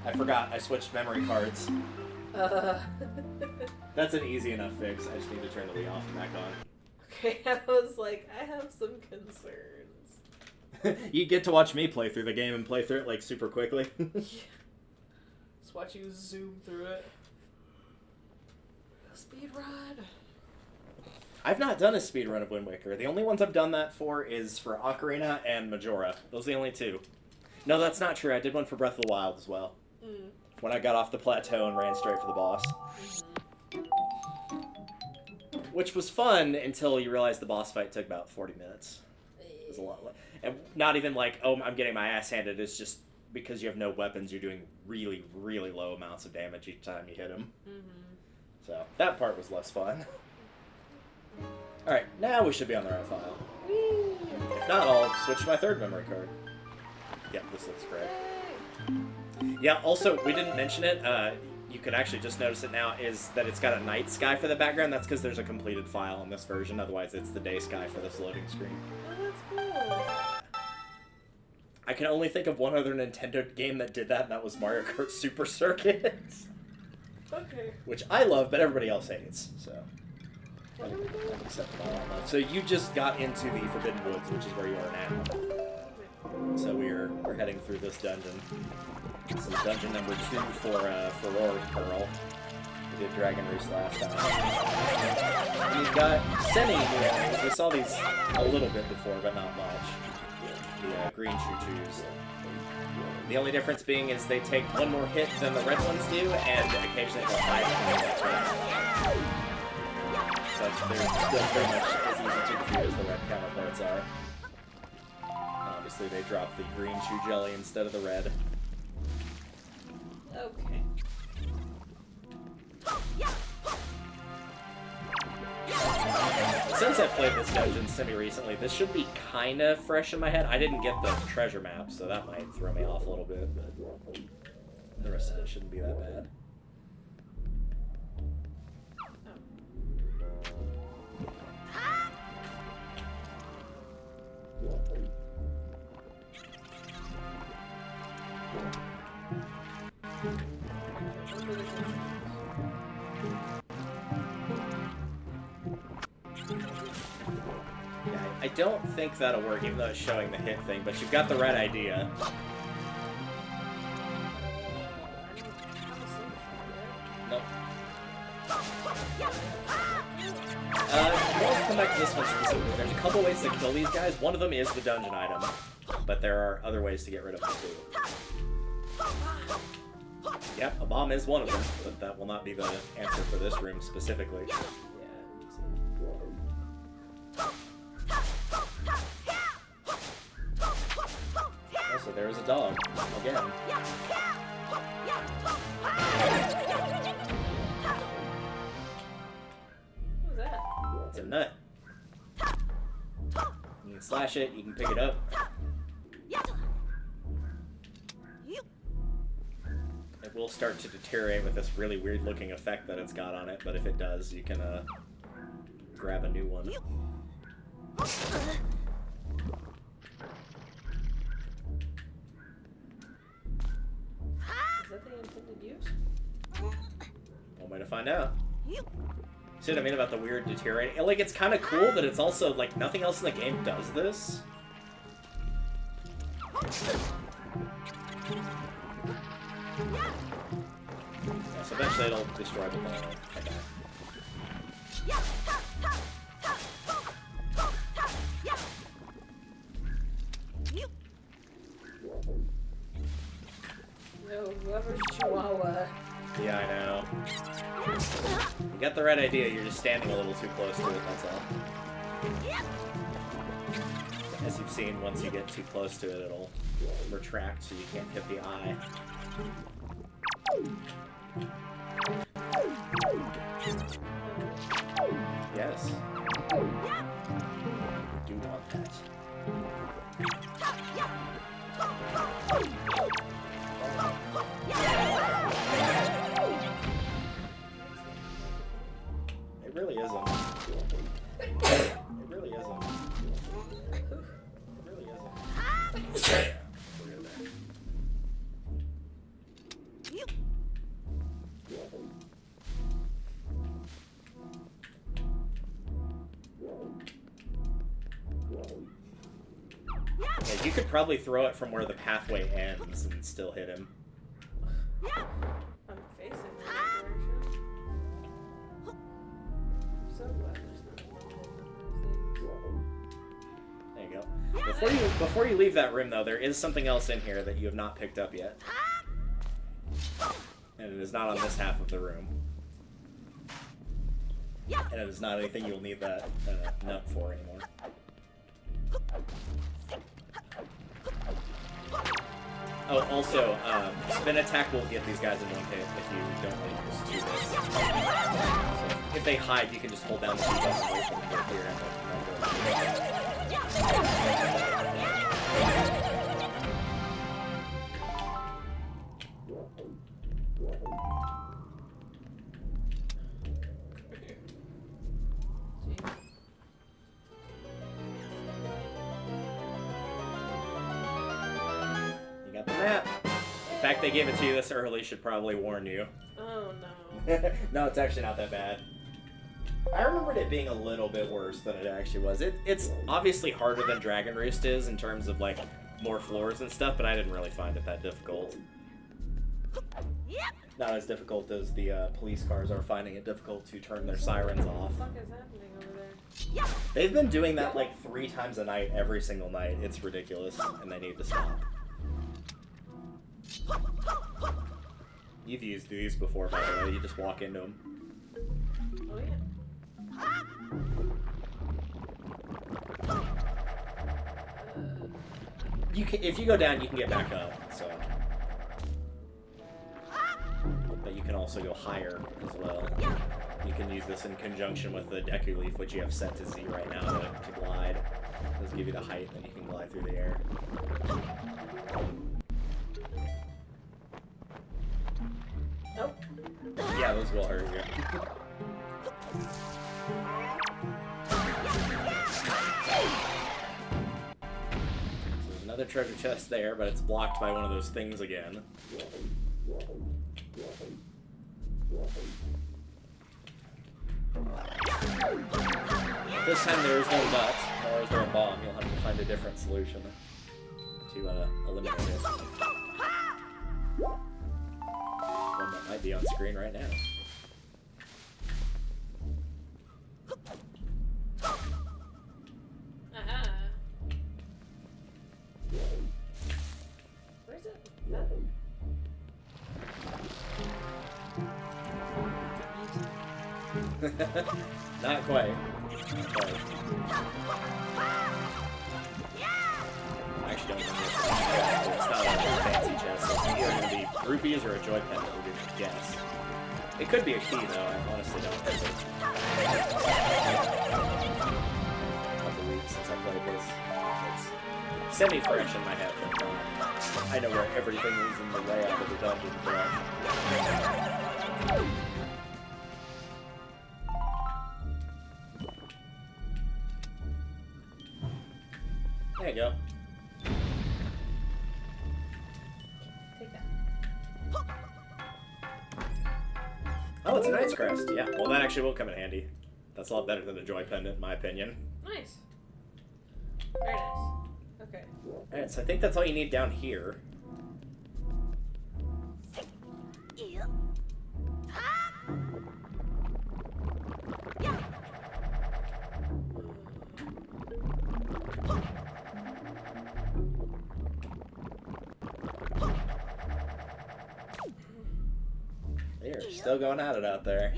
I forgot, I switched memory cards. That's an easy enough fix. I just need to turn the Wii off and back on. Okay, I was like, I have some concerns. You get to watch me play through the game and play through it like super quickly. Yeah. Just watch you zoom through it. Speed run. I've not done a speed run of Wind Waker. The only ones I've done that for is for Ocarina and Majora. Those are the only two. No, that's not true. I did one for Breath of the Wild as well. Mm. When I got off the plateau and ran straight for the boss. Which was fun until you realize the boss fight took about 40 minutes. It was a lot. And not even like, oh, I'm getting my ass handed. It's just because you have no weapons, you're doing really, really low amounts of damage each time you hit him. So that part was less fun. Alright, now we should be on the right file. If not, I'll switch to my third memory card. Yep, this looks great. Yeah, also, we didn't mention it, you could actually just notice it now, is that it's got a night sky for the background. That's because there's a completed file in this version, otherwise it's the day sky for this loading screen. Oh, that's cool. I can only think of one other Nintendo game that did that, and that was Mario Kart Super Circuit. Okay. Which I love, but everybody else hates, so... So you just got into the Forbidden Woods, which is where you are now. So we're heading through this dungeon. This is dungeon number 2 for Aurora's Pearl. We did Dragon Roost last time. We've got semi-new enemies. We saw these a little bit before, but not much. The green choo-choos. The only difference being is they take one more hit than the red ones do, and occasionally they'll hide. But they're still pretty much as easy to defeat as the red counterparts are. Obviously, they drop the green chew jelly instead of the red. Okay. Since I played this dungeon semi-recently, this should be kind of fresh in my head. I didn't get the treasure map, so that might throw me off a little bit, but the rest of it shouldn't be that bad. Yeah, don't think that'll work, even though it's showing the hit thing, but you've got the right idea. Nope. You want to come back to this one specifically. There's a couple ways to kill these guys. One of them is the dungeon item, but there are other ways to get rid of them too. Yep, a bomb is one of them, but that will not be the answer for this room specifically. Also, there is a dog. Again. What was that? It's a nut. You can slash it, you can pick it up. It will start to deteriorate with this really weird looking effect that it's got on it, but if it does, you can grab a new one. Is that the intended use? One way to find out. See what I mean about the weird deteriorating? Like, it's kind of cool, but it's also, like, nothing else in the game does this. Yeah, so eventually it'll destroy the ball. No, whoever's Chihuahua. Yeah, I know. You got the right idea, you're just standing a little too close to it, that's all. As you've seen, once you get too close to it, it'll retract so you can't hit the eye. Yes. Do want that. It really isn't. It really isn't. It really isn't. Yeah, we're good there. Yeah, you could probably throw it from where the pathway ends and still hit him. I'm facing the right direction. I'm so glad there's not one of those things. There you go. Before you leave that room, though, there is something else in here that you have not picked up yet. And it is not on this half of the room. And it is not anything you'll need that nut for anymore. Oh, also, spin attack will get these guys in one hit if you don't want to use two hits. So if they hide, you can just hold down the two buttons and wait for them to appear and the map. The fact they gave it to you this early should probably warn you. Oh no. No, it's actually not that bad. I remembered it being a little bit worse than it actually was. It's obviously harder than Dragon Roost is in terms of, like, more floors and stuff, but I didn't really find it that difficult. Not as difficult as the police cars are finding it difficult to turn their sirens off. What the fuck is happening over there? They've been doing that like 3 times a night, every single night. It's ridiculous, and they need to stop. You've used these before, by the way. You just walk into them. Oh yeah. You can, if you go down, you can get back up. So, but you can also go higher as well. You can use this in conjunction with the Deku Leaf, which you have set to Z right now to glide. Those give you the height, and then you can glide through the air. Nope. Yeah, those will hurt you. So there's another treasure chest there, but it's blocked by one of those things again. This time there is no nut, nor is there a bomb. You'll have to find a different solution to eliminate it. One that might be on screen right now. Where's it? Not quite. I actually don't remember. It's not a fancy chest. It's either going to be rupees or a joy pen that we're going to guess. It could be a key, though. I honestly don't remember. A couple weeks since I played this. So it's semi-fresh in my head, but I know where everything is in the layout of the dungeon fresh. There you go. Take that. Oh, it's a Knight's Crest. Yeah, well, that actually will come in handy. That's a lot better than a Joy Pendant, in my opinion. Nice. Very nice. Okay. Alright, so I think that's all you need down here. They're still going at it out there.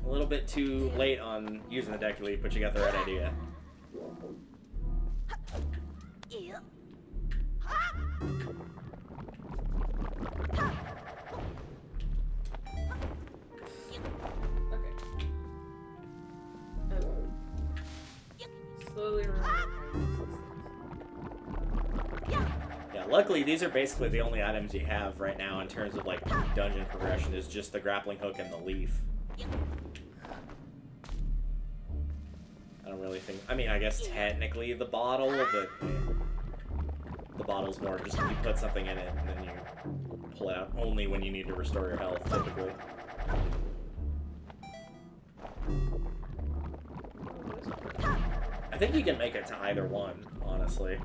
A little bit too late on using the deck lead, but you got the right idea. Okay. Slowly remembering. Yeah, luckily these are basically the only items you have right now in terms of like dungeon progression is just the grappling hook and the leaf. I don't really think, I mean, I guess technically the bottle, but the bottle's more just you put something in it and then you pull it out only when you need to restore your health, typically. I think you can make it to either one, honestly,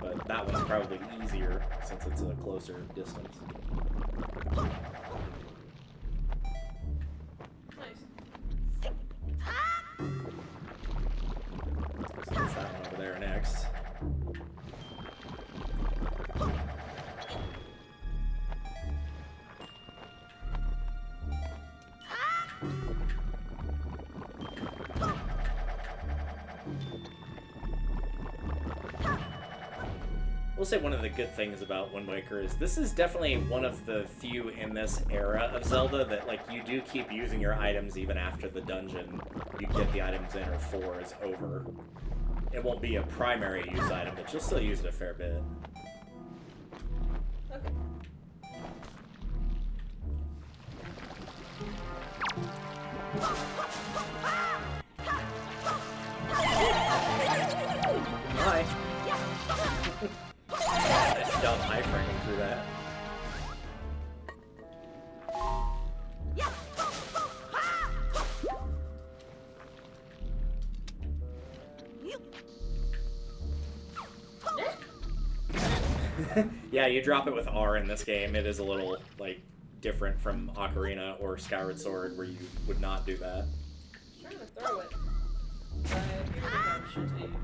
but that one's probably easier since it's a closer distance. Nice. So that's that one over there next. We'll say one of the good things about Wind Waker is this is definitely one of the few in this era of Zelda that, like, you do keep using your items even after the dungeon you get the items in or 4 is over. It won't be a primary use item, but you'll still use it a fair bit. Okay. Hi. Nice job high-framing through that. Yeah, you drop it with R in this game. It is a little, like, different from Ocarina or Skyward Sword, where you would not do that. I'm trying to throw it. But I don't think I should aim.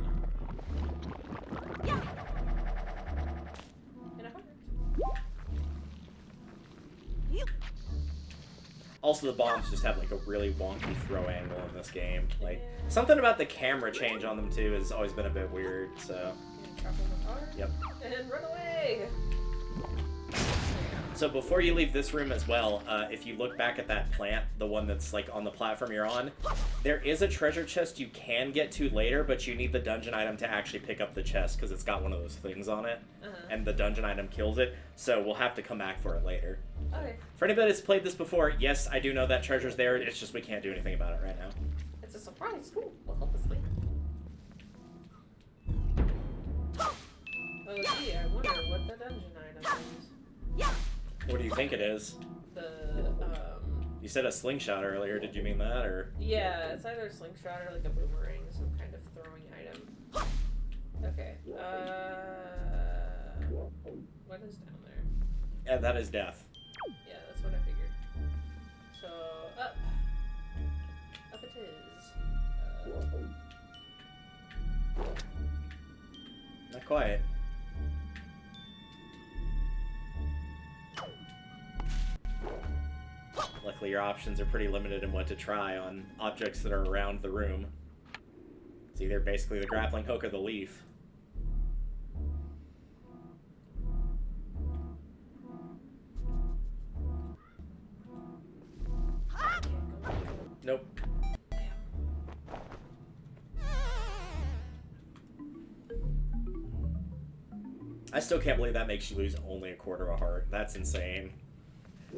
And it hurt. Also, the bombs just have, like, a really wonky throw angle in this game. Like, something about the camera change on them, too, has always been a bit weird, so... Drop it with R. Yep. And run away! So before you leave this room as well, if you look back at that plant, the one that's like on the platform you're on, there is a treasure chest you can get to later, but you need the dungeon item to actually pick up the chest because it's got one of those things on it, and the dungeon item kills it, so we'll have to come back for it later. Okay. For anybody that's played this before, yes, I do know that treasure's there, it's just we can't do anything about it right now. It's a surprise. Ooh, we'll help us wait. Oh, gee, I wonder what the dungeon item is. What do you think it is? You said a slingshot earlier, did you mean that, or? Yeah, it's either a slingshot or like a boomerang, some kind of throwing item. Okay, what is down there? Yeah, that is death. Yeah, that's what I figured. So, up. Up it is. Not quite. Luckily, your options are pretty limited in what to try on objects that are around the room. It's either basically the grappling hook or the leaf. Nope. I still can't believe that makes you lose only a quarter of a heart. That's insane.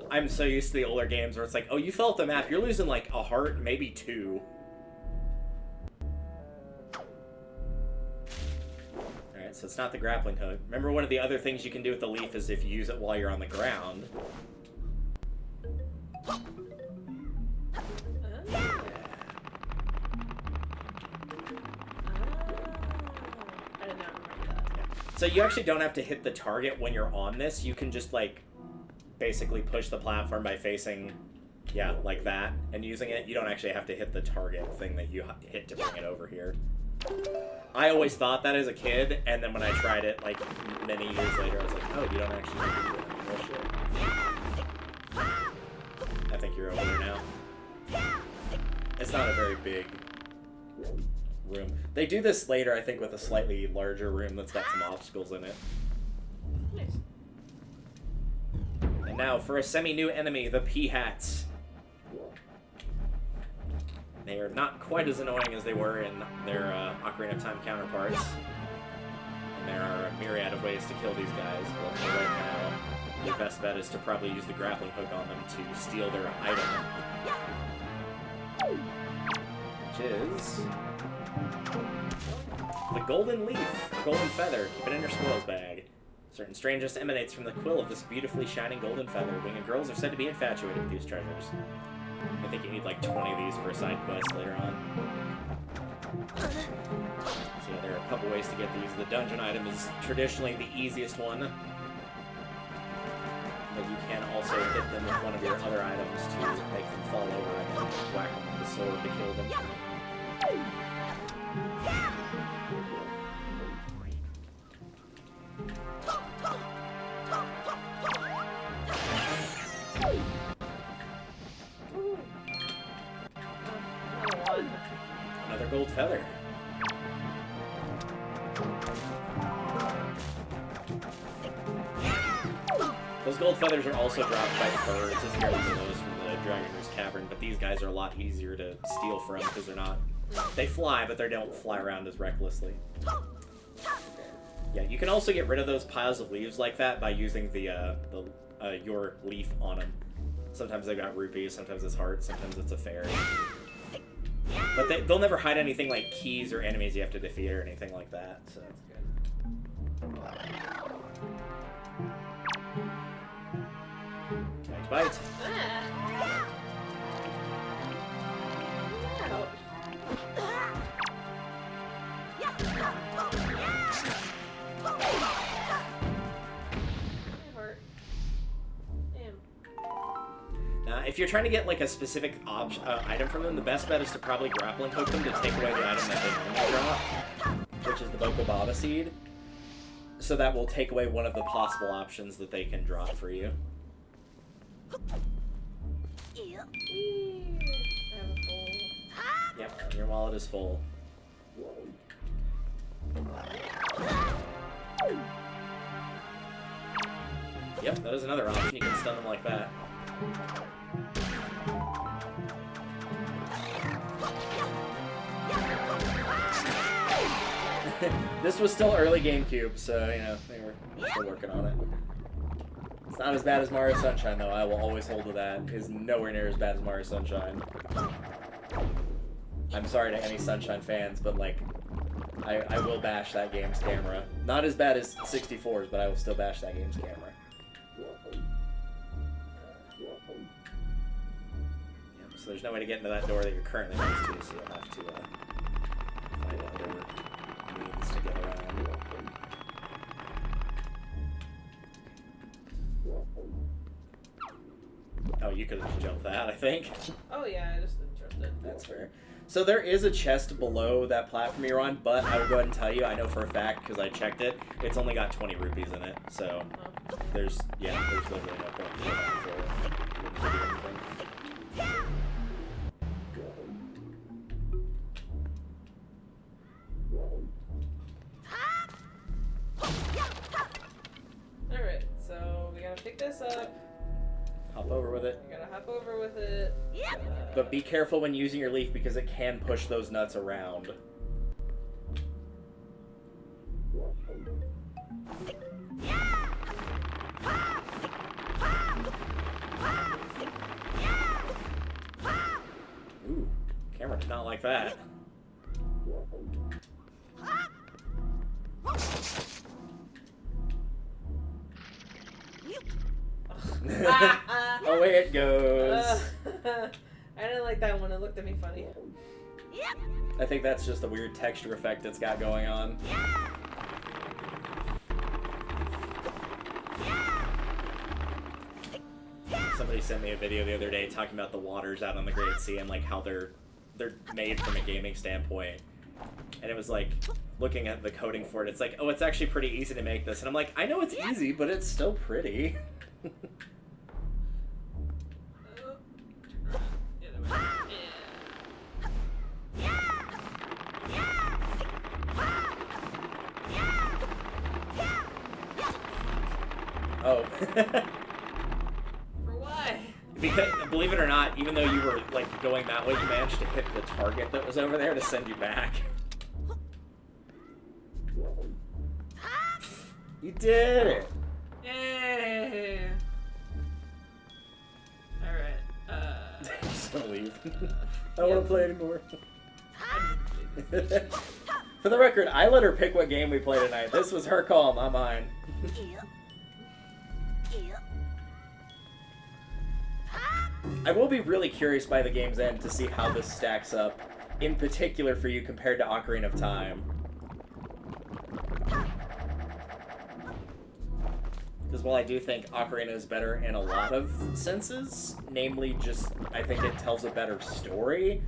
I'm so used to the older games where it's like, oh, you fell off the map, you're losing like a heart, maybe two. Alright, so it's not the grappling hook. Remember, one of the other things you can do with the leaf is if you use it while you're on the ground. I did not remember that. Yeah. So you actually don't have to hit the target when you're on this. You can just, like, basically push the platform by facing, yeah, like that, and using it. You don't actually have to hit the target thing that you hit to bring it over here. I always thought that as a kid, and then when I tried it, like, many years later, I was like, oh, you don't actually need to do that. Bullshit. I think you're over there now. It's not a very big room. They do this later, I think, with a slightly larger room that's got some obstacles in it. Nice. And now for a semi-new enemy, the P-Hats. They are not quite as annoying as they were in their Ocarina of Time counterparts. And there are a myriad of ways to kill these guys, but for right now, your best bet is to probably use the grappling hook on them to steal their item. Which is the golden leaf, the golden feather. Keep it in your spoils bag. Certain strangeness emanates from the quill of this beautifully shining golden feather. Winged girls are said to be infatuated with these treasures. I think you need like 20 of these for a side quest later on. So yeah, there are a couple ways to get these. The dungeon item is traditionally the easiest one. But you can also hit them with one of your other items to make them fall over and then whack them with the sword to kill them. Another gold feather. Those gold feathers are also dropped by the birds, as you guys noticed from the Dragoner's Cavern, but these guys are a lot easier to steal from because they're not... They fly, but they don't fly around as recklessly. Yeah, you can also get rid of those piles of leaves like that by using your leaf on them. Sometimes they've got rupees, sometimes it's hearts, sometimes it's a fairy. But they'll never hide anything like keys or enemies you have to defeat or anything like that, so that's good. Bite. Now, if you're trying to get like a specific item from them, the best bet is to probably grappling hook them to take away the item that they normally drop, which is the Bokobaba seed. So that will take away one of the possible options that they can drop for you. Yep, your wallet is full. Yep, that is another option. You can stun them like that. This was still early GameCube, so, you know, they were still working on it. It's not as bad as Mario Sunshine, though. I will always hold to that. It is nowhere near as bad as Mario Sunshine. I'm sorry to any Sunshine fans, but, like, I will bash that game's camera. Not as bad as 64's, but I will still bash that game's camera. Yeah, so there's no way to get into that door that you're currently next to, so you'll have to find other means to get around. Oh, you could have just jumped that, I think. Oh yeah, I just didn't trust it. That's fair. So there is a chest below that platform you're on, but I will go ahead and tell you, I know for a fact, because I checked it, it's only got 20 rupees in it, so there's literally no point to go back for it. Alright, so we gotta pick this up. Hop over with it. We gotta hop over with it. But be careful when using your leaf because it can push those nuts around. Ooh, camera did not like that. Away it goes. I didn't like that one. It looked at me funny. I think that's just a weird texture effect it's got going on. Somebody sent me a video the other day talking about the waters out on the Great Sea and like how they're made from a gaming standpoint. And it was like, looking at the coding for it, it's like, oh, it's actually pretty easy to make this. And I'm like, I know it's easy, but it's still pretty. Oh. For why? Because, believe it or not, even though you were like going that way, you managed to hit the target that was over there to send you back. You did it! Yay! Alright, Just gonna leave. I don't want to play anymore. For the record, I let her pick what game we play tonight. This was her call, not mine. I will be really curious by the game's end to see how this stacks up, in particular for you compared to Ocarina of Time. Because while I do think Ocarina is better in a lot of senses, namely just, I think it tells a better story,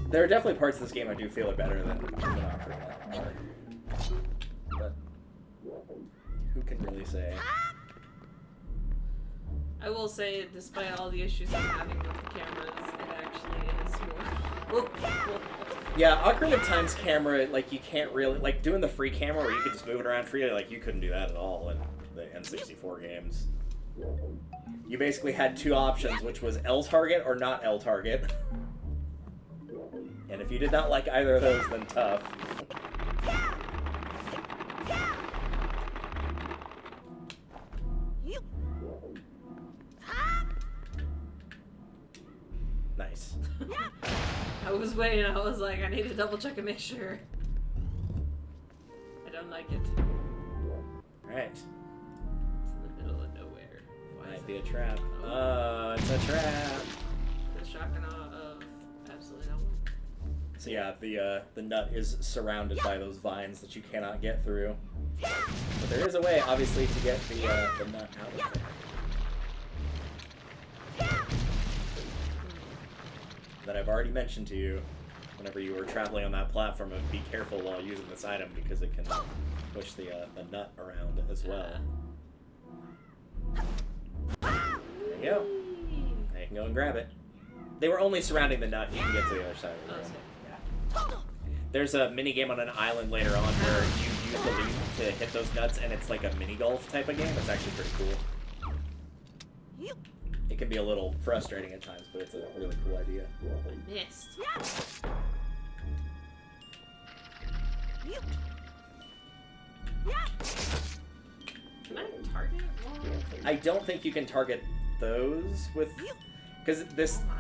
there are definitely parts of this game I do feel are better than Ocarina are. But who can really say? I will say, despite all the issues I'm having with the cameras, it actually is more. Yeah, Ocarina of Time's camera, like, you can't really, like, doing the free camera where you could just move it around freely, like, you couldn't do that at all in the N64 games. You basically had two options, which was L target or not L target. And if you did not like either of those, then tough. Nice. I was waiting, I was like, I need to double check and make sure. I don't like it. Alright. It's in the middle of nowhere. Why Might is be it? a trap. Oh, it's a trap! The shock and awe of absolutely no one. So yeah, the nut is surrounded by those vines that you cannot get through. But there is a way, obviously, to get the nut out of there. That I've already mentioned to you whenever you were traveling on that platform of be careful while using this item because it can push the nut around as well. There you go. Now you can go and grab it. They were only surrounding the nut. You can get to the other side of the room. Yeah. There's a mini game on an island later on where you use the leaf to hit those nuts, and it's like a mini golf type of game. It's actually pretty cool. It can be a little frustrating at times, but it's a really cool idea. I missed. Can I target one? I don't think you can target those with... Because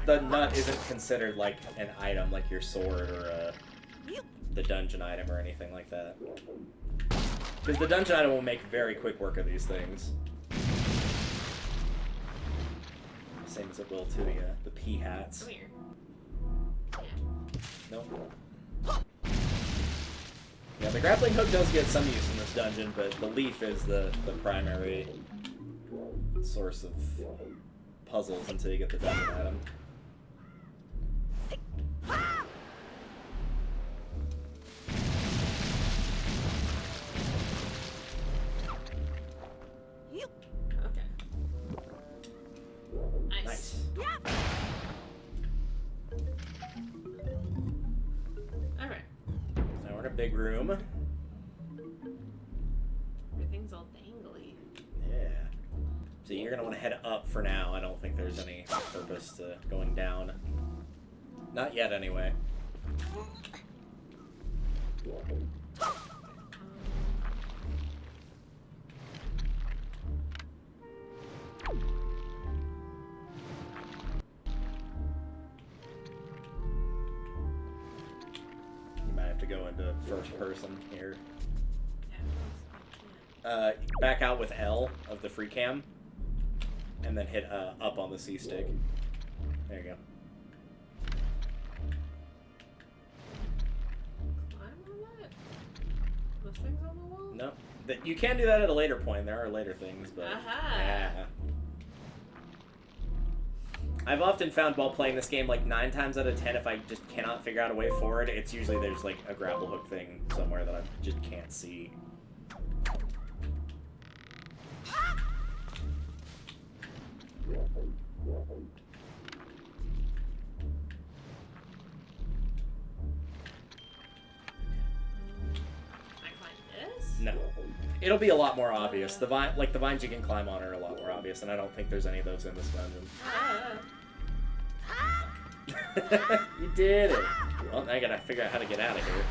the nut isn't considered like an item, like your sword or the dungeon item or anything like that. Because the dungeon item will make very quick work of these things. Same as it will to the pea hats. Come here. Nope. Yeah, the grappling hook does get some use in this dungeon, but the leaf is the primary source of puzzles until you get the dungeon item. Okay. Nice. Alright. Now we're in a big room. Everything's all dangly. Yeah. So you're going to want to head up for now. I don't think there's any purpose to going down. Not yet, anyway. You might have to go into first person here. Back out with L of the free cam, and then hit up on the C stick. There you go. Climb on that? Those things on the wall? No, you can do that at a later point. There are later things, but yeah. I've often found while playing this game, like 9 times out of 10, if I just cannot figure out a way forward, it's usually there's like a grapple hook thing somewhere that I just can't see. I climb this? No. It'll be a lot more obvious. The vines you can climb on are a lot more obvious, and I don't think there's any of those in this dungeon. You did it! Well, now I gotta figure out how to get out of here.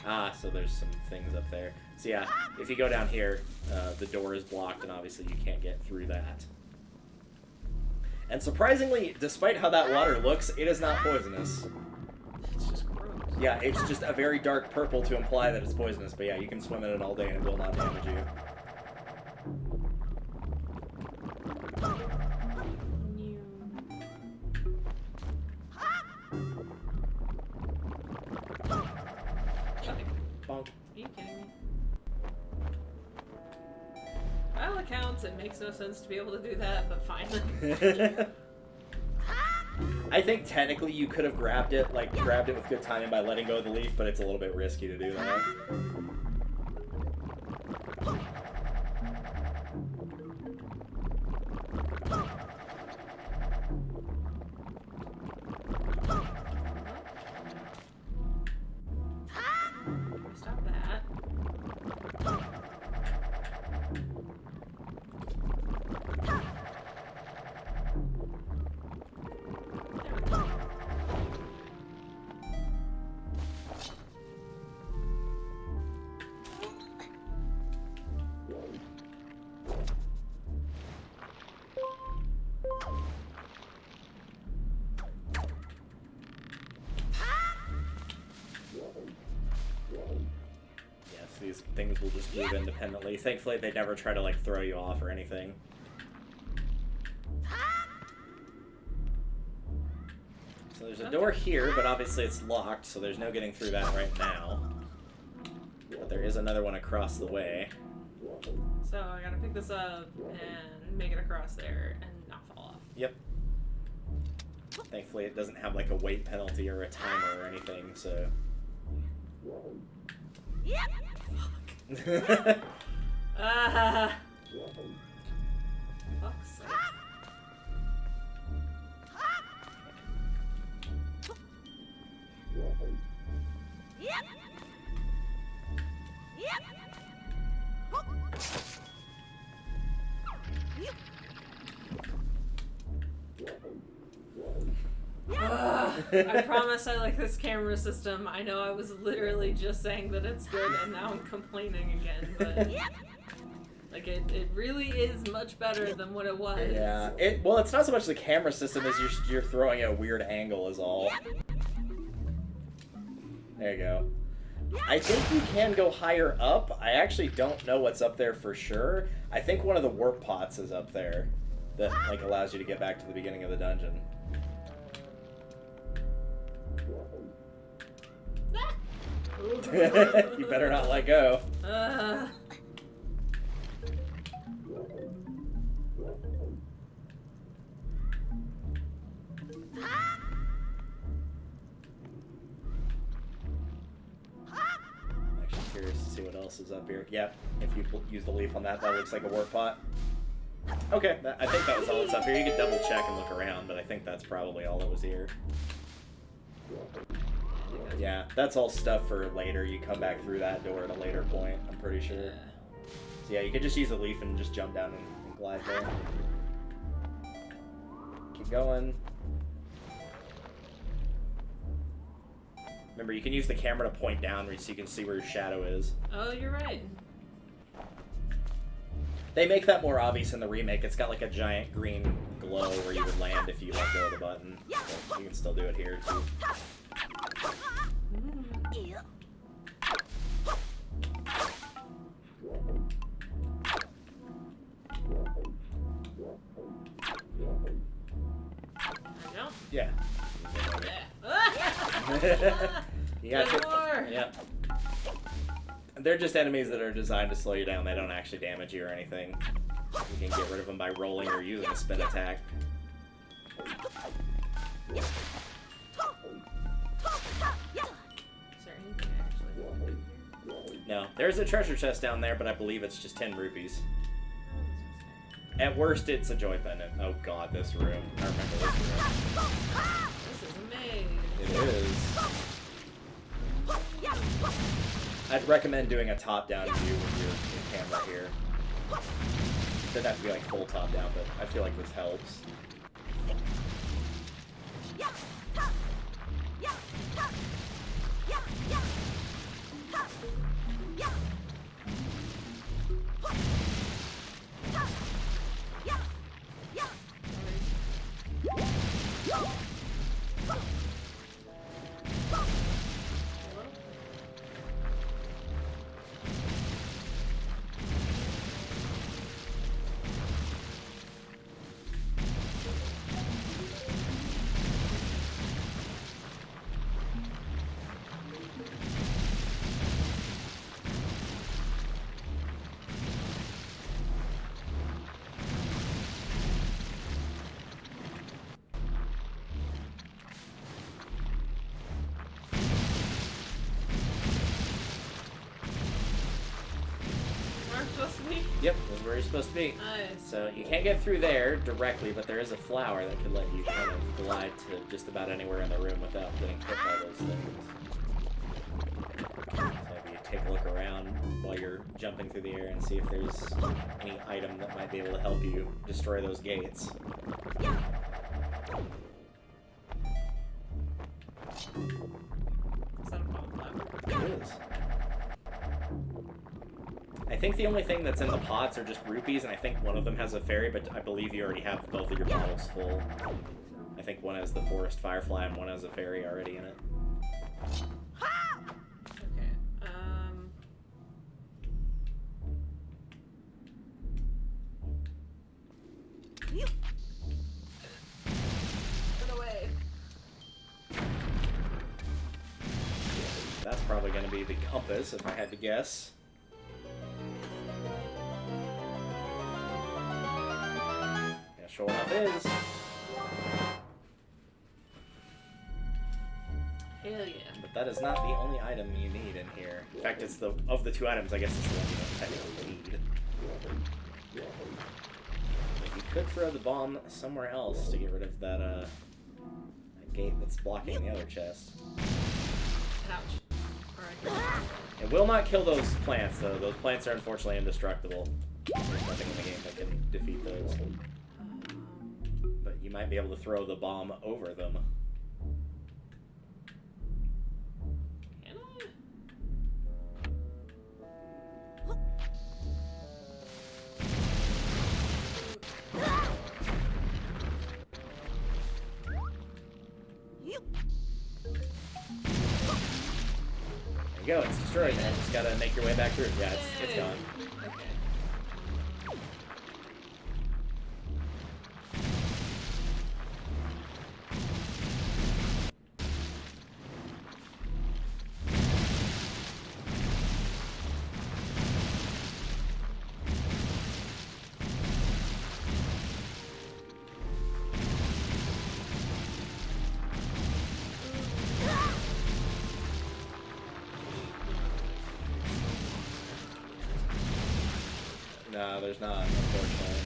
Ah, so there's some things up there. So yeah, if you go down here, the door is blocked, and obviously you can't get through that. And surprisingly, despite how that water looks, it is not poisonous. It's just gross. Yeah, it's just a very dark purple to imply that it's poisonous, but yeah, you can swim in it all day and it will not damage you. Bonk. Are you kidding me? By all accounts, it makes no sense to be able to do that, but fine. I think technically you could have grabbed it with good timing by letting go of the leaf, but it's a little bit risky to do that. Stop that. Yes, these things will just move independently. Thankfully, they never try to, like, throw you off or anything. So there's a door here, but obviously it's locked, so there's no getting through that right now. But there is another one across the way. So I gotta pick this up and make it across there and not fall off. Yep. Thankfully, it doesn't have, like, a weight penalty or a timer or anything, so... Fuck. Fuck's sake. I promise I like this camera system. I know I was literally just saying that it's good, and now I'm complaining again, but... Like, it really is much better than what it was. Yeah. Well, it's not so much the camera system as you're throwing at a weird angle is all. There you go. I think you can go higher up. I actually don't know what's up there for sure. I think one of the warp pots is up there that, like, allows you to get back to the beginning of the dungeon. You better not let go. I'm actually curious to see what else is up here. Yep, if you use the leaf on that, that looks like a warp pot. Okay, I think that was all that's up here. You could double check and look around, but I think that's probably all that was here. Yeah, that's all stuff for later. You come back through that door at a later point, I'm pretty sure. Yeah. So yeah, you could just use the leaf and just jump down and glide there. Keep going. Remember, you can use the camera to point down so you can see where your shadow is. Oh, you're right. They make that more obvious in the remake. It's got like a giant green glow where you would land if you let go of the button. But you can still do it here too. Yeah. You got to, yeah. They're just enemies that are designed to slow you down. They don't actually damage you or anything. You can get rid of them by rolling or using a spin attack. No, there's a treasure chest down there, but I believe it's just 10 rupees. At worst, it's a joy pendant. Oh god, this room. I remember this room. This is amazing. It is. I'd recommend doing a top-down view with your camera here. Doesn't have to be like full top-down, but I feel like this helps. Yep, that's where you're supposed to be. Nice. So you can't get through there directly, but there is a flower that could let you kind of glide to just about anywhere in the room without getting hit by those things. So maybe you take a look around while you're jumping through the air and see if there's any item that might be able to help you destroy those gates. Is that a bomb flower? It is. I think the only thing that's in the pots are just rupees, and I think one of them has a fairy, but I believe you already have both of your bottles full. I think one has the forest firefly and one has a fairy already in it. Okay, Get away. That's probably going to be the compass, if I had to guess. Sure enough is. Hell yeah. But that is not the only item you need in here. In fact, it's the of the two items, I guess it's the one you don't technically need. But you could throw the bomb somewhere else to get rid of that, that gate that's blocking the other chest. Ouch. Alright. It will not kill those plants, though. Those plants are unfortunately indestructible. There's nothing in the game that can defeat those. But you might be able to throw the bomb over them. There you go, it's destroyed, man. Just gotta make your way back through. Yeah, it's gone. Okay. No, there's not, unfortunately.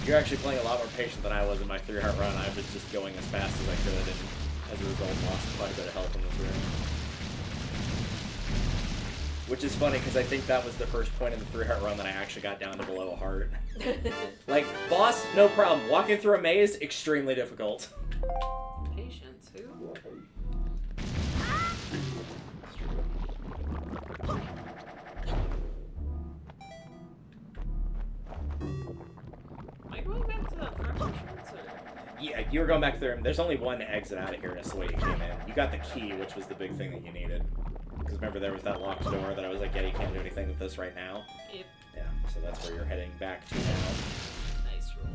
You're actually playing a lot more patient than I was in my 3-heart run. I was just going as fast as I could, and as a result, lost quite a bit of health in this room. Which is funny, because I think that was the first point in the 3-heart run that I actually got down to below a heart. Like, boss, no problem. Walking through a maze, extremely difficult. Patience, who? Am I going back to that front entrance, or? Yeah, you were going back through. There's only one exit out of here, and it's the way you came in. You got the key, which was the big thing that you needed. Because remember, there was that locked door that I was like, yeah, you can't do anything with this right now. Yep. Yeah, so that's where you're heading back to now. Nice roll.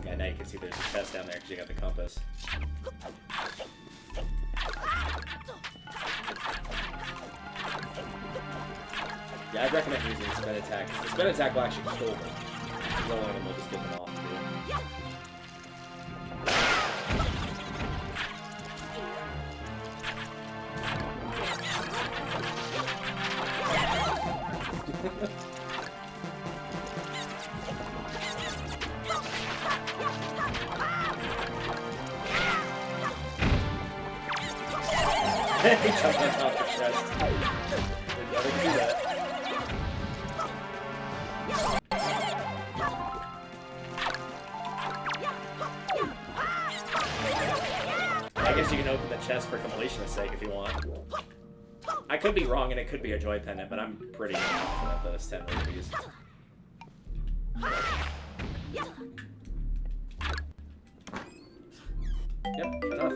Yeah, now you can see there's a chest down there because you got the compass. Yeah, I'd recommend using the spin attack. The spin attack will actually kill them. Rolling them will just get them off of you. He jumped on top of the chest. Would never do that. I guess you can open the chest for completion's sake if you want. I could be wrong and it could be a joy pendant, but I'm pretty confident that it's 10 rupees. Yep, sure enough.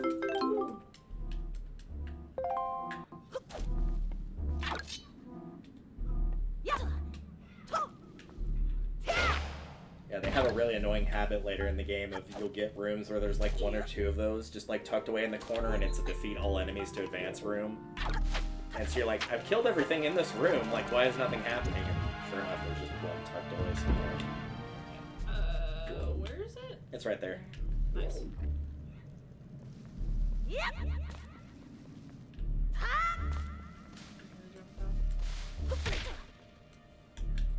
Yeah, they have a really annoying habit later in the game of you'll get rooms where there's like 1 or 2 of those just like tucked away in the corner, and it's a defeat all enemies to advance room. And so you're like, I've killed everything in this room, like why is nothing happening? And sure enough, there's just one tucked away somewhere. Where is it? It's right there. Nice. Yep.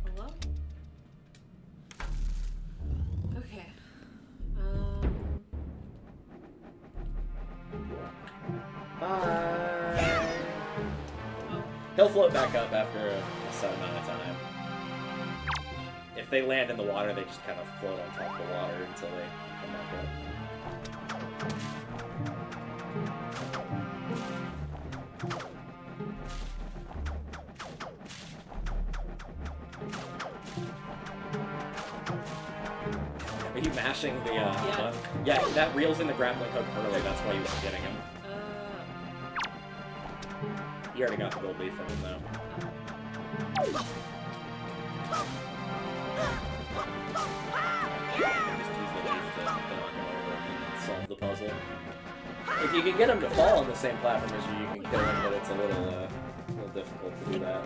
Hello? Okay. Bye. He'll float back up after a set amount of time. If they land in the water, they just kind of float on top of the water until they come back up. Are you mashing the, button? Yeah, that reels in the grappling hook early, that's why you weren't getting him. You already got the gold leaf from him, though. Just use the leaf to knock him over and solve the puzzle. If you can get him to fall on the same platform as you can kill him, but it's a little difficult to do that.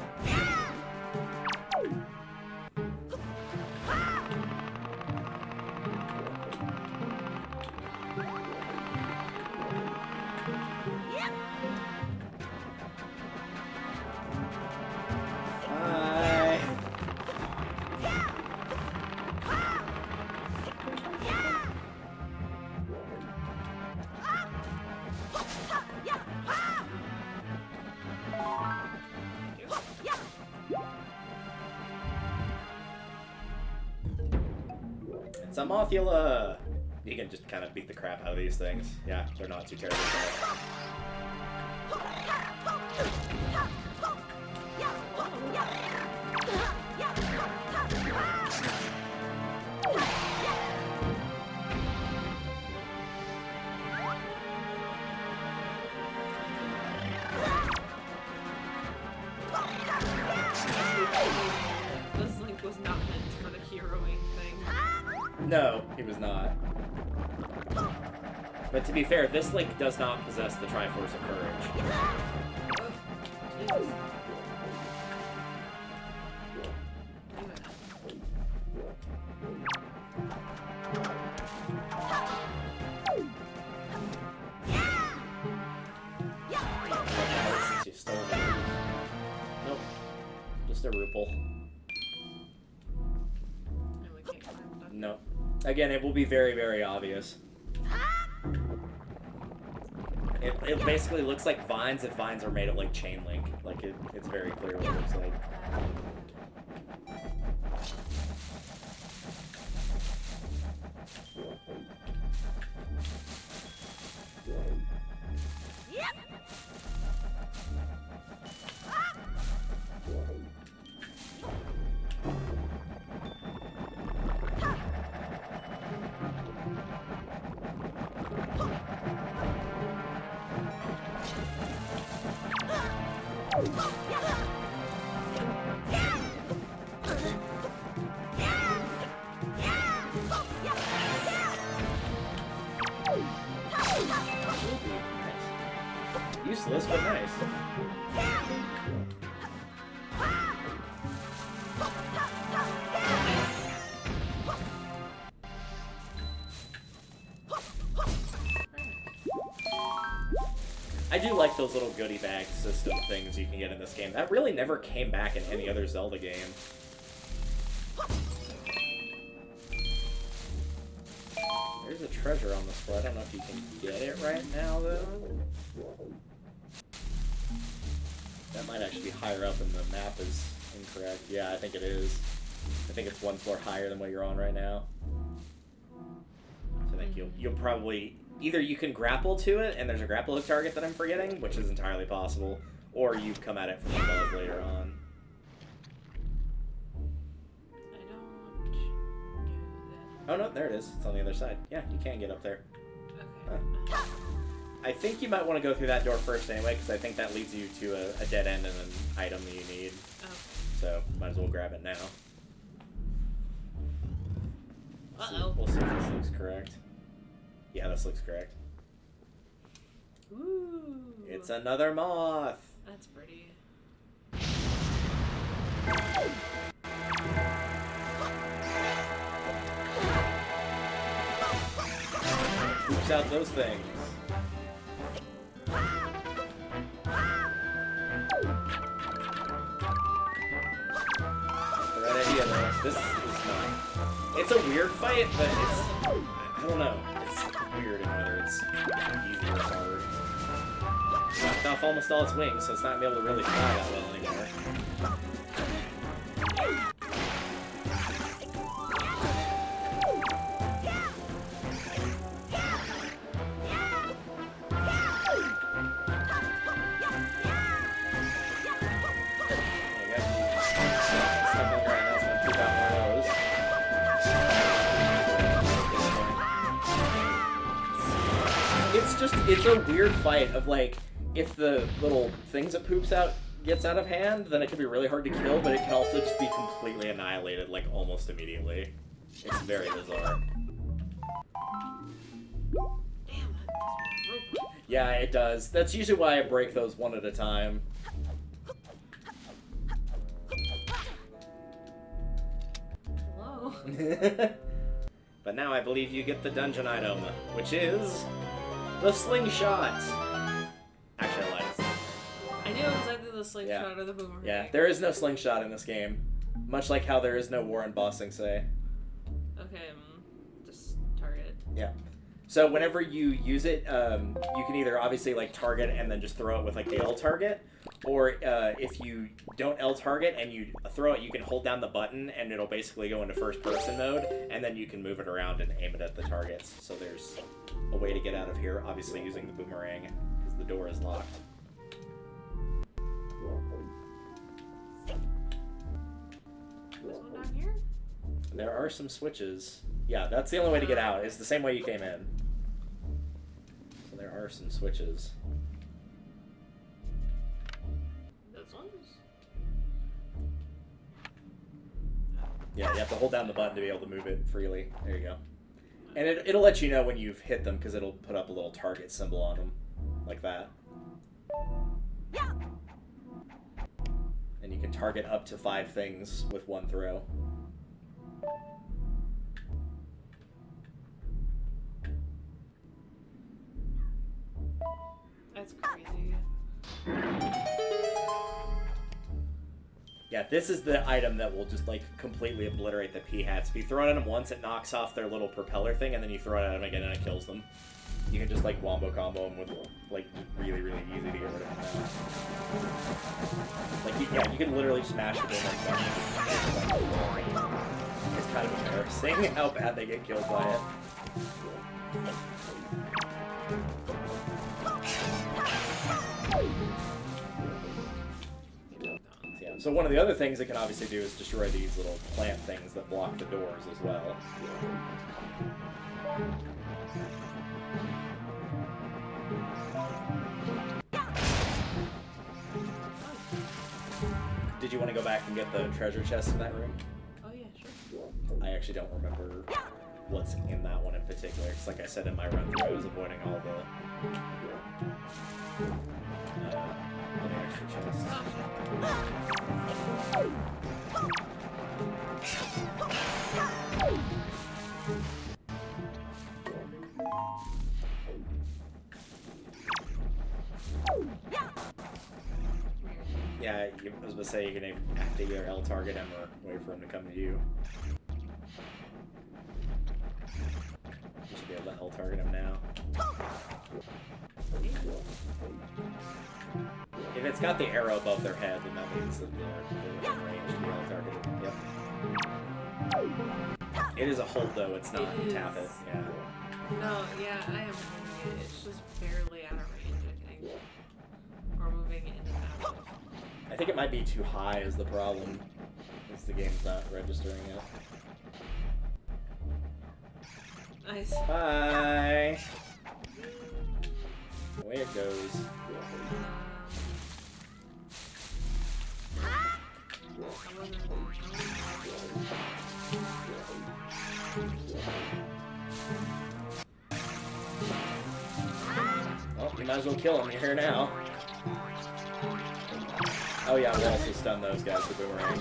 Mothula! You can just kind of beat the crap out of these things. Yeah, they're not too terrible. No, he was not. But to be fair, this Link does not possess the Triforce of Courage. Oh, Since you stole it. Nope. Just a Rupel. No. Again, it will be very, very obvious. It basically looks like vines if vines are made of like chain link. Like it's very clear what it looks like. Useless, but nice. I do like those little goodie bag system things you can get in this game. That really never came back in any other Zelda game. There's a treasure on this floor. I don't know if you can get it right now, though. That might actually be higher up and the map is incorrect. Yeah, I think it is. I think it's one floor higher than what you're on right now. So I think you'll probably... Either you can grapple to it, and there's a grapple hook target that I'm forgetting, which is entirely possible, or you come at it from above later on. I don't do that. Oh no, there it is. It's on the other side. Yeah, you can get up there. Okay. Huh. I think you might want to go through that door first anyway, because I think that leads you to a dead end and an item that you need. Oh. So, might as well grab it now. Uh-oh. We'll see if this looks correct. Yeah, this looks correct. Ooh. It's another moth! That's pretty. Poops out those things. The right idea though. This is not. It's a weird fight, but it's... I don't know. It's weird in whether it's easy or hard. Knocked off almost all its wings, so it's not gonna be able to really fly that well anymore. It's a weird fight of like, if the little things it poops out gets out of hand, then it can be really hard to kill, but it can also just be completely annihilated like almost immediately. It's very bizarre. Damn, that broke. Yeah, it does. That's usually why I break those one at a time. Hello. But now I believe you get the dungeon item, which is the slingshot. Actually, I lied. I knew it was either the slingshot or the boomerang. Yeah, there is no slingshot in this game. Much like how there is no war in Bossing Say. Okay, just target. Yeah. So whenever you use it, you can either obviously like target and then just throw it with like the L target, or if you don't L target and you throw it, you can hold down the button and it'll basically go into first person mode, and then you can move it around and aim it at the targets. So there's a way to get out of here, obviously using the boomerang, because the door is locked. There's one down here? There are some switches. Yeah, that's the only way to get out. It's the same way you came in. So there are some switches. Those ones? Yeah, you have to hold down the button to be able to move it freely. There you go. And it'll let you know when you've hit them because it'll put up a little target symbol on them, like that. And you can target up to 5 things with one throw. That's crazy. Yeah, this is the item that will just, like, completely obliterate the P-hats. If you throw it at them once, it knocks off their little propeller thing, and then you throw it at them again and it kills them. You can just, like, wombo combo them with, like, really, really easy to get rid of them now. Like, yeah, you can literally smash the boomerang button. It's kind of embarrassing how bad they get killed by it. So one of the other things it can obviously do is destroy these little plant things that block the doors as well. Did you want to go back and get the treasure chest in that room? Oh yeah, sure. I actually don't remember what's in that one in particular, because like I said in my run-through, I was avoiding all the extra chests. Yeah, I was going to say you can have to either L target him or wait for him to come to you. You should be able to L target him now. If it's got the arrow above their head, then that means that they're within range to be L targeted. Yep. It is a hold though, it's not tap it. Yeah. No, yeah, I am moving it. It's just barely out of range, I think. Or moving it in and out. I think it might be too high is the problem. Is the game's not registering it. Nice. Bye! Away it goes. Well, you might as well kill him. You're here now. Oh yeah, we'll also stun those guys with boomerang.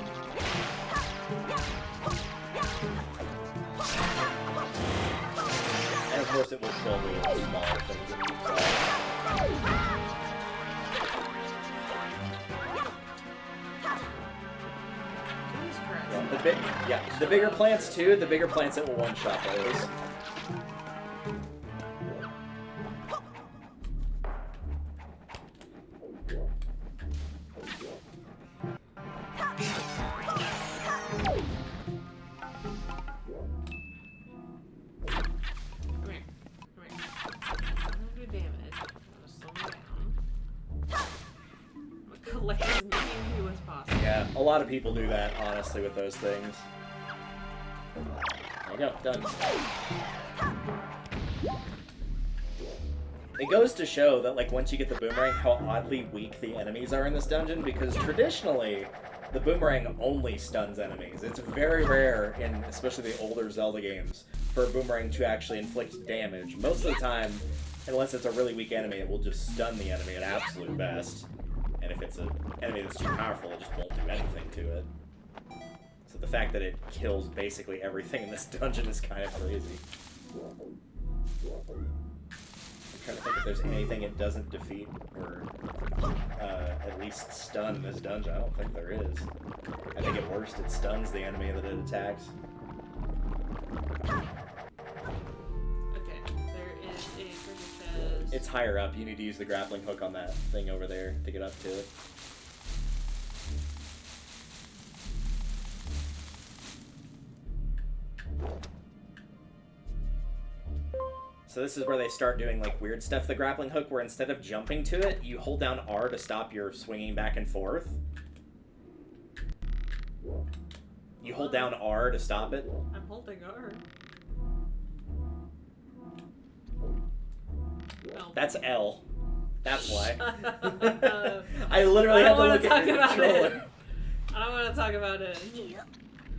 And of course it will kill the smaller things. The bigger plants too. The bigger plants that will one-shot those. Yeah, a lot of people do that, honestly, with those things. There you go, done. It goes to show that, like, once you get the boomerang, how oddly weak the enemies are in this dungeon, because traditionally, the boomerang only stuns enemies. It's very rare, in especially the older Zelda games, for a boomerang to actually inflict damage. Most of the time, unless it's a really weak enemy, it will just stun the enemy at absolute best. And if it's an enemy that's too powerful, it just won't do anything to it. So the fact that it kills basically everything in this dungeon is kind of crazy. I'm trying to think if there's anything it doesn't defeat, or at least stun in this dungeon. I don't think there is. I think at worst it stuns the enemy that it attacks. Okay, there is a treasure chest. It's higher up. You need to use the grappling hook on that thing over there to get up to it. So this is where they start doing like weird stuff, the grappling hook, where instead of jumping to it, you hold down R to stop your swinging back and forth. You hold down R to stop it. I'm holding R. No. That's L. That's why. I literally had to look at the controller. I don't want to talk about it.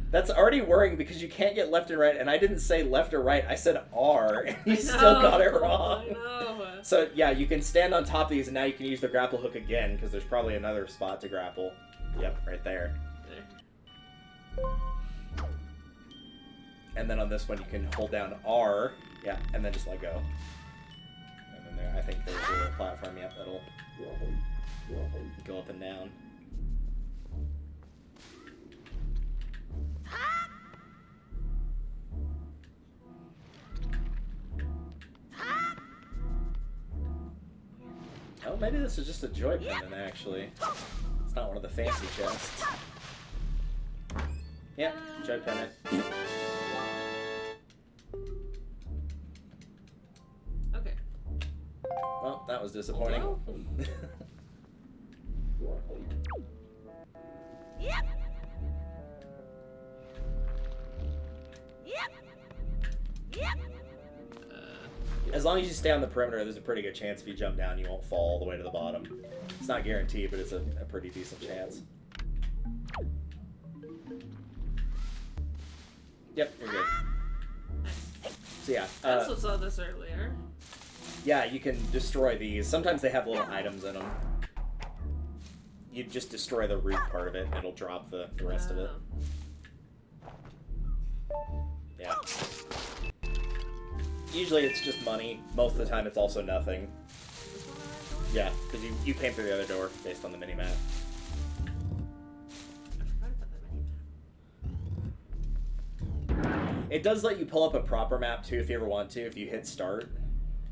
That's already worrying because you can't get left and right, and I didn't say left or right, I said R, and you still got it wrong. I know. So, yeah, you can stand on top of these, and now you can use the grapple hook again, because there's probably another spot to grapple. Yep, right there. And then on this one, you can hold down R, yeah, and then just let go. And then there, I think there's a little platform, yep, that'll go up and down. Oh, maybe this is just a joy pendant, actually. It's not one of the fancy chests. Yeah, joy pendant. Okay. Well, that was disappointing. Yep. Yep. Yep. As long as you stay on the perimeter, there's a pretty good chance if you jump down, you won't fall all the way to the bottom. It's not guaranteed, but it's a pretty decent chance. Yep, you're good. So yeah. I also saw this earlier. Yeah, you can destroy these. Sometimes they have little items in them. You just destroy the root part of it, and it'll drop the rest of it. Yeah. Usually it's just money. Most of the time it's also nothing. Yeah, because you came through the other door based on the mini-map. It does let you pull up a proper map too if you ever want to, if you hit start.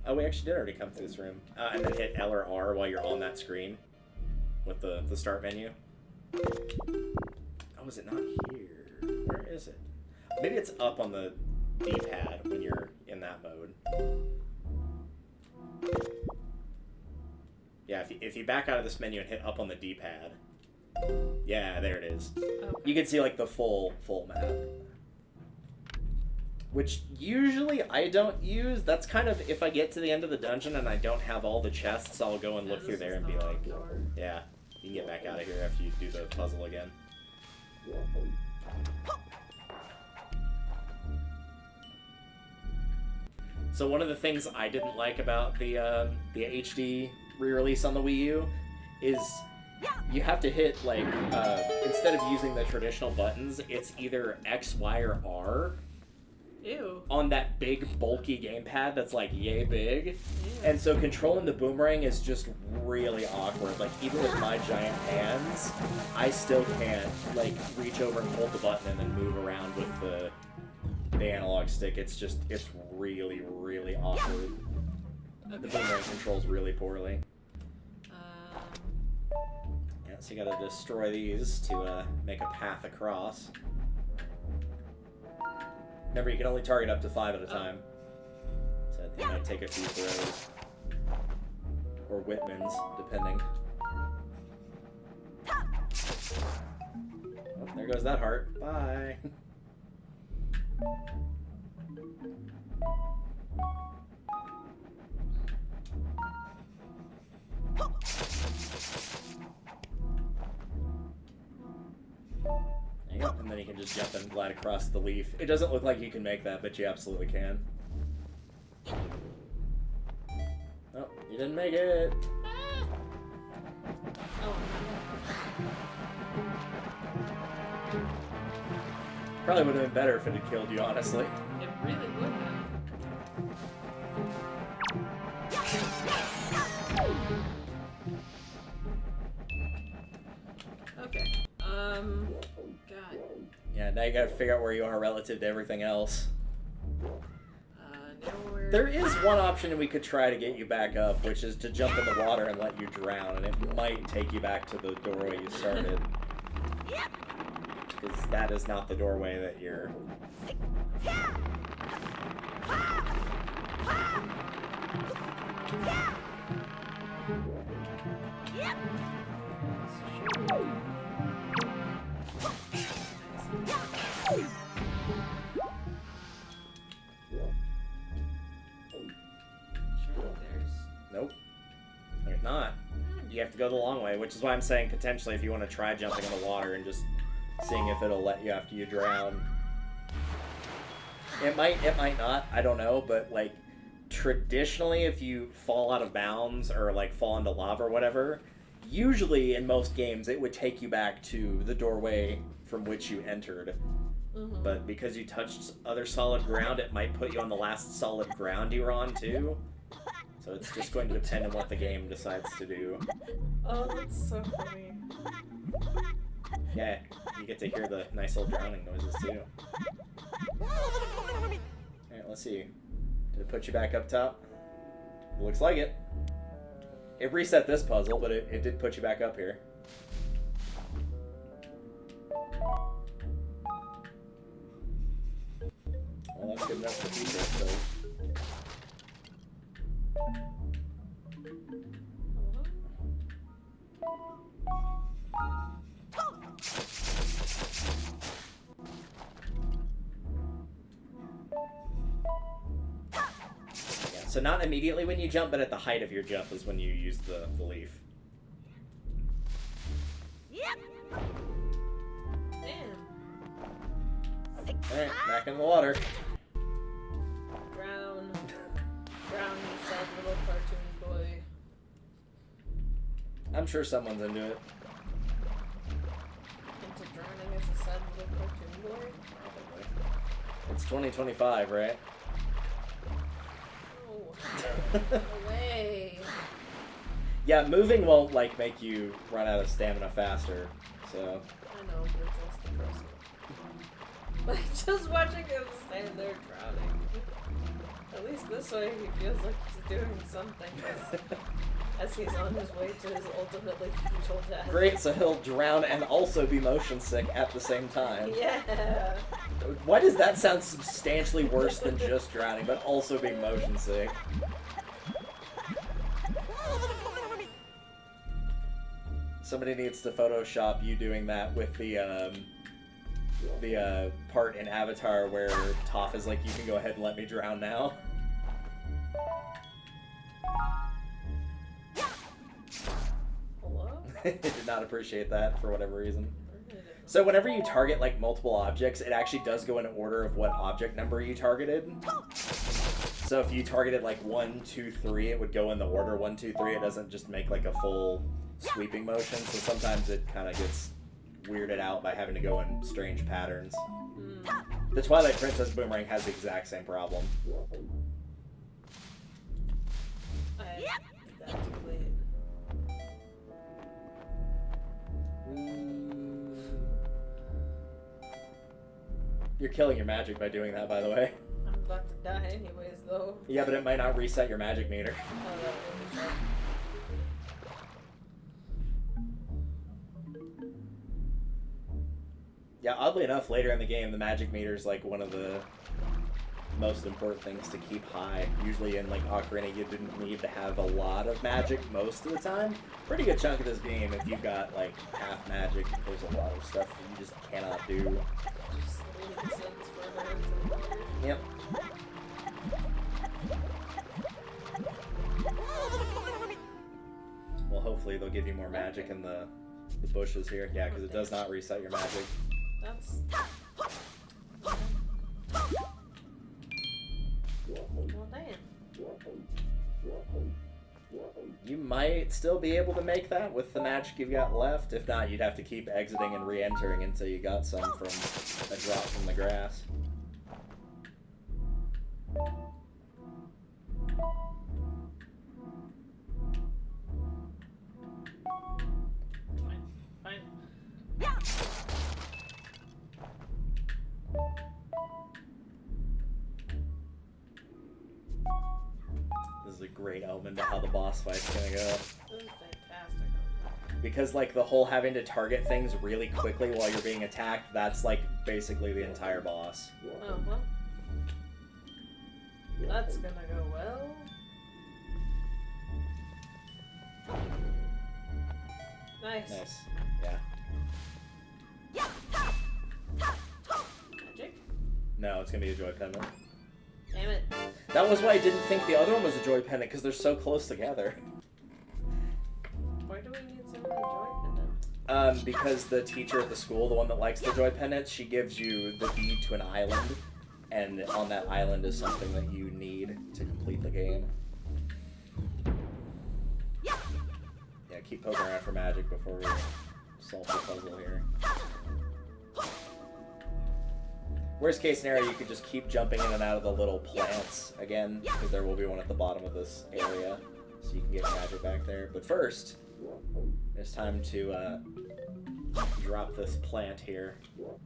Oh, we actually did already come through this room. And then hit L or R while you're on that screen with the start menu. Oh, is it not here? Where is it? Maybe it's up on the D-pad when you're in that mode. Yeah, if you back out of this menu and hit up on the D-pad. Yeah, there it is. Okay. You can see like the full map. Which usually I don't use. That's kind of if I get to the end of the dungeon and I don't have all the chests, I'll go and look through there and be like, yeah, you can get back out of here after you do the puzzle again. So one of the things I didn't like about the HD re-release on the Wii U is you have to hit, like, instead of using the traditional buttons, it's either X, Y, or R. Ew. On that big, bulky gamepad that's, like, yay big. Ew. And so controlling the boomerang is just really awkward. Like, even with my giant hands, I still can't, like, reach over and hold the button and then move around with the analog stick. It's just, it's really, really awkward. The boomerang controls really poorly. Yeah, so you gotta destroy these to make a path across. Remember, you can only target up to 5 at a time. So it might take a few throws. Or Whitman's, depending. Oh, there goes that heart. Bye. There you go. And then you can just jump and glide across the leaf. It doesn't look like you can make that, but you absolutely can. Oh, you didn't make it. Oh. Probably would have been better if it had killed you, honestly. It really would have. Okay. God. Yeah, now you gotta figure out where you are relative to everything else. Nowhere. There is one option we could try to get you back up, which is to jump in the water and let you drown, and it might take you back to the doorway you started. Because that is not the doorway that you're... Nope. There's not. You have to go the long way, which is why I'm saying potentially if you want to try jumping in the water and just seeing if it'll let you after you drown. It might not, I don't know, but like traditionally if you fall out of bounds or like fall into lava or whatever, usually in most games it would take you back to the doorway from which you entered. Mm-hmm. But because you touched other solid ground, it might put you on the last solid ground you were on too. So it's just going to depend on what the game decides to do. Oh, that's so funny. Yeah, you get to hear the nice little drowning noises too. Alright, let's see. Did it put you back up top? Looks like it. It reset this puzzle, but it did put you back up here. Well, that's good enough for future episodes. So not immediately when you jump, but at the height of your jump is when you use the leaf. Yep. Damn. Alright, back in the water. Drown. Drown, you sad little cartoon boy. I'm sure someone's into it. Into drowning as a sad little cartoon boy? Probably. It's 2025, right? No way. Yeah, moving won't like make you run out of stamina faster, so. I know, but it's less depressing. Like, just watching him stand there drowning. At least this way he feels like he's doing something as he's on his way to his ultimately futile death. Great, so he'll drown and also be motion sick at the same time. Yeah. Why does that sound substantially worse than just drowning, but also being motion sick? Somebody needs to Photoshop you doing that with the part in Avatar where Toph is like, you can go ahead and let me drown now. Hello? I did not appreciate that for whatever reason. So whenever you target like multiple objects, it actually does go in order of what object number you targeted. So if you targeted like 1, 2, 3, it would go in the order 1, 2, 3. It doesn't just make like a full sweeping motion. So sometimes it kind of gets weirded out by having to go in strange patterns. The Twilight Princess Boomerang has the exact same problem. I did that too late. You're killing your magic by doing that, by the way. I'm about to die anyways, though. Yeah, but it might not reset your magic meter. Oh, that would be sad. Yeah, oddly enough, later in the game, the magic meter is like one of the most important things to keep high. Usually in like Ocarina, you didn't need to have a lot of magic most of the time. Pretty good chunk of this game, if you've got like half magic, there's a lot of stuff that you just cannot do. Just leave the sentence further into the water. Yep. Well, hopefully they'll give you more magic in the bushes here. Yeah, because it does not reset your magic. That's... Well, damn. You might still be able to make that with the magic you've got left. If not, you'd have to keep exiting and re-entering until you got some from a drop from the grass. Fine. This is a great omen to how the boss fight's gonna go. This is fantastic. Because, like, the whole having to target things really quickly while you're being attacked, that's, like, basically the entire boss. Oh, well. That's gonna go well. Nice. Nice. Yeah. Magic? No, it's gonna be a joy pendant. Damn it. That was why I didn't think the other one was a joy pendant, because they're so close together. Why do we need so many joy pendants? Because the teacher at the school, the one that likes the joy pendants, she gives you the deed to an island, and on that island is something that you need to complete the game. Yeah, keep poking around for magic before we solve the puzzle here. Worst case scenario, you could just keep jumping in and out of the little plants again, because there will be one at the bottom of this area, so you can get magic back there. But first, it's time to drop this plant here. You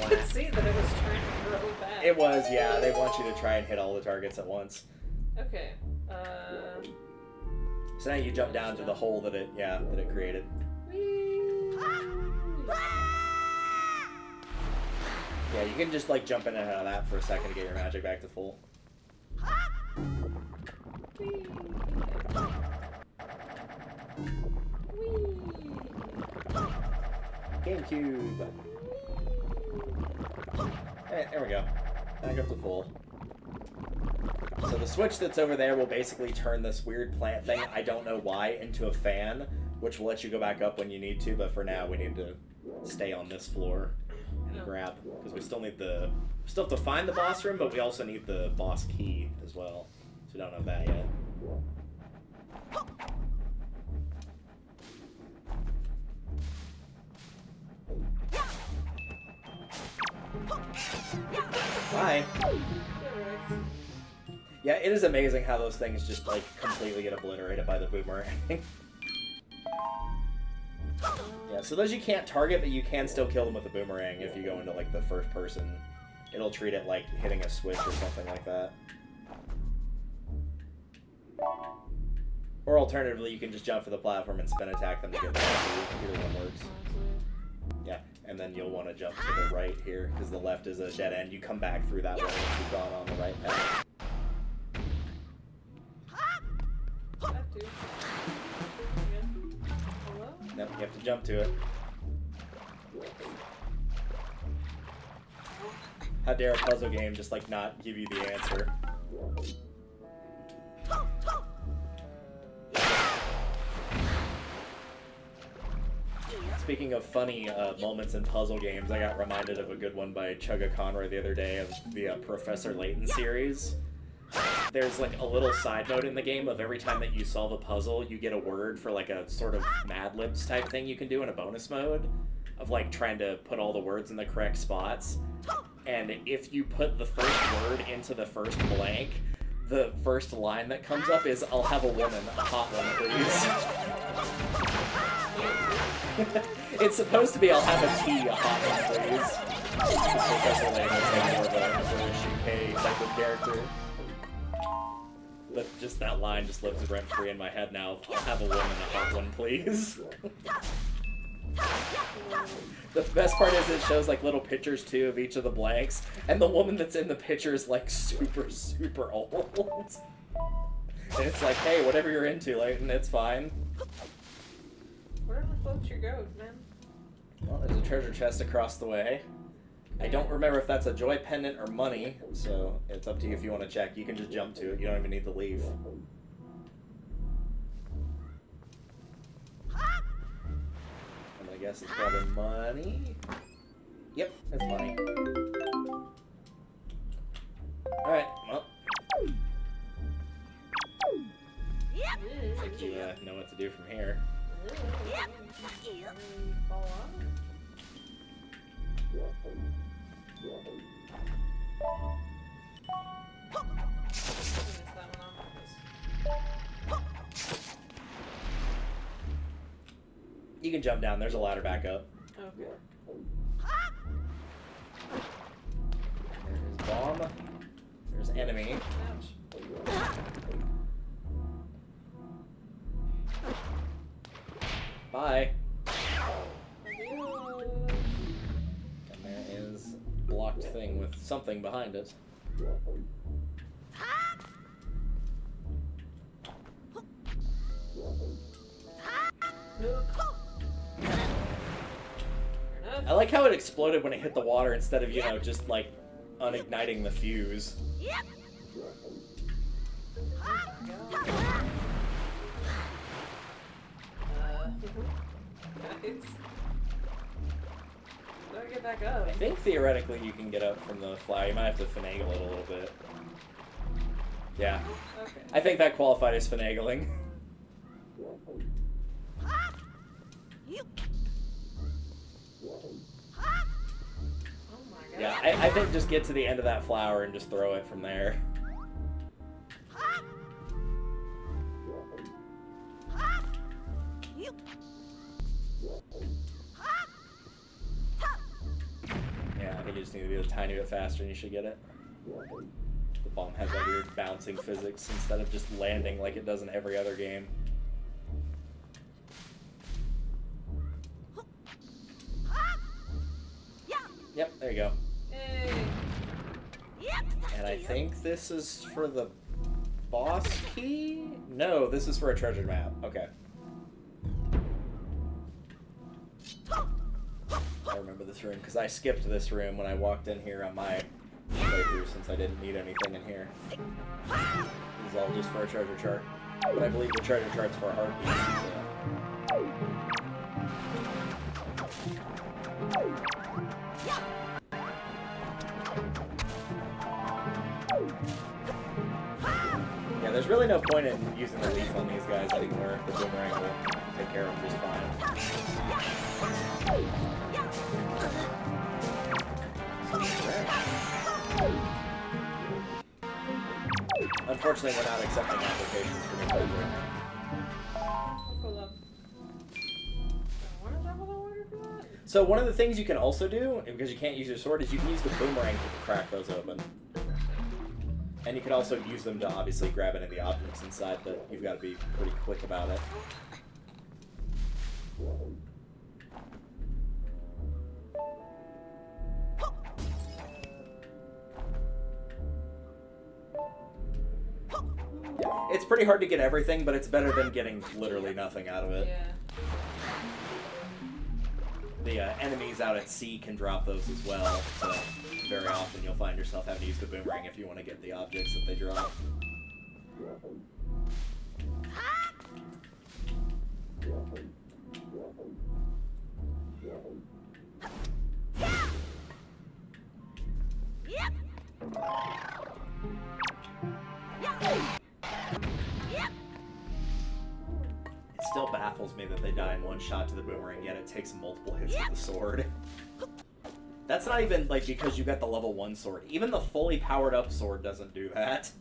could see that it was trying to grow back. It was, yeah. They want you to try and hit all the targets at once. Okay. So now you jump down to the hole that it created. Whee! Yeah, you can just like jump in and out of that for a second to get your magic back to full. Whee! GameCube. Hey, there we go. Back up to full. So the switch that's over there will basically turn this weird plant thing, I don't know why, into a fan, which will let you go back up when you need to, but for now we need to stay on this floor and grab, because we still have to find the boss room, but we also need the boss key as well. So we don't have that yet. Bye. Yeah, it is amazing how those things just like completely get obliterated by the boomerang. Yeah, so those you can't target, but you can still kill them with a boomerang if you go into like the first person. It'll treat it like hitting a switch or something like that. Or alternatively, you can just jump for the platform and spin attack them to get back to you. Either one works. Yeah, and then you'll want to jump to the right here, because the left is a dead end. You come back through that way once you've gone on the right path. Nope, you have to jump to it. How dare a puzzle game just like not give you the answer? Speaking of funny moments in puzzle games, I got reminded of a good one by Chugga Conroy the other day of the Professor Layton series. There's like a little side note in the game of every time that you solve a puzzle, you get a word for like a sort of Mad Libs type thing you can do in a bonus mode of like trying to put all the words in the correct spots. And if you put the first word into the first blank, the first line that comes up is, "I'll have a woman, a hot one, please." It's supposed to be, "I'll have a tea, a hot one, please." Professor Layton is like more of a British UK type of character. But just that line just lives rent-free in my head now. "I'll have a woman, a hot one, please." The best part is it shows like little pictures too of each of the blanks, and the woman that's in the picture is like super, super old. And it's like, hey, whatever you're into, Layton, it's fine. Whatever floats your goat, man. Well, there's a treasure chest across the way. I don't remember if that's a joy pendant or money, so it's up to you if you want to check. You can just jump to it. You don't even need to leave. I'm gonna guess it's probably money. Yep, it's money. Alright, well. I think you know what to do from here. Fall off. You can jump down. There's a ladder back up. Okay. There's bomb. There's enemy. Ouch. Bye. Adios. And there is a blocked thing with something behind it. I like how it exploded when it hit the water instead of, you know, just like unigniting the fuse. Yep. Guys. How do I get back up? I think theoretically you can get up from the fly. You might have to finagle it a little bit. Yeah. Okay. I think that qualified as finagling. You. Oh my god. Yeah, I think just get to the end of that flower and just throw it from there. You. Yeah, I think you just need to be a tiny bit faster and you should get it. The bomb has that weird bouncing physics instead of just landing like it does in every other game. Yep, there you go. Hey. Yep. And I think this is for the boss key? No, this is for a treasure map. Okay. I remember this room because I skipped this room when I walked in here on my playthrough since I didn't need anything in here. This is all just for a treasure chart. But I believe the treasure chart's for a heart piece. Yeah, there's really no point in using the leaf on these guys anymore. The boomerang will take care of them just fine. Unfortunately, we're not accepting applications for new cards right now. Hold up. What is that what I ordered for that? So one of the things you can also do, because you can't use your sword, is you can use the boomerang to crack those open. And you can also use them to obviously grab any of the objects inside, but you've got to be pretty quick about it. Yeah, it's pretty hard to get everything, but it's better than getting literally nothing out of it. Yeah. The enemies out at sea can drop those as well, so very often you'll find yourself having to use the boomerang if you want to get the objects that they drop. Yep. It still baffles me that they die in one shot to the boomerang, yet it takes multiple hits with the sword. That's not even, like, because you got the level 1 sword. Even the fully powered up sword doesn't do that.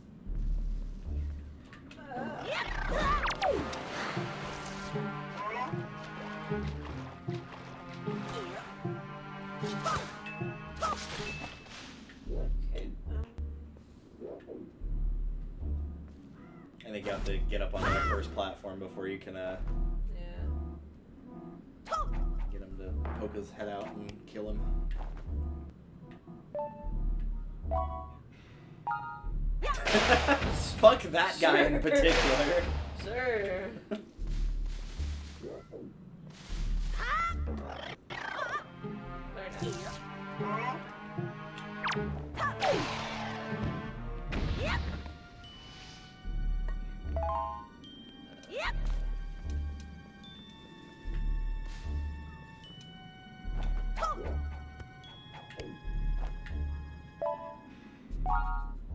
Okay. I think you have to get up on that first platform before you can, Yeah. get him to poke his head out and kill him. Fuck that guy in particular. Sure. Very nice.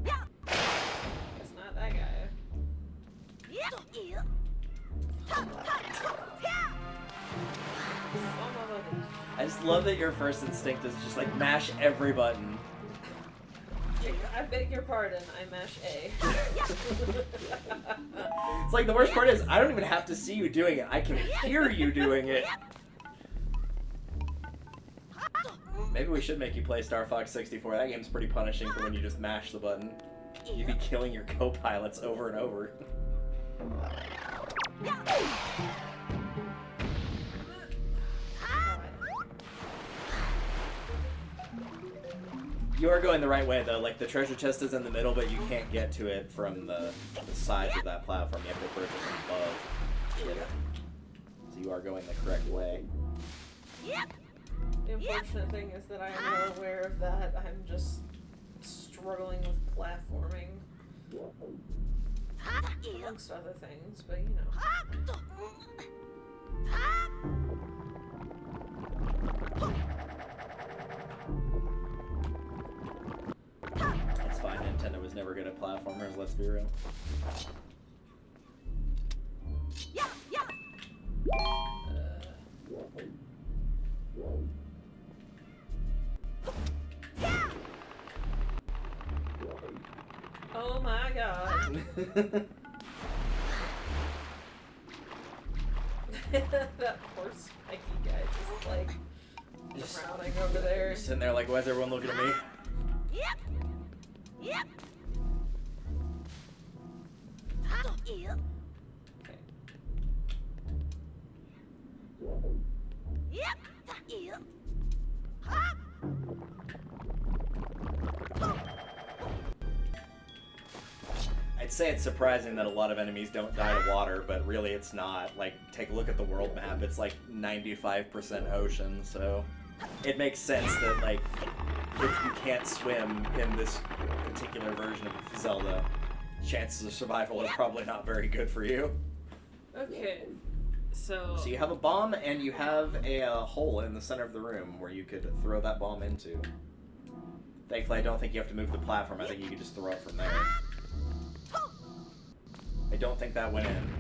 Yep. It's not that guy. Son of a bitch. I just love that your first instinct is just like mash every button. I beg your pardon, I mash A. It's like the worst part is I don't even have to see you doing it. I can hear you doing it. Maybe we should make you play Star Fox 64. That game's pretty punishing for when you just mash the button. You'd be killing your co-pilots over and over. You are going the right way though. Like the treasure chest is in the middle, but you can't get to it from the sides of that platform. You have to approach it from above. So you are going the correct way. Yep. The unfortunate thing is that I am well aware of that. I'm just struggling with platforming. Amongst other things, but you know. That's fine, Nintendo was never good at platformers, let's be real. Oh my god. That poor spiky guy just like drowning over there. Just sitting there like, why is everyone looking at me? Yep. Yep. Yep. Okay. Yep. Yep. I'd say it's surprising that a lot of enemies don't die to water, but really it's not. Like, take a look at the world map, it's like 95% ocean, so it makes sense that, like, if you can't swim in this particular version of Zelda, chances of survival are probably not very good for you. Okay. So So you have a bomb, and you have a hole in the center of the room where you could throw that bomb into. Thankfully, I don't think you have to move the platform. I think you can just throw it from there. I don't think that went in.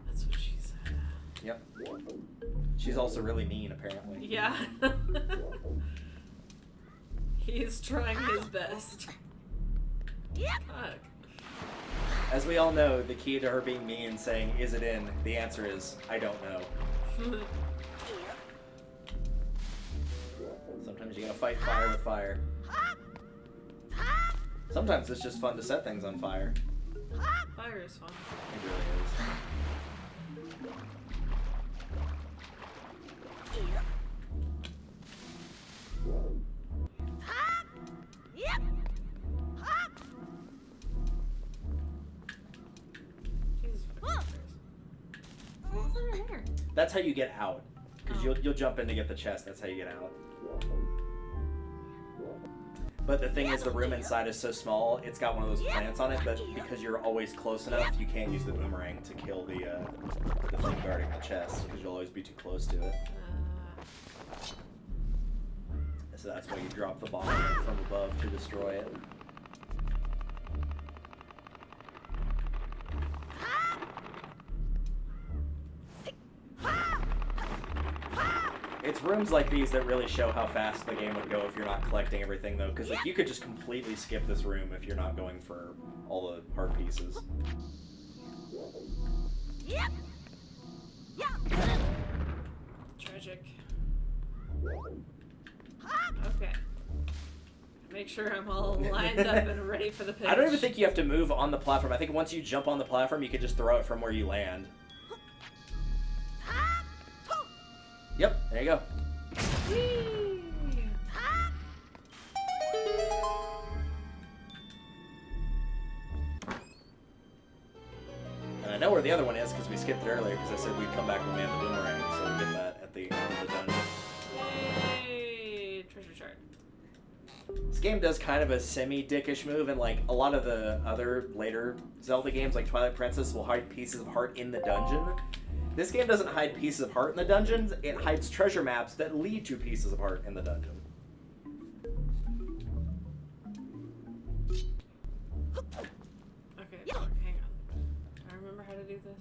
that's what she said. Yep. She's also really mean, apparently. Yeah. He's trying his best. Fuck. As we all know, the key to her being mean and saying, is it in? The answer is, I don't know. Sometimes you gotta fight fire with fire. Sometimes it's just fun to set things on fire. Fire is fun. It really is. Jesus fucking Christ. What's over there? That's how you get out. Because Oh. you'll jump in to get the chest. That's how you get out. But the thing is, the room inside is so small, it's got one of those plants on it, but because you're always close enough, you can't use the boomerang to kill the thing guarding the chest, because you'll always be too close to it. So that's why you drop the bomb from above to destroy it. It's rooms like these that really show how fast the game would go if you're not collecting everything, though, because like you could just completely skip this room if you're not going for all the hard pieces. Yep. Tragic. Okay. Make sure I'm all lined up and ready for the pitch. I don't even think you have to move on the platform. I think once you jump on the platform, you can just throw it from where you land. Yep, there you go. Whee! And I know where the other one is because we skipped it earlier because I said we'd come back when we had the boomerang, so we'll get that at the end of the dungeon. Yay! Treasure chart. This game does kind of a semi-dickish move, and like a lot of the other later Zelda games, like Twilight Princess, will hide pieces of heart in the dungeon. This game doesn't hide pieces of heart in the dungeons, it hides treasure maps that lead to pieces of heart in the dungeon. Okay, look, hang on. I remember how to do this.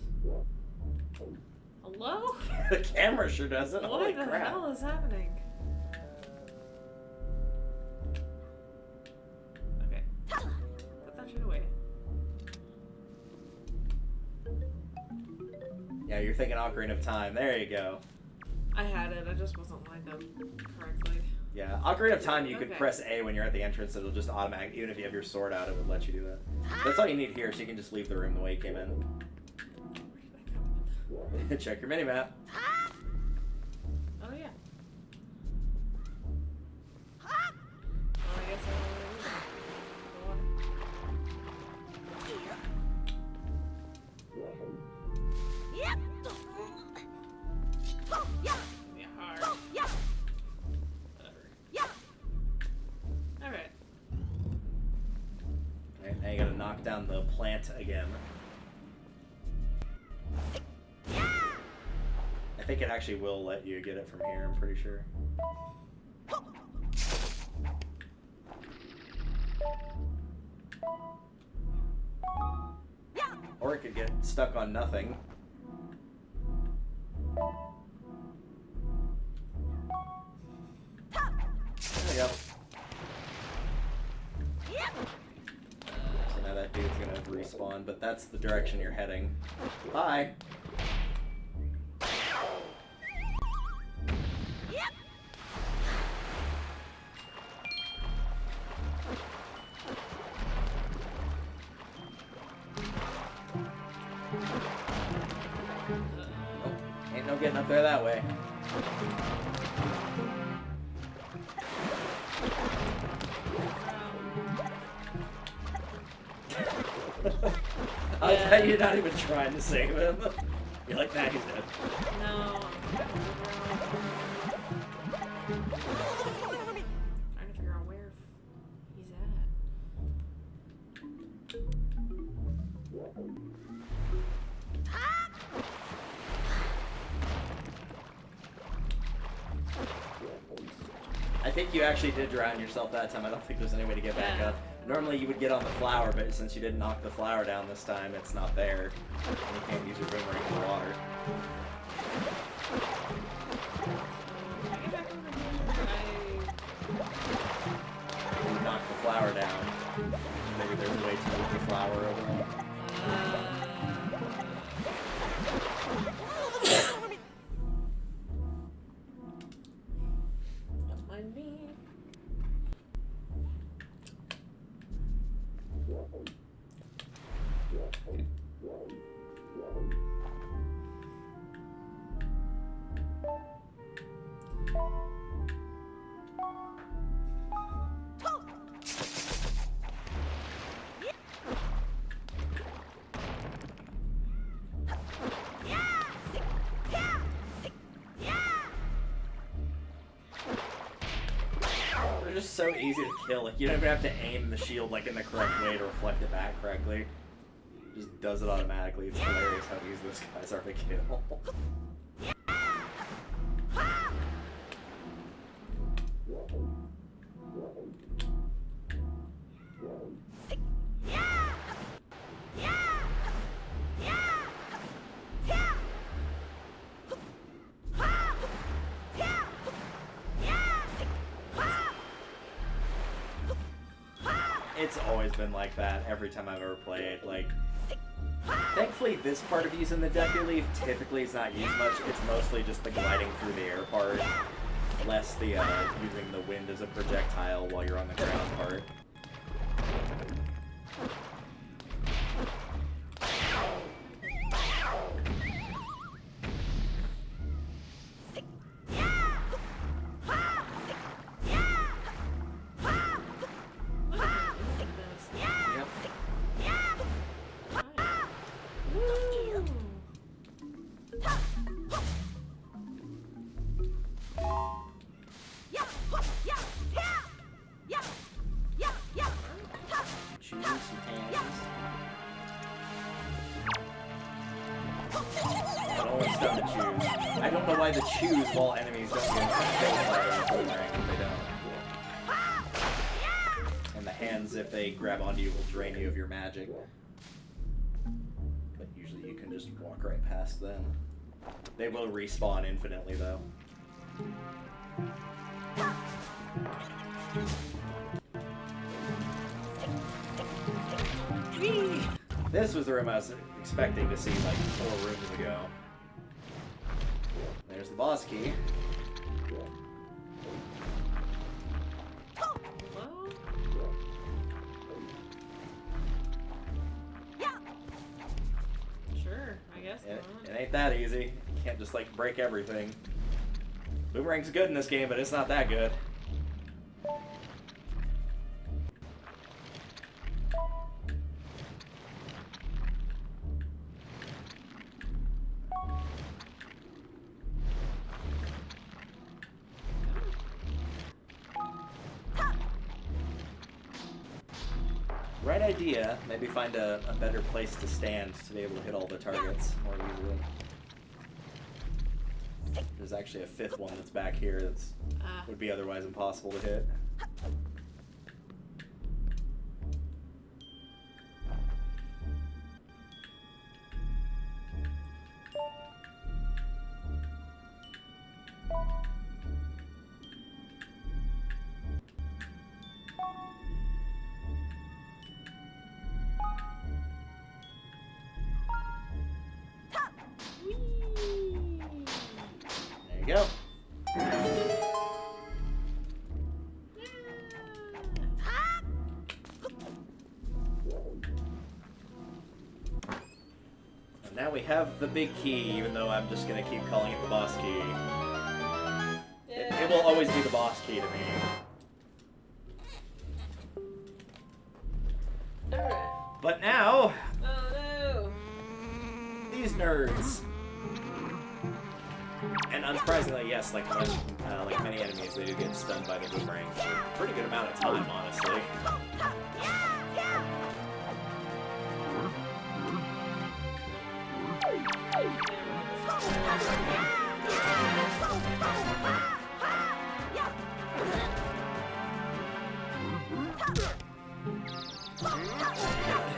Hello? The camera sure doesn't. Holy What the crap. hell is happening? Okay. Put that shit away. Yeah, you're thinking Ocarina of Time. There you go. I had it, I just wasn't lined up correctly. Yeah, Ocarina of Time, you could Okay. press A when you're at the entrance, it'll just automatic, even if you have your sword out, it would let you do that. That's all you need here, so you can just leave the room the way you came in. Where did I go? Check your minimap. Oh yeah. Well, I guess I Yep. Yeah, hard. plant again. I think it actually will let you get it from here, I'm pretty sure. Or it could get stuck on nothing. There we go. So now that dude's gonna respawn, but that's the direction you're heading. Bye! Ain't no getting up there that way. I like how you're not even trying to save him. You're like, nah, he's dead. No. Trying to figure out where he's I think you actually did drown yourself that time. I don't think there's any way to get back up. Normally you would get on the flower, but since you didn't knock the flower down this time, it's not there. And you can't use your boomerang in the water. Get back over here. You knock the flower down. Maybe there's a way to move the flower over. Don't mind me. They're just so easy to kill. Like, you don't even have to aim the shield like in the correct way to reflect it back correctly. It just does it automatically. It's hilarious how easy those guys are to kill. It's always been like that every time I've ever played. Like, thankfully this part of using the Deku Leaf typically is not used much. It's mostly just the gliding through the air part, less the using the wind as a projectile while you're on the ground part. I don't know why the choose while enemies don't get killed by a boomerang if they don't. And the hands, if they grab onto you, will drain you of your magic. But usually you can just walk right past them. They will respawn infinitely, though. This was the room I was expecting to see like 4 rooms ago. There's the boss key. Hello? Sure, I guess It not. ain't that easy. You can't just like break everything. Boomerang's good in this game, but it's not that good. Right idea. Maybe find a better place to stand to be able to hit all the targets more easily. There's actually a fifth one that's back here that's would be otherwise impossible to hit. There you go. And now we have the big key, even though I'm just going to keep calling it the boss key. It will always be the boss key to me. Alright. But now, Oh no! these nerds. And unsurprisingly, yes, like many enemies, they do get stunned by the boomerang for a pretty good amount of time, honestly.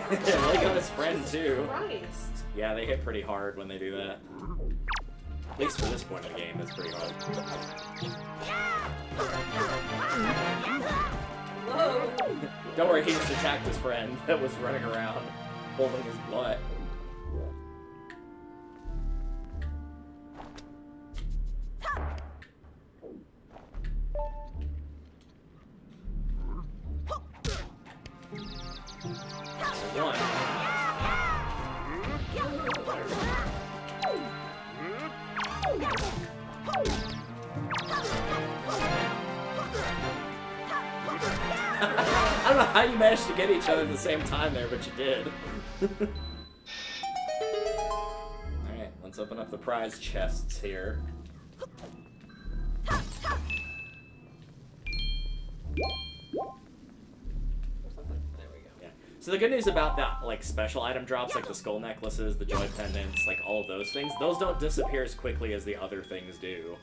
Really got his friend too. Christ. Yeah, they hit pretty hard when they do that. At least for this point of the game, that's pretty hard. Whoa! Don't worry, he just attacked his friend that was running around holding his butt. There's one. I don't know how you managed to get each other at the same time there, but you did. Alright, let's open up the prize chests here. There we go. Yeah. So the good news about that, like, special item drops, like the skull necklaces, the joy pendants, like all of those things, those don't disappear as quickly as the other things do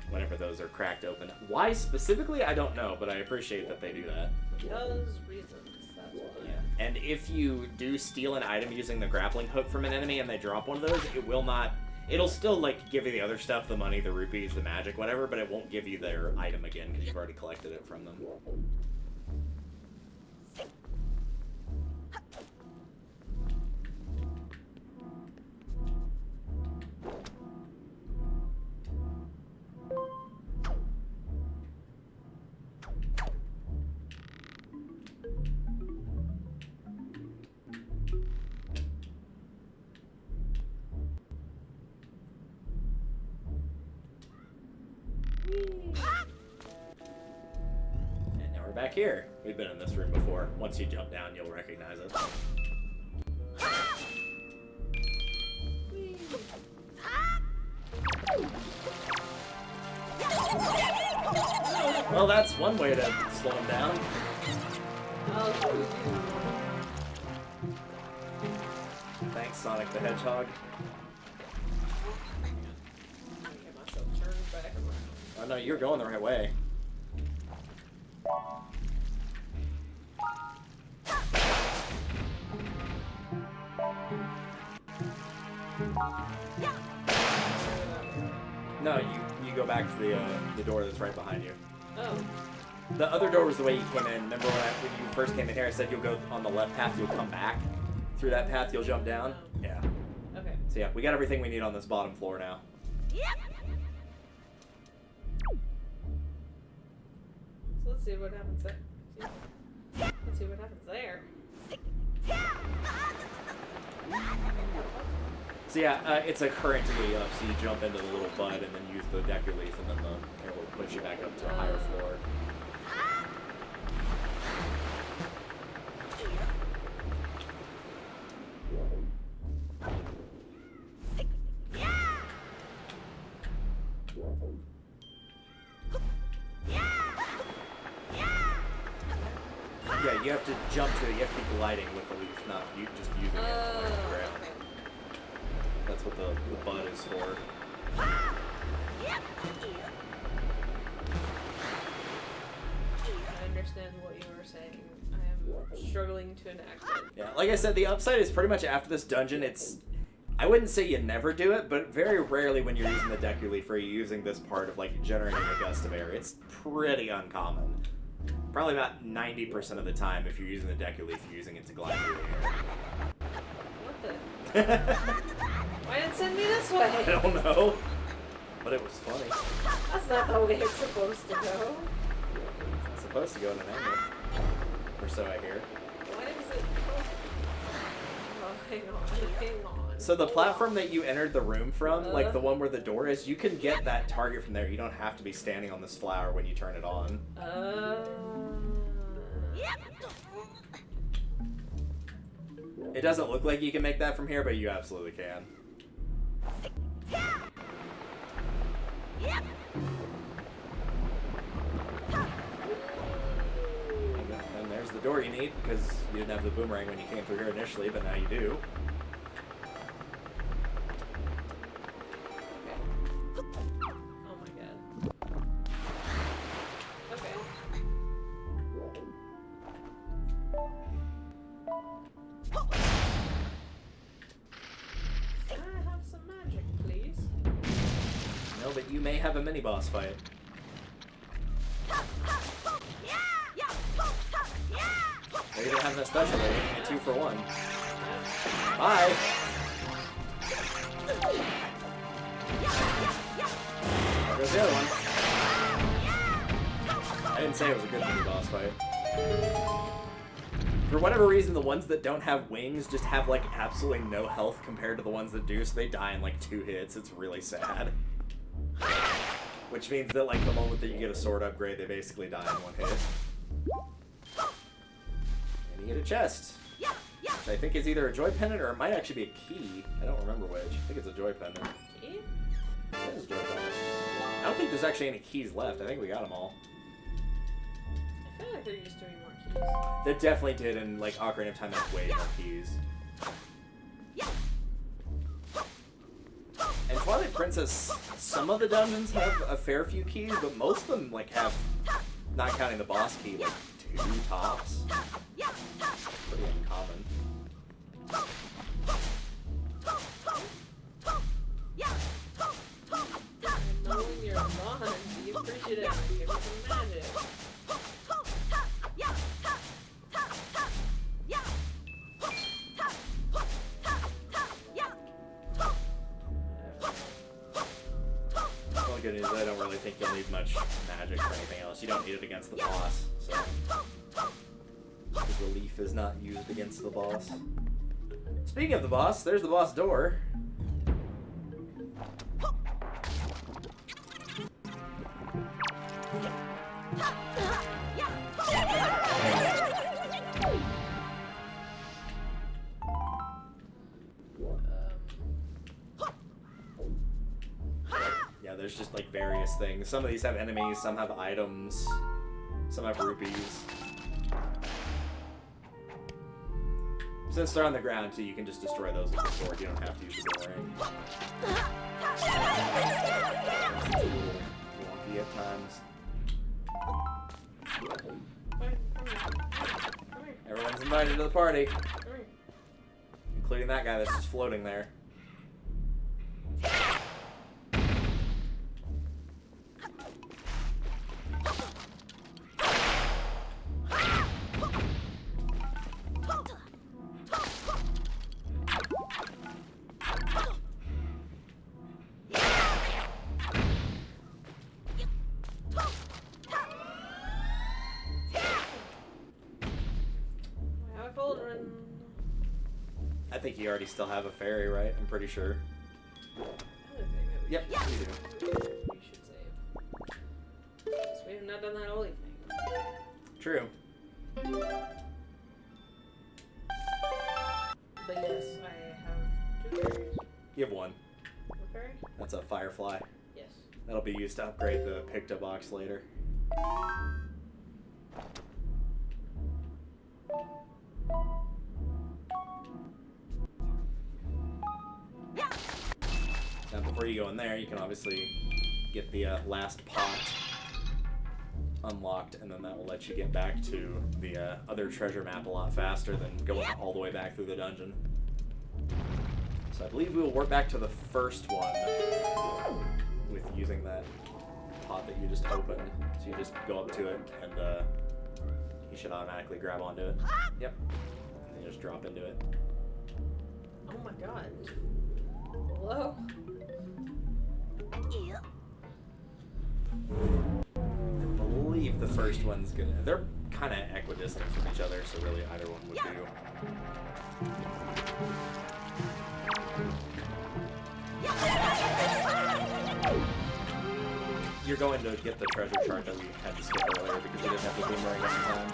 whenever those are cracked open. Why specifically, I don't know, but I appreciate that they do that. Because reasons, that's why. Yeah. And if you do steal an item using the grappling hook from an enemy and they drop one of those, it will not... It'll still, like, give you the other stuff, the money, the rupees, the magic, whatever, but it won't give you their item again because you've already collected it from them. And now we're back here. We've been in this room before. Once you jump down, you'll recognize it. Well, that's one way to slow him down. Thanks, Sonic the Hedgehog. Get myself turned back around. Oh no, you're going the right way. No, you go back to the door that's right behind you. Oh. The other door was the way you came in. Remember when you first came in here, I said you'll go on the left path, you'll come back. Through that path, you'll jump down. Yeah. Okay. So yeah, we got everything we need on this bottom floor now. So let's see what happens there. Let's see what happens there. So yeah, it's a current to get you up, so you jump into the little bud and then use the deck relief, and then the air will push you back up to a higher floor. Yeah, you have to jump to it. You have to be gliding with the leaf, not you just using it on the ground. Okay. That's what the bud is for. I understand what you were saying. I am struggling to enact it. Yeah, like I said, the upside is pretty much after this dungeon, it's... I wouldn't say you never do it, but very rarely when you're using the deku leaf are you using this part of, like, generating a gust of air. It's pretty uncommon. Probably about 90% of the time, if you're using the deku leaf, you're using it to glide through the air. What the? Why didn't it send me this way? I don't know. But it was funny. That's not the way it's supposed to go. It's supposed to go in an angle. Or so I hear. Why is it... Oh, hang on. So the platform that you entered the room from, like the one where the door is, you can get that target from there. You don't have to be standing on this flower when you turn it on. It doesn't look like you can make that from here, but you absolutely can. And there's the door you need, because you didn't have the boomerang when you came through here initially, but now you do. Oh my god. Okay. Can I have some magic, please? No, but you may have a mini-boss fight. Or you don't have that special, they're making a 2 for 1. Bye! There goes the other one. I didn't say it was a good mini-boss fight. For whatever reason, the ones that don't have wings just have, like, absolutely no health compared to the ones that do, so they die in, like, 2 hits. It's really sad. Which means that, like, the moment that you get a sword upgrade, they basically die in 1 hit. And you get a chest. Which I think is either a joy pendant or it might actually be a key. I don't remember which. I think it's a joy pendant. Key? It is a joy pendant. I don't think there's actually any keys left. I think we got them all. I feel like there used to be more keys. They definitely did, and like Ocarina of Time had way more keys. And Twilight Princess, some of the dungeons have a fair few keys, but most of them like have, not counting the boss key, like 2 tops. Pretty uncommon. Knowing you're on, be appreciative. Give me some magic. The only good news is I don't really think you'll need much magic or anything else. You don't need it against the boss, so. Because relief is not used against the boss. Speaking of the boss, there's the boss door. Yeah, there's just like various things. Some of these have enemies, some have items, some have rupees. Since they're on the ground too, you can just destroy those with the sword. You don't have to use the boomerang. It's a little wonky at times. Everyone's invited to the party, including that guy that's just floating there. I think you already still have a fairy, right? I'm pretty sure. Yep, you do. We should save. Because we have not done that holy thing. True. But yes, I have 2 fairies. You have 1. What fairy? That's a firefly. Yes. That'll be used to upgrade the Picto box later. Now, before you go in there, you can obviously get the last pot unlocked, and then that will let you get back to the other treasure map a lot faster than going all the way back through the dungeon. So I believe we will work back to the first one with using that pot that you just opened. So you just go up to it, and you should automatically grab onto it. Yep. And then you just drop into it. Oh my god. Hello? Yep. I believe the first one's gonna... They're kind of equidistant from each other, so really either one would do. You're going to get the treasure chart that we had to skip earlier because we didn't have the boomerang at the time.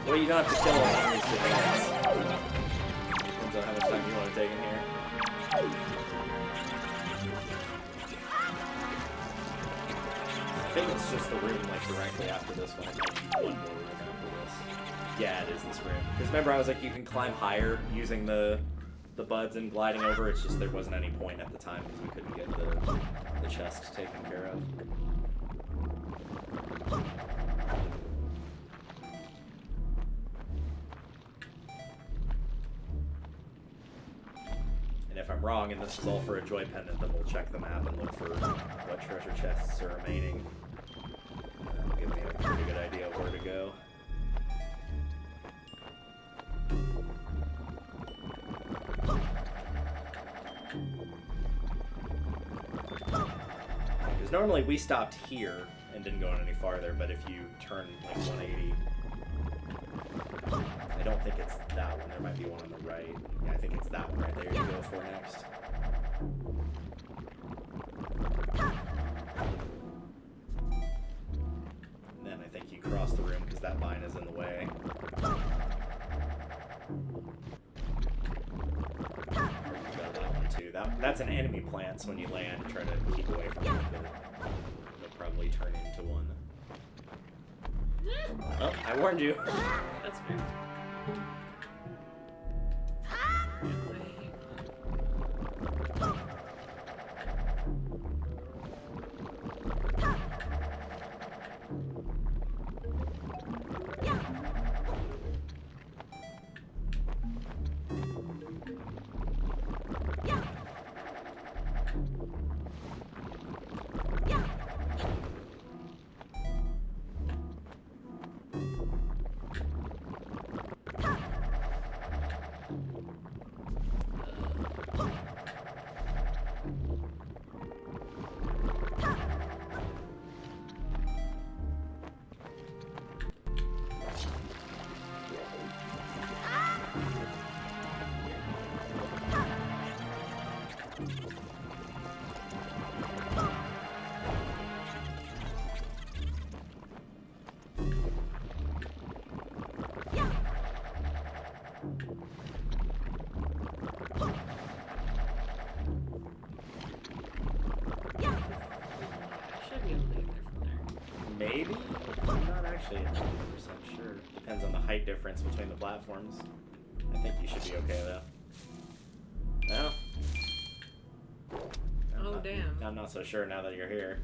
Well, you don't have to kill all of these things. Depends on how much time you want to take in here. I think it's just the room, like, directly after this one. It might be one more room after this. Yeah, it is this room. Because remember, I was like, you can climb higher using the buds and gliding over. It's just there wasn't any point at the time because we couldn't get the chest taken care of. And if I'm wrong, and this is all for a joy pendant, then we'll check the map and look for what treasure chests are remaining. That'll give me a pretty good idea of where to go. Because normally we stopped here and didn't go any farther, but if you turn like 180, I don't think it's that one. There might be one on the right. Yeah, I think it's that one right there you go for next. And then I think you cross the room because that vine is in the way. Or you go that one too. That's an enemy plant, so when you land, try to keep away from it, but it'll probably turn into one. Oh, I warned you. That's fair. Maybe? I'm not actually 100% sure. Depends on the height difference between the platforms. I think you should be okay though. No? Oh, damn. I'm not so sure now that you're here.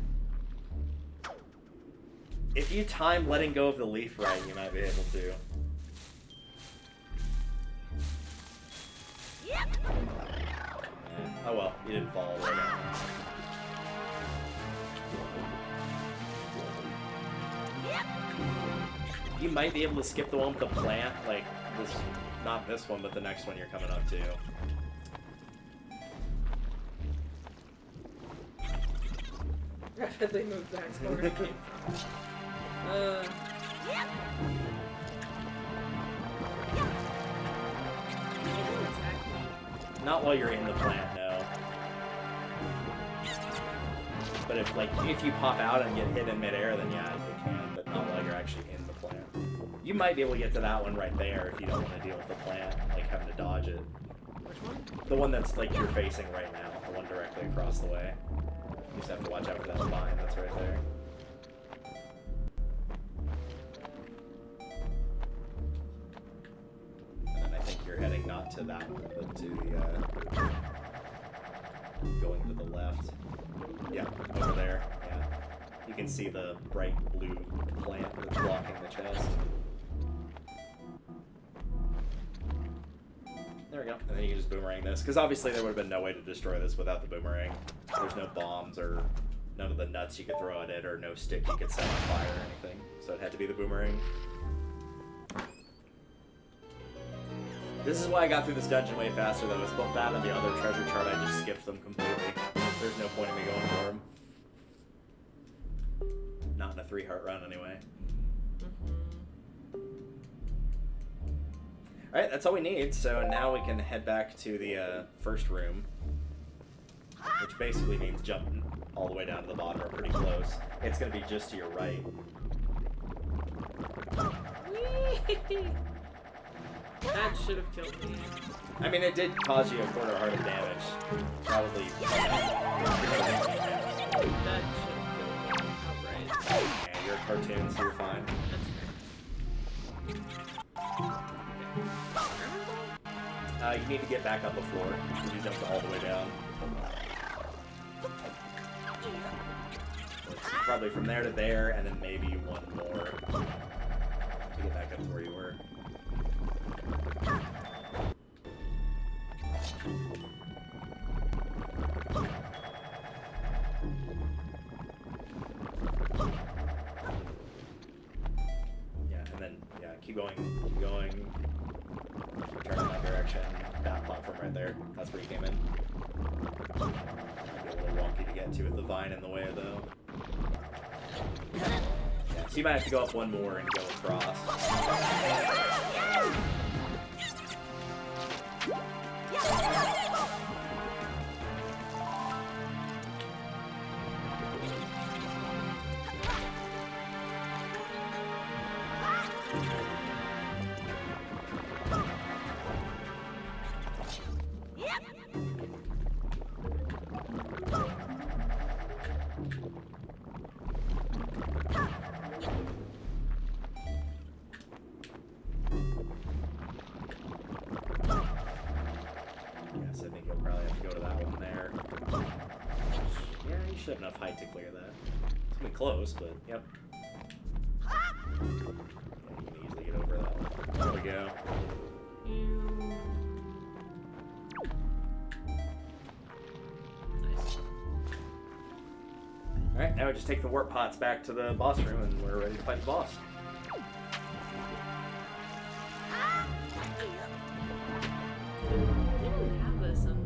If you time letting go of the leaf right, you might be able to. Yeah. Oh well, you didn't fall all the way down. You might be able to skip the one with the plant, like this, not this one, but the next one you're coming up to. Rapidly move back to where it came from. Not while you're in the plant, no. But if you pop out and get hit in midair, then yeah, you can, but not while you're actually in the plant. You might be able to get to that one right there if you don't want to deal with the plant, like having to dodge it. Which one? The one that's like you're facing right now, the one directly across the way. You just have to watch out for that vine that's right there. And then I think you're heading not to that one, but to the, going to the left. Yeah, over there, yeah. You can see the bright blue plant that's blocking the chest. There we go. And then you can just boomerang this. Because obviously there would have been no way to destroy this without the boomerang. There's no bombs or none of the nuts you could throw at it or no stick you could set on fire or anything. So it had to be the boomerang. This is why I got through this dungeon way faster though. It's both that and the other treasure chart. I just skipped them completely. There's no point in me going for them. Not in a 3-heart run anyway. Alright, that's all we need, so now we can head back to the first room. Which basically means jumping all the way down to the bottom or pretty close. It's going to be just to your right. That should have killed me. I mean, it did cause you a quarter heart of damage. Probably. That should have killed me outright. Yeah, you're a cartoon, so you're fine. You need to get back up a floor, because you jumped all the way down. So it's probably from there to there, and then maybe one more to get back up to where you were. Yeah, and then, yeah, keep going, keep going. Turn in that direction. That platform right there. That's where you came in. Might be a little wonky to get to with the vine in the way, though. Yeah, so you might have to go up one more and go across. Yes, I think you'll probably have to go to that one there. Yeah, you should have enough height to clear that. It's gonna be close, but yep. Yeah, you can easily get over that one. There we go. Nice. Alright, now we just take the warp pots back to the boss room and we're ready to fight the boss. They didn't have this in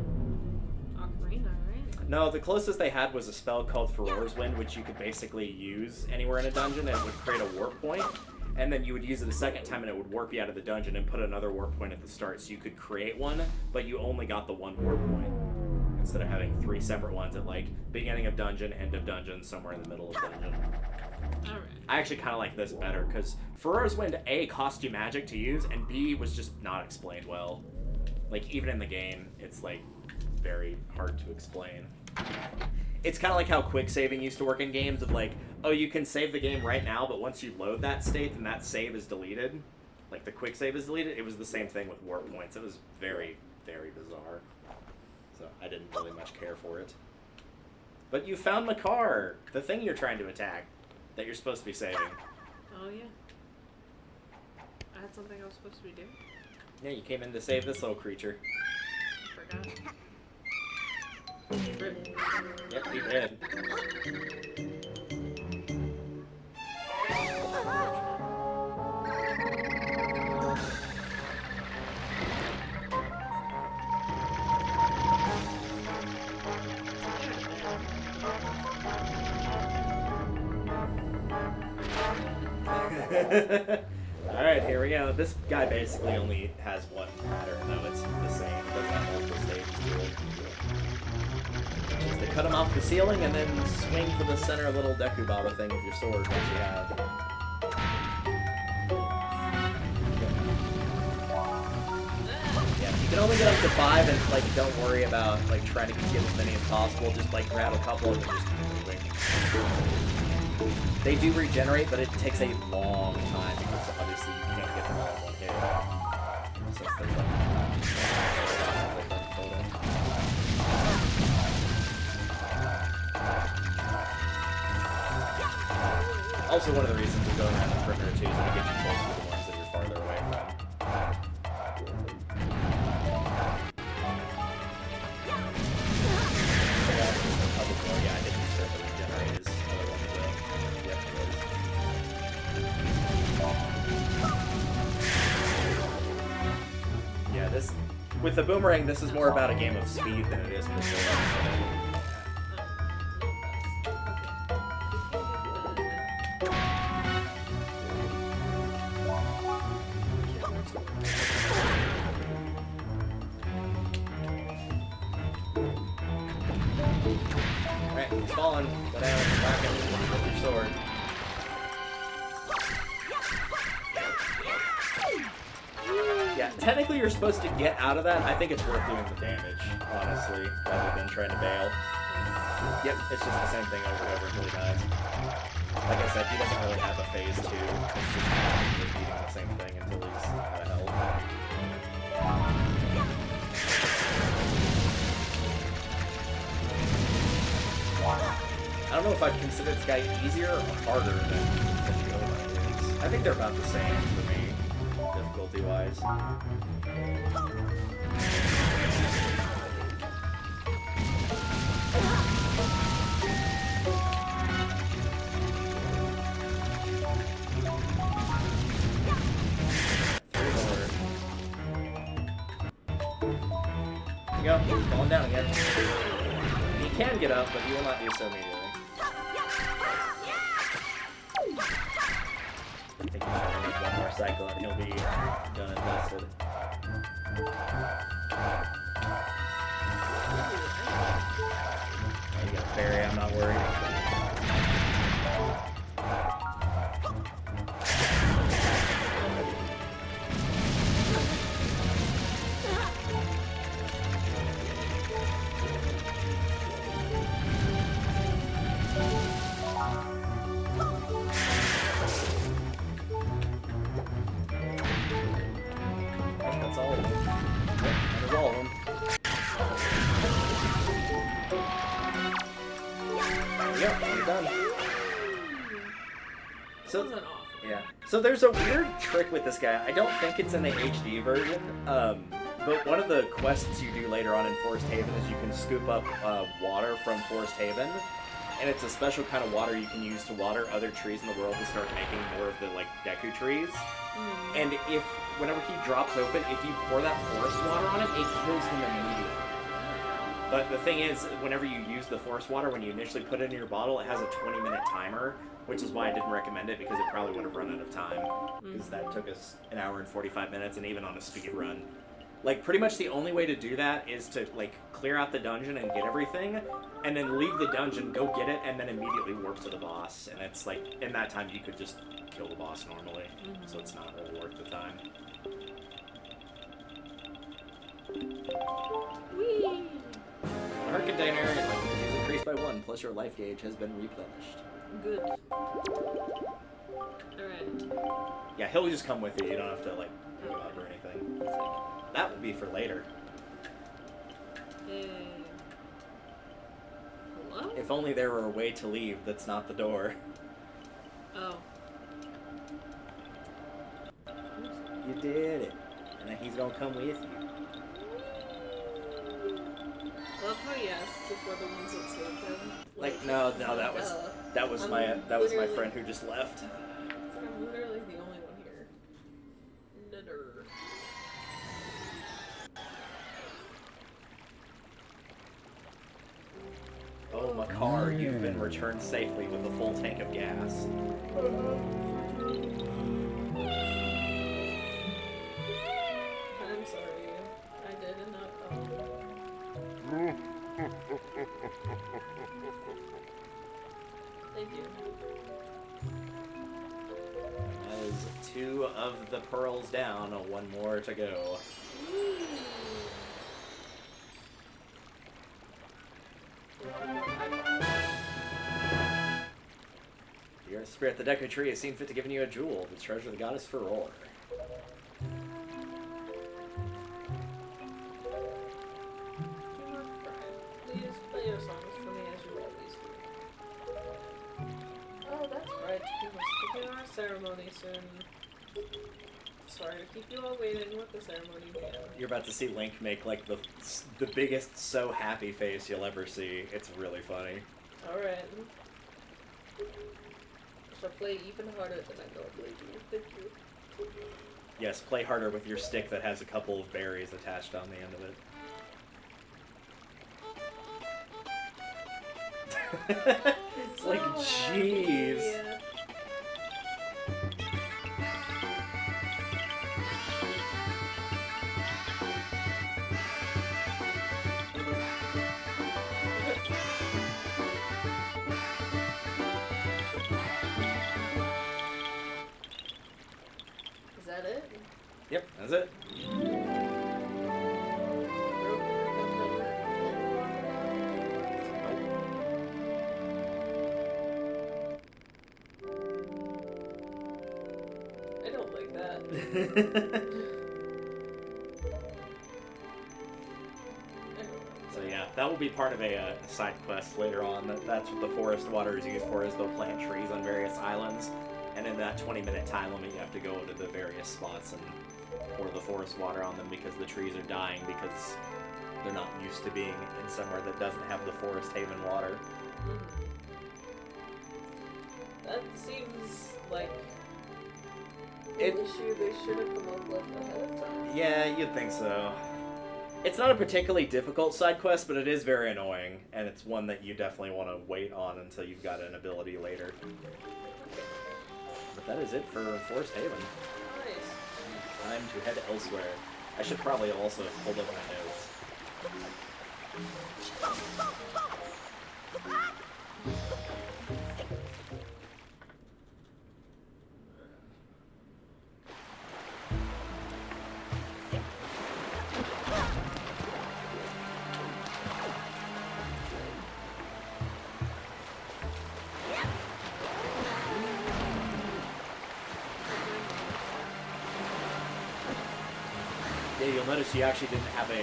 Ocarina, right? No, the closest they had was a spell called Furor's Wind, which you could basically use anywhere in a dungeon and it would create a warp point. And then you would use it a second time and it would warp you out of the dungeon and put another warp point at the start. So you could create one, but you only got the one warp point. Instead of having 3 separate ones at like beginning of dungeon, end of dungeon, somewhere in the middle of dungeon. Alright. I actually kind of like this better because Furor's Wind A cost you magic to use and B was just not explained well. Like even in the game, it's like very hard to explain. It's kind of like how quick saving used to work in games of like, oh, you can save the game right now, but once you load that state, then that save is deleted. Like the quick save is deleted. It was the same thing with warp points. It was very, very bizarre. So I didn't really much care for it. But you found Makar, the thing you're trying to attack, that you're supposed to be saving. Oh, yeah. I had something I was supposed to be doing. Yeah, you came in to save this little creature. I forgot. Yep, you did. Alright, here we go. This guy basically only has one pattern, though. It's the same. It doesn't have multiple stages to it. Just to cut him off the ceiling and then swing for the center little Deku Baba thing with your sword that you have. Yeah, can only get up to 5, and like don't worry about like trying to get as many as possible. Just like grab a couple of them and just keep moving. They do regenerate, but it takes a long time because obviously you can't get them all in one hit. Since there's like total. Also, one of the reasons we go around the perimeter too is that it gets you closer to the ones that you're farther away from. Yeah, I think you said the regenerate is another one of the. Yep, it is. Yeah, this with the boomerang, this is more about a game of speed than it is precision. Alright, he's falling. Go down, whack him with your sword. Yeah, technically you're supposed to get out of that. I think it's worth doing the damage, honestly, rather than trying to bail. Yep, it's just the same thing over and over until he dies. Like I said, he doesn't really have a phase 2. It's just repeating the same thing until he's out of health. I don't know if I'd consider this guy easier or harder than Zelda is. I think they're about the same for me, difficulty-wise. There you go, he's falling down again. He can get up, but he will not do so immediately. I think he's trying to make one more cycle and he'll be done and dusted. Oh, you got a fairy, I'm not worried. That's all of them. Yep, that is all of them. Yep, you're done. So, yeah. So there's a weird trick with this guy. I don't think it's in the HD version, but one of the quests you do later on in Forest Haven is you can scoop up water from Forest Haven, and it's a special kind of water you can use to water other trees in the world to start making more of the, like, Deku trees. And whenever he drops open, if you pour that forest water on it, it kills him immediately. But the thing is, whenever you use the forest water, when you initially put it in your bottle, it has a 20-minute timer, which is why I didn't recommend it, because it probably would have run out of time. Because that took us an hour and 45 minutes, and even on a speed run. Like, pretty much the only way to do that is to, like, clear out the dungeon and get everything, and then leave the dungeon, go get it, and then immediately warp to the boss. And it's like, in that time, you could just kill the boss normally, so it's not really worth the time. Whee! A heart container is increased by 1, plus your life gauge has been replenished. Good. Alright. Yeah, he'll just come with you. You don't have to, like, pick him up or anything. That will be for later. Hey. Hello? If only there were a way to leave that's not the door. Oh. You did it. And then he's gonna come with you. I love how he asked before the ones that saved him. Like, no, that was my friend who just left. I'm literally the only one here. Nutter. Oh, Makar, you've been returned safely with a full tank of gas. I'm sorry. I did not. Thank you. That is 2 of the pearls down, 1 more to go. Your spirit, the Deku Tree, has seen fit to give you a jewel, the treasure of the goddess Furore. Please play your songs for me as you always do. Oh, that's right. We must begin our ceremony soon. Sorry to keep you all waiting with the ceremony began. You're about to see Link make like the biggest so happy face you'll ever see. It's really funny. Alright. I shall play even harder than I normally do. Thank you. Yes, play harder with your stick that has a couple of berries attached on the end of it. It's like, so jeez. happy. Is that it? Yep, that's it. I don't like that. So yeah, that will be part of a side quest later on. That's what the forest water is used for, is they'll plant trees on various islands. And in that 20-minute time limit, you have to go to the various spots and pour the forest water on them because the trees are dying because they're not used to being in somewhere that doesn't have the forest haven water. Mm-hmm. That seems like an issue they should have come up with ahead of time. Yeah, you'd think so. It's not a particularly difficult side quest, but it is very annoying, and it's one that you definitely want to wait on until you've got an ability later. But that is it for Forest Haven. Nice. Time to head elsewhere. I should probably also hold up my notes. Yeah, you'll notice you actually didn't have a,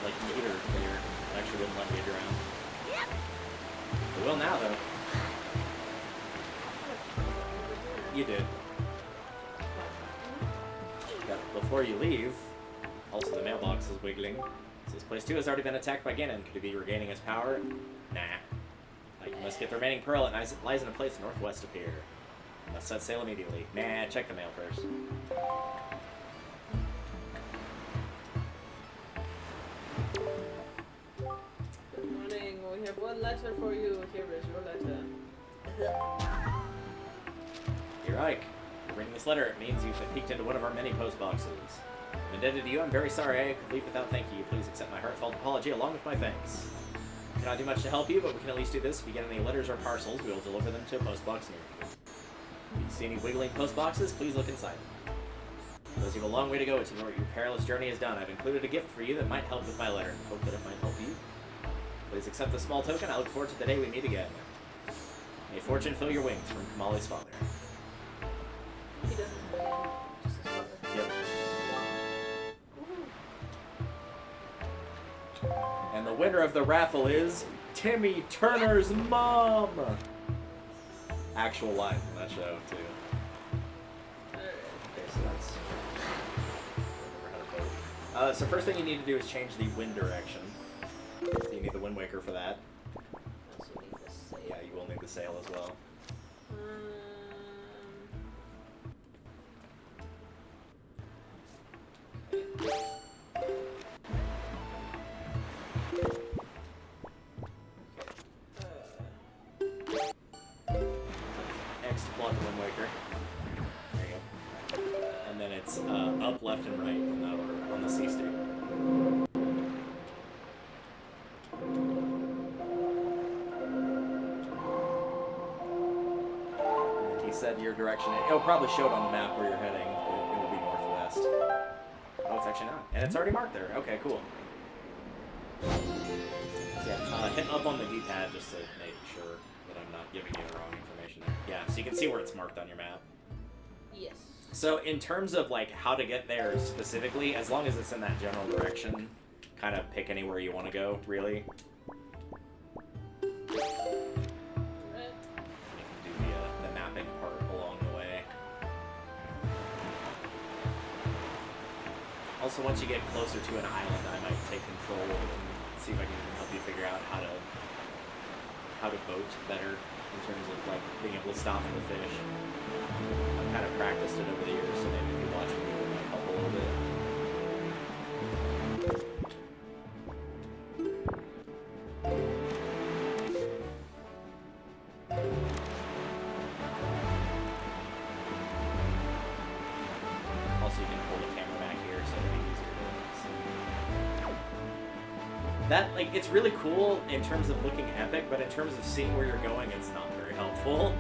like, meter clear. It actually wouldn't let me get around. It will now, though. You did. But before you leave, also the mailbox is wiggling. It says, place 2 has already been attacked by Ganon. Could he be regaining his power? Nah. You must get the remaining pearl. It lies in a place northwest of here. Must set sail immediately. Nah, check the mail first. Good morning. We have one letter for you. Here is your letter. Dear Ike, you're reading this letter. It means you've peeked into one of our many post boxes. I'm indebted to you. I'm very sorry I could leave without thanking you. Please accept my heartfelt apology along with my thanks. We cannot do much to help you, but we can at least do this. If you get any letters or parcels, we will deliver them to a post box near you. If you see any wiggling post boxes, please look inside them. Those you have a long way to go to where your perilous journey is done. I've included a gift for you that might help with my letter. Hope that it might help you. Please accept this small token. I look forward to the day we meet again. May fortune fill your wings from Kamali's father. He doesn't have a name. Just his mother. Yep. Woohoo. And the winner of the raffle is Timmy Turner's mom. Actual line from that show, too. Alright. Okay, so that's... so first thing you need to do is change the wind direction. So you need the Wind Waker for that. Also need this sail. Yeah, you will need the sail as well. X to plug the Wind Waker. There you go. And then it's up, left, and right in that order on the C stick. He said your direction. It'll probably show it on the map where you're heading. It will be northwest. Oh, it's actually not. And it's already marked there. Okay, cool. Yeah, hit up on the D-pad just to make sure that I'm not giving you the wrong information there. Yeah, so you can see where it's marked on your map. Yes. So in terms of like how to get there specifically, as long as it's in that general direction, kind of pick anywhere you want to go, really. Right. You can do the mapping part along the way. Also, once you get closer to an island, I might take control and see if I can help you figure out how to boat better in terms of like being able to stop for the fish. I've kind of practiced it over the years, so maybe if you watch me, it might help a little bit. Also, you can pull the camera back here, so it'll be easier to see. That, like, it's really cool in terms of looking epic, but in terms of seeing where you're going, it's not very helpful.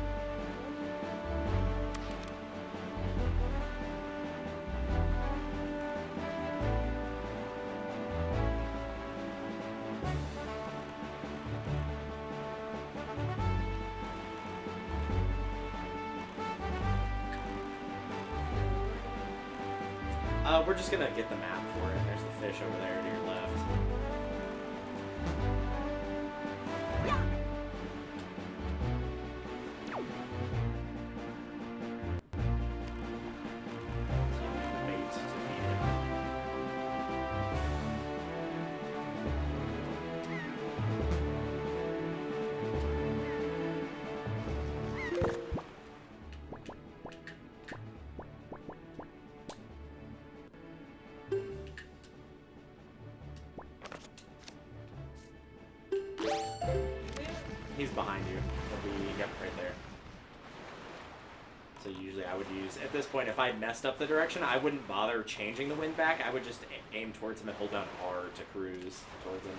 We're just gonna get the map for it. There's the fish over there to your left. So you need the bait to feed him. He's behind you. He'll be, yep, right there. So usually I would use, at this point, if I messed up the direction, I wouldn't bother changing the wind back. I would just aim towards him and hold down R to cruise towards him.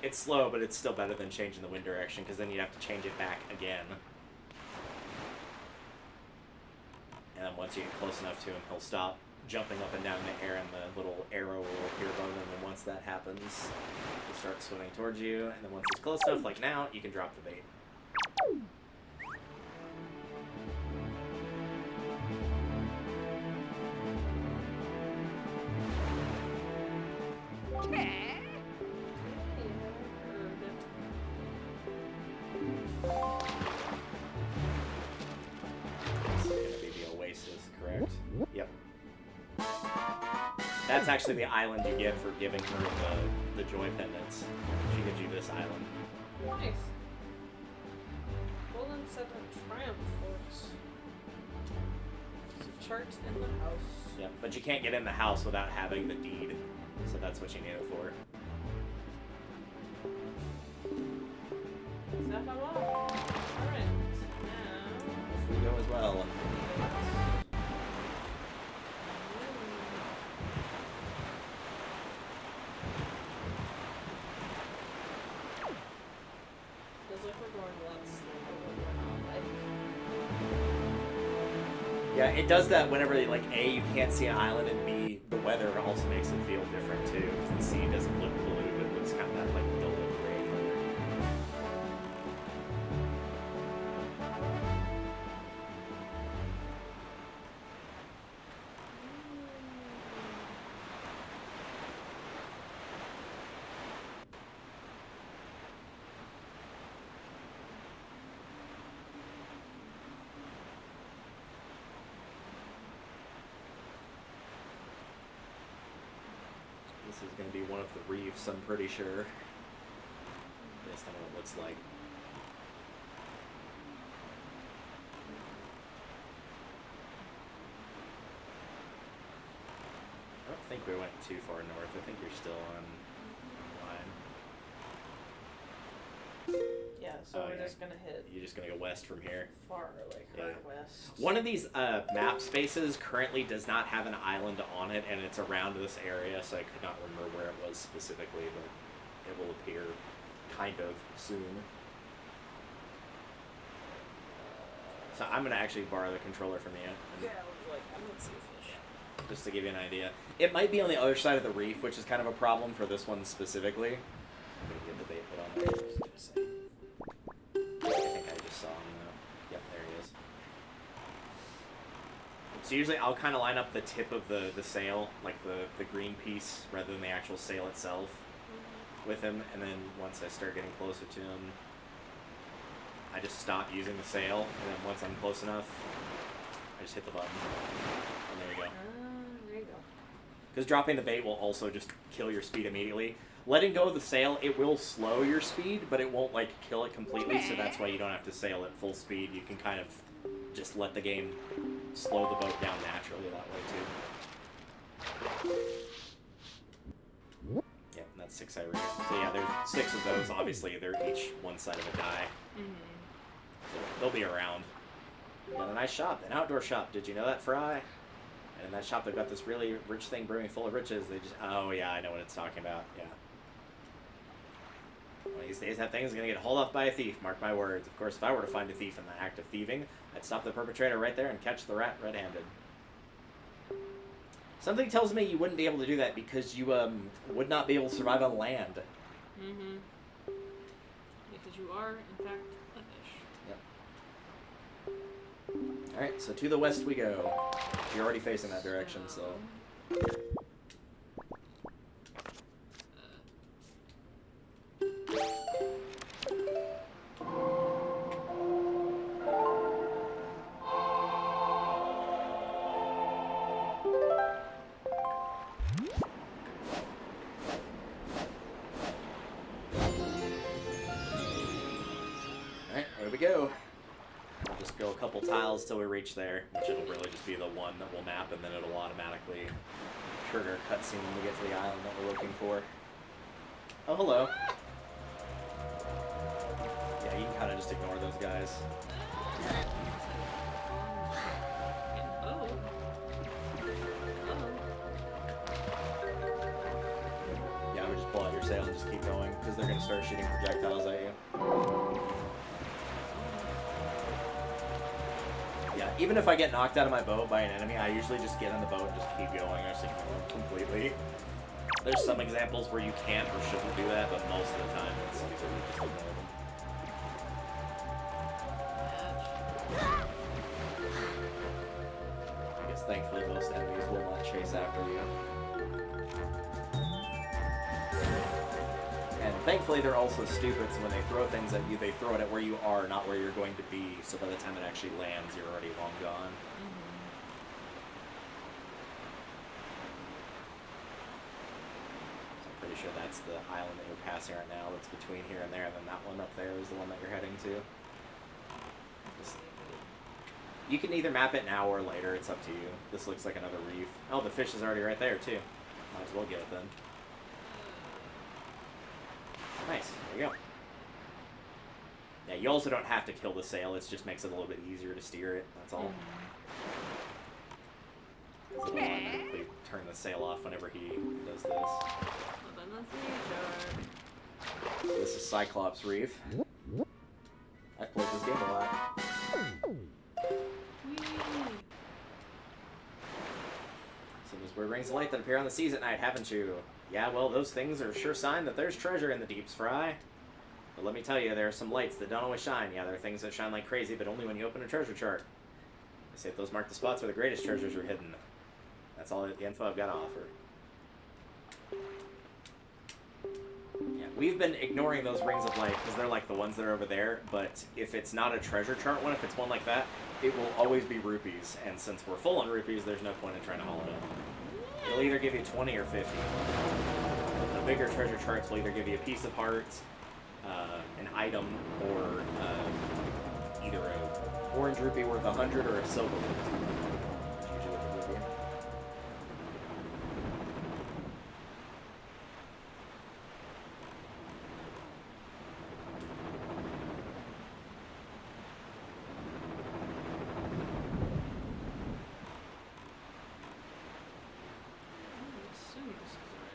It's slow, but it's still better than changing the wind direction, because then you'd have to change it back again. And then once you get close enough to him, he'll stop jumping up and down in the air, and the little arrow will appear above him, and once that happens, he'll start swimming towards you, and then once he's close enough, like now, you can drop the bait. This is gonna be the oasis, correct? Yep. That's actually the island you get for giving her the joy pendants. She gives you this island. Nice. Golden set of triumph forks. There's a chart in the house. Yep, but you can't get in the house without having the deed, so that's what you need it for. Is that how long? Alright. Now. If we go as well. Feels like we're going a lot slower when we're not, like. Yeah, it does that whenever, like, A, you can't see an island, and B, the weather also makes it feel different, too, because the sea doesn't look blue, it looks kind of that, like, dull gray color. This is going to be one of the reefs, I'm pretty sure. Based on what it looks like. I don't think we went too far north. I think you're still on line. Yeah, so Oh, we're yeah. just gonna hit You're just going to go west from here. far, like, Yeah. right west. One of these map spaces currently does not have an island on it, and it's around this area, so I could not remember where it was specifically, but it will appear kind of soon. So I'm going to actually borrow the controller from you, Yeah, I was like, I'm gonna see a fish. just to give you an idea. It might be on the other side of the reef, which is kind of a problem for this one specifically. I'm gonna get the bait put on there. Just gonna say. I think I just saw him though. Yep, there he is. So usually I'll kind of line up the tip of the sail, like the green piece, rather than the actual sail itself with him, and then once I start getting closer to him, I just stop using the sail, and then once I'm close enough, I just hit the button, and there you go. There you go. Because dropping the bait will also just kill your speed immediately. Letting go of the sail, it will slow your speed, but it won't, like, kill it completely, so that's why you don't have to sail at full speed. You can kind of just let the game slow the boat down naturally that way, too. Yeah, and that's 6 Iris. So yeah, there's 6 of those. Obviously, they're each one side of a die. So they'll be around. We got a nice shop, an outdoor shop. Did you know that, Fry? And in that shop, they've got this really rich thing brewing full of riches. They just... Oh, yeah, I know what it's talking about. Yeah. One of these days, that thing is going to get hauled off by a thief. Mark my words. Of course, if I were to find a thief in the act of thieving, I'd stop the perpetrator right there and catch the rat red-handed. Something tells me you wouldn't be able to do that because you would not be able to survive on land. Because you are, in fact, a fish. Yep. Alright, so to the west we go. You're already facing that direction, so... Go. We'll just go a couple tiles till we reach there, which it'll really just be the one that we'll map, and then it'll automatically trigger a cutscene when we get to the island that we're looking for. Oh, hello. Yeah, you can kind of just ignore those guys. Yeah, I would just pull out your sail and just keep going, because they're going to start shooting projectiles at you. Yeah, even if I get knocked out of my boat by an enemy, I usually just get on the boat and just keep going. I just ignore them completely. There's some examples where you can't or shouldn't do that, but most of the time it's usually just ignore them. I guess thankfully most enemies will not chase after you. And thankfully they're also stupid, so when they throw things at you, they throw it at where you are, not where you're going to be, so by the time it actually lands, you're already long gone. So I'm pretty sure that's the island that you're passing right now, that's between here and there, and then that one up there is the one that you're heading to. You can either map it now or later, it's up to you. This looks like another reef. Oh, the fish is already right there, too. Might as well get it then. Nice, there you go. Yeah, you also don't have to kill the sail, it just makes it a little bit easier to steer it, that's all. So it'll automatically turn the sail off whenever he does this. So this is Cyclops Reef. I've played this game a lot. So those weird rings of light that appear on the seas at night, haven't you? Yeah, well, those things are a sure sign that there's treasure in the deeps, Fry. But let me tell you, there are some lights that don't always shine. Yeah, there are things that shine like crazy, but only when you open a treasure chart. They say those mark the spots where the greatest treasures are hidden. That's all the info I've got to offer. Yeah, we've been ignoring those rings of light because they're like the ones that are over there, but if it's not a treasure chart one, if it's one like that, it will always be rupees, and since we're full on rupees, there's no point in trying to haul it up. It'll either give you 20 or 50. The bigger treasure charts will either give you a piece of heart, an item, or either an orange rupee worth 100 or a silver worth 200. That's usually what they give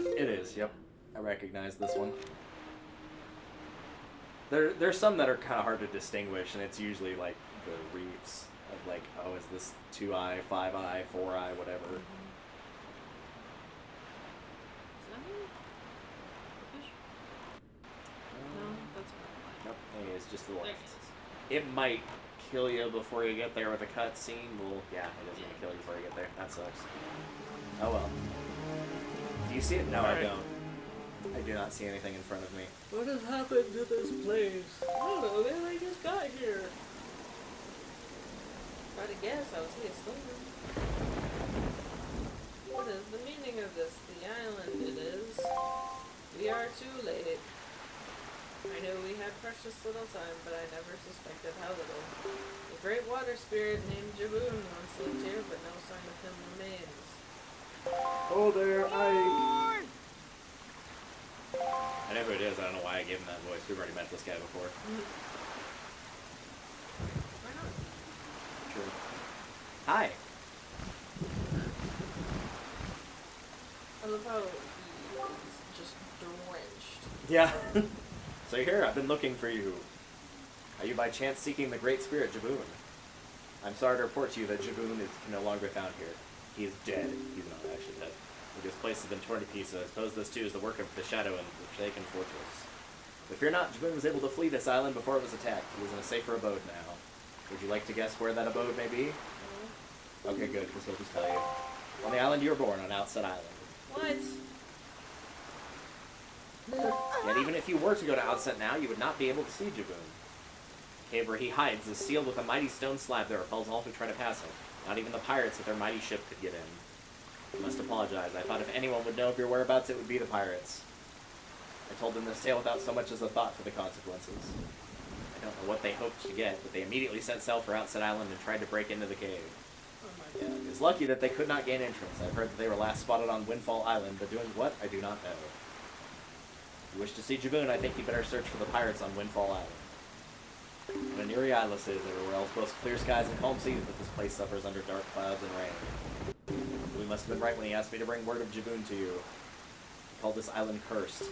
you. It is, yep. I recognize this one. There's some that are kind of hard to distinguish, and it's usually like the reefs of like, oh, is this 2i, 5i, 4i, whatever. is just to the There left. he is. It might kill you before you get there with a cutscene. Well, yeah, it is gonna kill you before you get there. That sucks. Oh well. Do you see it? No, I Alright. don't. I do not see anything in front of me. What has happened to this place? I don't know, man. I just got here. Try to guess, I would say a storm. What is the meaning of this? The island it is. We are too late. I know we had precious little time, but I never suspected how little. The great water spirit named Jaboon once lived here, but no sign of him remains. Oh there, Ike! I know who it is, I don't know why I gave him that voice. We've already met this guy before. Why not? True. Hi! I love how he's just drenched. Yeah. So you're here, I've been looking for you. Are you by chance seeking the great spirit Jaboon? I'm sorry to report to you that Jaboon can no longer be found here. He is dead. He's not actually dead. This place has been torn to pieces. I suppose this too is the work of the Shadow and the Forsaken Fortress. But fear not, Jaboon was able to flee this island before it was attacked. He is in a safer abode now. Would you like to guess where that abode may be? Okay, good, because he'll just tell you. On the island you were born, on Outset Island. What? Yet even if you were to go to Outset now, you would not be able to see Jaboon. The cave where he hides is sealed with a mighty stone slab that repels all who try to pass it. Not even the pirates with their mighty ship could get in. I must apologize. I thought if anyone would know of your whereabouts, it would be the pirates. I told them this tale without so much as a thought for the consequences. I don't know what they hoped to get, but they immediately set sail for Outset Island and tried to break into the cave. Oh my god. It is lucky that they could not gain entrance. I've heard that they were last spotted on Windfall Island, but doing what, I do not know. If you wish to see Jaboon, I think you better search for the pirates on Windfall Island. What an eerie islet is, everywhere else boasts clear skies and calm seas, but this place suffers under dark clouds and rain. We must have been right when he asked me to bring word of Jaboon to you. He called this island cursed.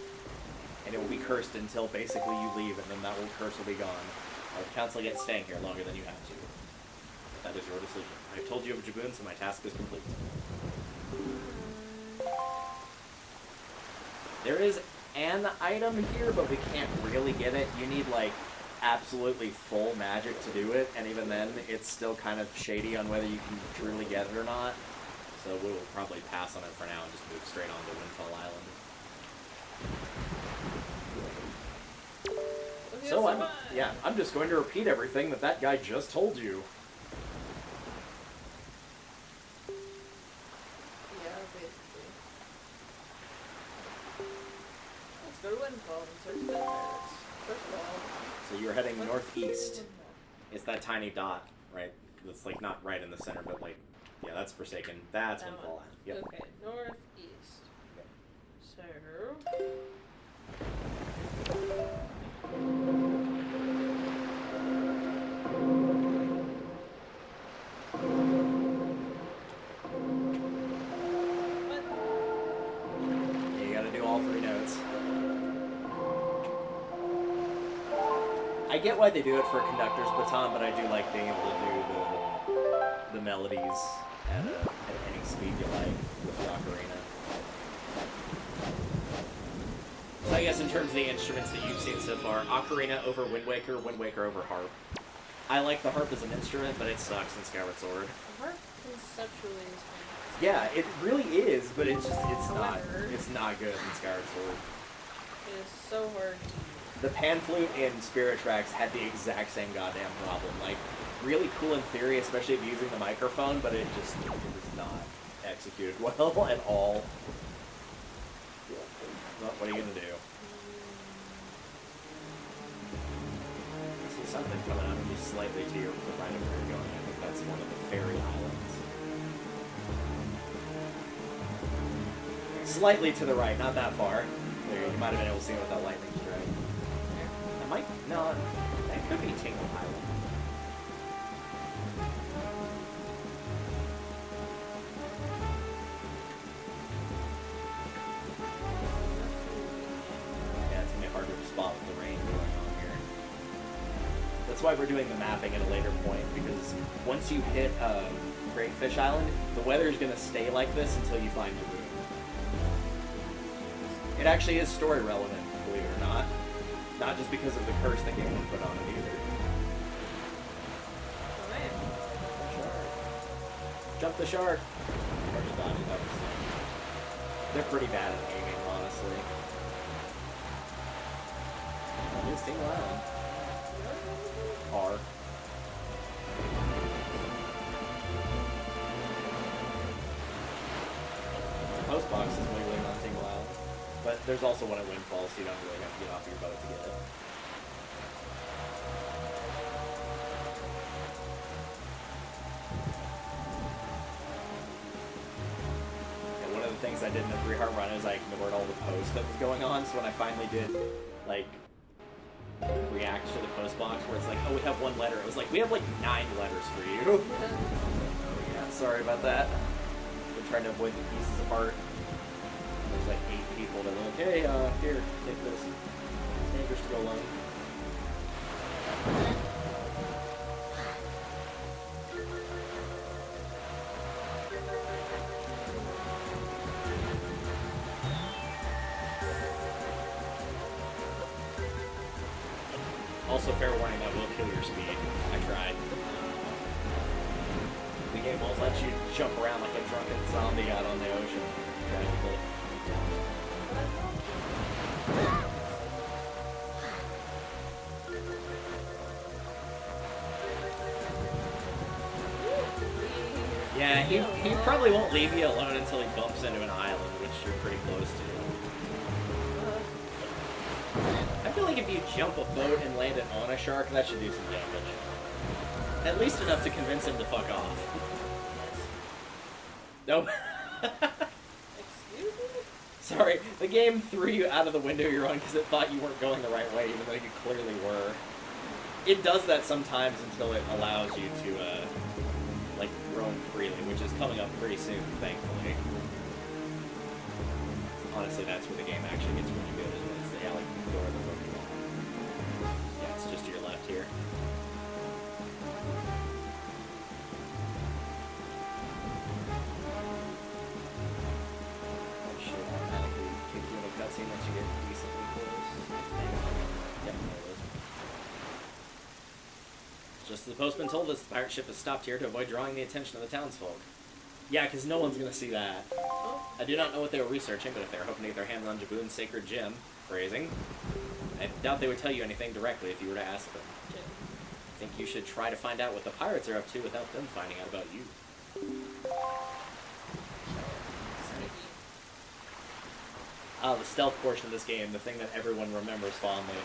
And it will be cursed until basically you leave, and then that curse will be gone. I would counsel against staying here longer than you have to. But that is your decision. I've told you of Jaboon, so my task is complete. There is an item here, but we can't really get it. You need, like, absolutely full magic to do it, and even then, it's still kind of shady on whether you can truly get it or not. So we will probably pass on it for now and just move straight on to Windfall Island. So I'm just going to repeat everything that guy just told you. Yeah, basically. Let's go to Windfall and search the pirates. First of all. So you're heading what- northeast. It's that tiny dot, right? That's like not right in the center, but like, yeah, that's Forsaken. That's That Windfall one. Island. Yep. Okay, northeast. Yep. So. What? Yeah, you gotta do all three notes. I get why they do it for a conductor's baton, but I do like being able to do the melodies at any speed you like with the ocarina. So I guess in terms of the instruments that you've seen so far, ocarina over Wind Waker over harp. I like the harp as an instrument, but it sucks in Skyward Sword. The harp conceptually is fantastic. Yeah, it really is, but it's However, not good in Skyward Sword. It is so hard to use. The pan flute in Spirit Tracks had the exact same goddamn problem. Like, really cool in theory, especially if using the microphone, but it was not executed well at all. Well, what are you gonna do? I see something coming up just slightly to your the right of where you're going. I think that's one of the fairy islands. Slightly to the right, not that far. There, you might have been able to see it with that lightning strike. No, that could be Tingle Island. Yeah, it's gonna be harder to spot with the rain going on here. That's why we're doing the mapping at a later point, because once you hit Great Fish Island, the weather is gonna stay like this until you find Jaboon. It actually is story relevant, believe it or not. Not just because of the curse that Galen put on it either. Oh, man. Shark. Jump the shark! Or just dodge it, that was nice. They're pretty bad at aiming, honestly. Oh, it's Tingle Island. R. The post box is wiggling on Tingle Island. But there's also one at Windfall, so you don't really have to get off your boat to get it. And one of the things I did in the 3-heart run is I ignored all the posts that was going on, so when I finally did, like, react to the post box where it's like, oh, we have one letter, it was like, we have like 9 letters for you. Yeah, sorry about that. We're trying to avoid the pieces of art. There's like 8 people that are like, hey, here, take this. It's dangerous to go alone. Also, fair warning, that will kill your speed. I tried. The game won't let you jump around like a drunken zombie out on the ocean. Tragically. Yeah, he probably won't leave you alone until he bumps into an island, which you're pretty close to. I feel like if you jump a boat and land it on a shark, that should do some damage. At least enough to convince him to fuck off. Nope. Excuse me? Sorry, the game threw you out of the window you're on because it thought you weren't going the right way, even though you clearly were. It does that sometimes until it allows you to, like, roam freely, which is coming up pretty soon, thankfully. Honestly, that's where the game actually gets really good, is when it's the alley door of the fuck you want. Yeah, it's just to your left here. That should automatically kick you in a cutscene once you get decently close. Yep, there it is. Just as the postman told us, the pirate ship has stopped here to avoid drawing the attention of the townsfolk. Yeah, because no one's going to see that. I do not know what they were researching, but if they were hoping to get their hands on Jaboon's sacred gem, phrasing, I doubt they would tell you anything directly if you were to ask them. I think you should try to find out what the pirates are up to without them finding out about you. The stealth portion of this game, the thing that everyone remembers fondly.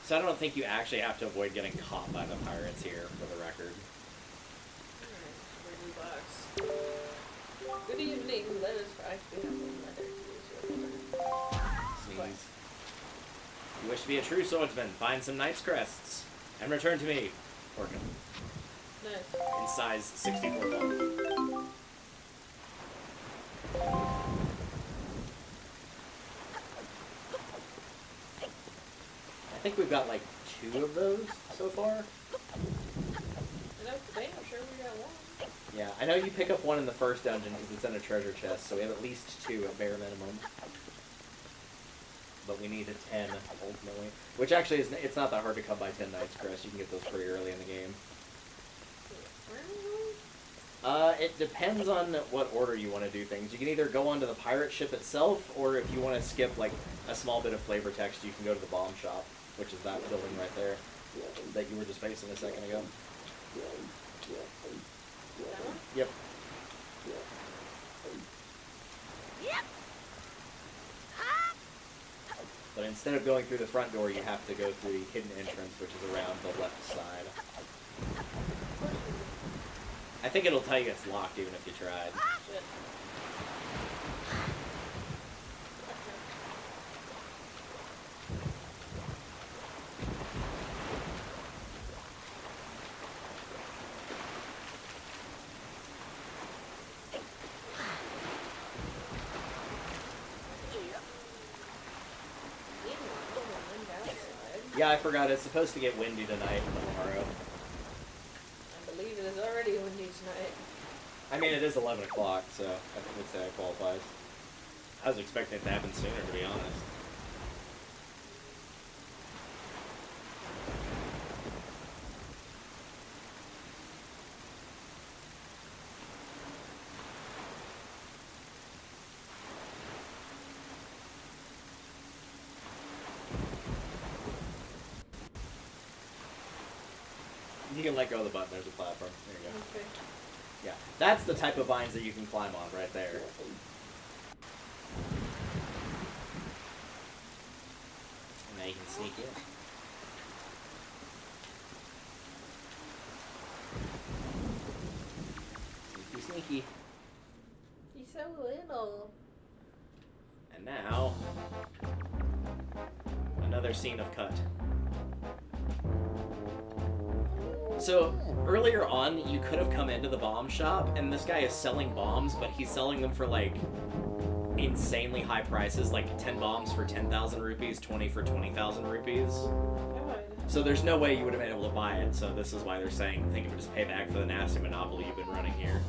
So I don't think you actually have to avoid getting caught by the pirates here, for the record. Alright, good evening, let us try to have a letter. Sneeze. You wish to be a true swordsman, find some knight's crests, and return to me. Orkin. Nice. In size 64 font. I think we've got like 2 of those so far. I know today, I'm sure we got 1. Yeah, I know you pick up one in the first dungeon because it's in a treasure chest, so we have at least 2 at bare minimum. But we need a 10 ultimately, which actually is it's not that hard to come by 10 Knights Crest. You can get those pretty early in the game. It depends on what order you want to do things. You can either go onto the pirate ship itself, or if you want to skip like a small bit of flavor text, you can go to the bomb shop, which is that building right there that you were just facing a second ago. Yep. Yep. But instead of going through the front door, you have to go through the hidden entrance, which is around the left side. I think it'll tell you it's locked even if you tried. Shit. Meanwhile, the woman outside. Yeah, I forgot. It's supposed to get windy tonight and tomorrow. I believe it is already windy tonight. I mean, it is 11 o'clock, so I would say that qualifies. I was expecting it to happen sooner, to be honest. You can let go of the button. There's a platform. There you go. Okay. Yeah, that's the type of vines that you can climb on right there. And now you can sneak in. Sneaky, sneaky. He's so little. And now, another scene of cut. So, earlier on, you could have come into the bomb shop, and this guy is selling bombs, but he's selling them for, like, insanely high prices, like 10 bombs for 10,000 rupees, 20 for 20,000 rupees. God. So there's no way you would have been able to buy it, so this is why they're saying, think of it as payback for the nasty monopoly you've been running here.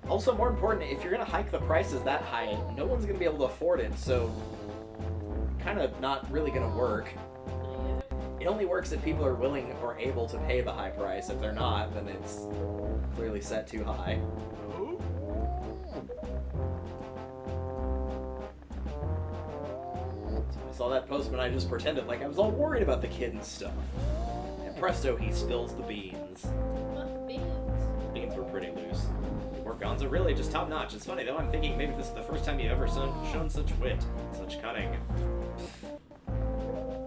Also, more important, if you're going to hike the prices that high, no one's going to be able to afford it, so kind of not really going to work. It only works if people are willing or able to pay the high price. If they're not, then it's clearly set too high. So I saw that postman, I just pretended like I was all worried about the kid and stuff. And presto, he spills the beans. Not the beans. The beans were pretty loose. Your Gonzo really just top notch. It's funny though, I'm thinking maybe this is the first time you've ever shown such wit, such cunning.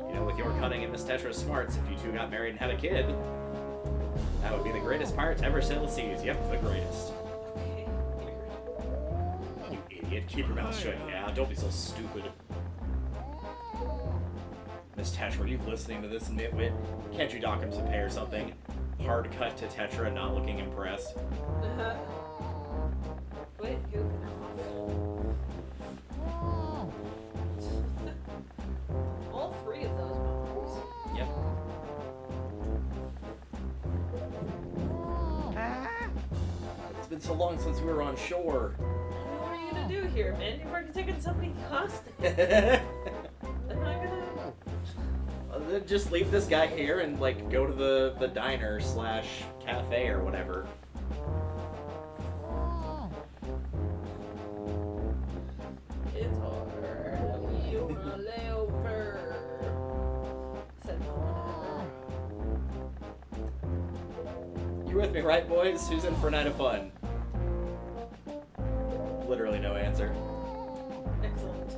You know, with your cunning and Miss Tetra's smarts, if you two got married and had a kid, that would be the greatest pirate to ever sail the seas. Yep, the greatest. Okay. You idiot. Keep your mouth shut. Yeah, don't be so stupid. Miss Tetra, are you listening to this nitwit? Can't you dock him some pay or something? Hard cut to Tetra not looking impressed. Quit goofing off. All three of those bombs. Yep. It's been so long since we were on shore. What are you gonna do here, man? You've already taken somebody hostage. They're not gonna. Then just leave this guy here and like go to the diner / cafe or whatever. It's hard. We wanna lay over. Said no one ever. You with me, right, boys? Who's in for a night of fun? Literally no answer. Excellent.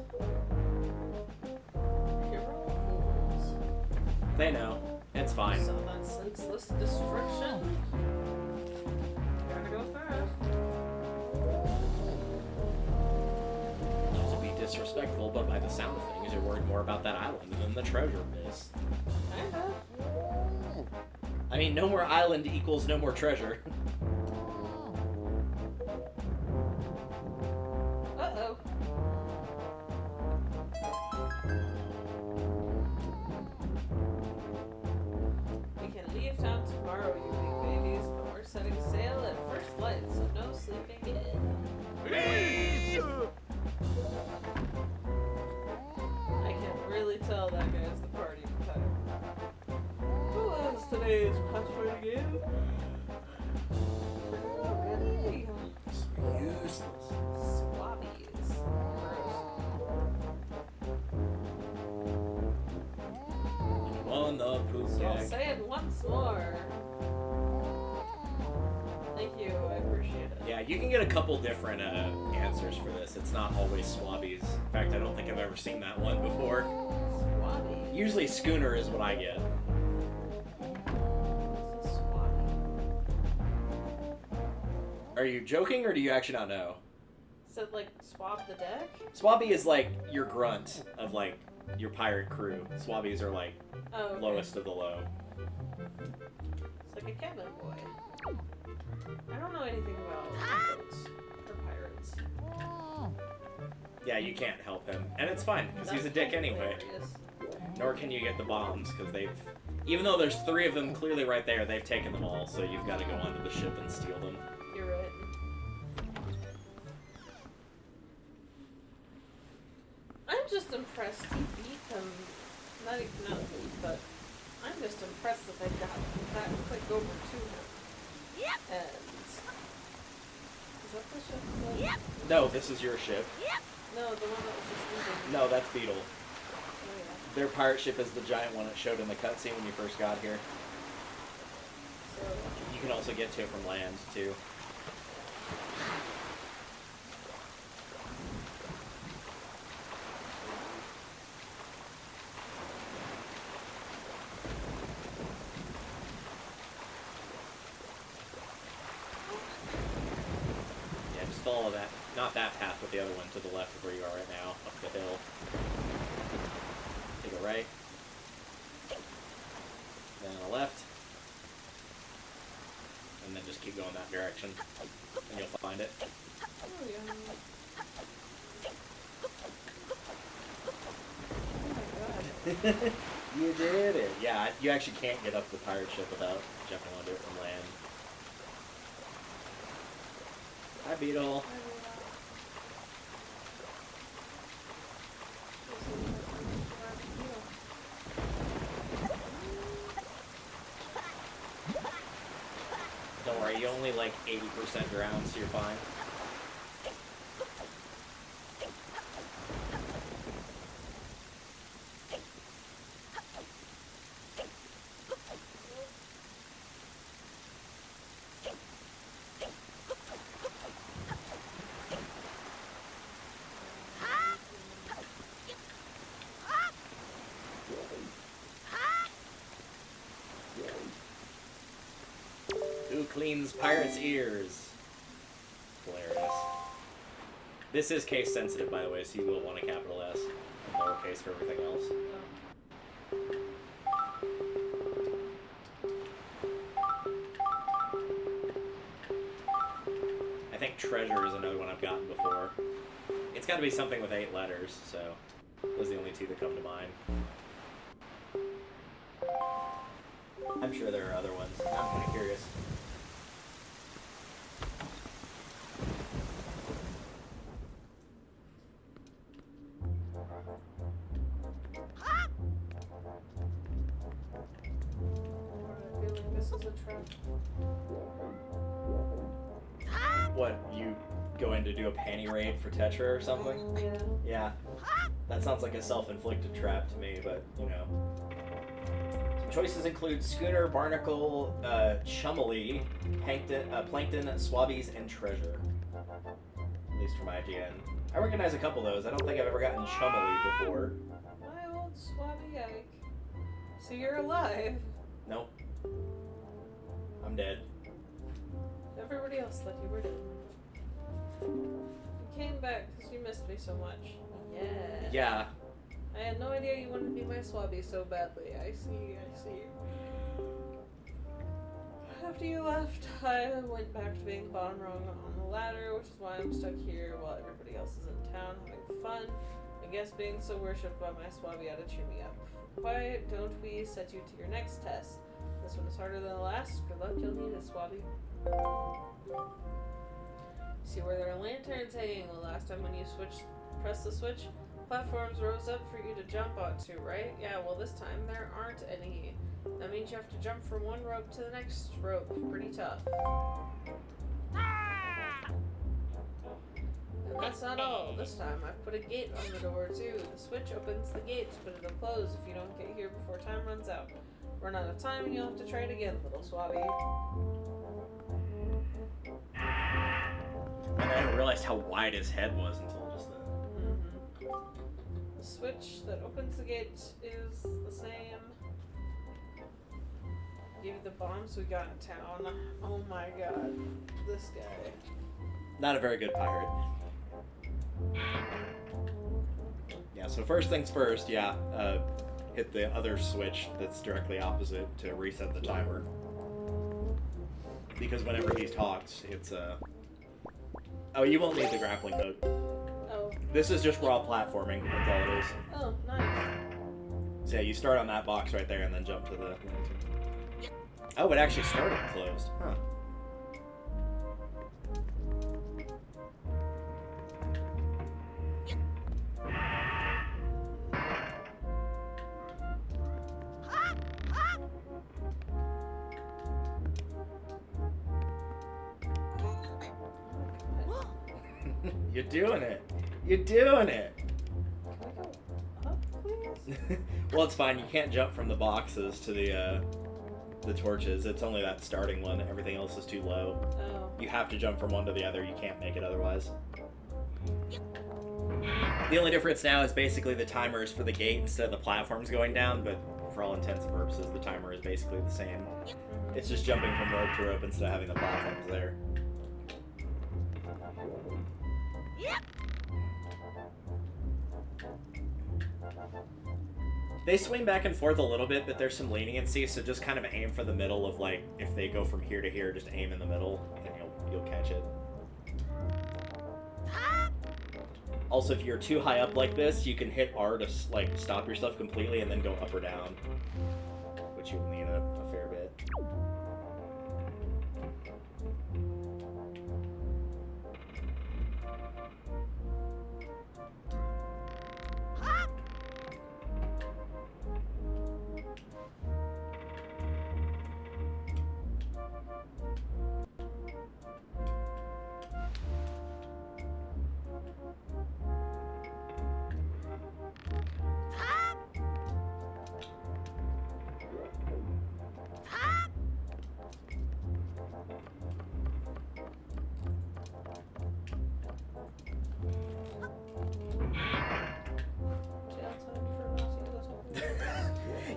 They know. It's fine. So that senseless destruction. Gotta go fast. Not to be disrespectful, but by the sound of things, you're worried more about that island than the treasure, miss. Kinda. I mean, no more island equals no more treasure. Uh-oh. We can leave town tomorrow, you big babies, but we're setting sail at first light, so no sleeping in. I can really tell that guy's the party type. Who is today's password again? Already? Useless. Swabbies. Gross. On the poop So I'll deck. say it once more. Thank you, I appreciate it. Yeah, you can get a couple different answers for this. It's not always swabbies. In fact, I don't think I've ever seen that one before. Swabbies. Usually schooner is what I get. What's a swabby? Are you joking or do you actually not know? So like swab the deck? Swabby is like your grunt of like your pirate crew. Swabbies are like Oh, okay. lowest of the low. It's like a cabin boy. I don't know anything about boats or pirates. Yeah, you can't help him. And it's fine, because he's a dick anyway. Hilarious. Nor can you get the bombs, because they've... Even though there's 3 of them clearly right there, they've taken them all, so you've got to go onto the ship and steal them. You're right. I'm just impressed he beat them. Not beat, but I'm just impressed that they got that quick over to him. Yep. And is that the ship? Yep. No, this is your ship. Yep. No, the one that was just leaving. No, that's Beetle. Oh yeah. Their pirate ship is the giant one it showed in the cutscene when you first got here. So You can also get to it from land, too. Yeah, just follow that. Not that path, but the other one to the left of where you are right now, up the hill. Take a right. Then a left. And then just keep going that direction. And you'll find it. oh yeah. Oh my god. You did it. Yeah, you actually can't get up the pirate ship without jumping onto it from land. Hi, Beetle. Don't worry, you only like 80% drown, so you're fine. Who cleans pirates' ears? Hilarious. This is case sensitive, by the way, so you will want a capital S and lowercase for everything else. I think treasure is another one I've gotten before. It's got to be something with 8 letters, so those are the only 2 that come to mind. I'm sure there are other ones. I'm kind of curious. I feel like this is a trap. What, you go in to do a panty raid for Tetra or something? Yeah. Yeah. That sounds like a self-inflicted trap to me, but, you know. Some choices include Schooner, Barnacle, Chumley, Plankton, Swabbies, and Treasure. At least from IGN. I recognize a couple of those. I don't think I've ever gotten Chumley before. My old swabby Ike. So you're alive. Nope. I'm dead. Everybody else thought you were dead. You came back because you missed me so much. Yeah. Yeah. I had no idea you wanted to be my swabby so badly. I see. After you left, I went back to being the bottom rung on the ladder, which is why I'm stuck here while everybody else is in town having fun. I guess being so worshipped by my swabby ought to cheer me up. Why don't we set you to your next test? This one is harder than the last. Good luck, you'll need it, swabby. See where there are lanterns hanging? The last time when you press the switch, platforms rose up for you to jump onto, right? Yeah, well this time there aren't any. That means you have to jump from one rope to the next rope. Pretty tough. And that's not all. This time I've put a gate on the door too. The switch opens the gates, but it'll close if you don't get here before time runs out. Run out of time and you'll have to try it again, little swabby. And I didn't realize how wide his head was until just then. The switch that opens the gate is the same. Give you the bombs we got in town. Oh my god. This guy. Not a very good pirate. Yeah, so first things first, hit the other switch that's directly opposite to reset the timer. Because whenever he talks, it's Oh, you won't need the grappling hook. Oh, This is just raw platforming. That's all it is. Oh, nice. So yeah, you start on that box right there and then jump to the lantern. Oh, it actually started closed. Huh. You're doing it. You're doing it. Can I go up, please? Well, it's fine. You can't jump from the boxes to the torches. It's only that starting one. Everything else is too low. Oh. You have to jump from one to the other. You can't make it otherwise. The only difference now is basically the timer is for the gate instead of the platforms going down, but for all intents and purposes, the timer is basically the same. It's just jumping from rope to rope instead of having the platforms there. They swing back and forth a little bit, but there's some leniency, so just kind of aim for the middle of, like, if they go from here to here, just aim in the middle, and you'll catch it. Also, if you're too high up like this, you can hit R to, like, stop yourself completely and then go up or down, which you will need a fair bit.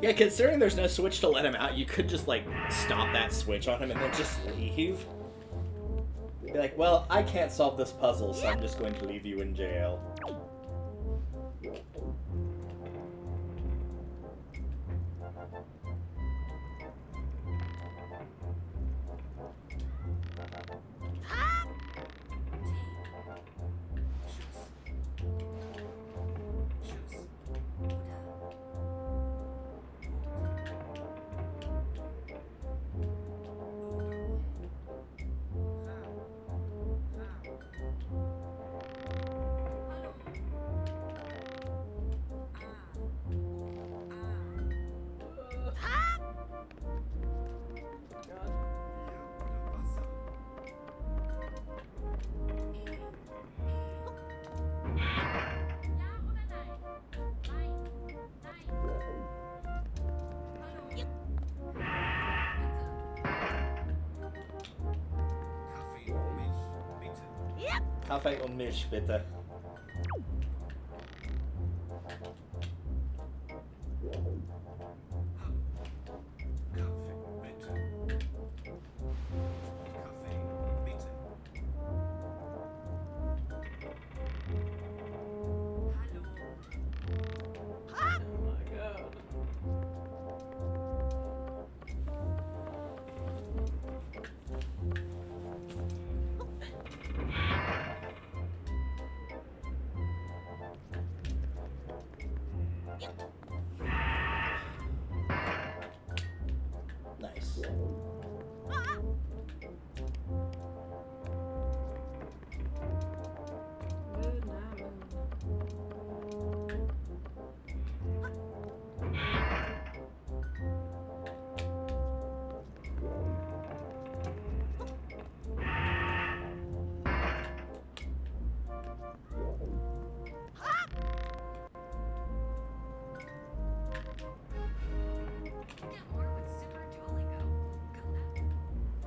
Yeah, considering there's no switch to let him out, you could just, like, stop that switch on him and then just leave. Be like, well, I can't solve this puzzle, so I'm just going to leave you in jail. Kaffee und Milch, bitte. Nice. Good night,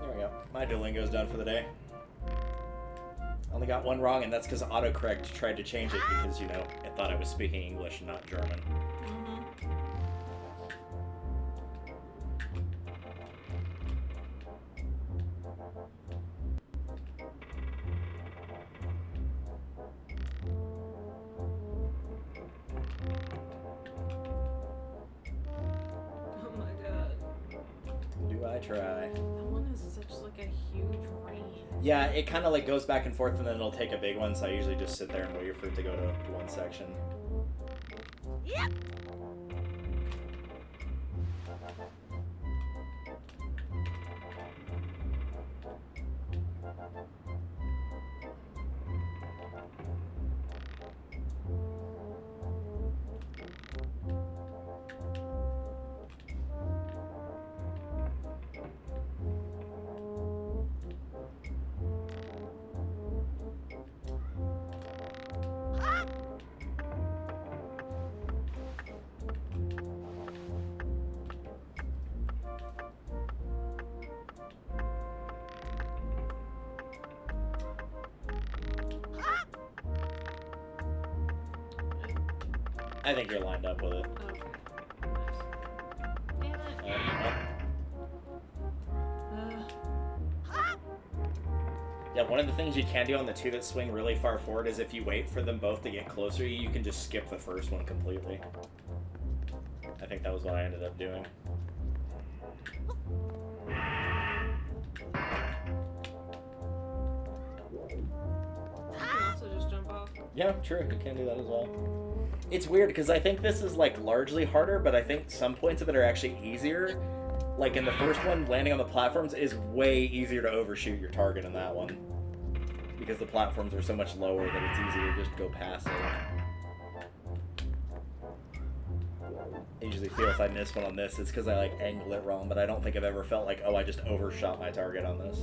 There we go. My Duolingo's done for the day. Only got one wrong, and that's because autocorrect tried to change it because, you know, it thought I was speaking English and not German. Oh my god. Do I try? That one is such like a huge range. Yeah, it kind of like goes back and forth, and then it'll take a big one. So I usually just sit there and wait for it to go to one section. Yep. I think you're lined up with it. Okay. Nice. Damn it. Yeah, one of the things you can do on the two that swing really far forward is if you wait for them both to get closer, you can just skip the first one completely. I think that was what I ended up doing. You can also just jump off. Yeah, true. You can do that as well. It's weird because I think this is like largely harder, but I think some points of it are actually easier. Like in the first one, landing on the platforms is way easier to overshoot your target in that one. Because the platforms are so much lower that it's easier to just go past it. I usually feel if I miss one on this, it's because I like angle it wrong, but I don't think I've ever felt like, oh, I just overshot my target on this.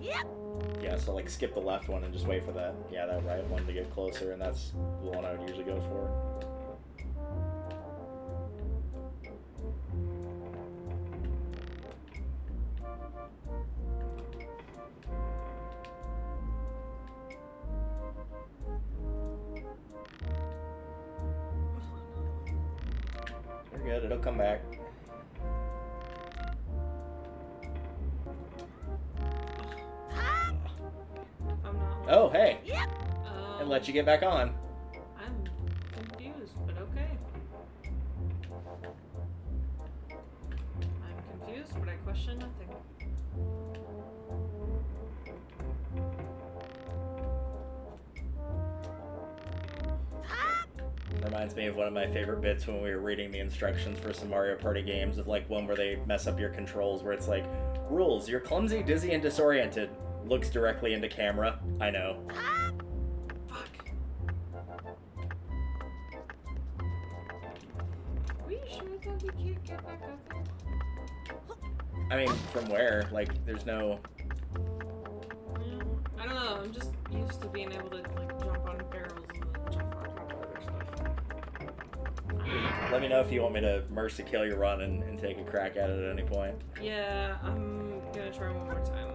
Yep. Yeah, so like skip the left one and just wait for that, yeah, that right one to get closer, and that's the one I would usually go for. You're good, it'll come back. I'm not. Oh, hey! Yep. And let you get back on. I'm confused, but okay. I'm confused, but I question nothing. Reminds me of one of my favorite bits when we were reading the instructions for some Mario Party games, of like one where they mess up your controls, where it's like, rules, you're clumsy, dizzy, and disoriented. Looks directly into camera. I know. Fuck. Are you sure that we can't get back up there? I mean, from where? Like, there's no... Yeah. I don't know, I'm just used to being able to like jump on barrels and then jump on top of other stuff. Let me know if you want me to mercy kill your run and take a crack at it at any point. Yeah, I'm gonna try one more time.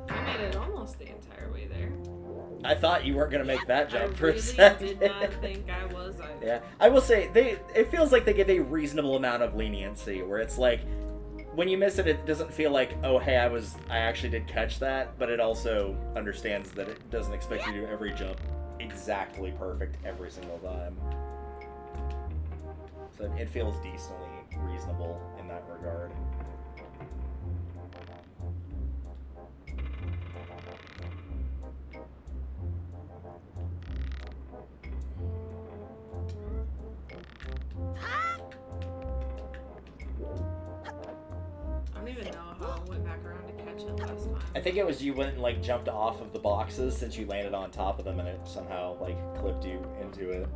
I made it almost the entire way there. I thought you weren't going to make that jump for I a really second. did not think I was either. Yeah, I will say, it feels like they give a reasonable amount of leniency, where it's like, when you miss it, it doesn't feel like, oh, hey, I actually did catch that, but it also understands that it doesn't expect you to do every jump exactly perfect every single time. So it feels decently reasonable in that regard. I don't even know how I went back around to catch it last time. I think it was you went and like jumped off of the boxes since you landed on top of them, and it somehow like clipped you into it.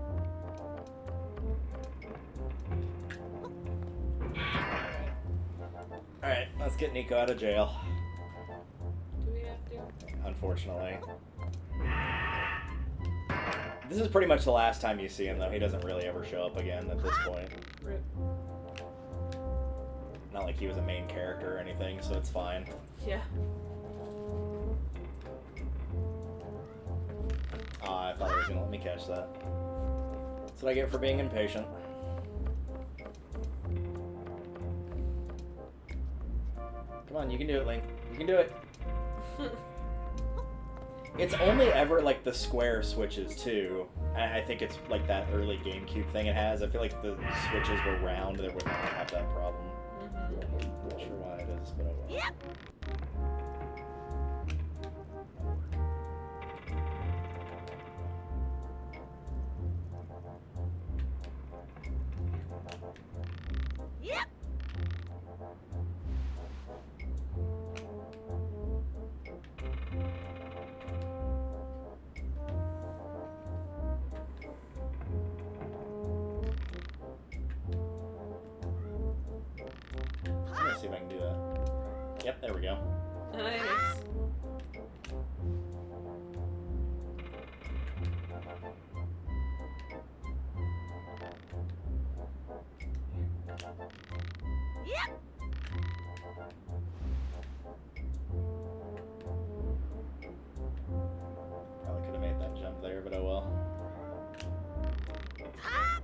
Alright, let's get Nico out of jail. Do we have to? Unfortunately. This is pretty much the last time you see him, though. He doesn't really ever show up again at this point. Rip. Not like he was a main character or anything, so it's fine. Yeah. I thought he was gonna let me catch that. That's what I get for being impatient. Come on, you can do it, Link. You can do it. It's only ever like the square switches too. I think it's like that early GameCube thing it has. I feel like if the switches were round, they would not have that problem. Not sure why it is, but oh well. Yep. Yep. I'm gonna see if I can do that. Yep, there we go. Nice. Yep. Probably could have made that jump there, but oh well. Ah.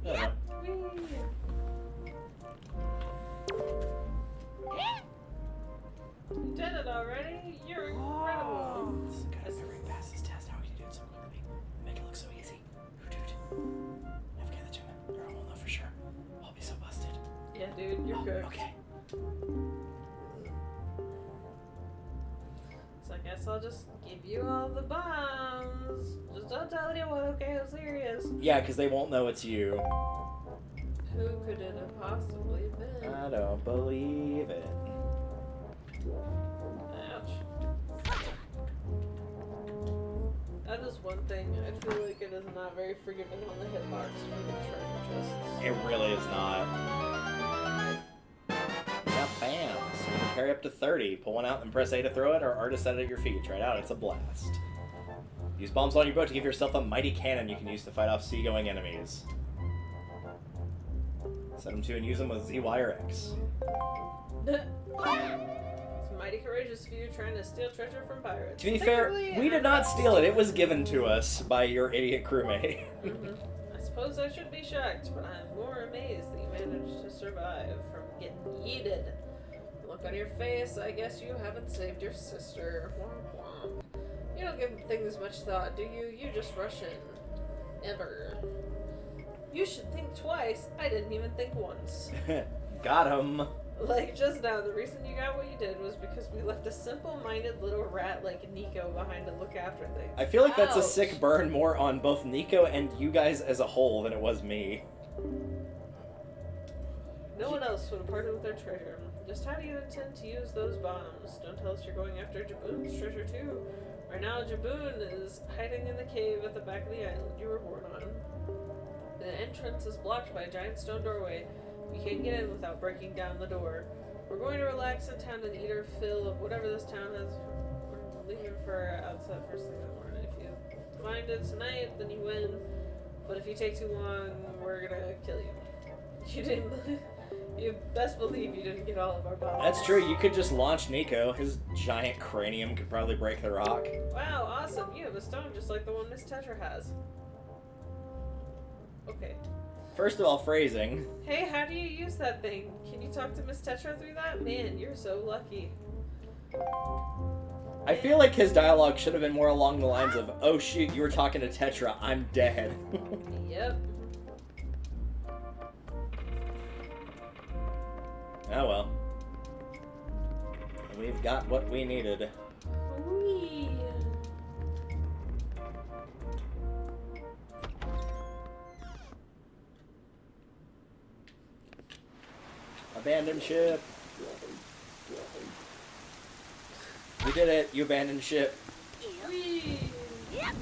There we go. Whee! You did it already? You're incredible. This is good. I've never passed this test. How can you do it so quickly? Make it look so easy. Who dude? I've got the two men. Or I won't know for sure. I'll be so busted. Yeah, dude, you're good. Okay. So I guess I'll just give you all the bombs. Just don't tell anyone, okay? I'm serious. Yeah, because they won't know it's you. Who could it have possibly been? I don't believe it. Ouch. That is one thing. I feel like it is not very forgiving on the hitbox for the treasure chests. It really is not. Yeah, bam. So you can carry up to 30. Pull one out and press A to throw it, or R to set it at your feet. Try it out. It's a blast. Use bombs on your boat to give yourself a mighty cannon you can use to fight off seagoing enemies. Set them to and use them with Z, Y, or X. It's mighty courageous of you trying to steal treasure from pirates. To be fair, Thankfully, we did not steal it. It was given to us by your idiot crewmate. I suppose I should be shocked, but I'm more amazed that you managed to survive from getting yeeted. Look on your face, I guess you haven't saved your sister. Womp womp. You don't give things much thought, do you? You just rush in. Ever. You should think twice. I didn't even think once. Got him. Like just now, the reason you got what you did was because we left a simple-minded little rat like Nico behind to look after things. I feel like that's a Ouch. sick burn more on both Nico and you guys as a whole than it was me. No one else would have parted with their treasure. Just how do you intend to use those bombs? Don't tell us you're going after Jaboon's treasure too. Right now, Jaboon is hiding in the cave at the back of the island you were born on. The entrance is blocked by a giant stone doorway. You can't get in without breaking down the door. We're going to relax in town and eat our fill of whatever this town has. We're leaving for outside first thing in the morning. If you find it tonight, then you win. But if you take too long, we're gonna kill you. You didn't. You best believe you didn't get all of our bombs. That's true. You could just launch Nico. His giant cranium could probably break the rock. Wow, awesome. You have a stone just like the one Miss Tetra has. Okay. First of all, phrasing. Hey, how do you use that thing? Can you talk to Miss Tetra through that? Man, you're so lucky. I feel like his dialogue should have been more along the lines of, oh shoot, you were talking to Tetra, I'm dead. Yep. Oh well. We've got what we needed. Whee. Abandoned ship. You did it, you abandoned ship. Whee. Yep.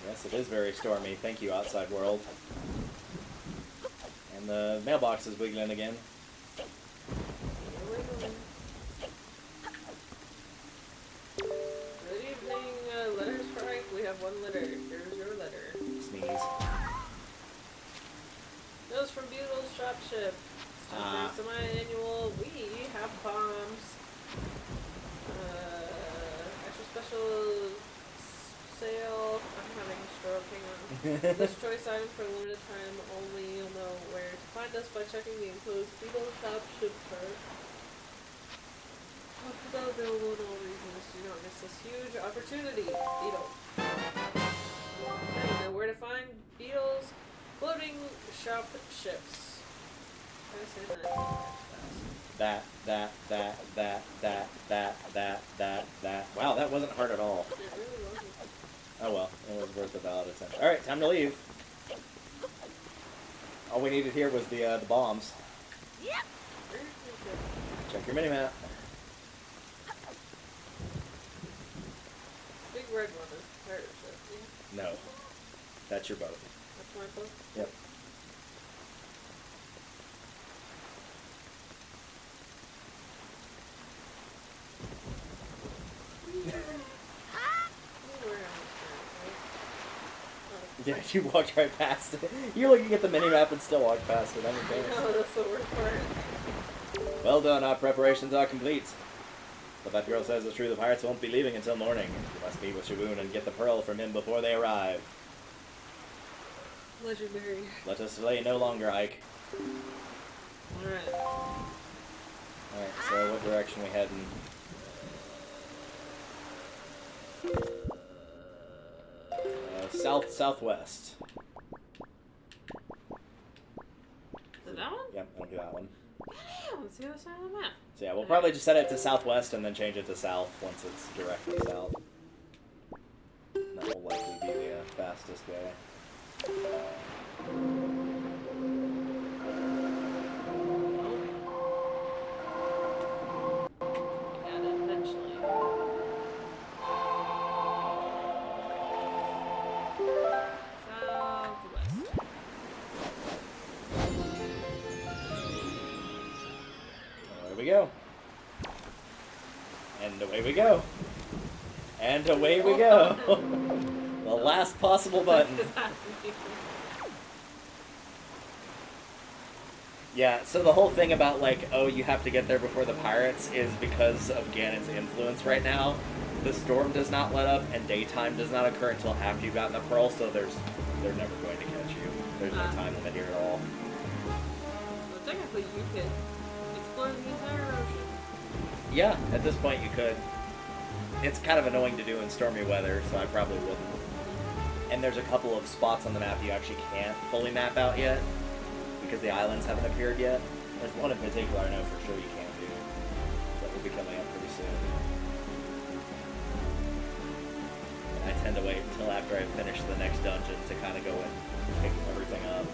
Yes, it is very stormy. Thank you, outside world. And the mailbox is wiggling again. Good evening, letter strike. We have one letter. Here's your letter. Sneeze. Notes from Bugle's dropship. It's time for my annual. We have bombs. special sale. I'm having a stroke. Hang on. This choice item for a limited time only. You'll know where to find us by checking the enclosed Beetle Top ship cart. Not available in all regions. Do not miss this huge opportunity. Beetle. Now you know where to find Beetle's floating shop ships. Try to say that fast. That. Wow, that wasn't hard at all. It really wasn't. Oh well, it was worth a valid attempt. Alright, time to leave. All we needed here was the bombs. Yep. Very good. Check your minimap. Big red one is the pirate ship. Yeah. No. That's your boat. That's my boat. Yep. Where am I? Yeah, you walked right past it. You're looking at the minimap and still walked past it. I'm Oh, embarrassed. no, that's the worst part. Well done, our preparations are complete. But that girl says it's true, the pirates won't be leaving until morning. You must meet with Shaboon and get the pearl from him before they arrive. Legendary. Let us delay no longer, Ike. Alright. Alright, so what direction we heading? Southwest. Is it that one? Yep, that'll be that one. Damn, it's the other side of the map. So yeah, we'll probably just set it to southwest and then change it to south once it's directly south. That will likely be the fastest way. Got it eventually. Southwest. Away we go. And away we go. And away we go. The last possible button. What is happening? Yeah, so the whole thing about, like, oh, you have to get there before the pirates is because of Ganon's influence right now. The storm does not let up, and daytime does not occur until after you've gotten the pearl, so they're never going to catch you. There's no time limit here at all. Well, technically, you could explore the entire ocean. Yeah, at this point you could. It's kind of annoying to do in stormy weather, so I probably wouldn't. And there's a couple of spots on the map you actually can't fully map out yet, because the islands haven't appeared yet. There's one in particular I know for sure you can't do, that will be coming up pretty soon. And I tend to wait until after I finish the next dungeon to kind of go and pick everything up.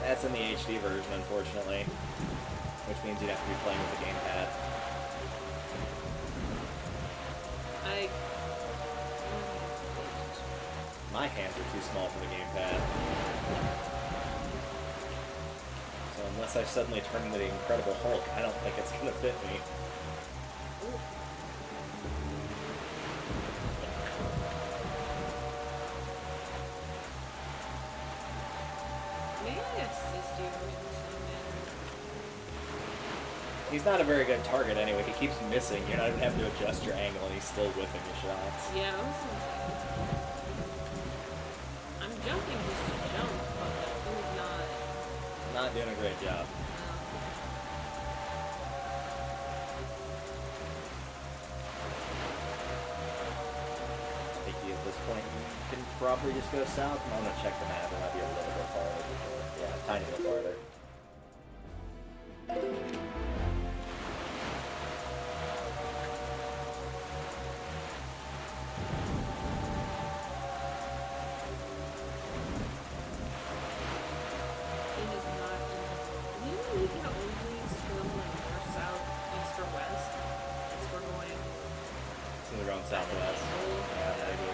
That's in the HD version, unfortunately, which means you'd have to be playing with the gamepad. My hands are too small for the gamepad. So unless I suddenly turn into the Incredible Hulk, I don't think it's gonna fit me. May I assist you in some manner? He's not a very good target anyway. He keeps missing. You're not even having to adjust your angle, and he's still whiffing your shots. Yeah, I was gonna say. I'm jumping just to jump, but he's not. Not doing a great job. I think at this point you can probably just go south. I'm gonna check the map. It might be a little bit farther before. Yeah, a tiny bit farther. It is not. Maybe we can only swim like north, south, east, or west. As we're going. So we're going southwest. Yeah, maybe.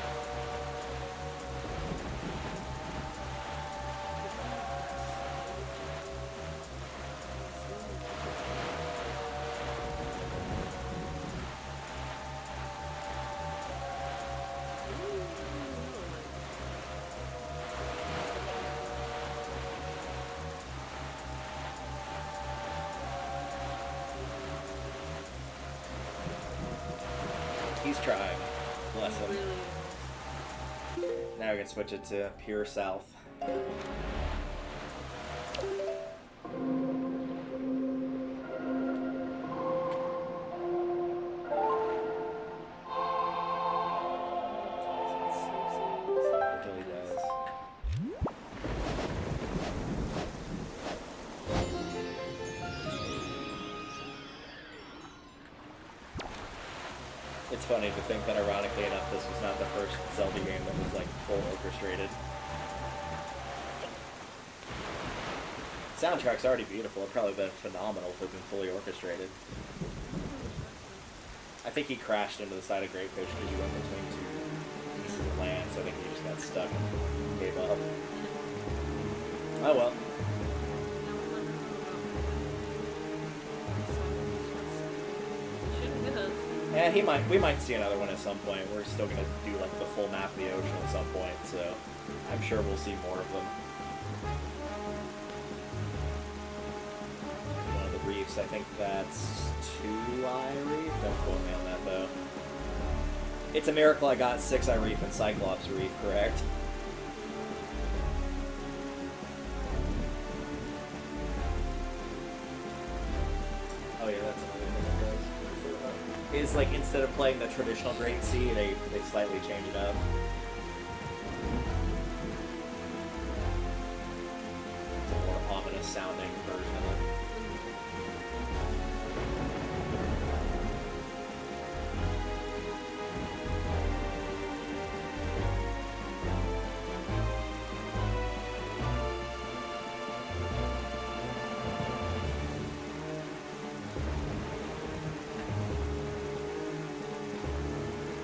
He's trying. Bless him. Really. Now we can switch it to pure south. It really does. It's funny to think that, ironically enough, this was not the first Zelda game that was like full orchestrated. Soundtrack's already beautiful. It'd probably been phenomenal if it had been fully orchestrated. I think he crashed into the side of Greatfish because you went between two pieces of land, so I think he just got stuck and gave up. Oh well. Yeah, we might see another one at some point. We're still gonna do like the full map of the ocean at some point, so I'm sure we'll see more of them. One of the reefs, I think that's 2-eye reef. Don't quote me on that though. It's a miracle I got 6-eye reef and Cyclops reef correct. Oh yeah, that's another thing it does. Is like instead of playing the traditional Great Sea, they slightly change it up. It's a more ominous sounding version of it.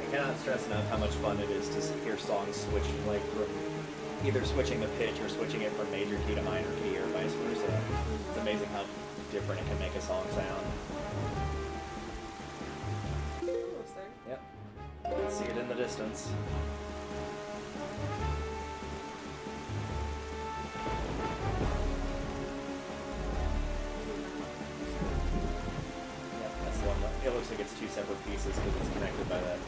I cannot stress enough how much fun it is to hear songs switch, like from either switching the pitch or switching it from major key to minor key or vice versa. It's amazing how different it can make a song sound. Almost there. Yep. You can see it in the distance. Yep, that's the one. It looks like it's two separate pieces because it's connected by that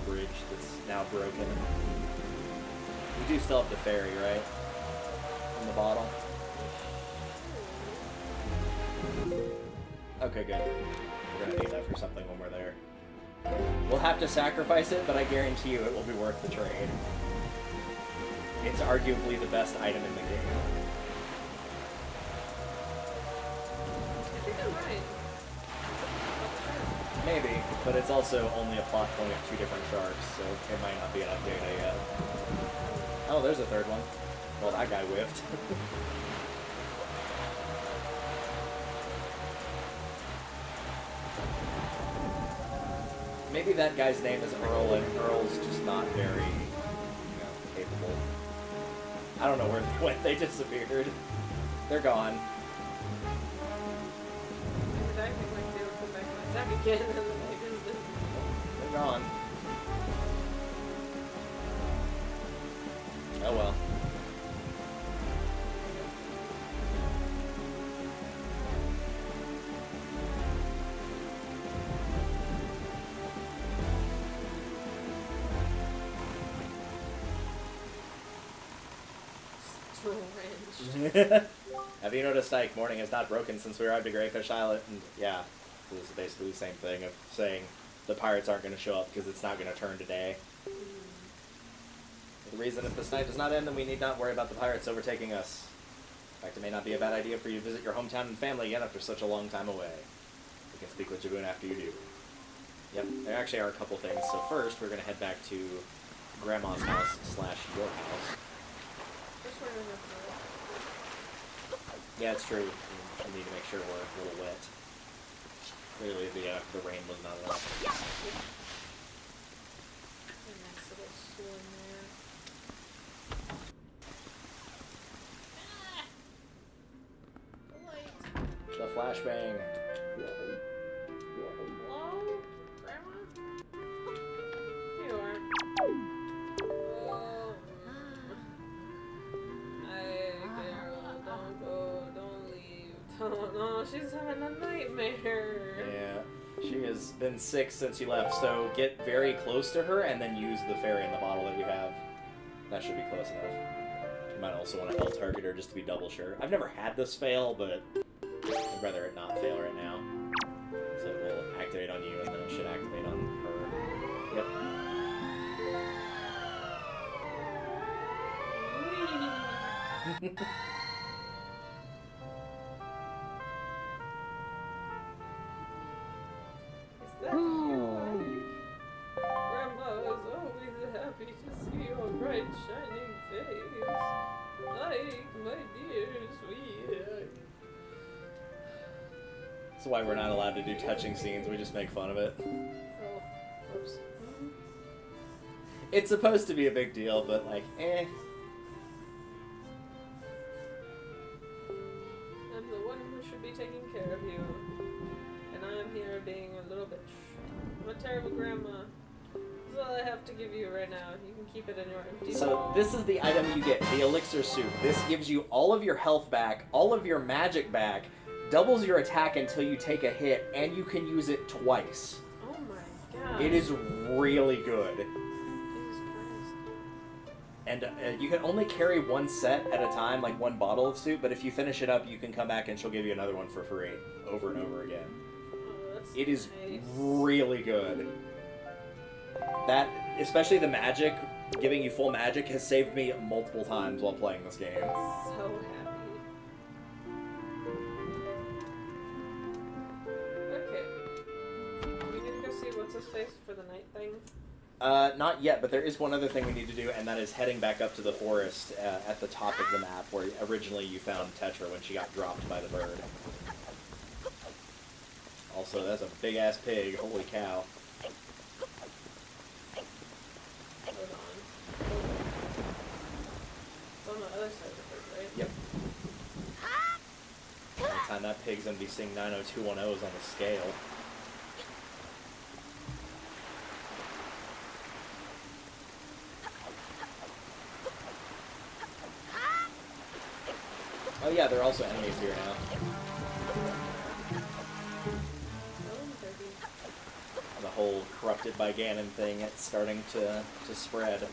bridge that's now broken. We do still have the ferry, right? In the bottle. Okay, good. We're gonna need that for something when we're there. We'll have to sacrifice it, but I guarantee you it will be worth the trade. It's arguably the best item in the game. I think I'm right. Maybe, but it's also only a plot point of 2 different sharks, so it might not be enough data yet. Oh, there's a third one. Well, that guy whiffed. Maybe that guy's name is Earl, and Earl's just not very, capable. I don't know where they went. They disappeared. They're gone. I think like they would come back to my attack again and then they just didn't. They're gone. Oh well. Have you noticed, Ike, morning has not broken since we arrived at Greyfish Island? And yeah, this is basically the same thing of saying the pirates aren't going to show up because it's not going to turn today. The reason if this night does not end, then we need not worry about the pirates overtaking us. In fact, it may not be a bad idea for you to visit your hometown and family again after such a long time away. We can speak with Jaboon after you do. Yep, there actually are a couple things. So first, we're going to head back to Grandma's house / your house. This one isn't good. Yeah, it's true. We need to make sure we're a little wet. Clearly, the rain was not enough. A nice little swim there. The flashbang. Hello? Grandma? Here you are. Oh. Hi, Carol. Don't go. Don't leave. Oh no, she's having a nightmare. Yeah. She has been sick since you left, so get very close to her and then use the fairy in the bottle that you have. That should be close enough. You might also want to L target her just to be double sure. I've never had this fail, but I'd rather it not fail right now. So it will activate on you and then it should activate on her. Yep. Is that you? Grandma is always happy to see your bright, shining face. Like my dear sweetheart. That's why we're not allowed to do touching scenes, we just make fun of it. Oh, whoops. It's supposed to be a big deal, but like, eh. I'm the one who should be taking care of you. And I'm here being a little bitch. I'm a terrible grandma. That's all I have to give you right now. You can keep it in your empty So bowl. this is the item you get, the elixir soup. This gives you all of your health back, all of your magic back, doubles your attack until you take a hit, and you can use it twice. Oh my god. It is really good. Jesus Christ. And you can only carry one set at a time, like one bottle of soup, but if you finish it up, you can come back and she'll give you another one for free, over and over again. Oh, that's It is nice. really good. That, especially the magic, giving you full magic, has saved me multiple times while playing this game. So happy. Okay. Do we need to go see what's his face for the night thing? Not yet, but there is one other thing we need to do, and that is heading back up to the forest at the top of the map, where originally you found Tetra when she got dropped by the bird. Also, that's a big-ass pig. Holy cow. Hold on. It's on the other side of the bird, right? Yep. By the time that pig's gonna be seeing 90210s on the scale. Oh yeah, there are also enemies here now. The whole corrupted by Ganon thing, it's starting to spread.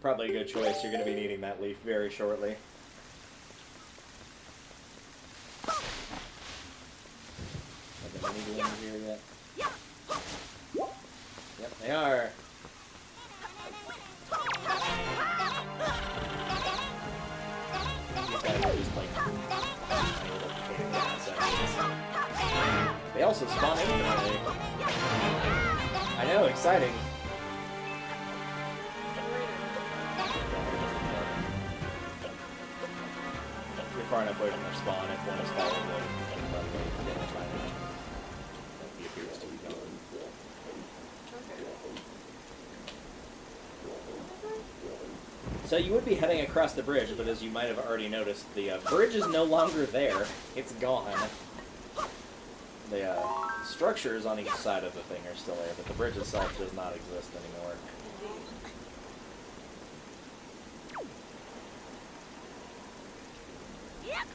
Probably a good choice. You're going to be needing that leaf very shortly. Have there any glowing here yet? Yep, they are. These guys are just like tiny little pain sections. They also spawn infinitely. I know, exciting. If you're far enough away from their spawn, if one is following them, then probably get much time. He appears to be gone. So you would be heading across the bridge, but as you might have already noticed, the bridge is no longer there. It's gone. The structures on each side of the thing are still there, but the bridge itself does not exist anymore. Yep.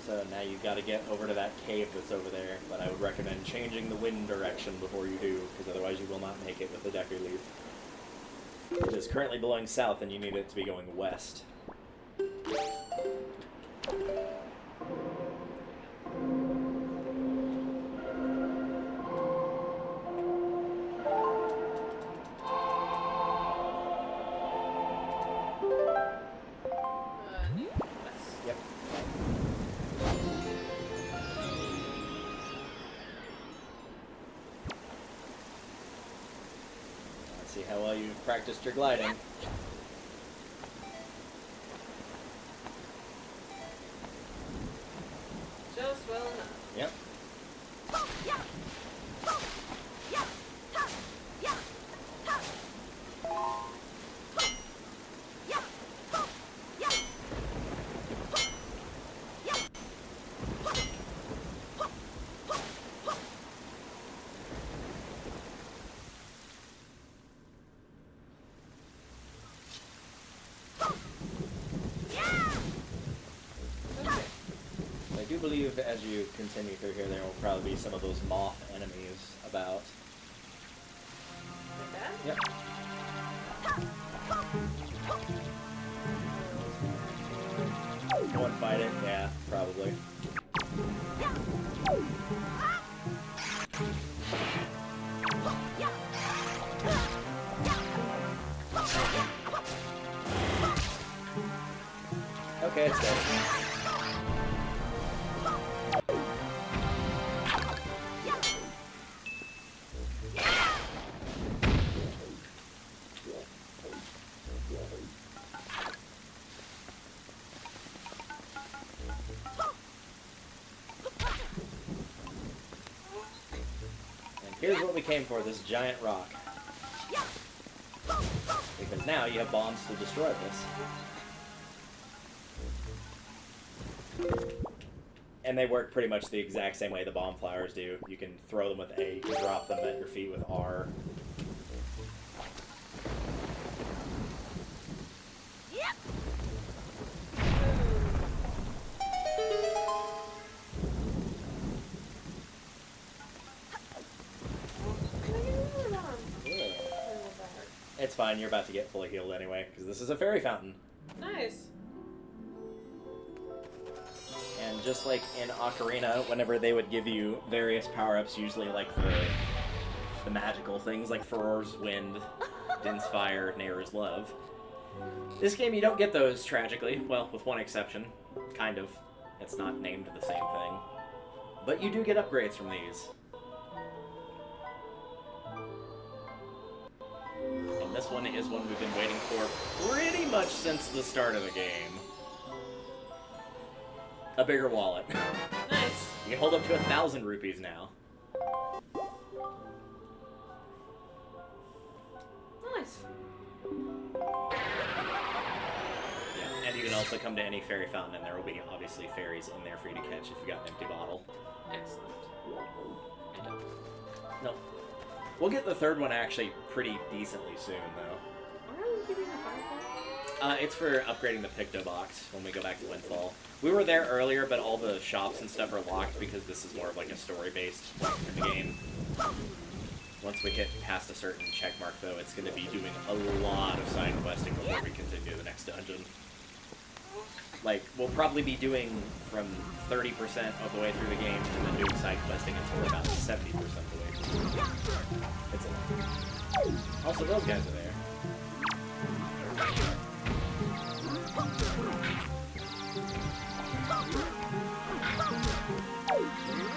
So now you've got to get over to that cave that's over there, but I would recommend changing the wind direction before you do, because otherwise you will not make it with the Decker Leaf. It is currently blowing south, and you need it to be going west. Yep. practiced your gliding. Just well enough. Yep. I do believe as you continue through here, there will probably be some of those moth enemies about. Like that? Yep. Go and fight it? Yeah, probably. Okay, it's dead. And here's what we came for, this giant rock. Because now you have bombs to destroy this. And they work pretty much the exact same way the bomb flowers do. You can throw them with A, you can drop them at your feet with R. Yep. It's fine, you're about to get fully healed anyway, because this is a fairy fountain. Nice. And just like in Ocarina, whenever they would give you various power-ups, usually like the magical things like Furor's Wind, Din's Fire, Nair's Love. This game you don't get those, tragically. Well, with one exception. Kind of. It's not named the same thing. But you do get upgrades from these. And this one is one we've been waiting for pretty much since the start of the game. A bigger wallet. Nice. You can hold up to 1,000 rupees now. Nice. Yeah, and you can also come to any fairy fountain, and there will be obviously fairies in there for you to catch if you got an empty bottle. Excellent. I don't. No. We'll get the third one actually pretty decently soon, though. Why are we keeping the firefly? It's for upgrading the Picto Box when we go back to Windfall. We were there earlier, but all the shops and stuff are locked because this is more of like a story-based point in the game. Once we get past a certain check mark, though, it's going to be doing a lot of side questing before we continue the next dungeon. Like, we'll probably be doing from 30% of the way through the game and then doing side questing until we're about 70% of the way through. It's a lot. Also, those guys are there.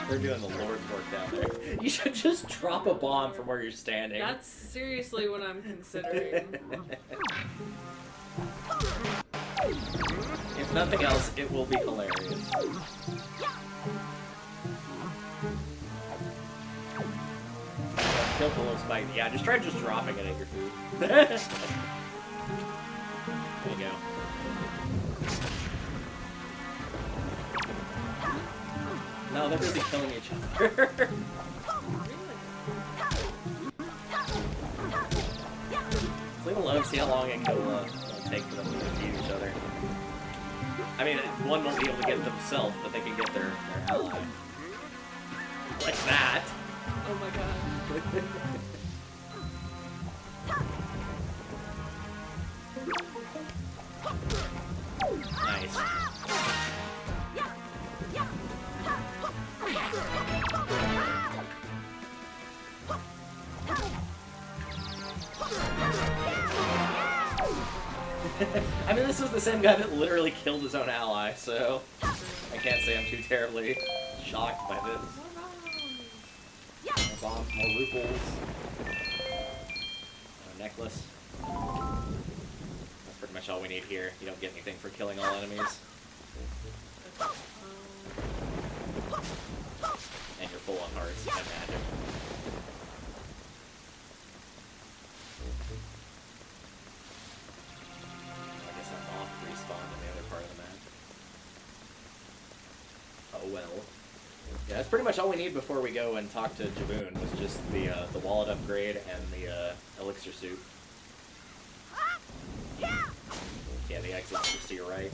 They're doing the Lord's work down there. You should just drop a bomb from where you're standing. That's seriously what I'm considering. If nothing else, it will be hilarious. Kill below spike. Yeah, just try just dropping it at your food. There you go. No, they're busy killing each other. Leave alone, see how long it will take for them to defeat each other. I mean, one won't be able to get themselves, but they can get their ally. Like that. Oh my god. Nice. I mean, this was the same guy that literally killed his own ally, so I can't say I'm too terribly shocked by this. More bombs, more ruples. A necklace. That's pretty much all we need here. You don't get anything for killing all enemies. And you're full on hearts and magic. I guess I'm off respawn in the other part of the map. Oh well. Yeah, that's pretty much all we need before we go and talk to Jaboon, was just the wallet upgrade and the elixir suit. Yeah, the exit's just to your right.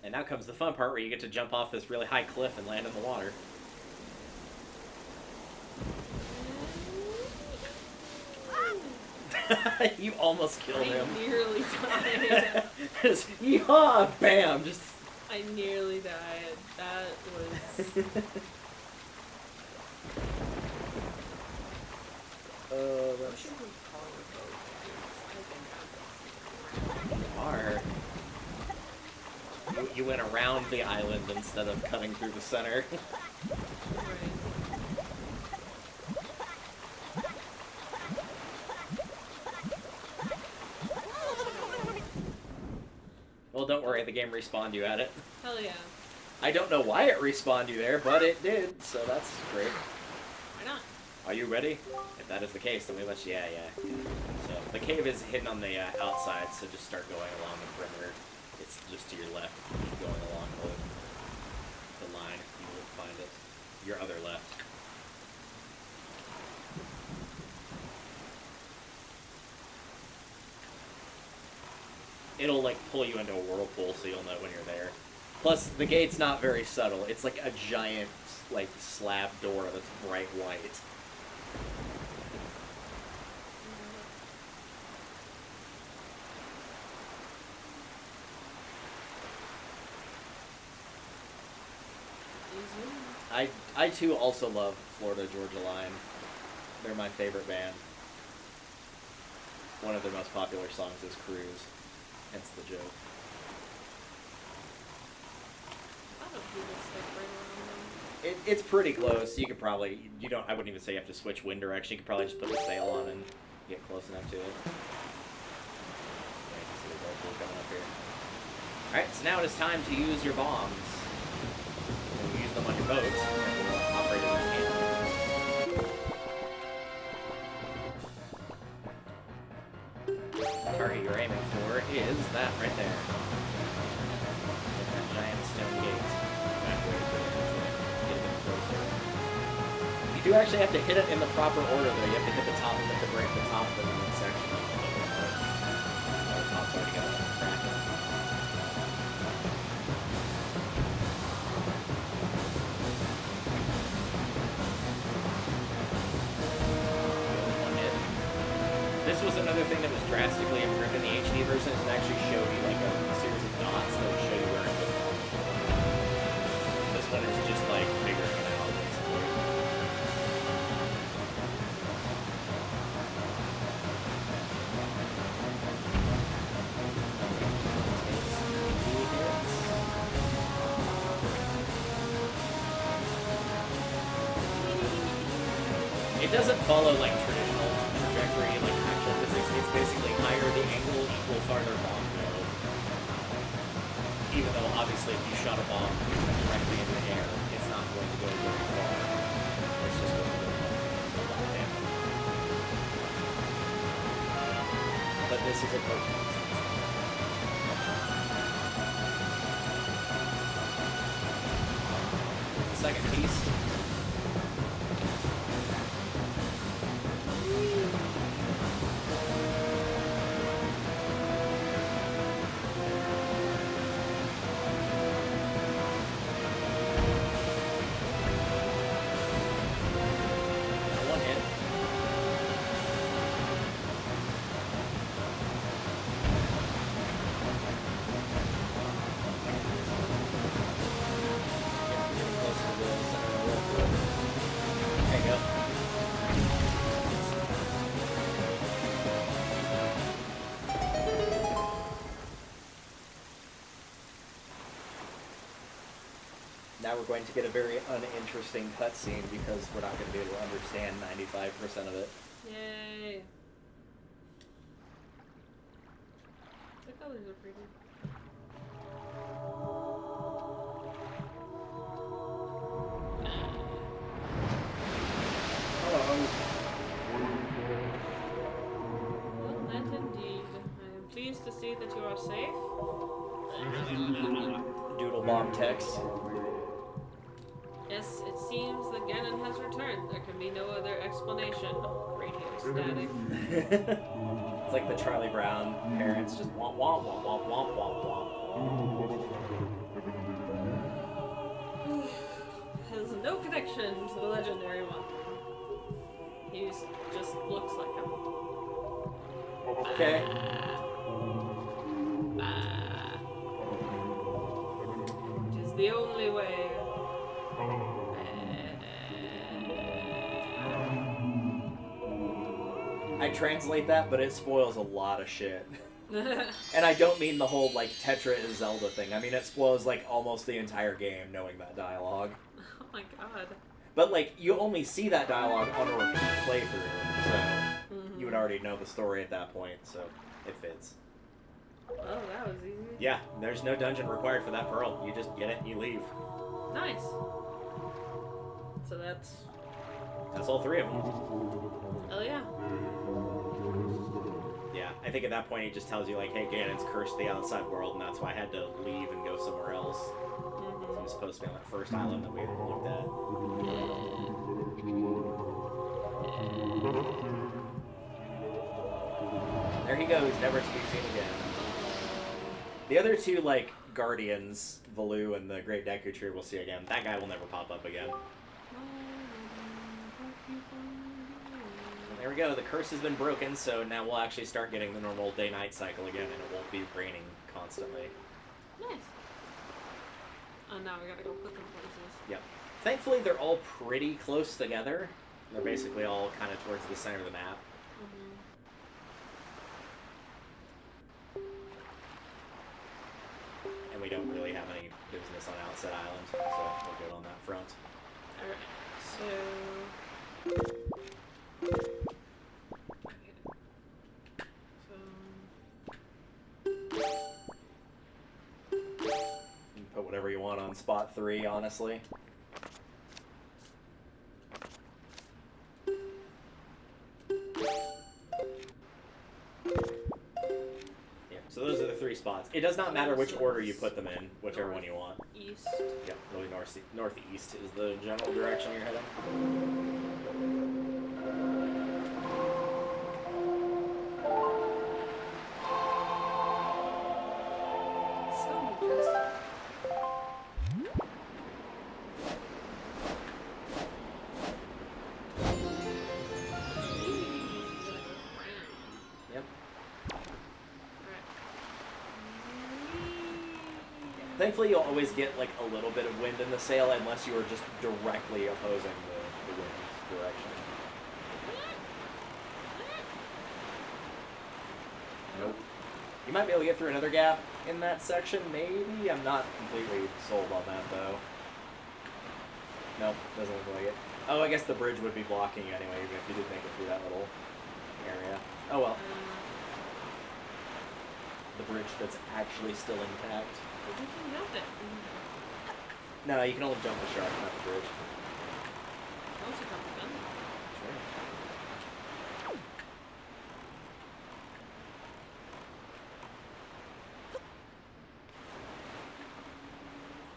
And now comes the fun part where you get to jump off this really high cliff and land in the water. You almost killed him. I nearly died. Just, yeehaw! Bam! Just. I nearly died. That was. That's... are. You went around the island instead of cutting through the center. Right. Well, don't worry, the game respawned you at it. Hell yeah. I don't know why it respawned you there, but it did, so that's great. Why not? Are you ready? If that is the case, then we let you, yeah. So, the cave is hidden on the outside, so just start going along the perimeter. It's just to your left. If you keep going along the line, you will find it. Your other left. It'll, like, pull you into a whirlpool so you'll know when you're there. Plus, the gate's not very subtle. It's like a giant, like, slab door that's bright white. I too also love Florida Georgia Line. They're my favorite band. One of their most popular songs is Cruise. Hence the joke. I don't do this stuff right around them. It's pretty close. You could probably, I wouldn't even say you have to switch wind direction. You could probably just put the sail on and get close enough to it. Yeah, you can see the whirlpool coming up here. Alright, so now it is time to use your bombs. You use them on your boats, and we'll operate as a cannon. The target you're aiming for is that right there. That giant stone gate. Halfway through it, get a bit closer. You do actually have to hit it in the proper order, though. You have to hit the top of it to break the top of the main section. The top's already got a crack in it. This was another thing that was drastically improved in the HD version. It actually showed you like a series of dots that would show you where it would go. This one is just like figuring it out, basically. It doesn't follow like traditional trajectory, like actual physics. It's basically higher the angle equal farther bomb go. Even though obviously if you shot a bomb directly in the air, it's not going to go very far. It's just going to go a lot down. But this is a proton. The second piece. Close to the center we're going to get a very uninteresting cutscene because we're not going to be able to understand 95% of it. Yay. The colors are pretty. Hello. Well, that indeed. I am pleased to see that you are safe. Doodle bomb text. Yes, it seems that Ganon has returned. There can be no other explanation. Radio static. It's like the Charlie Brown parents just womp womp womp womp womp womp womp. Has no connection to the legendary one. He just looks like him. Okay. It is the only way. I translate that, but it spoils a lot of shit. And I don't mean the whole, like, Tetra is Zelda thing. I mean, it spoils, like, almost the entire game knowing that dialogue. Oh my god. But, like, you only see that dialogue on a repeat playthrough, so you would already know the story at that point, so it fits. Oh, that was easy. Yeah, there's no dungeon required for that pearl. You just get it and you leave. Nice. So that's all three of them. oh yeah. Yeah, I think at that point he just tells you, like, hey, Ganon's cursed the outside world, and that's why I had to leave and go somewhere else. So he was supposed to be on that first island that we looked at. There he goes, never to be seen again. The other two, like, Guardians, Valoo and the Great Deku Tree we'll see again. That guy will never pop up again. There we go, the curse has been broken, so now we'll actually start getting the normal day-night cycle again, and it won't be raining constantly. Nice. Oh, now we gotta go put them places. Yep. Thankfully, they're all pretty close together. They're basically all kind of towards the center of the map. And we don't really have any business on Outset Island, so we're good on that front. Alright, so... You can put whatever you want on spot 3, honestly. Yeah, so those are the 3 spots. It does not matter which order you put them in, whichever one you want. East. Yep, really northeast is the general direction you're heading. Thankfully, you'll always get, like, a little bit of wind in the sail unless you are just directly opposing the wind's direction. Nope. You might be able to get through another gap in that section, maybe? I'm not completely sold on that, though. Nope, doesn't look like it. Oh, I guess the bridge would be blocking you anyway, even if you did make it through that little area. Oh, well. The bridge that's actually still intact. You can jump it. No, you can only jump the shark, not the bridge. Also jump the gun. Sure.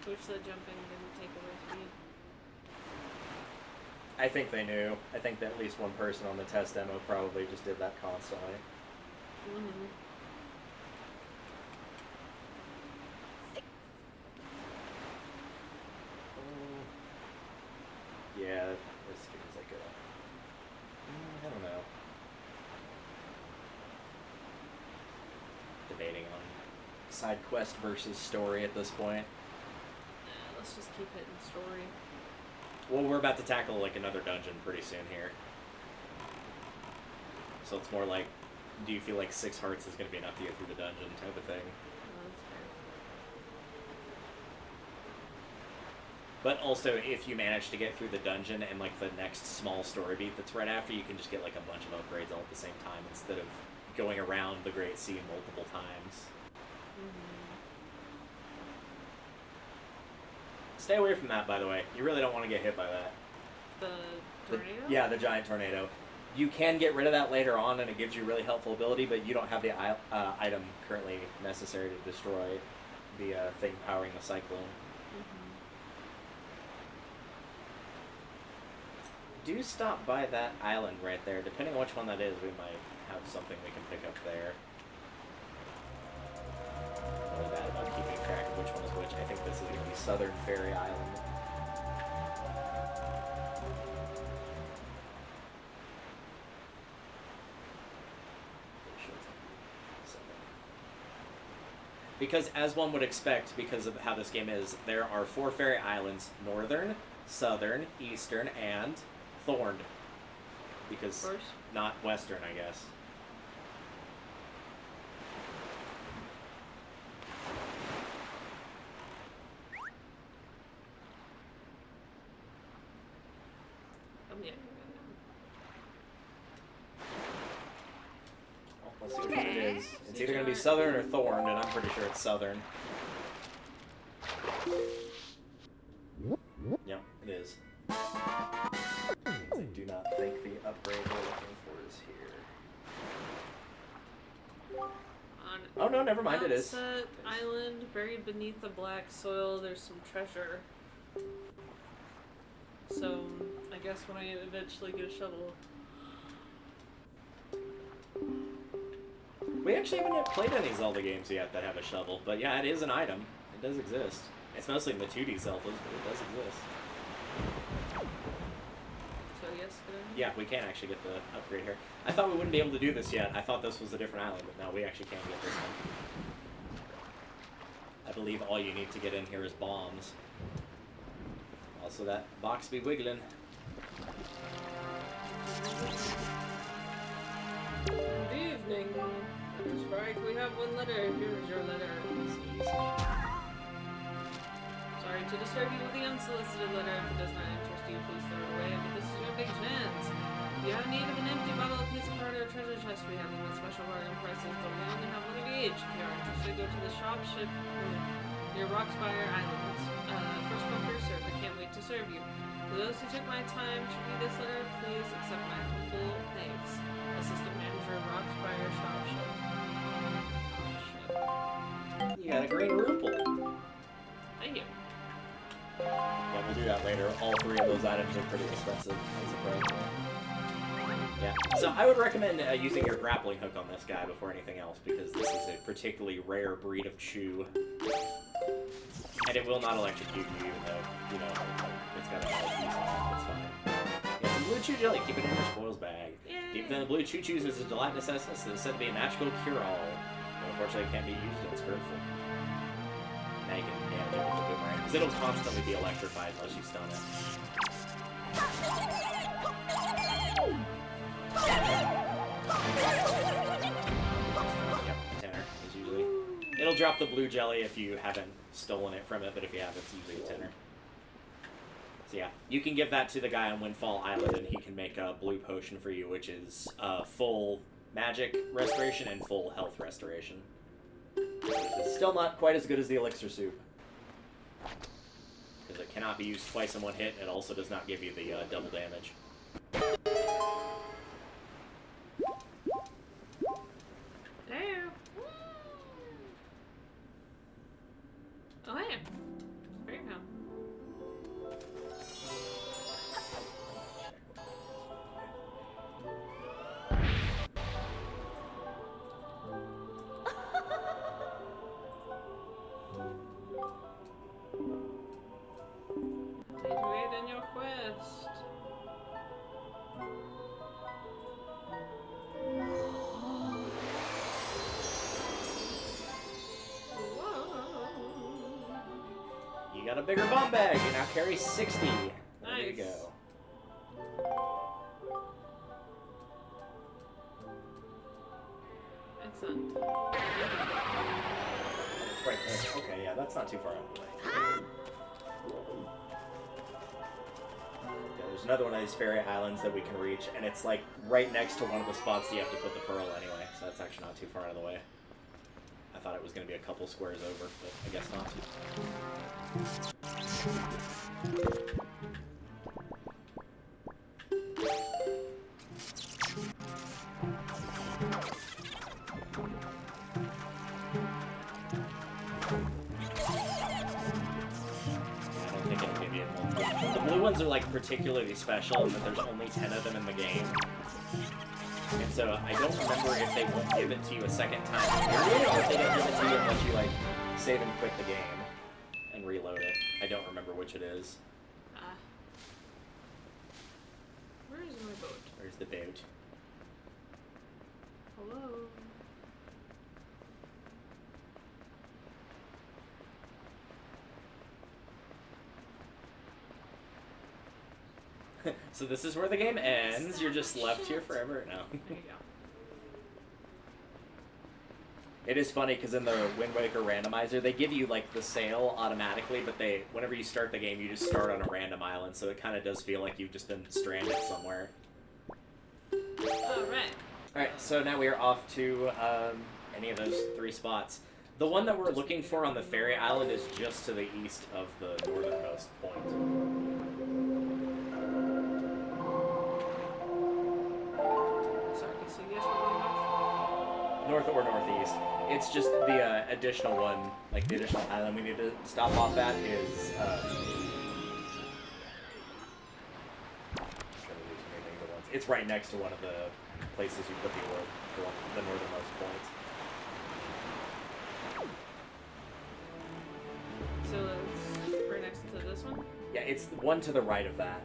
Wish the jumping didn't take away speed. I think they knew. I think that at least one person on the test demo probably just did that constantly. Yeah, as good as I could. I don't know. Debating on side quest versus story at this point. Let's just keep hitting story. Well, we're about to tackle like another dungeon pretty soon here. So it's more like, do you feel like 6 hearts is going to be enough to get through the dungeon type of thing? Oh, that's fair. But also, if you manage to get through the dungeon and like the next small story beat that's right after, you can just get like a bunch of upgrades all at the same time instead of going around the Great Sea multiple times. Stay away from that, by the way. You really don't want to get hit by that. The tornado? Yeah, the giant tornado. You can get rid of that later on, and it gives you really helpful ability, but you don't have the item currently necessary to destroy the thing powering the cyclone. Do stop by that island right there. Depending on which one that is, we might have something we can pick up there. Really bad about keeping track of which one is which. I think this is going to be Southern Fairy Island. Because, as one would expect, because of how this game is, there are 4 fairy islands: Northern, Southern, Eastern, and Thorned. Because, not Western, I guess. Well, let's see which one it is. It's either going to be Southern or Thorned, and I'm pretty sure it's Southern. Yep, it is. I do not think the upgrade we're looking for is here. Oh no, never mind, it is. Outset Island, buried beneath the black soil, there's some treasure. So, I guess when I eventually get a shovel. We actually haven't played any Zelda games yet that have a shovel, but yeah, it is an item. It does exist. It's mostly in the 2D Zeldas, but it does exist. So yes, yeah, we can actually get the upgrade here. I thought we wouldn't be able to do this yet. I thought this was a different island, but no, we actually can get this one. I believe all you need to get in here is bombs. Also, that box be wiggling. Good evening. That is right, we have one letter. Here's your letter. Sorry to disturb you with the unsolicited letter. If it does not interest you, please throw it away. But this is your big chance. If you have need of an empty bottle, a piece of card, or a treasure chest, we have them with special bargain prices, but we only have one of each. If you are interested, go to the shop ship near Rockspire Island. First come, first serve. I can't wait to serve you. To those who took my time to read this letter, please accept my humble thanks. Assistant Manager, Rockspire Shop Ship. You got a green rupel. Thank you. Yeah, we'll do that later. All 3 of those items are pretty expensive. Yeah. So I would recommend using your grappling hook on this guy before anything else, because this is a particularly rare breed of chew. And it will not electrocute you, even though, you know, it's got a metal piece on it. It's fine. Yeah, some blue chew jelly. Keep it in your spoils bag. Yay. Deep within the blue chew chews is a gelatinous essence that is said to be a magical cure-all. But unfortunately, it can't be used in hurtful. Now you can damage it with a boomerang, because it'll constantly be electrified unless you stun it. Yep, tenner is usually. It'll drop the blue jelly if you haven't stolen it from it, but if you have, it's usually a tenner. So yeah, you can give that to the guy on Windfall Island, and he can make a blue potion for you, which is full magic restoration and full health restoration. It's still not quite as good as the elixir soup, because it cannot be used twice in one hit, and it also does not give you the double damage. Hello. Oh, yeah. Very good. Wait in your quest. You got a bigger bomb bag. You now carry 60. Nice. There you go. Excellent. It's right there. Okay, yeah, that's not too far out of the way. there's another one of these fairy islands that we can reach, and it's like right next to one of the spots that you have to put the pearl anyway, so that's actually not too far out of the way. I thought it was going to be a couple squares over, but I guess not. The blue ones are like particularly special in that there's only 10 of them in the game. And so I don't remember if they won't give it to you a second time period, or if they don't give it to you unless you like save and quit the game and reload it. I don't remember which it is. Where is my boat? Where's the boat? Hello? So this is where the game ends. You're just left here forever. No. There you go. It is funny because in the Wind Waker randomizer, they give you like the sail automatically, but whenever you start the game, you just start on a random island, so it kind of does feel like you've just been stranded somewhere. Alright. Alright, so now we are off to any of those 3 spots. The one that we're looking for on the fairy island is just to the east of the northernmost point. North or northeast. It's just the additional one, like the additional island we need to stop off at is, it's right next to one of the places you put the northernmost points. So it's right next to this one? Yeah, it's the one to the right of that.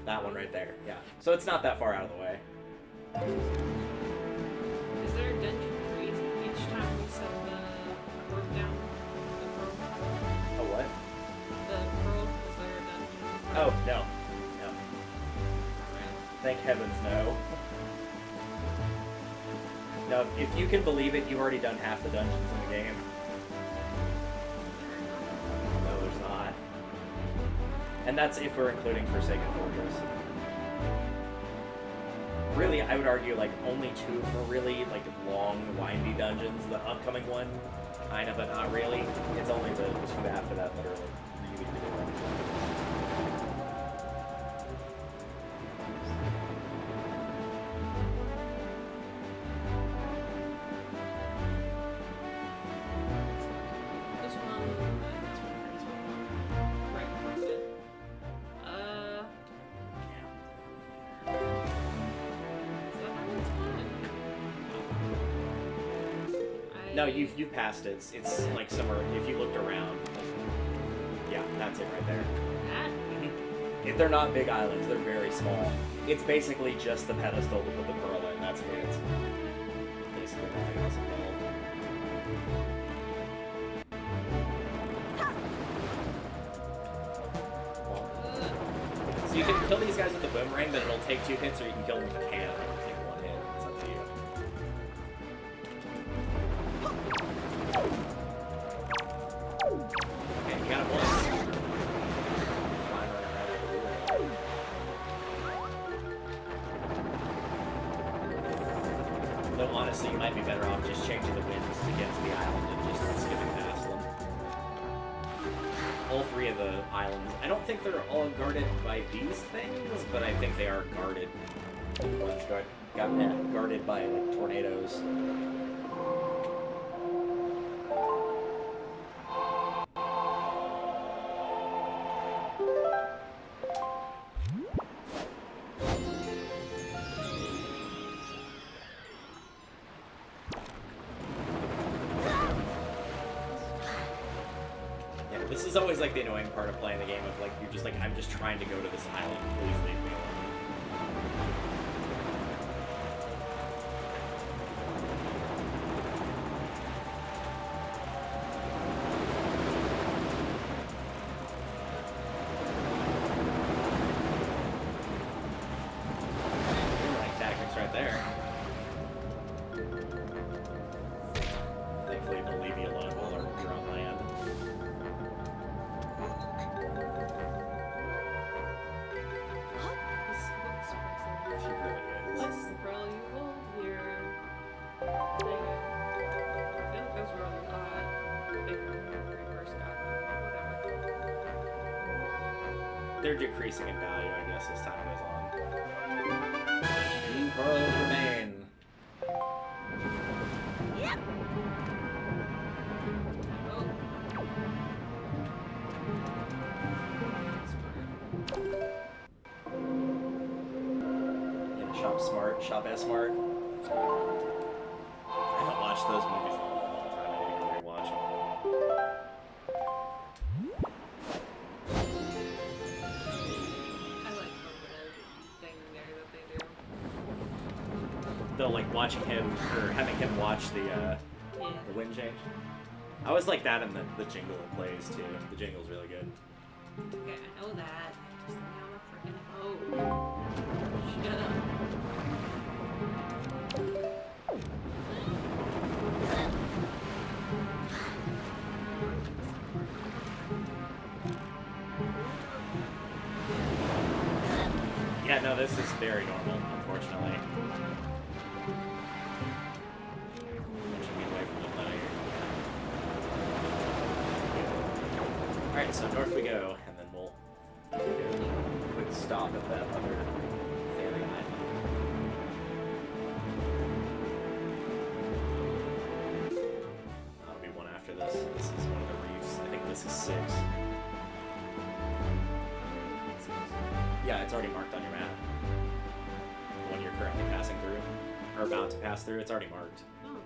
That one right there, yeah. So it's not that far out of the way. Is there a dungeon freeze each time we set the work down? The pearl? Oh, what? The pearl? Is there a dungeon? Oh, no. No. Right. Thank heavens, no. No, if you can believe it, you've already done half the dungeons in the game. No, there's not. And that's if we're including Forsaken Fortress. Really, I would argue, like, only 2 are really, like, long, windy dungeons. The upcoming one, kind of, but not really. It's only the 2 after that that are, like, really, really long. This one, right across it. No, you've passed it. It's like somewhere, if you looked around. Yeah, that's it right there. That? They're not big islands, they're very small. It's basically just the pedestal to put the pearl in, that's it. Basically nothing else involved. So you can kill these guys with the boomerang, but it'll take 2 hits, or you can kill them with a can, and it'll take 1 hit. It's up to you. Okay, you got it once. Though honestly, you might be better off just changing the winds to get to the island and just skipping past them. All 3 of the islands. I don't think they're all guarded by these things, but I think they are guarded. One's guarded by like tornadoes. This is always like the annoying part of playing the game of like, you're just like, I'm just trying to go to this island, please leave me alone. Like tactics right there. Thankfully they'll leave you alone while you're on land. they're decreasing in value, I guess, as time goes on. 2 pearls remain. Yep. Yeah, shop smart, shop S smart. I haven't watched those movies in a long time. I need to rewatch them. I like the little thing there that they do. Though, like, watching him, or having him watch the Yeah. wind change. I always like that in the jingle it plays, too. The jingle's really good. Okay, I know that. Just now the freaking oh. Shut up. Yeah, no, this is very normal, unfortunately. Pushing me away from the ladder. Alright, so north we go, and then we'll take a quick stop at that other fairy island. That'll be one after this. This is one of the reefs. I think this is 6. Yeah, it's already marked on your map. The one you're currently passing through, or about to pass through, it's already marked. Oh.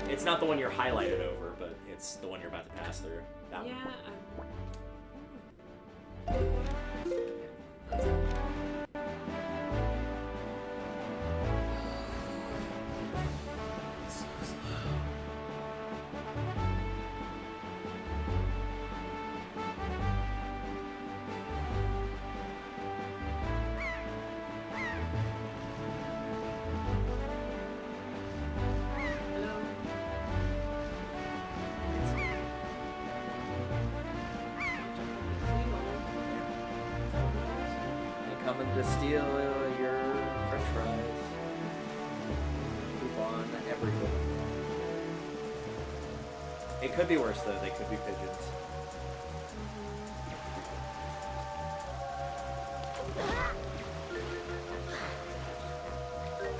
It's not the one you're highlighted over, but it's the one you're about to pass through. That Yeah, one. Coming to steal your french fries. Coupon, everything. It could be worse, though. They could be pigeons.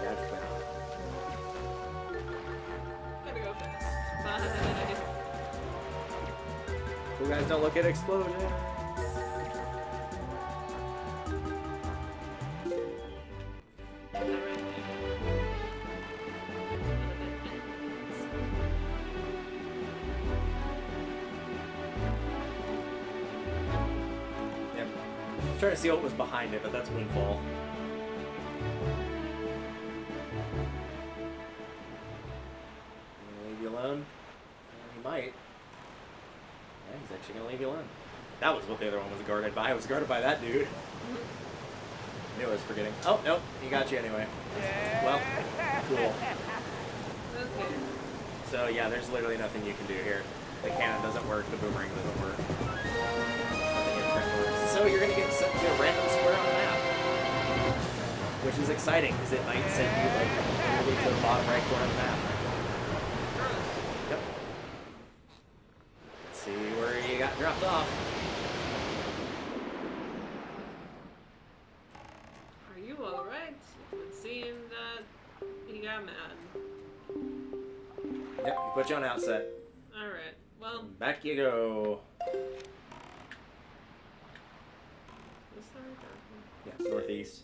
That's bad. Gotta go fast. Bye. You guys don't look at explosion. Yep. I was trying to see what was behind it, but that's Windfall. Gonna leave you alone? He might. Yeah, he's actually gonna leave you alone. That was what the other one was guarded by. It was guarded by that dude. I knew I was forgetting. Oh, nope. He got you anyway. Well, cool. Okay. So, yeah, there's literally nothing you can do here. The cannon doesn't work. The boomerang doesn't work. Nothing in print works. So you're going to get sent to a random square on the map. Which is exciting, because it might send you, like, literally to the bottom right corner of the map. Yep. Let's see where you got dropped off. Are you alright? It seemed that he got mad. Yep, he put you on outset. Alright, well, Back you go. this side or- Yeah, northeast.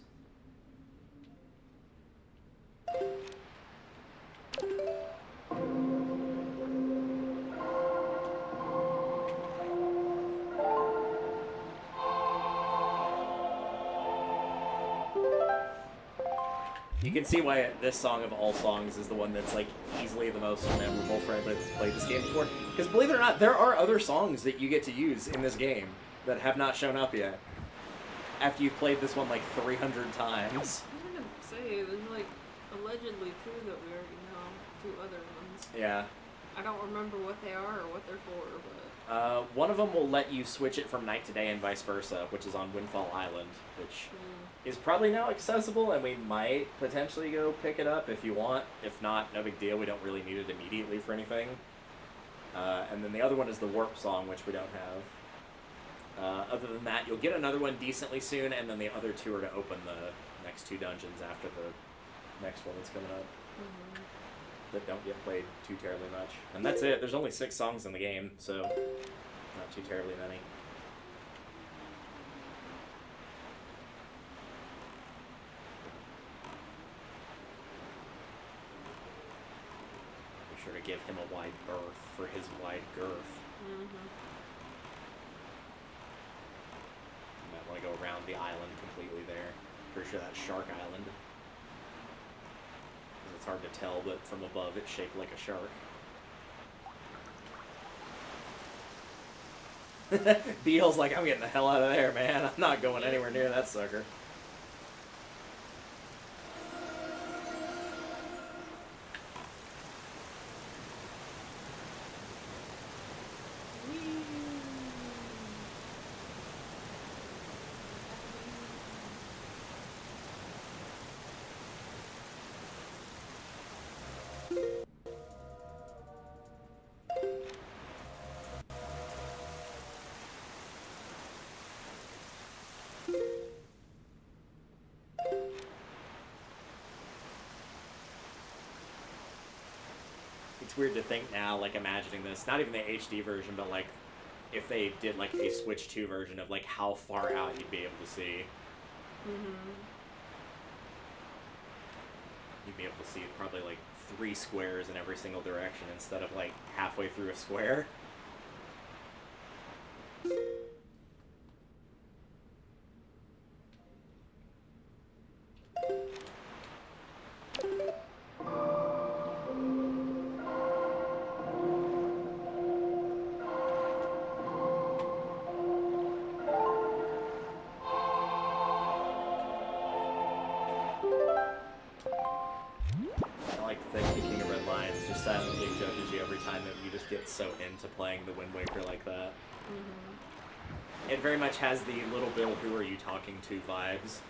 You can see why this song of all songs is the one that's like easily the most memorable for anybody that's played this game before. Because believe it or not, there are other songs that you get to use in this game that have not shown up yet. After you've played this one like 300 times. I was gonna say, there's like allegedly 2 that we already know. 2 other ones. Yeah. I don't remember what they are or what they're for, but... One of them will let you switch it from night to day and vice versa, which is on Windfall Island, which is probably now accessible, and we might potentially go pick it up if you want. If not, no big deal. We don't really need it immediately for anything. And then the other one is the Warp song, which we don't have. Other than that, you'll get another one decently soon, and then the other two are to open the next 2 dungeons after the next one that's coming up. Mm-hmm. That don't get played too terribly much. And that's it. There's only 6 songs in the game, so not too terribly many. Be sure to give him a wide berth for his wide girth. Mm-hmm. You might want to go around the island completely there. Pretty sure that's Shark Island. It's hard to tell, but from above it's shaped like a shark. Beale's like, I'm getting the hell out of there, man. I'm not going anywhere near that sucker. It's weird to think now, like, imagining this, not even the HD version, but, like, if they did, like, a Switch 2 version of, like, how far out you'd be able to see. Mm-hmm. You'd be able to see probably, like, 3 squares in every single direction instead of, like, halfway through a square. Silently judges you every time that you just get so into playing the Wind Waker like that. Mm-hmm. It very much has the Little Bill Who Are You Talking To vibes.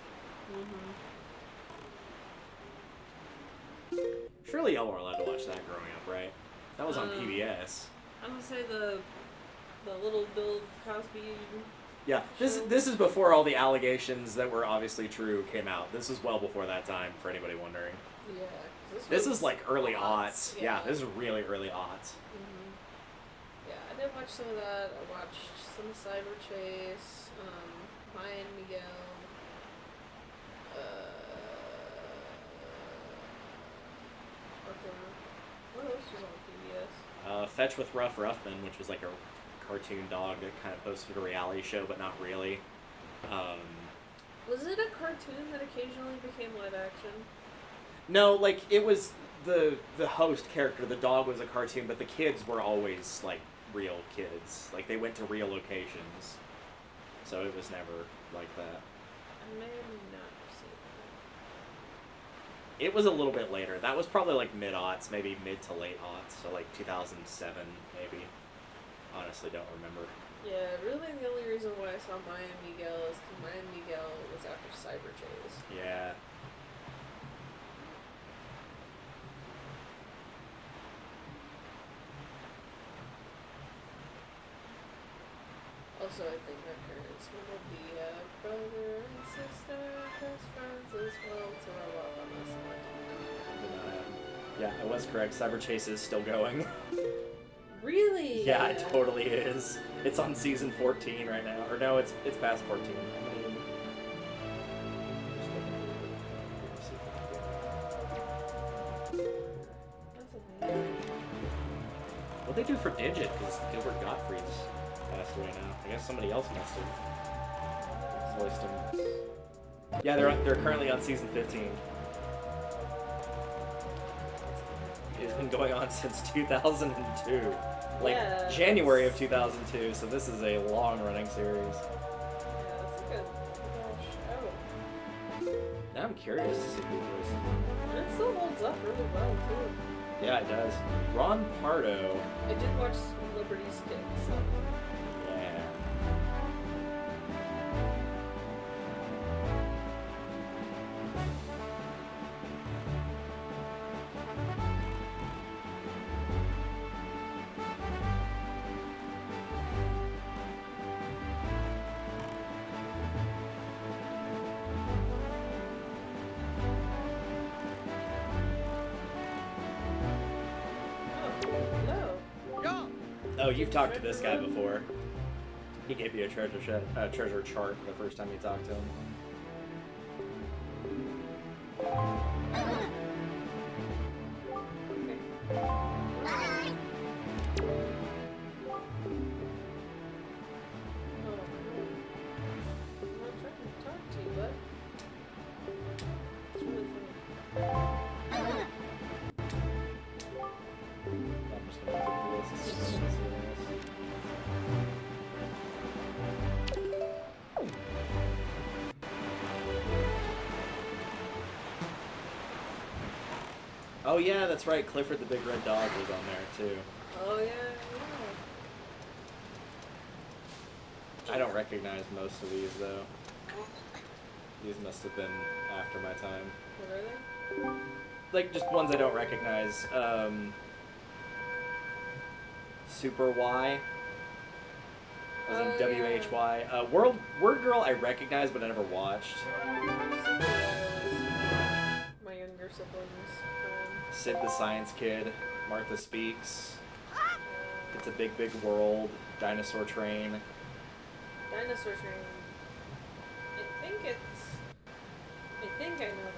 Mm-hmm. Surely y'all were allowed to watch that growing up, right? That was on PBS. I'm gonna say the Little Bill Cosby. Yeah, this is before all the allegations that were obviously true came out. This is well before that time, for anybody wondering. Yeah. This is like early aughts. Yeah. This is really early aughts. Mm-hmm. Yeah, I did watch some of that. I watched some Cyber Chase, Maya and Miguel. What else was on PBS? Fetch with Ruff Ruffman, which was like a cartoon dog that kind of hosted a reality show, but not really. Was it a cartoon that occasionally became live action? No, like, it was the host character, the dog was a cartoon, but the kids were always, like, real kids. Like, they went to real locations. So it was never like that. I may or may not have seen It was a little bit later. That was probably, like, mid-aughts, maybe mid to late aughts. So, like, 2007, maybe. Honestly, don't remember. Yeah, really the only reason why I saw Maya and Miguel is because Maya and Miguel was after Cyber Chase. Yeah. Also, I think my parents would be brother and sister, best friends as well, to rub off on us. Yeah, I was correct. Cyber Chase is still going. Really? Yeah, it totally is. It's on season 14 right now. Or no, it's past 14. That's amazing. What'd they do for Digit? Because Gilbert Gottfried's passed away now. I guess somebody else must have voiced him. Yeah, they're currently on season 15. It's been going on since 2002. Like, Yeah, January of 2002, so this is a long-running series. Yeah, that's a good show. Now I'm curious to see who voices it. And it still holds up really well, too. Yeah, it does. Ron Pardo. I did watch Liberty's Kick, so... Yeah. Oh, you've talked to this guy before. He gave you a treasure chart the first time you talked to him. I'm just gonna look at the list. Oh yeah, that's right. Clifford the Big Red Dog was on there too. Oh yeah, I don't recognize most of these though. These must have been after my time. What are they? Like just ones I don't recognize. Super Y. As in Oh, WHY. Word Girl I recognize but I never watched. My younger siblings. Sid the Science Kid. Martha Speaks. It's a Big Big World. Dinosaur Train. Dinosaur Train. I think I know that.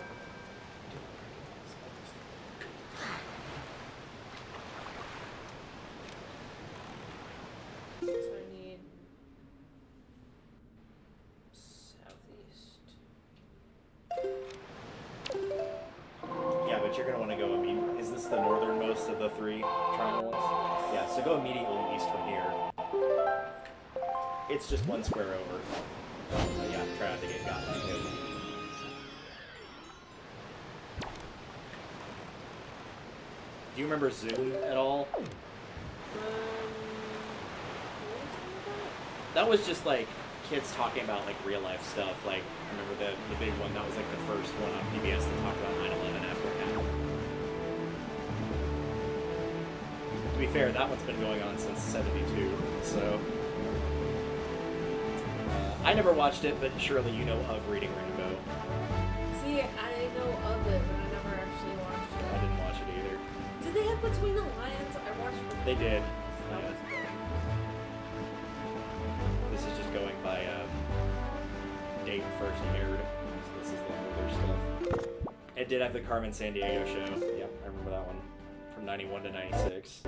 So I need southeast. Yeah, but you're gonna want to go immediately. Is this the northernmost of the three triangles? Yeah, so go immediately east from here. It's just one square over. So yeah, try not to get got by him. Do you remember Zoom at all? What was it That was just like kids talking about like real life stuff. Like I remember the big one that was like the first one on PBS that talked about 9/11 after it happened. To be fair, that one's been going on since '72. So I never watched it, but surely you know of Reading Rainbow. about? See, I know of it, but I never actually watched I it. didn't watch it either. Did they have Between the Lions? I watched Between They the did. Lions. That Yeah. was good. This is just going by date first aired. So this is the older stuff. It did have the Carmen Sandiego show. Yep, I remember that one. From 91 to 96.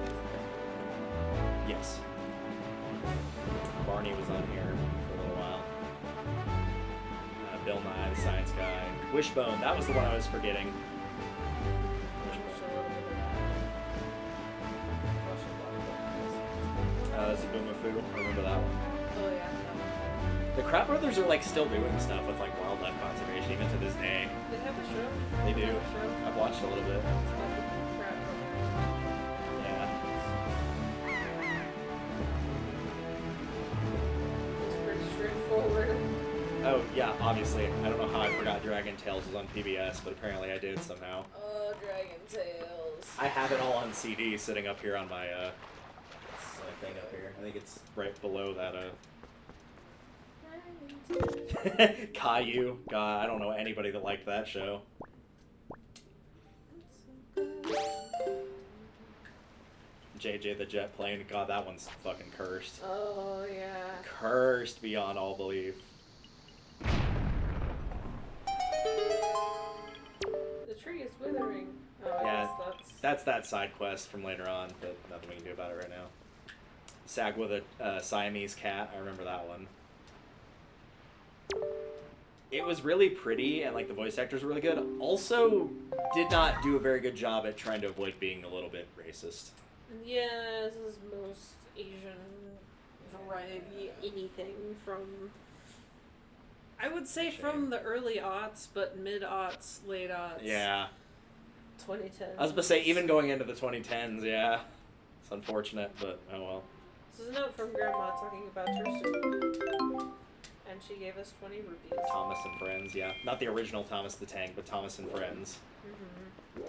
Yes. Barney was on here for a little while. Bill Nye, the science guy. Wishbone, that was the one I was forgetting. That's a Boomafoo. I remember that one. Oh yeah, that one. The Crab Brothers are like still doing stuff with like wildlife conservation even to this day. They have a show. They do. have a show. I've watched a little bit. It's called The Crab Brothers. Yeah. It's pretty straightforward. Oh yeah, obviously. I don't know how I forgot Dragon Tales was on PBS, but apparently I did somehow. Oh, Dragon Tales. I have it all on CD sitting up here on my thing up here. I think it's right below that Caillou. God, I don't know anybody that liked that show. JJ the Jet Plane. God, that one's fucking cursed. Oh yeah. Cursed beyond all belief. The tree is withering. Oh, I Yeah, guess that's that side quest from later on, but nothing we can do about it right now. Sag with a Siamese cat. I remember that one. It was really pretty, and like the voice actors were really good. Also, did not do a very good job at trying to avoid being a little bit racist. Yeah, this is most Asian variety anything from. I would say Shame. from the early aughts, but mid aughts, late aughts. Yeah. 2010. I was about to say, even going into the 2010s, yeah. It's unfortunate, but oh well. This is a note from Grandma talking about her soup. And she gave us 20 rupees. Thomas and Friends, yeah. Not the original Thomas the Tank, but Thomas and Friends. Mm-hmm.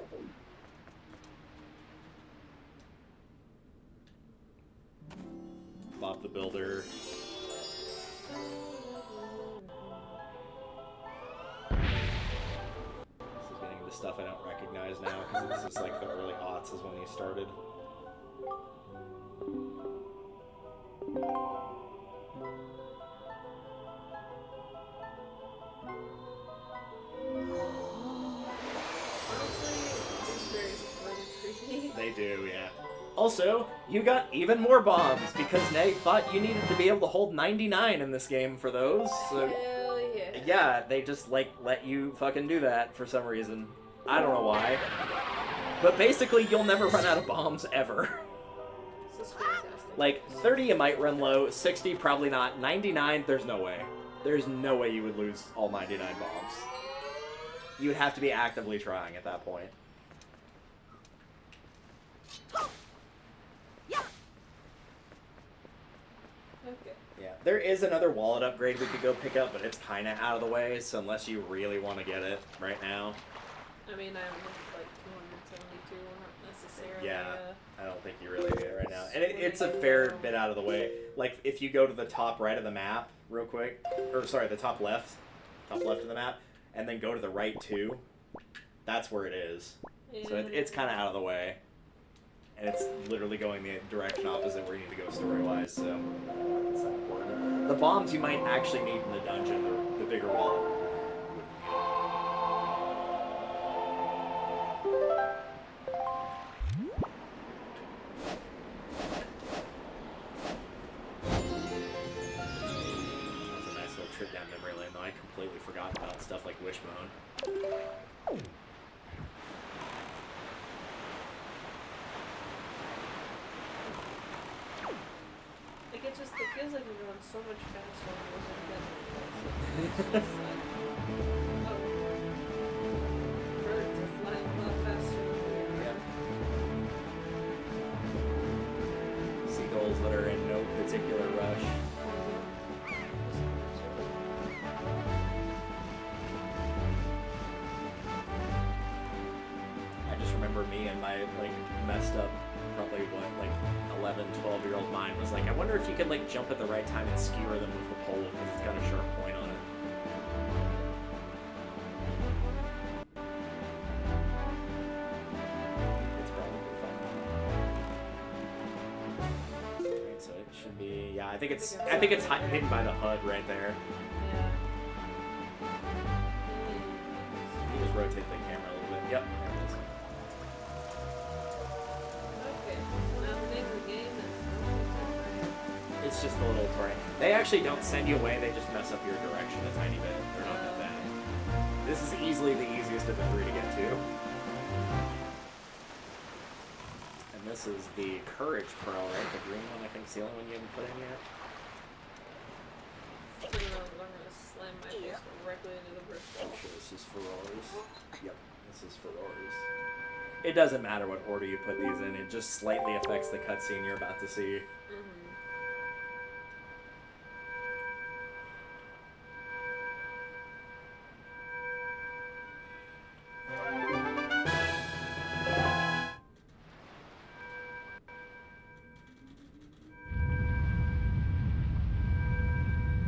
Bob the Builder. This is getting into stuff I don't recognize now, because this is like the early aughts is when these started. Honestly, these berries are really creepy. They do, yeah. Also, you got even more bombs because Nate thought you needed to be able to hold 99 in this game for those. So Hell yeah. yeah, they just like let you fucking do that for some reason. I don't know why. But basically, you'll never run out of bombs ever. This is fantastic. Like 30 you might run low, 60 probably not, 99 there's no way. There's no way you would lose all 99 bombs. You would have to be actively trying at that point. Okay. Yeah, there is another wallet upgrade we could go pick up, but it's kind of out of the way, so unless you really want to get it right now. I mean, I'm like 272, not necessarily. Yeah, I don't think you really need it right now. And it's a fair bit out of the way. Like, if you go to the top right of the map, real quick, or sorry, the top left of the map, and then go to the right too, that's where it is. Yeah. So it's kind of out of the way. And it's literally going the direction opposite where you need to go story-wise, so it's not important. The bombs you might actually need in the dungeon, the bigger wallet. That was a nice little trip down memory lane, though I completely forgot about stuff like Wishbone. Like, it feels like we're going so much faster when we're getting closer. Birds are flying a lot faster than we are. Seagulls that are in no particular rush. I just remember me and my, like, messed up, probably, what, like, 11, 12-year-old mind was like, I wonder if you could, like, jump at the right time and skewer them with the pole, because it's got a sharp point on it. It's probably fun. Alright, so it should be, yeah, I think it's hidden by the HUD right there. Yeah. You just rotate the camera a little bit. Yep, there it is. Okay, so now the name of the game is... It's just a little terrain. They actually don't send you away, they just mess up your direction a tiny bit. They're not that bad. This is easily the easiest of the three to get to. And this is the Courage Pearl, right? The green one, I think, is the only one you haven't put in yet. I'm gonna slam my face directly into the brick I'm wall. sure this is Ferrari's. Yep, this is Ferrari's. It doesn't matter what order you put these in, it just slightly affects the cutscene you're about to see.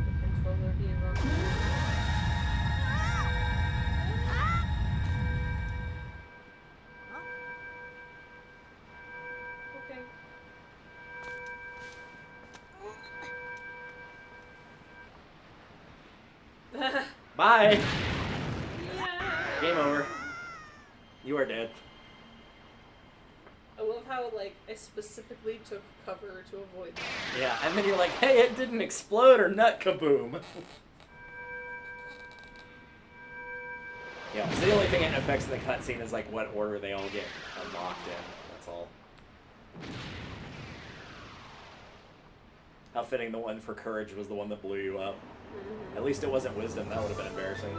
The controller being run. Okay. Bye! Yeah. Game over. You are dead. I love how, like, I specifically took cover to avoid that. Yeah, and then you're like, hey, it didn't explode or nut kaboom. Yeah, so the only thing it affects in the cutscene is like what order they all get unlocked in. That's all. How fitting the one for Courage was the one that blew you up. At least it wasn't Wisdom, that would have been embarrassing.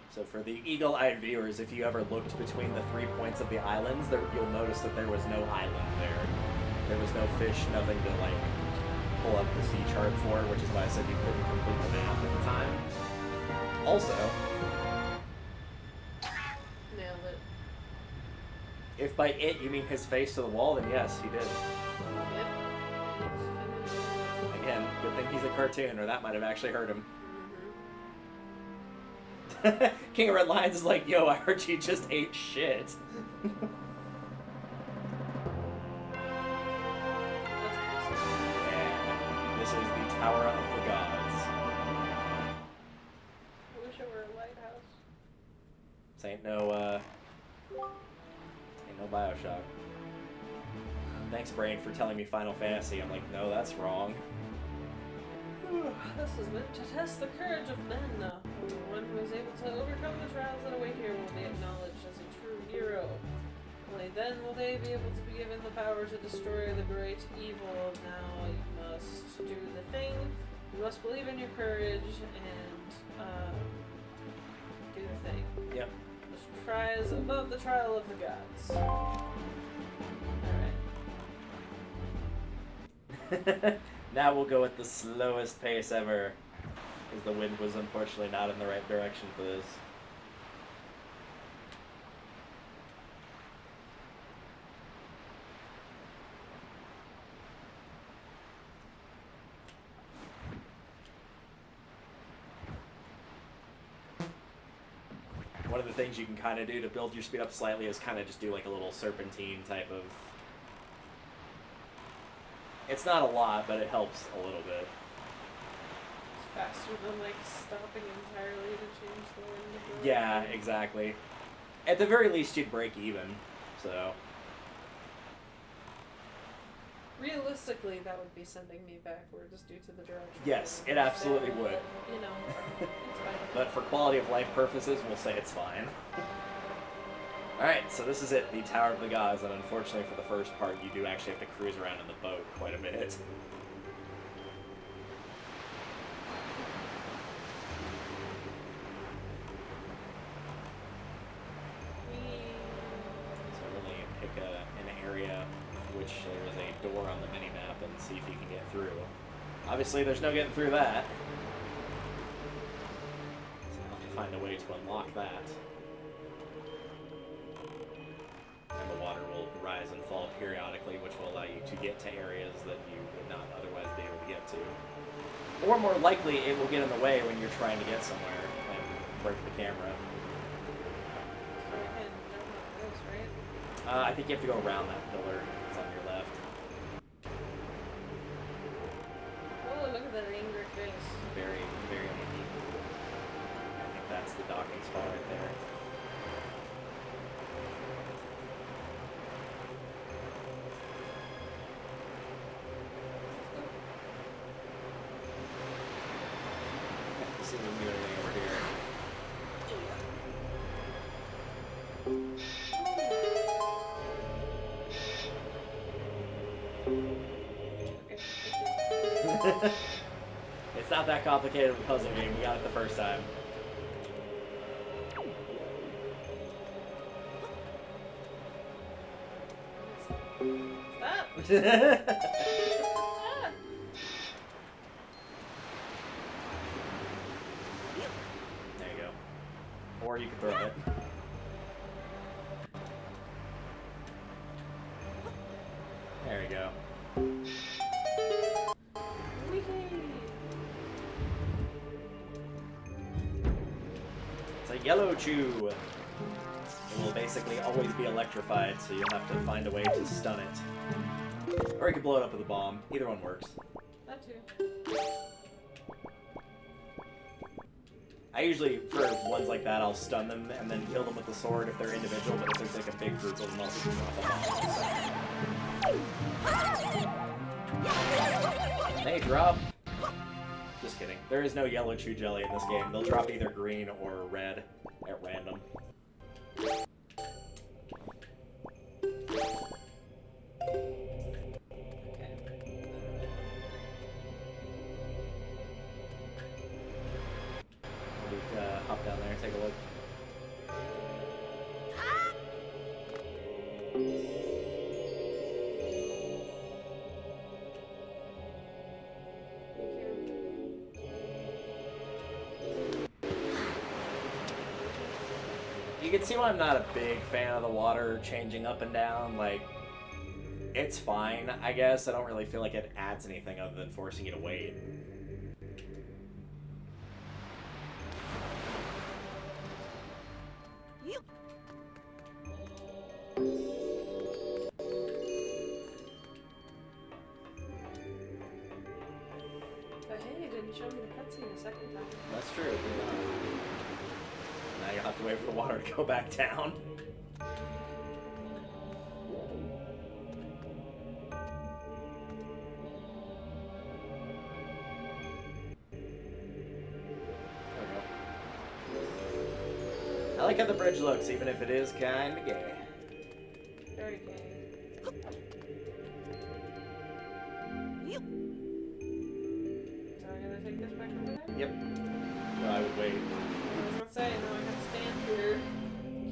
So for the eagle-eyed viewers, if you ever looked between the 3 points of the islands, you'll notice that there was no island there. There was no fish, nothing to like pull up the sea chart for, which is why I said you couldn't complete the map at the time. Also, Nailed it. if by it you mean his face to the wall, then yes, he did. Yep. Again, good thing he's a cartoon, or that might have actually hurt him. King of Red Lions is like, yo, I heard you just ate shit. That's pretty sick. And this is the Tower of the Gods. I wish it were a lighthouse. This ain't no Bioshock. Thanks, Brain, for telling me Final Fantasy. I'm like, no, that's wrong. This is meant to test the courage of men. Only one who is able to overcome the trials that await here will be acknowledged as a true hero. Only then will they be able to be given the power to destroy the great evil. Now you must do the thing. You must believe in your courage and do the thing. Yep. This tries above the trial of the gods. Alright. Now we'll go at the slowest pace ever, because the wind was unfortunately not in the right direction for this. One of the things you can kind of do to build your speed up slightly is kind of just do like a little serpentine type of... It's not a lot, but it helps a little bit. It's faster than like stopping entirely to change the wind. Yeah, exactly. At the very least, you'd break even, so... Realistically, that would be sending me backwards due to the direction. Yes, it absolutely would. You know, it's fine. But for quality of life purposes, we'll say it's fine. Alright, so this is it, the Tower of the Gods, and unfortunately for the first part, you do actually have to cruise around in the boat quite a bit. So really pick an area which there is a door on the mini-map and see if you can get through. Obviously, there's no getting through that. So I'll have to find a way to unlock that. And the water will rise and fall periodically, which will allow you to get to areas that you would not otherwise be able to get to. Or more likely, it will get in the way when you're trying to get somewhere and break the camera. So I can jump on this, right? I think you have to go around that pillar that's on your left. Oh, look at that angry face. Very, very handy. I think that's the docking spot right there. See if we can do anything over here. It's not that complicated of a puzzle game. We got it the first time. Stop! There you go. Or you can throw it. There you go. It's a yellow chew. It will basically always be electrified, so you'll have to find a way to stun it. Or you can blow it up with a bomb. Either one works. That too. I usually, for ones like that, I'll stun them and then kill them with the sword if they're individual, but if there's like a big group of them, I'll just drop a bomb. Hey, drop! Just kidding. There is no yellow chew jelly in this game. They'll drop either green or red at random. Hop down there and take a look. You can see why I'm not a big fan of the water changing up and down. Like, it's fine, I guess. I don't really feel like it adds anything other than forcing you to wait. second time. That's true. Now you'll have to wait for the water to go back down. I like how the bridge looks, even if it is kinda gay. Very gay. Yep. So I gotta take this back over there? Yep. No, I would wait. I was gonna say, now I gotta stand here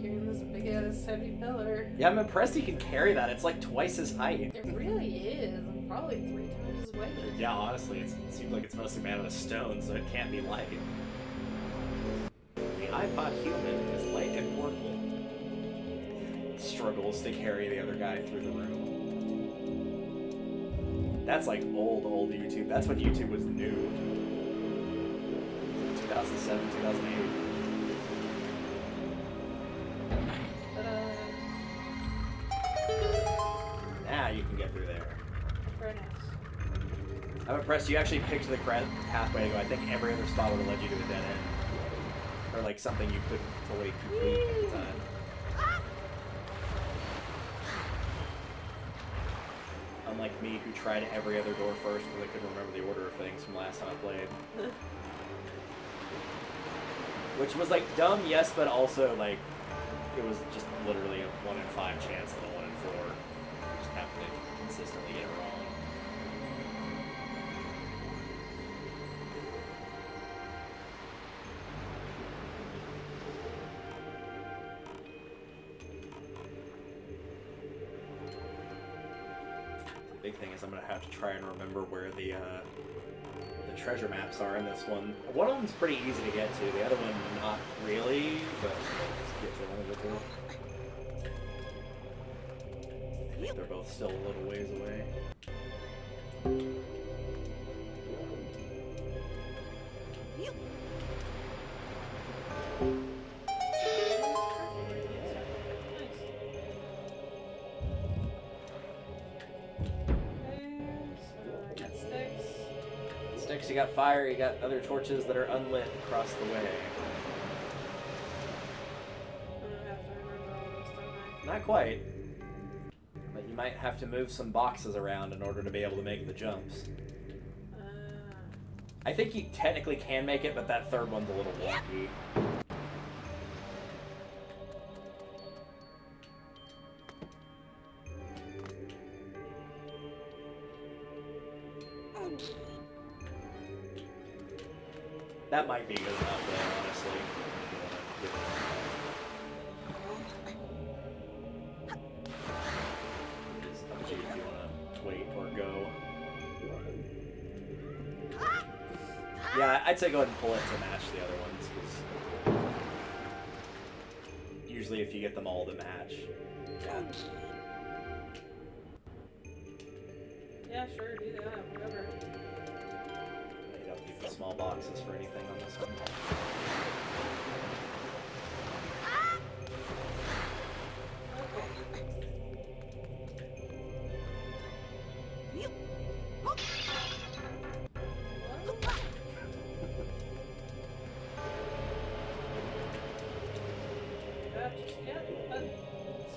carrying this big ass heavy pillar. Yeah, I'm impressed he can carry that. It's like twice his height. It really is. And probably 3 times his weight. Yeah, honestly, it seems like it's mostly made out of stone, so it can't be light. The iPod human is light and portable. Struggles to carry the other guy through the room. That's like old YouTube. That's when YouTube was new. 2007, 2008. Ta-da. Now you can get through there. Very nice. I'm impressed you actually picked the correct pathway to go. I think every other spot would have led you to a dead end. Or like something you couldn't fully complete at the time. Unlike me, who tried every other door first because I couldn't remember the order of things from last time I played. Which was like dumb, yes, but also like it was just literally a 1 in 5 chance than a 1 in 4. You just have to consistently get it wrong. The big thing is I'm gonna have to try and remember where the treasure maps are in this one. One of them's pretty easy to get to, the other one not really, but just get to one of the two. I think they're both still a little ways away. Yep. Sticks, you got fire, you got other torches that are unlit across the way. Not quite. But you might have to move some boxes around in order to be able to make the jumps. I think you technically can make it, but that third one's a little wonky. That might be good enough, though, honestly. It's up to you if you want to wait or go. Yeah, I'd say go ahead and pull it to match the other ones, because usually if you get them all to match. Yeah. Yeah, sure, do that, whatever. You don't need the small boxes for anything on this one. Yep.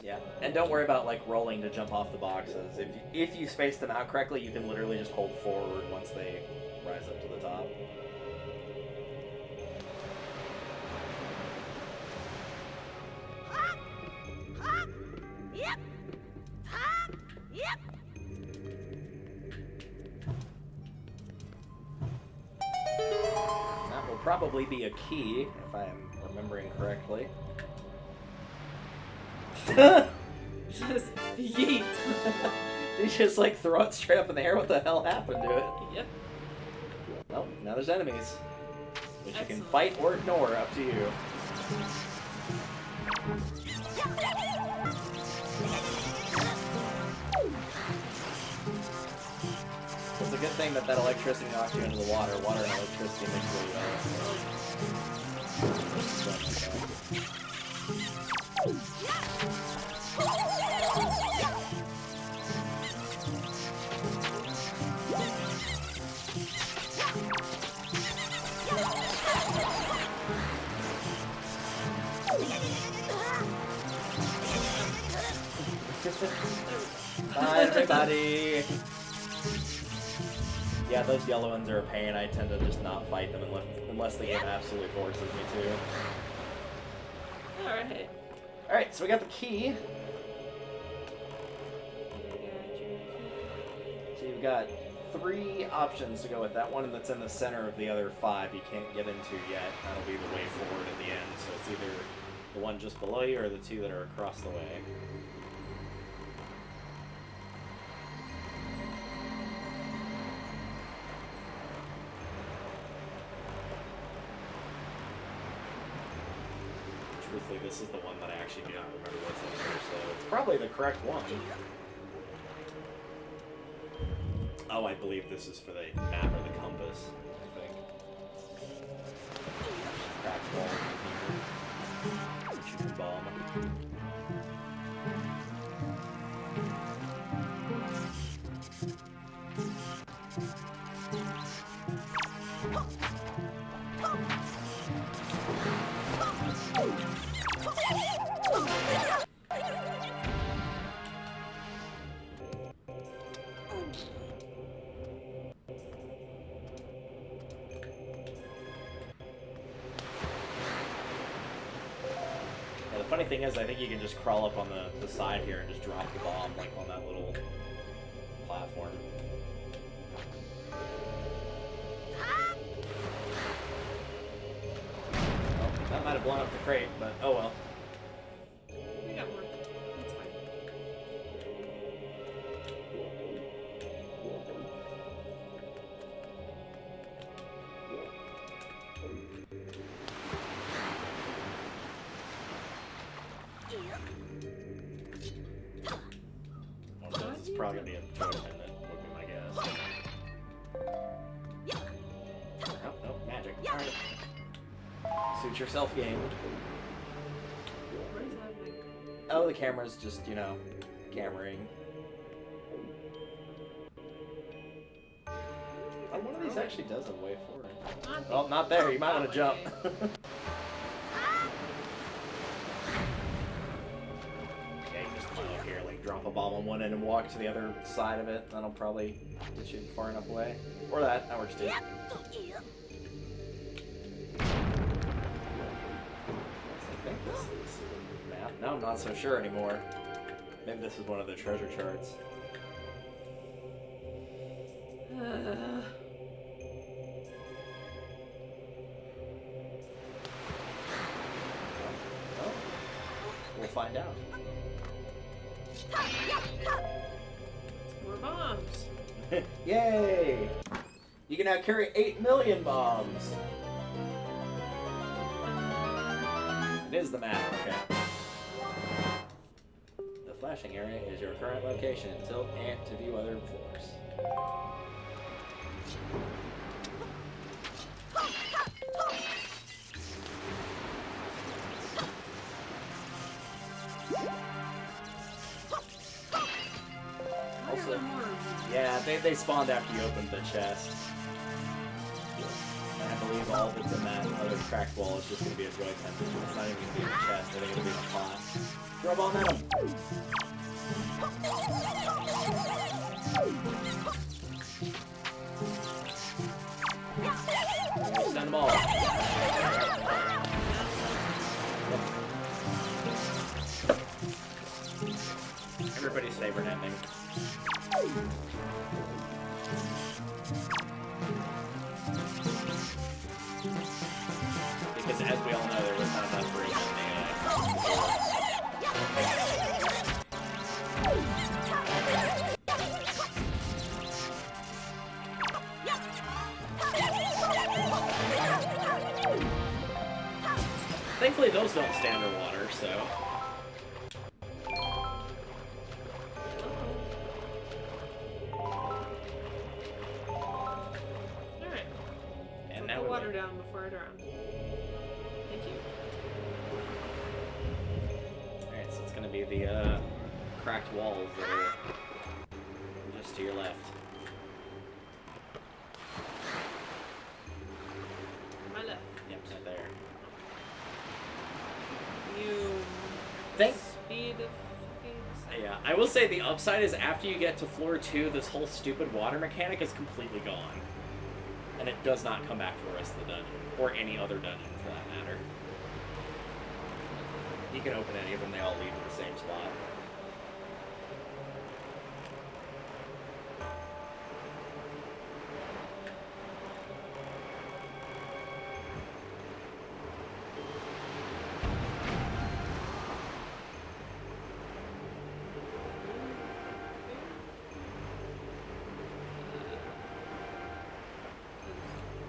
Yeah, and don't worry about like rolling to jump off the boxes. If you space them out correctly, you can literally just hold forward once they rise up to the top. Yep. Yep. That will probably be a key, if I am remembering correctly. Just yeet. Did you just like throw it straight up in the air? What the hell happened to it? Yep. Well, now there's enemies. Which you can Excellent. fight or ignore, up to you. It's a good thing that electricity knocked you into the water. Water and electricity mix really well. everybody! Yeah, those yellow ones are a pain. I tend to just not fight them unless the game absolutely forces me to. Alright. Alright, so we got the key. So you've got 3 options to go with. That one that's in the center of the other 5 you can't get into yet. That'll be the way forward at the end. So it's either the one just below you or the 2 that are across the way. Truthfully, this is the one that I actually do not remember what's in here, so it's probably the correct one. Oh, I believe this is for the map or the compass, I think. Cracked wall in here. Chicken bomb. The funny thing is, I think you can just crawl up on the side here and just drop the bomb, like on that little platform. Oh, that might have blown up the crate, but oh well. We got more. That's fine. One of those is probably going to be a joy pendant, would be my guess. Oh, no, magic. Alright. Suit yourself game. What is happening? Oh, the camera's just, you know, cameraing. Oh, one of these actually does have a way forward. Oh, not there. You might want to jump. Yeah, you can just climb up here, like drop a bomb on one end and walk to the other side of it. That'll probably get you far enough away. Or that works too. I think this is the map. Now I'm not so sure anymore. Maybe this is one of the treasure charts. We'll find out. More bombs. Yay! You can now carry 8 million bombs. It is the map, okay. The flashing area is your current location. Tilt ant to view other floors. Also, yeah, they spawned after you opened the chest. And I believe all that's in that other cracked wall is just going to be a joy pendant. It's not even going to be in the chest. I think it'll be in a pot. Throw a bomb at him! Stun them all. Everybody's favorite ending. Because as we all know, there was not enough room Thankfully, those don't stand underwater, so. Alright. And Put now the we water wait. down before I drown. Thank you. Alright, so it's gonna be the cracked walls that are just to your left. My left. Yep, right there. You. Thank- Speed of fucking sound. Yeah, I will say the upside is after you get to floor 2, this whole stupid water mechanic is completely gone. And it does not come back for the rest of the dungeon. Or any other dungeon, for that matter. You can open any of them, they all lead to the same spot.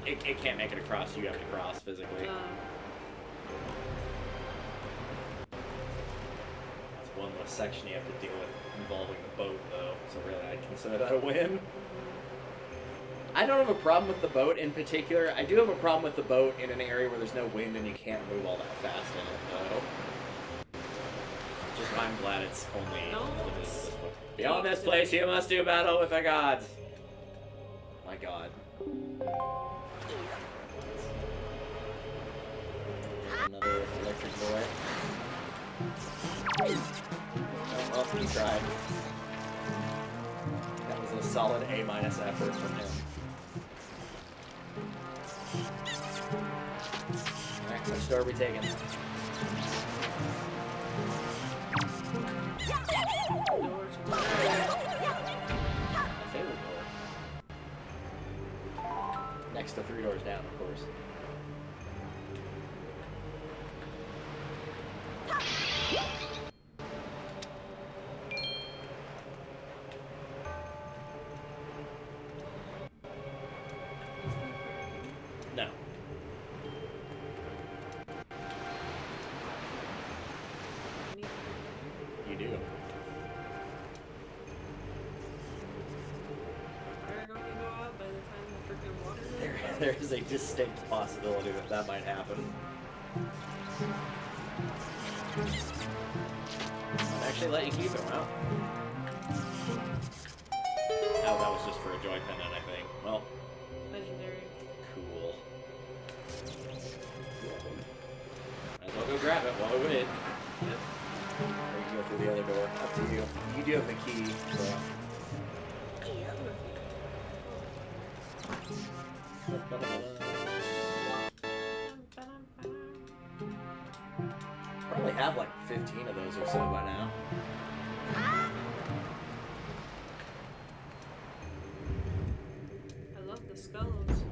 It can't make it across, you have to cross physically. That's one less section you have to deal with involving the boat, though, so really I'd consider that a win. I don't have a problem with the boat in particular. I do have a problem with the boat in an area where there's no wind and you can't move all that fast in it, though. Just I'm glad it's only limited to this book. Beyond this place, you must do battle with the gods. My god. Another electric boy. Oh, he tried. That was a solid A- effort from him. Alright, which door are we taking? My favorite door. Next to 3 doors down, of course. No. You do. There is a distinct possibility that that might happen. I'll actually let you keep it, wow. Oh, that was just for a joy pendant, I think. Well. Legendary. Cool. Might as well go grab it while we wait. Yep. Or you can go through the other door. Up to you. You do have the key, so. Probably have like 15 of those or so by now. I love the skulls.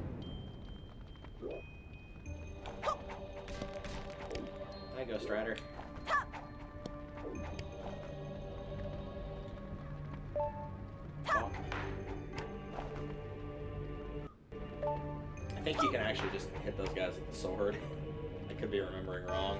There you go, Strider. Bonk. I think you can actually just hit those guys with the sword. I could be remembering wrong.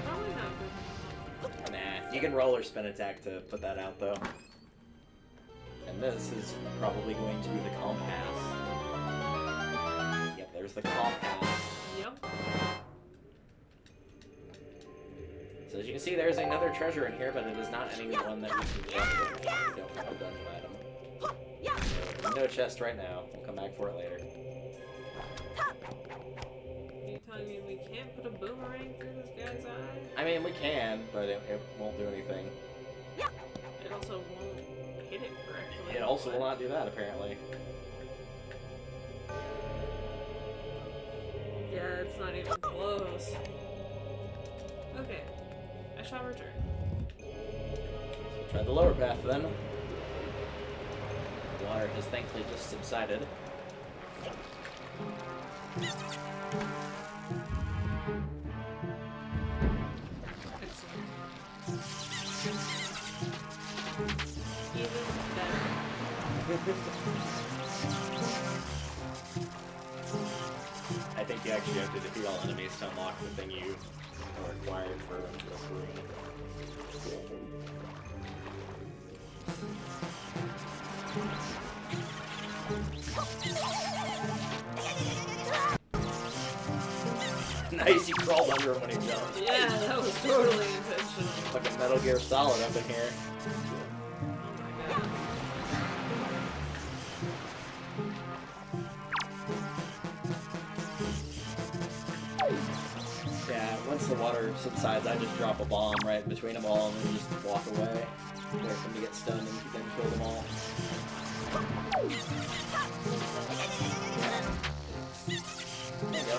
Probably not good. Nah, you can roll or spin attack to put that out though. And this is probably going to be the compass. Yep, there's the compass. Yep. So as you can see, there's another treasure in here, but it is not any one that we can collect. We don't have a dungeon item. So, no chest right now. We'll come back for it later. Are you telling me we can't put a boomerang through this guy's eye? I mean, we can, but it won't do anything. It also won't hit it correctly. It also will not do that, apparently. Yeah, it's not even close. Okay, I shall return. So try the lower path then. The water has thankfully just subsided. Excellent. Even better. I think you actually have to defeat all enemies to unlock the thing you are required for this room. Nice, you crawled under him when he jumped. Yeah, that was totally intentional. Fucking Metal Gear Solid up in here. Oh my god. once the water subsides, I just drop a bomb right between them all and then just walk away. Wait for them to get stunned and then kill them all. There you go.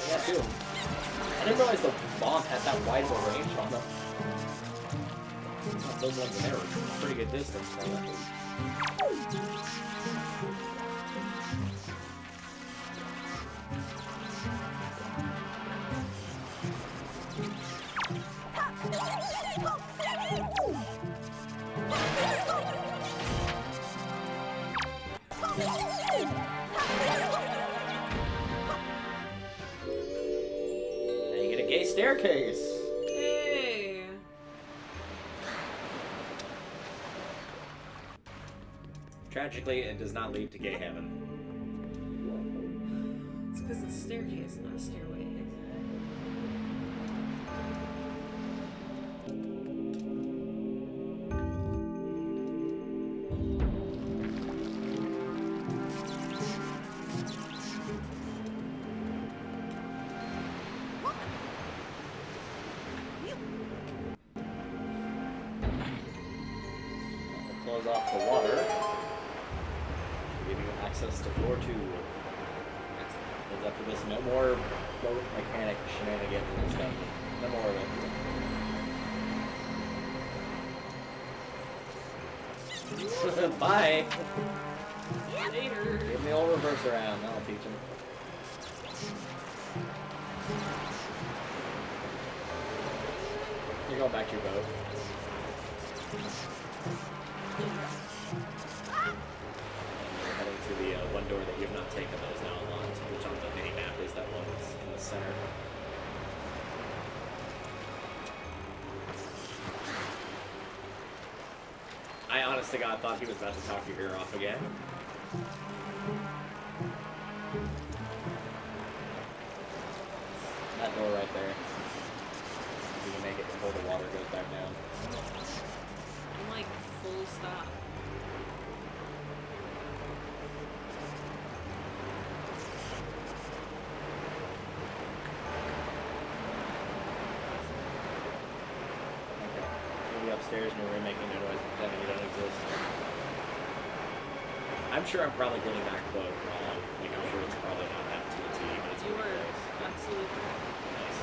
Yeah, too. I didn't realize the bomb had that wide of a range on them. Those ones in there were pretty good distance from it. Now you get a gay staircase. Hey. Tragically, it does not lead to gay heaven. It's because it's a staircase, not a stairway. Close off the water, giving you access to floor 2. That's up for this. No more boat mechanic shenanigans and stuff. No more of it. Bye. Later. Give me the old reverse around. That'll teach him. You're going back to your boat. We're heading to the one door that you have not taken that is now unlocked, which on the mini map is that one that's in the center. I honest to God thought he was about to talk your ear off again. That door right there. You can make it before the water goes back down. I'm like full stop. Okay. You'll be upstairs in your room making no noise and pretending you don't exist. I'm sure I'm probably getting that quote wrong. Like, I'm sure it's probably not that to the T, but it's You pretty were close. absolutely correct. Nice.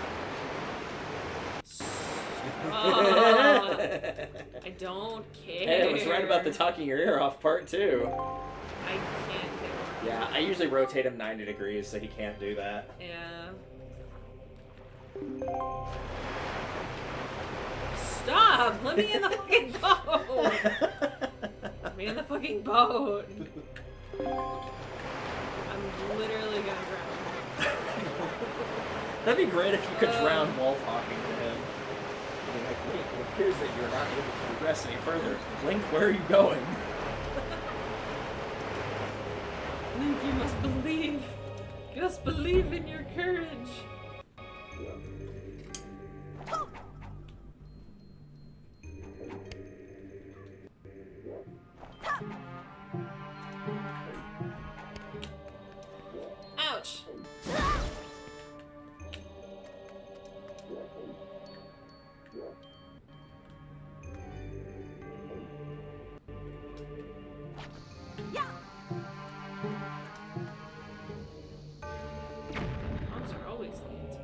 I don't care. Hey, it was right about the talking your ear off part too. I can't get over Yeah, I usually rotate him 90 degrees so he can't do that. Yeah. Stop! Let me in the fucking boat! Let me in the fucking boat! I'm literally gonna drown. That'd be great if you could drown while talking to him. I'd be like, Link, it appears that you're not able to progress any further. Link, where are you going? Link, you must believe. You must believe in your courage. Ouch! Moms are always late.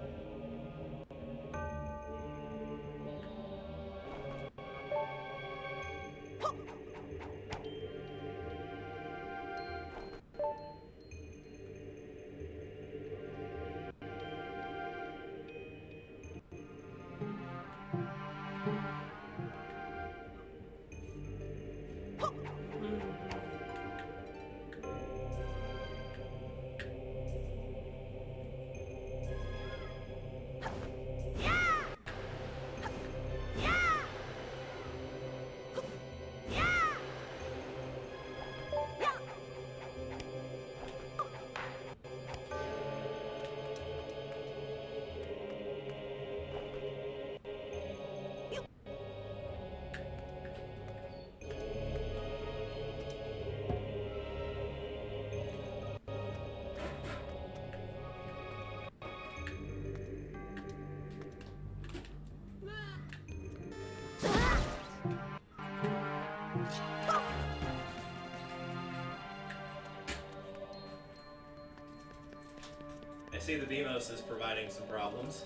I see the Beamos is providing some problems.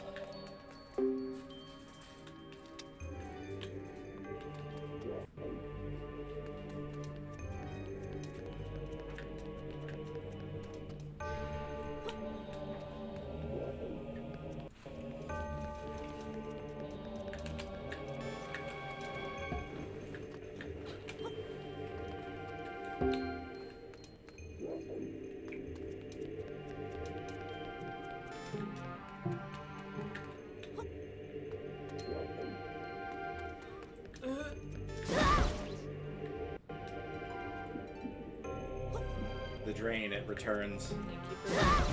The drain, it returns. Thank you for that.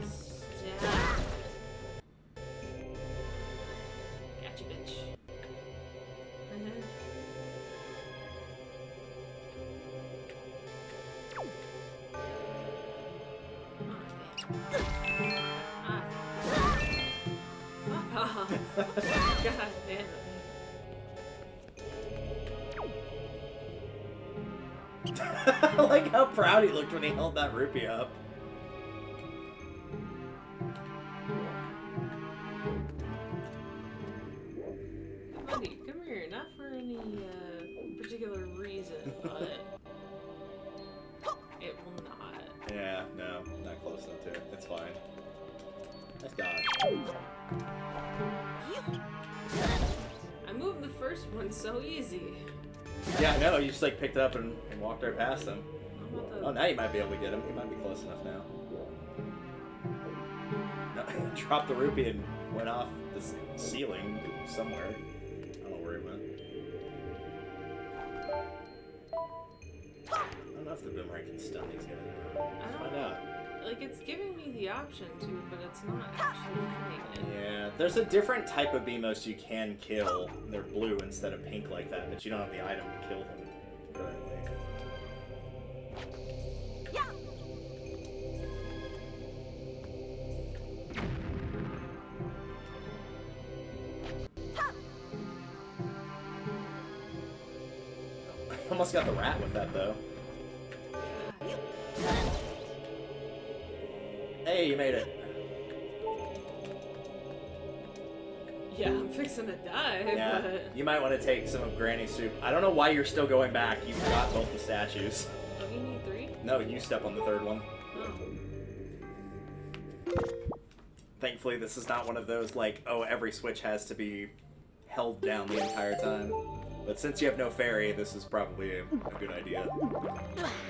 Stab. Gotcha, bitch. Fuck off. God damn it. I like how proud he looked when he held that rupee up. Buddy, come here. Not for any particular reason, but it will not. Yeah, no, not close enough to it. It's fine. Nice dodge. I moved the first one so easy. Yeah, I know. You just like picked it up and walked right past him. How about the... Oh, now you might be able to get him. He might be close enough now. No, he dropped the rupee and went off the ceiling somewhere. I don't know where he went. I don't know if the boomerang can stun these guys or not. Let's find out. Like, it's giving me the option to, but it's not actually hitting it. Yeah, there's a different type of Beamos you can kill. They're blue instead of pink like that, but you don't have the item to kill them currently. Yeah. Almost got the rat with that though. Hey, you made it. Yeah, I'm fixing to die, Yeah, but... you might want to take some of Granny's soup. I don't know why you're still going back. You forgot both the statues. Oh, you need 3? No, you step on the third one. Oh. Thankfully, this is not one of those, like, oh, every switch has to be held down the entire time. But since you have no fairy, this is probably a good idea.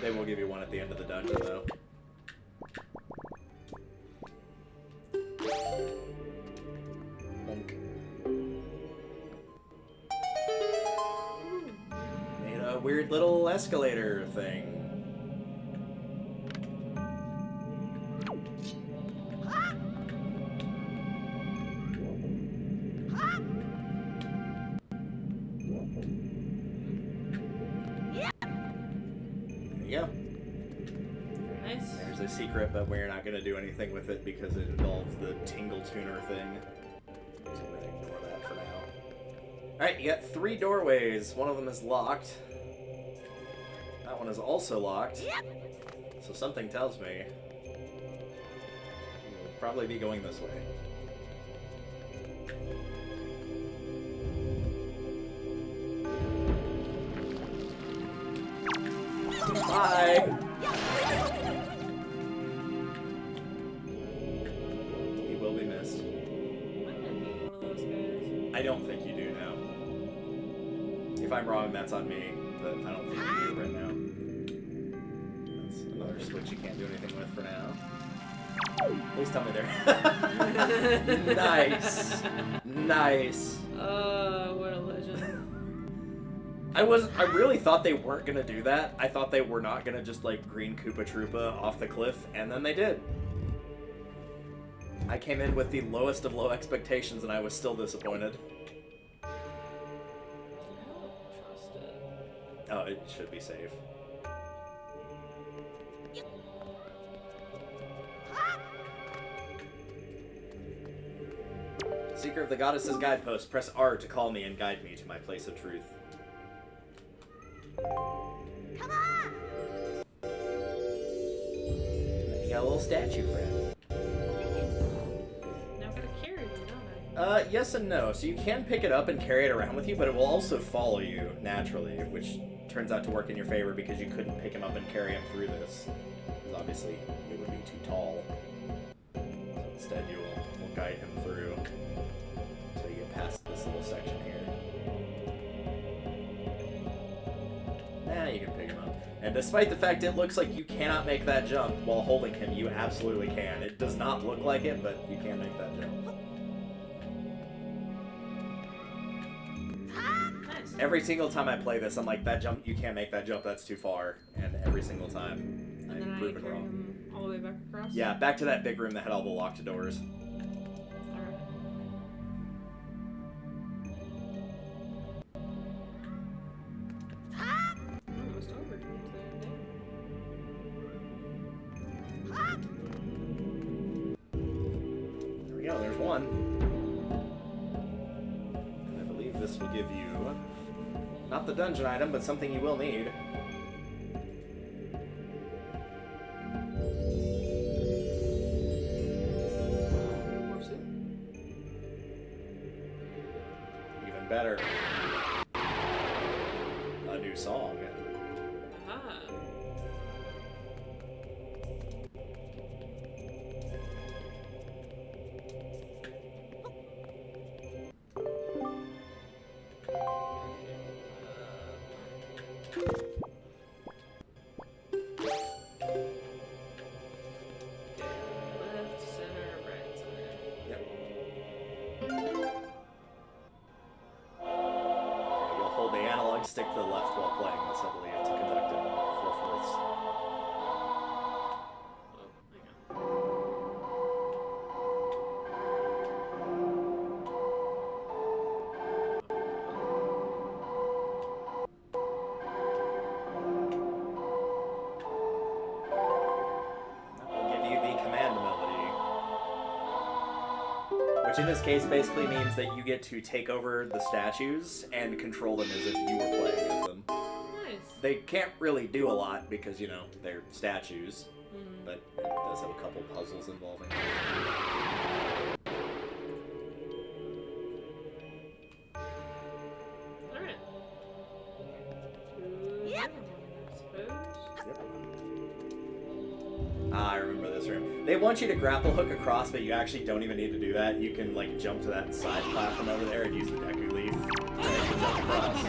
They will give you one at the end of the dungeon, though. Bonk. Made a weird little escalator thing. There you go. Nice. There's a secret, but we're not going to do anything with it because it involves the Tingle Tuner thing. So we're going to ignore that for now. Alright, you got 3 doorways. One of them is locked. That one is also locked. So something tells me we'll probably be going this way. Bye! He will be missed. Might not need one of those guys. I don't think you do now. If I'm wrong, that's on me, but I don't think you do right now. That's another switch you can't do anything with for now. Please tell me there. Nice! Nice! What a legend. I really thought they weren't gonna do that. I thought they were not gonna just like green Koopa Troopa off the cliff, and then they did. I came in with the lowest of low expectations, and I was still disappointed. I don't trust it. Oh, it should be safe. Seeker of the Goddess's Guidepost, press R to call me and guide me to my place of truth. Come on! You got a little statue friend. Now I've got to carry you, don't I? Yes and no. So you can pick it up and carry it around with you, but it will also follow you naturally, which turns out to work in your favor because you couldn't pick him up and carry him through this. Because obviously it would be too tall. So instead you will guide him through until you get past this little section here. Now you can pick him up. And despite the fact it looks like you cannot make that jump while holding him, you absolutely can. It does not look like it, but you can make that jump. Nice. Every single time I play this, I'm like, that jump, you can't make that jump, that's too far. And every single time, And then I I prove it carry wrong. him all the way back across? Yeah, back to that big room that had all the locked doors. Alright. I'm almost over here. There we go, there's one. And I believe this will give you, not the dungeon item, but something you will need. More soup? Even better. A new song. Aha. Left, center, right, center. Yep. You'll hold the analog stick to the left while playing this, I believe, to conduct in 4/4. Oh, hang on. That will give you the command melody. Which in this case basically means that you get to take over the statues and control them as if you were playing as them. Nice. They can't really do a lot because, you know, they're statues, Mm. but it does have a couple puzzles involving them. Alright. Yep. I suppose. Yep. Ah, I remember this room. They want you to grapple hook across, but you actually don't even need to do that. You can, like, jump to that side platform over there and use the Deku Leaf to jump across.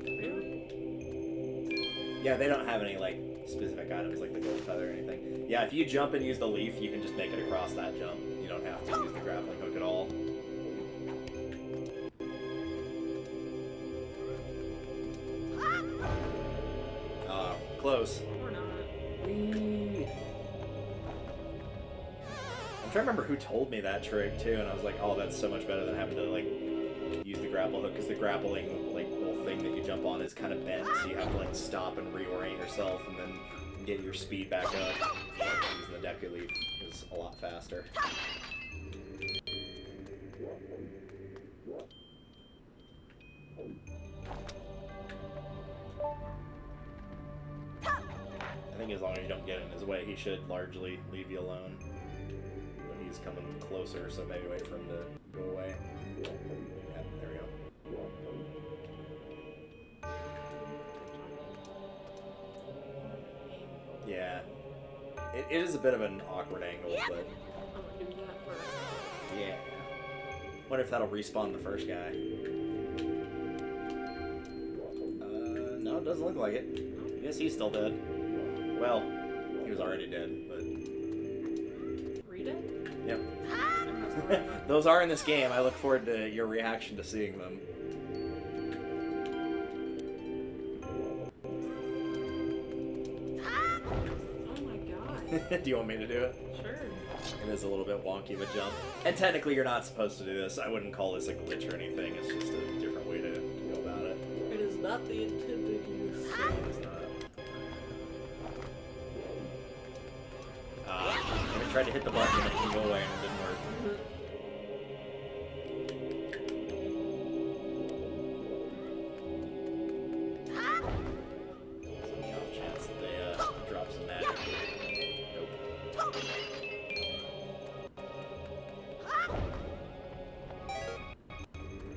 Really? Yeah, they don't have any, like, specific items like the gold feather or anything. Yeah, if you jump and use the leaf, you can just make it across that jump. You don't have to use the grappling hook at all. Close. Or not. Whee! I'm trying to remember who told me that trick too, and I was like, oh, that's so much better than having to like use the grapple hook, because the grappling like little thing that you jump on is kind of bent, so you have to like stop and reorient yourself, and then get your speed back up. Using the Deku Leaf is a lot faster. I think as long as you don't get in his way, he should largely leave you alone. But he's coming closer, so maybe wait for him to go away. Yeah, there we go. Yeah. It is a bit of an awkward angle, but I'm gonna do that first. yeah. Wonder if that'll respawn the first guy. No, it doesn't look like it. I guess he's still dead. Well, he was already dead, but... Read it? Yep. I'm not sorry about Those are in this game. I look forward to your reaction to seeing them. Oh my god. Do you want me to do it? Sure. It is a little bit wonky of a jump. And technically you're not supposed to do this. I wouldn't call this a glitch or anything. It's just a different way to go about it. It is not the intended use. It is not. Ah, there we I tried to hit the button and it didn't go away and it didn't work. Some off chance that they drop some magic. Nope.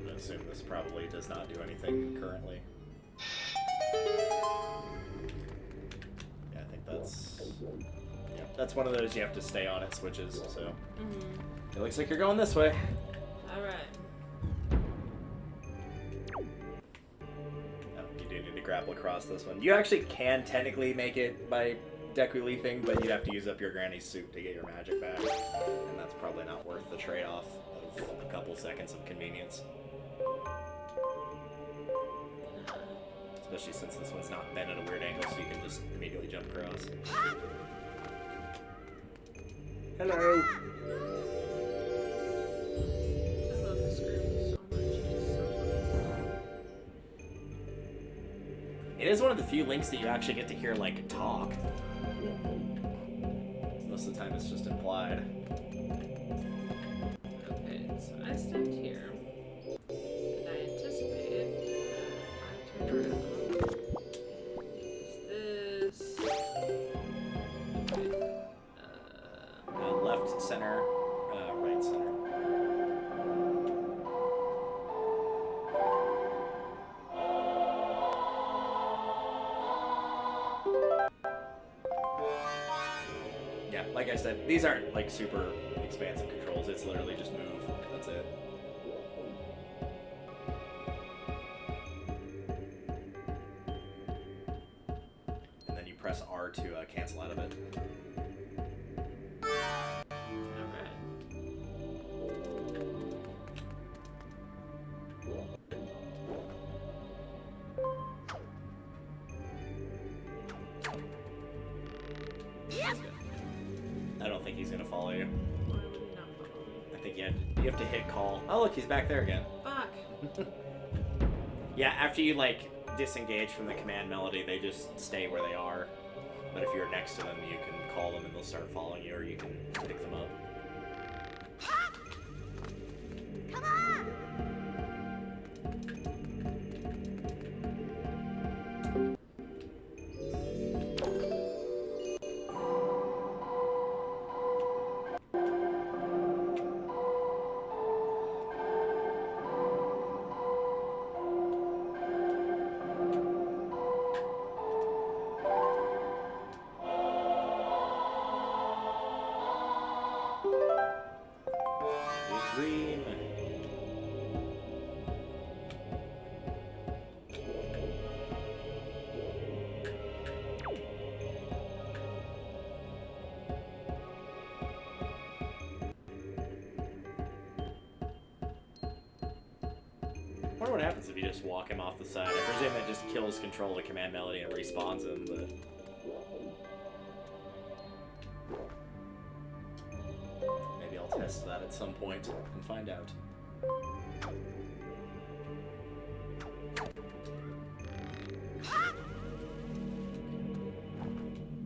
I assume this probably does not do anything currently. Yeah, I think that's... Yeah, that's one of those you have to stay on it switches, so... It looks like you're going this way. Alright. Oh, you do need to grapple across this one. You actually can technically make it by Deku Leafing, but you'd have to use up your granny's suit to get your magic back. And that's probably not worth the trade-off of a couple seconds of convenience. Especially since this one's not bent at a weird angle, so you can just immediately jump across. Hello! I love this group so much. It's so fun. It is one of the few links that you actually get to hear, like, talk. Most of the time it's just implied. Okay, so I stand here. And I anticipated. I turn around. Is this. Okay. Left, center, right, center. Yeah, like I said, these aren't like super expansive controls. It's literally just move. That's it. And then you press R to cancel out of it. I don't think he's gonna follow you. Why would he not follow me? I think you have to hit call. Oh look, he's back there again. Fuck. Yeah, after you like disengage from the command melody, they just stay where they are. But if you're next to them, you can call them and they'll start following you, or you can pick them up. Come on! Green. I wonder what happens if you just walk him off the side. I presume it just kills control of the command melody and respawns him, but... Maybe I'll test that at some point and find out.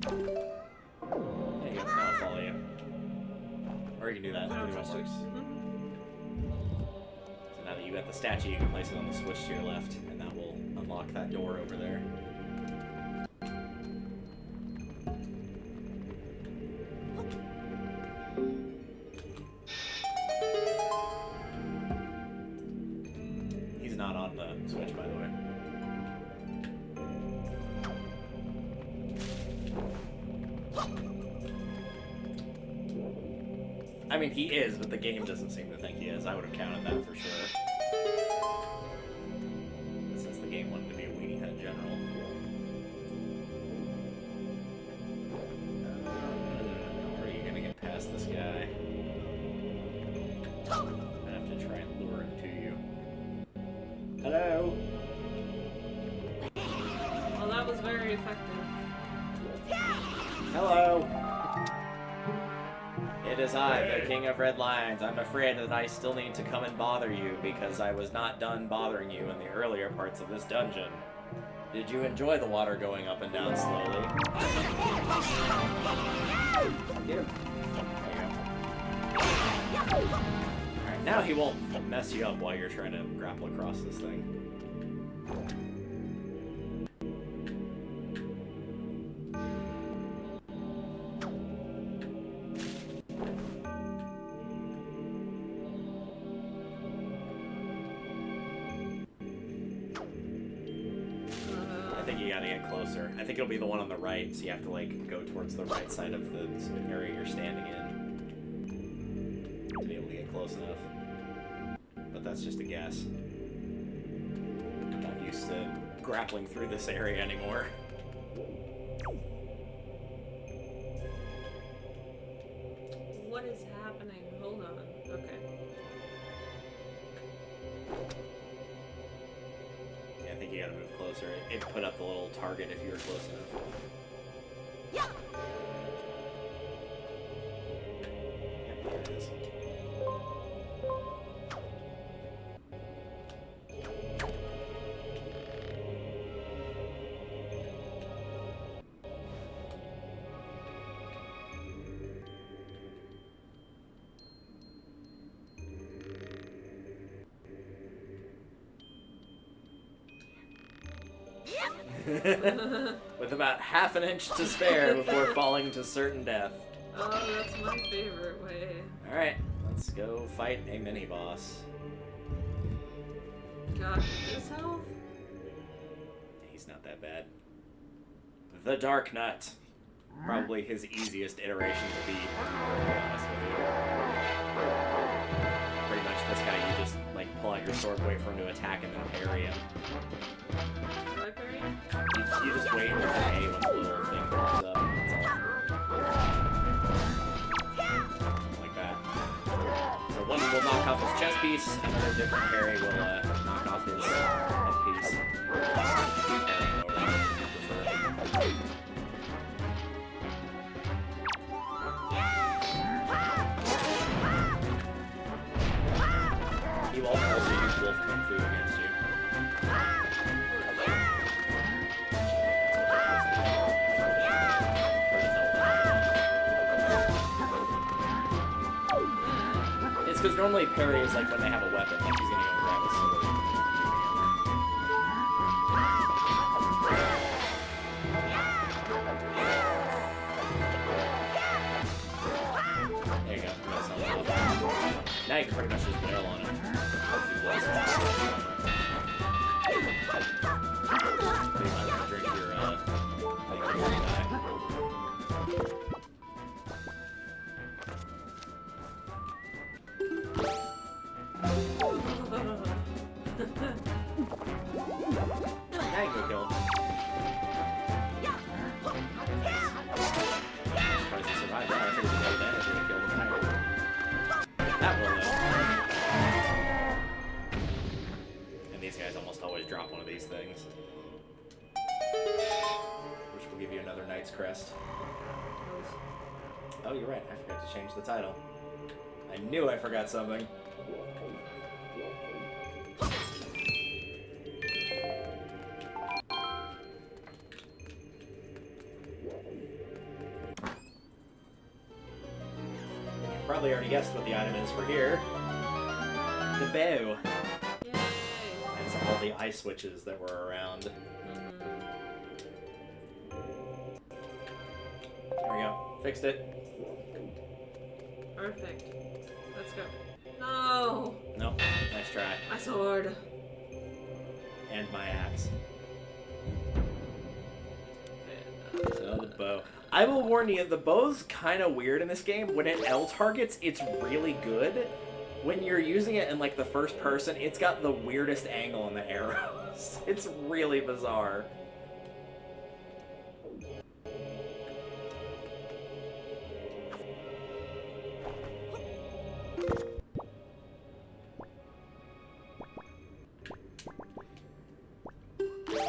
There you go, now I'll follow you. Or you can do that pretty much too. So now that you got the statue, you can place it on the switch to your left, and that will unlock that door over there. He's not on the switch, by the way. I mean, he is, but the game doesn't seem to think he is. I would have counted that for sure. Since the game wanted to be a weenie head general. How are you gonna get past this guy? I have to try and lure him to you. Hello? Well, that was very effective. Hello? It is I, the King of Red Lions. I'm afraid that I still need to come and bother you because I was not done bothering you in the earlier parts of this dungeon. Did you enjoy the water going up and down slowly? Here. Alright, now he won't mess you up while you're trying to grapple across this thing. I think you gotta get closer. I think it'll be the one on the right, so you have to, like, go towards the right side of the area you're standing in to be able to get close enough. But that's just a guess. I'm not used to grappling through this area anymore. What is happening? Hold on. Okay. Yeah, I think you gotta move closer. It put up the little target if you were close enough. Yeah. Yep, there it is. With about half an inch to spare before falling to certain death. Oh, that's my favorite way. Alright, let's go fight a mini-boss. God, his health? He's not that bad. The Dark Nut. Probably his easiest iteration to beat, to be honest with you. Pretty much this guy, you just, like, pull out your sword, wait for him to attack, and then parry him. Do I parry? You just wait and hit A when the little thing pops up. That's all. Like that. So one will knock off his chest piece, another different parry will knock off his head piece. He will also use Wolf Kung Fu against you. It's because normally parry is like when they have a weapon, like he's gonna go grab a sword. There you go. That's not enough. Now you can pretty much just wail on him. So you might want to drink your thing before you die. Now you can go kill him. Nice. I'm surprised he survived that. I figured the double damage would have killed him higher. That will though. And these guys almost always drop one of these things. Which will give you another Knight's Crest. Oh, you're right. I forgot to change the title. I knew I forgot something. Probably already guessed what the item is for here. The bow. Yay! And some all the ice switches that were around. There we go. Fixed it. Perfect. Let's go. No! Nope. Nice try. My sword. And my axe. So the bow. I will warn you, the bow's kind of weird in this game. When it L targets, it's really good. When you're using it in like the first person, it's got the weirdest angle on the arrows. It's really bizarre.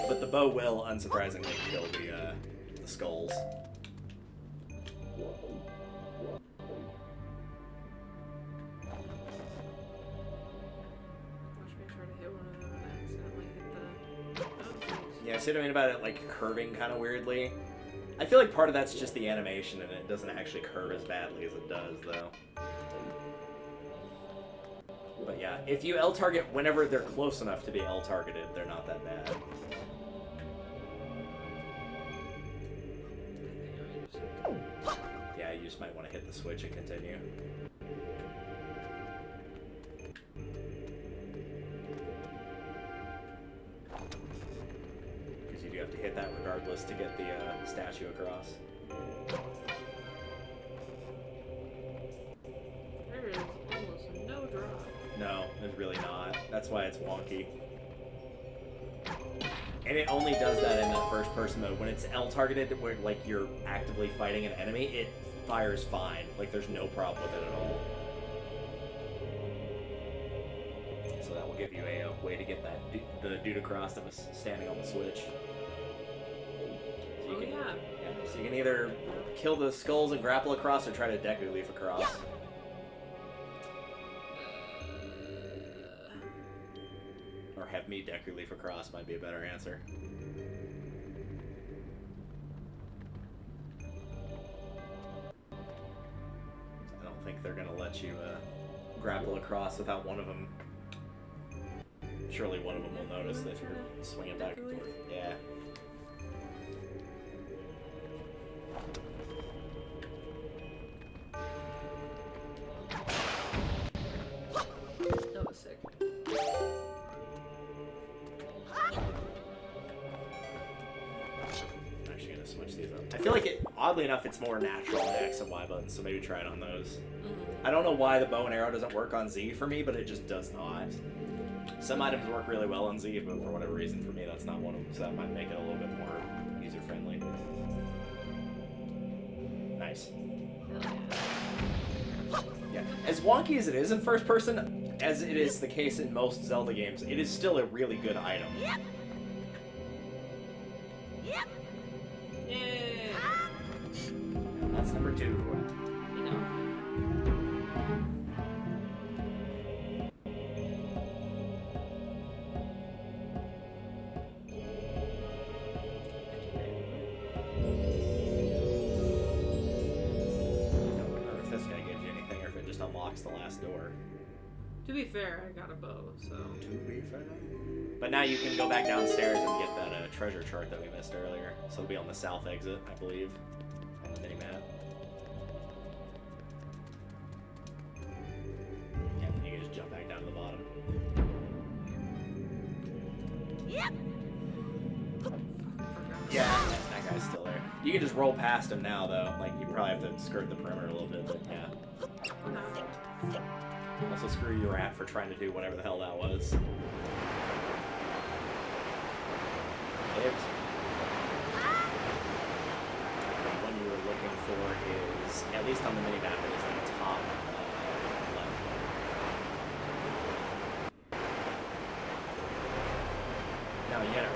But the bow will, unsurprisingly, kill the skulls. Watch me try to hit one of them and accidentally hit the... Oh, Yeah, see what I mean about it, like, curving kind of weirdly? I feel like part of that's just the animation, and it doesn't actually curve as badly as it does, though. But yeah, if you L target whenever they're close enough to be L targeted, they're not that bad. Yeah, you just might want to hit the switch and continue. Because you do have to hit that regardless to get the statue across. There is almost no drop. No, there's really not. That's why it's wonky. And it only does that in that first person mode. When it's L targeted, where like you're actively fighting an enemy, it fires fine. Like there's no problem with it at all. So that will give you a way to get that the dude across that was standing on the switch. So you can, yeah. So you can either kill the skulls and grapple across, or try to Deku Leaf across. Or have me Deku Leaf across might be a better answer. I don't think they're gonna let you grapple across without one of them. Surely one of them will notice that if you're swinging back and forth. Yeah. That was sick. I'm actually gonna switch these up. I feel like it, oddly enough, it's more natural on the X and Y buttons, so maybe try it on those. I don't know why the bow and arrow doesn't work on Z for me, but it just does not. Some items work really well on Z, but for whatever reason, for me, that's not one of them, so that might make it a little bit more user-friendly. Nice. Yeah. As wonky as it is in first person, as it is the case in most Zelda games, it is still a really good item. Yep. Yep. Yay! That's number 2. You know. If this guy gives you anything, or if it just unlocks the last door. To be fair, I got a bow, so. To be fair. But now you can go back downstairs and get that treasure chart that we missed earlier. So it'll be on the south exit, I believe, on the mini-map. Yeah, and you can just jump back down to the bottom. Yep. Yeah, that guy's still there. You can just roll past him now, though. Like, you probably have to skirt the perimeter a little bit, but yeah. Also, screw you, rat, for trying to do whatever the hell that was. The one you were looking for is, at least on the mini-map, it is the top left. No, you get it right.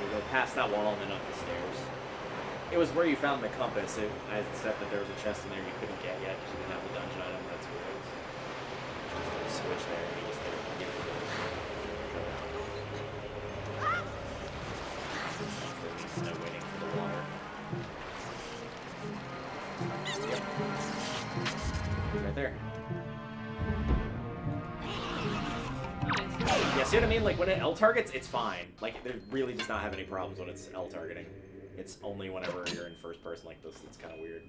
You go past that wall and then up the stairs. It was where you found the compass. I said that there was a chest in there you couldn't get yet because you didn't have the dungeon item. That's where it was. Just a switch there and you just hit it and get it. There's no waiting for the water. Yep. Right there. Yeah, see what I mean? Like, when it L targets, it's fine. Like, it really does not have any problems when it's L targeting. It's only whenever you're in first person like this that's kind of weird.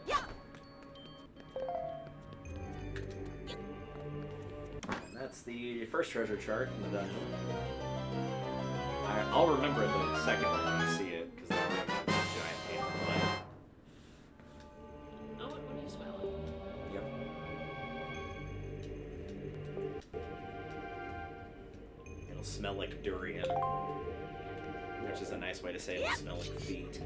Yeah. And that's the first treasure chart in the dungeon. I'll remember the second one when I see it, because that'll be a giant pain in the butt. Oh, when you smell it. Yep. It'll smell like durian, which is a nice way to say it'll smell like feet.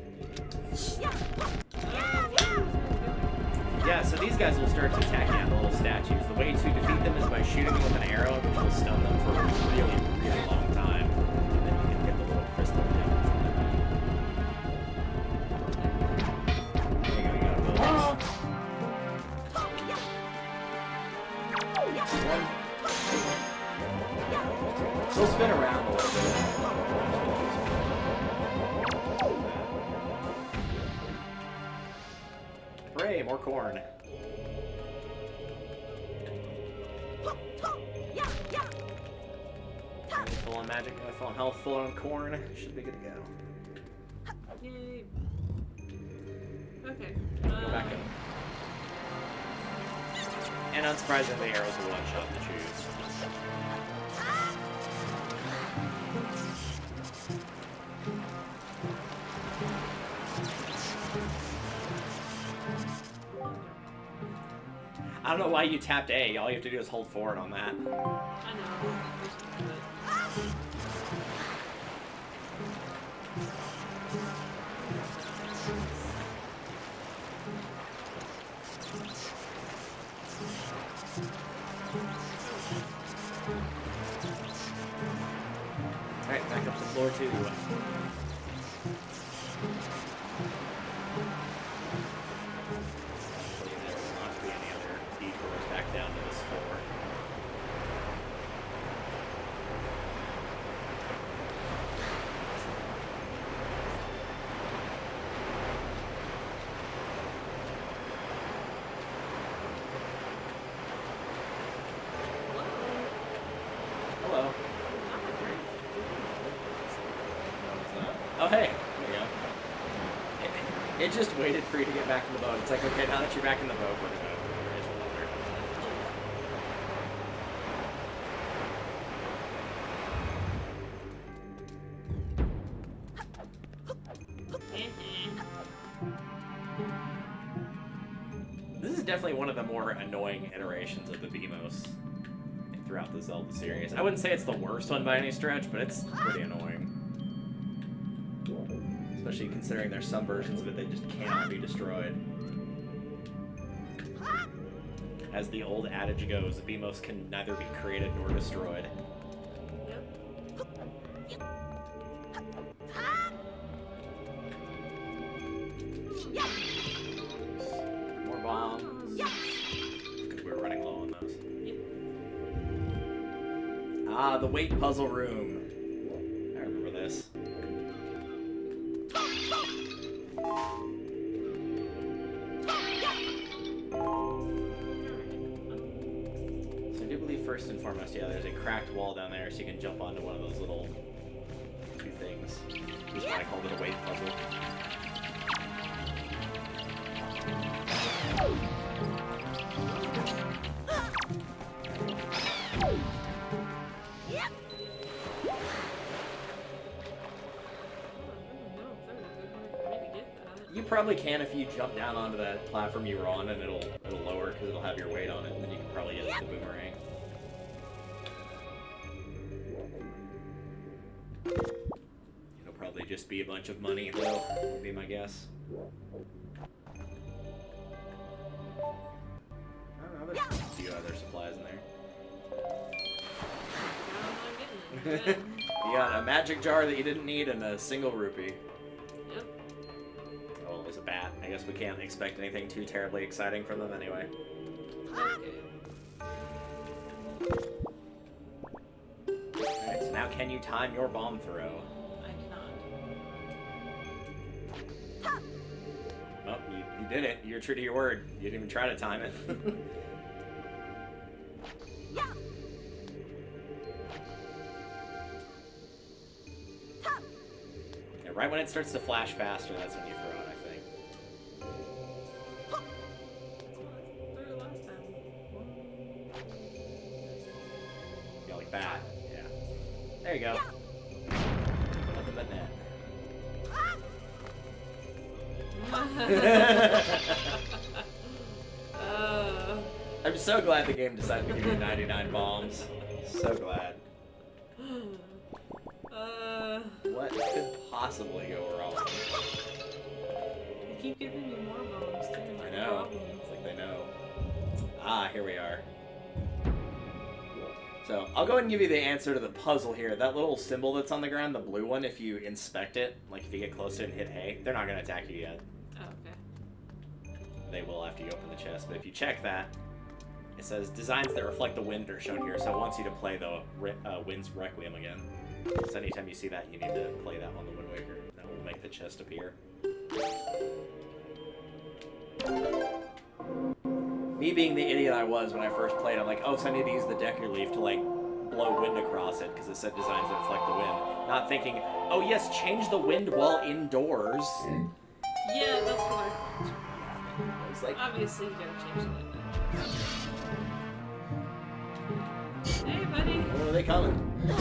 Yeah, so these guys will start to attack you at the little statues. The way to defeat them is by shooting them with an arrow, which will stun them for a really, really long time. And then you can hit the little crystal down from them. There you go, you got a bow. One. She'll spin around a little bit. Hooray, more corn. Full on magic, full on health, full on corn. Should be good to go. Yay. Okay. Go back up. And unsurprisingly, arrows are one shot to choose. I don't know why you tapped A. All you have to do is hold forward on that. I know. Alright, back up to floor 2. Hopefully there will not be any other detours back down to this floor. Hello. Oh, hey. There you go. It just waited for you to get back in the boat. It's like, okay, now that you're back in the boat, we're gonna raise the water. This is definitely one of the more annoying iterations of the BMOS throughout the Zelda series. I wouldn't say it's the worst one by any stretch, but it's pretty annoying. Especially considering there's some versions of it that just cannot be destroyed. As the old adage goes, the BMOS can neither be created nor destroyed. More bombs. Because we're running low on those. Ah, the weight puzzle room. I remember this. So I do believe first and foremost, yeah, there's a cracked wall down there, so you can jump onto one of those little two things. Which is why I called it a weight puzzle. You probably can if you jump down onto that platform you were on, and it'll lower because it'll have your weight on it, and then you can probably get it with the boomerang. It'll probably just be a bunch of money, though, would be my guess. I don't know, there's a few other supplies in there. You got a magic jar that you didn't need and a single rupee. Yep. Oh, it was a bat. I guess we can't expect anything too terribly exciting from them anyway. Okay. Alright, so now can you time your bomb throw? I cannot. Oh, you did it. You're true to your word. You didn't even try to time it. Yeah, right when it starts to flash faster, that's when you throw it, I think. Threw it last time. Yeah, like that. Yeah. There you go. Nothing but net. I'm so glad the game decided to give you 99 bombs. So glad. What could possibly go wrong? They keep giving me more bombs too. I know. It's like they know. Ah, here we are. So, I'll go ahead and give you the answer to the puzzle here. That little symbol that's on the ground, the blue one, if you inspect it, like if you get close to it and hit A, they're not going to attack you yet. Oh, okay. They will after you open the chest, but if you check that, It says designs that reflect the wind are shown here, so it wants you to play the Wind's Requiem again. So anytime you see that, you need to play that on the Wind Waker. That will make the chest appear. Me being the idiot I was when I first played, I'm like, oh, so I need to use the Decker Leaf to, like, blow wind across it, because it said designs that reflect the wind. Not thinking, oh yes, change the wind while indoors. Yeah, that's what I thought. It's like, Obviously, you gotta change the wind. Hey, buddy. where are they coming? Oh,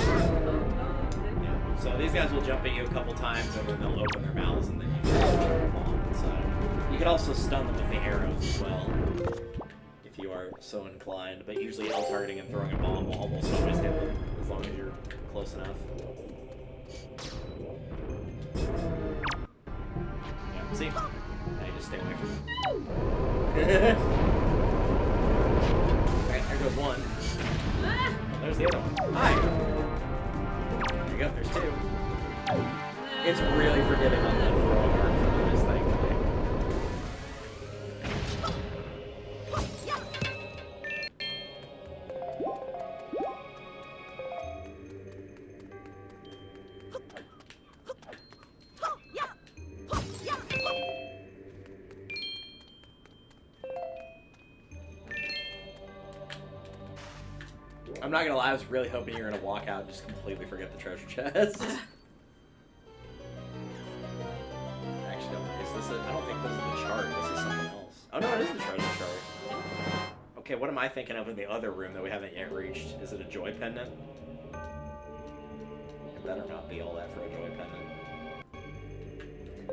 Yeah. So these guys will jump at you a couple times, and then they'll open their mouths, and then you can throw a bomb inside. You can also stun them with the arrows as well, if you are so inclined. But usually L-targeting and throwing a bomb will almost always hit them, as long as you're close enough. Yeah, see? Now you just stay away from them. Alright, there goes one. Ah! There's the other one. Hi! There you go, there's two. It's really forgiving on the throw mark for those, thankfully. I'm not gonna lie, I was really hoping you were gonna walk out and just completely forget the treasure chest. Actually, is this I don't think this is the chart, this is something else. Oh no, it is the treasure chart. Okay, what am I thinking of in the other room that we haven't yet reached? Is it a joy pendant? It better not be all that for a joy pendant.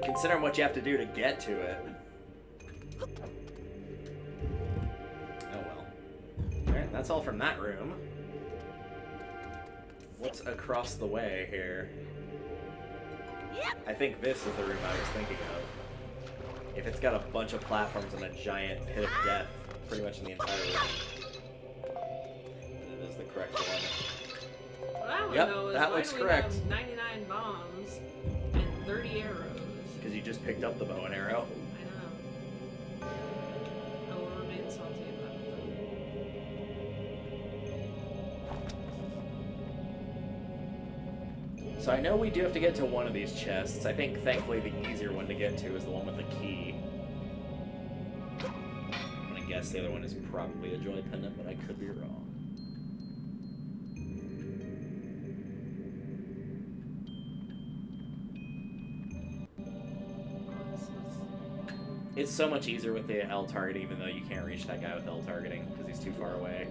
Considering what you have to do to get to it. Oh well. Alright, that's all from that room. What's across the way here? I think this is the room I was thinking of. If it's got a bunch of platforms and a giant pit of death, pretty much in the entire room. And it is the correct one. What I want Yep, to know is that why looks do correct. we have 99 bombs and 30 arrows? Because you just picked up the bow and arrow. I know. I will remain salty about it though. So I know we do have to get to one of these chests. I think, thankfully, the easier one to get to is the one with the key. I'm gonna guess the other one is probably a joy pendant, but I could be wrong. It's so much easier with the L target, even though you can't reach that guy with L targeting because he's too far away.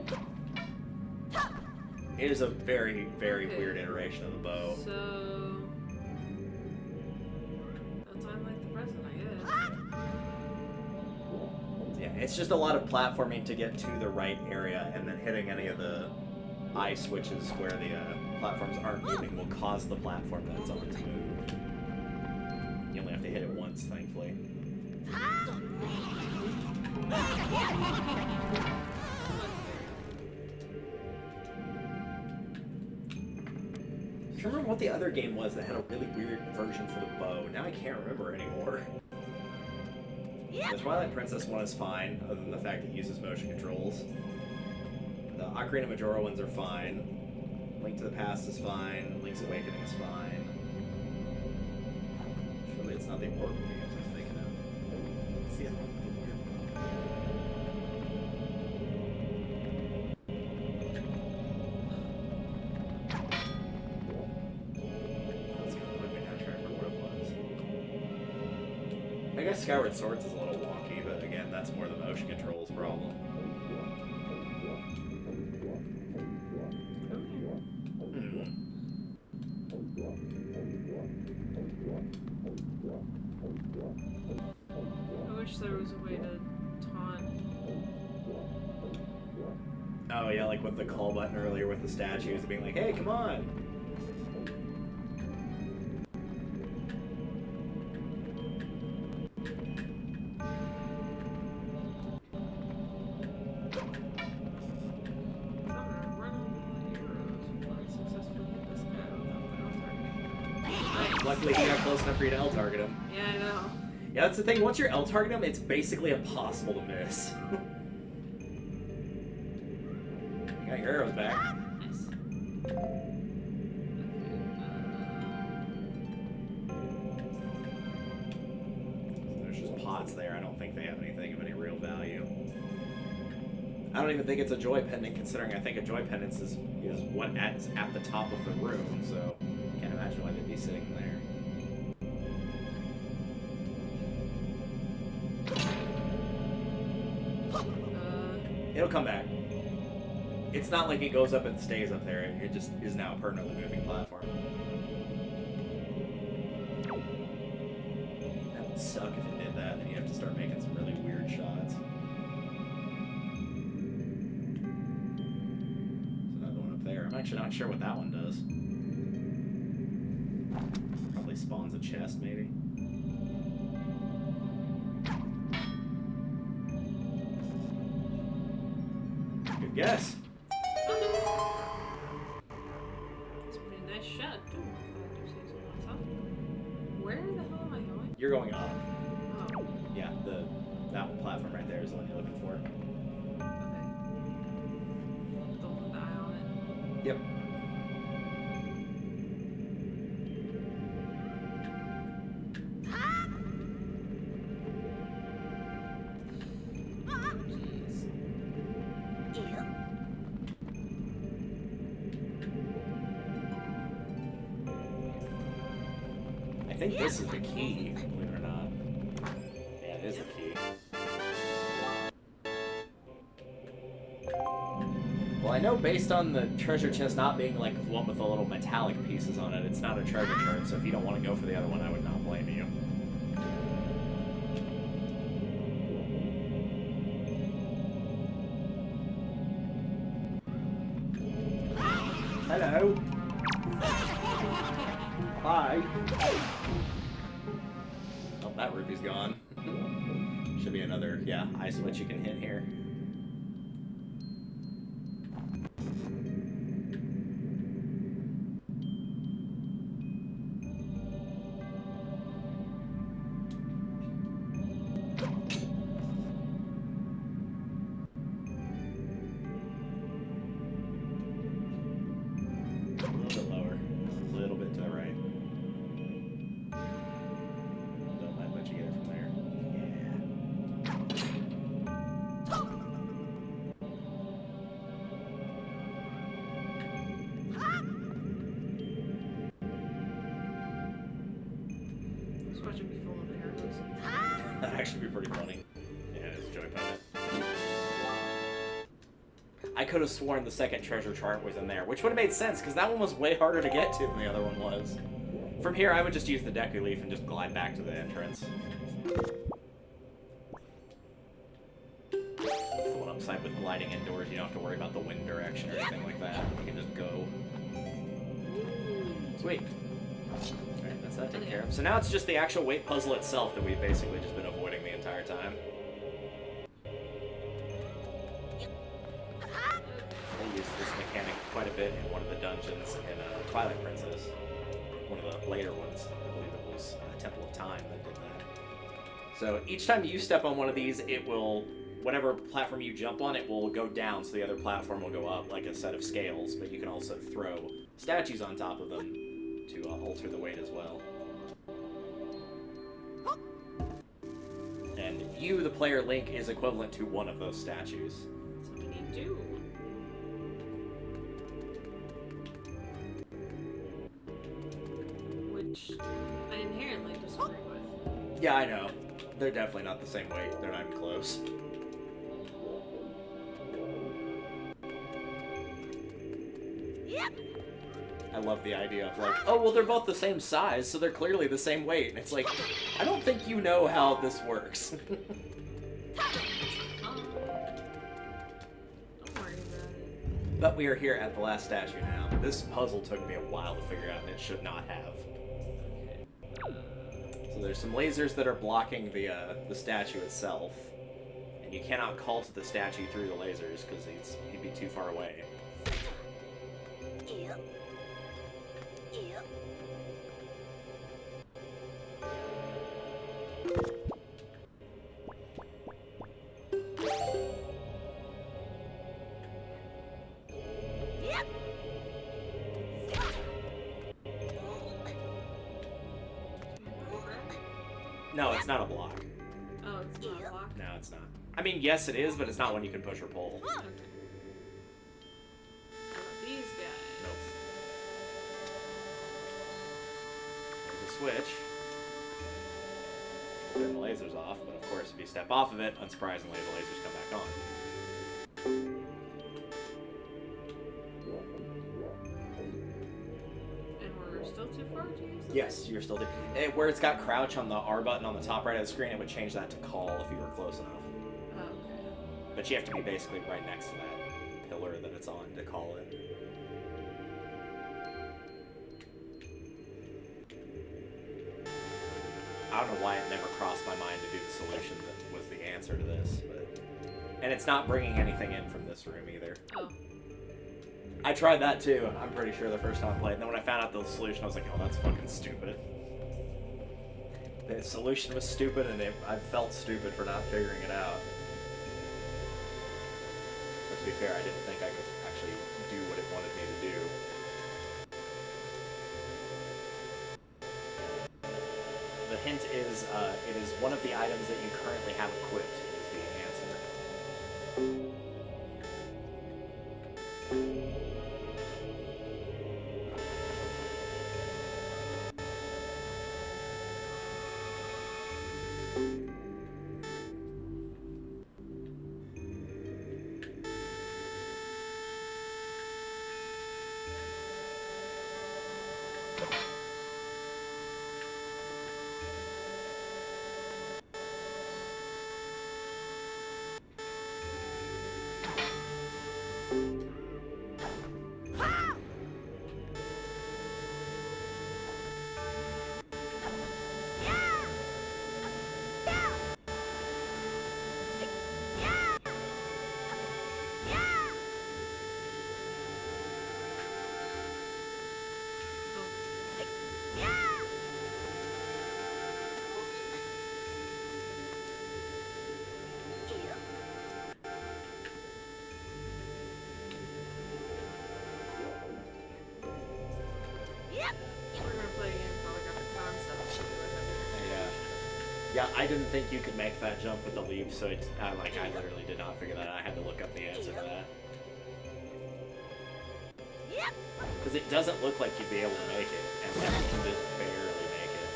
It is a very, very weird iteration of the bow. So, no time like the present, I guess. Yeah, it's just a lot of platforming to get to the right area, and then hitting any of the eye switches where the platforms aren't moving will cause the platform that it's on to move. You only have to hit it once, thankfully. I remember what the other game was that had a really weird version for the bow. Now I can't remember anymore. The Twilight Princess one is fine, other than the fact it uses motion controls. The Ocarina of Majora ones are fine. Link to the Past is fine. Link's Awakening is fine. Surely it's not the Oracle games I'm thinking of. It's the other one with the weird bow. That's gonna put me down trying to remember what it was. I guess Skyward Swords is a little wonky, but again, that's more the motion controls problem. I wish there was a way to taunt. Oh yeah, like with the call button earlier with the statues being like, hey, come on! Luckily, he got close enough for you to L-target him. Yeah, I know. Yeah, that's the thing. Once you're L-target him, it's basically impossible to miss. Got your arrows back. Nice. There's just pots there. I don't think they have anything of any real value. I don't even think it's a joy pendant, considering I think a joy pendant is what at the top of the room, so I can't imagine why they'd be sitting there. It'll come back. It's not like it goes up and stays up there. It just is now a permanently moving platform. That would suck if it did that, then you have to start making some really weird shots. There's another one up there. I'm actually not sure what that one does. Probably spawns a chest, maybe. Good guess. It's a pretty nice shot, too. Where the hell am I going? You're going up. Oh, Yeah, that one platform right there is the one you're looking for. okay. The one with the eye on it. Yep. Jeez. I think this is the key, believe it or not. Yeah, it is the key. Well, I know based on the treasure chest not being like the one with the little metallic pieces on it, it's not a treasure chart, so if you don't want to go for the other one, I would not blame you. Hello. Hi. Oh, that rupee's gone. Should be another, yeah, eye switch you can hit here. A little bit lower. A little bit to the right. Don't mind what you get it from there. This watch would be full of arrows. Yeah. That'd actually be pretty funny. Yeah, it's a joy pendant. I could have sworn the second treasure chart was in there, which would have made sense, because that one was way harder to get to than the other one was. From here, I would just use the Deku Leaf and just glide back to the entrance. That's the one upside with gliding indoors. You don't have to worry about the wind direction or anything like that. You can just go. Sweet. Alright, that's that taken care of. So now it's just the actual weight puzzle itself that we've basically just been avoiding the entire time. They used this mechanic quite a bit in one of the dungeons in Twilight Princess. One of the later ones. I believe it was Temple of Time that did that. So each time you step on one of these, it will, whatever platform you jump on, it will go down, so the other platform will go up like a set of scales, but you can also throw statues on top of them to alter the weight as well. And you, the player Link, is equivalent to one of those statues. That's what we need to do. Which I inherently disagree with. Yeah, I know. They're definitely not the same weight. They're not even close. Yep. I love the idea of like, oh, well, they're both the same size, so they're clearly the same weight. And it's like, I don't think you know how this works. Don't worry about it. But we are here at the last statue now. This puzzle took me a while to figure out, and it should not have. So there's some lasers that are blocking the statue itself, and you cannot call to the statue through the lasers because he'd be too far away. Yep. Yep. No, it's not a block. Oh, it's not a block? No, it's not. I mean, yes, it is, but it's not one you can push or pull. Okay. How about these guys? Nope. There's a switch. Turn the lasers off, but of course, if you step off of it, unsurprisingly, the lasers come back on. And we're still too far to use this? Yes, you're still there. Where it's got crouch on the R button on the top right of the screen, it would change that to call if you were close enough. Oh, okay. But you have to be basically right next to that pillar that it's on to call it. I don't know why it never crossed my mind to do the solution that was the answer to this, but... And it's not bringing anything in from this room either. Oh. I tried that too, I'm pretty sure, the first time I played, and then when I found out the solution, I was like, oh, that's fucking stupid. The solution was stupid, and I felt stupid for not figuring it out. But to be fair, I didn't think I could actually do what it wanted me to do. The hint is, it is one of the items that you currently have equipped, is the answer. We're gonna play a game called I Got the Concept. So Yeah, I didn't think you could make that jump with the leap, so it's, I literally did not figure that out. I had to look up the answer to that. Yep. Because it doesn't look like you'd be able to make it, and you can just barely make it.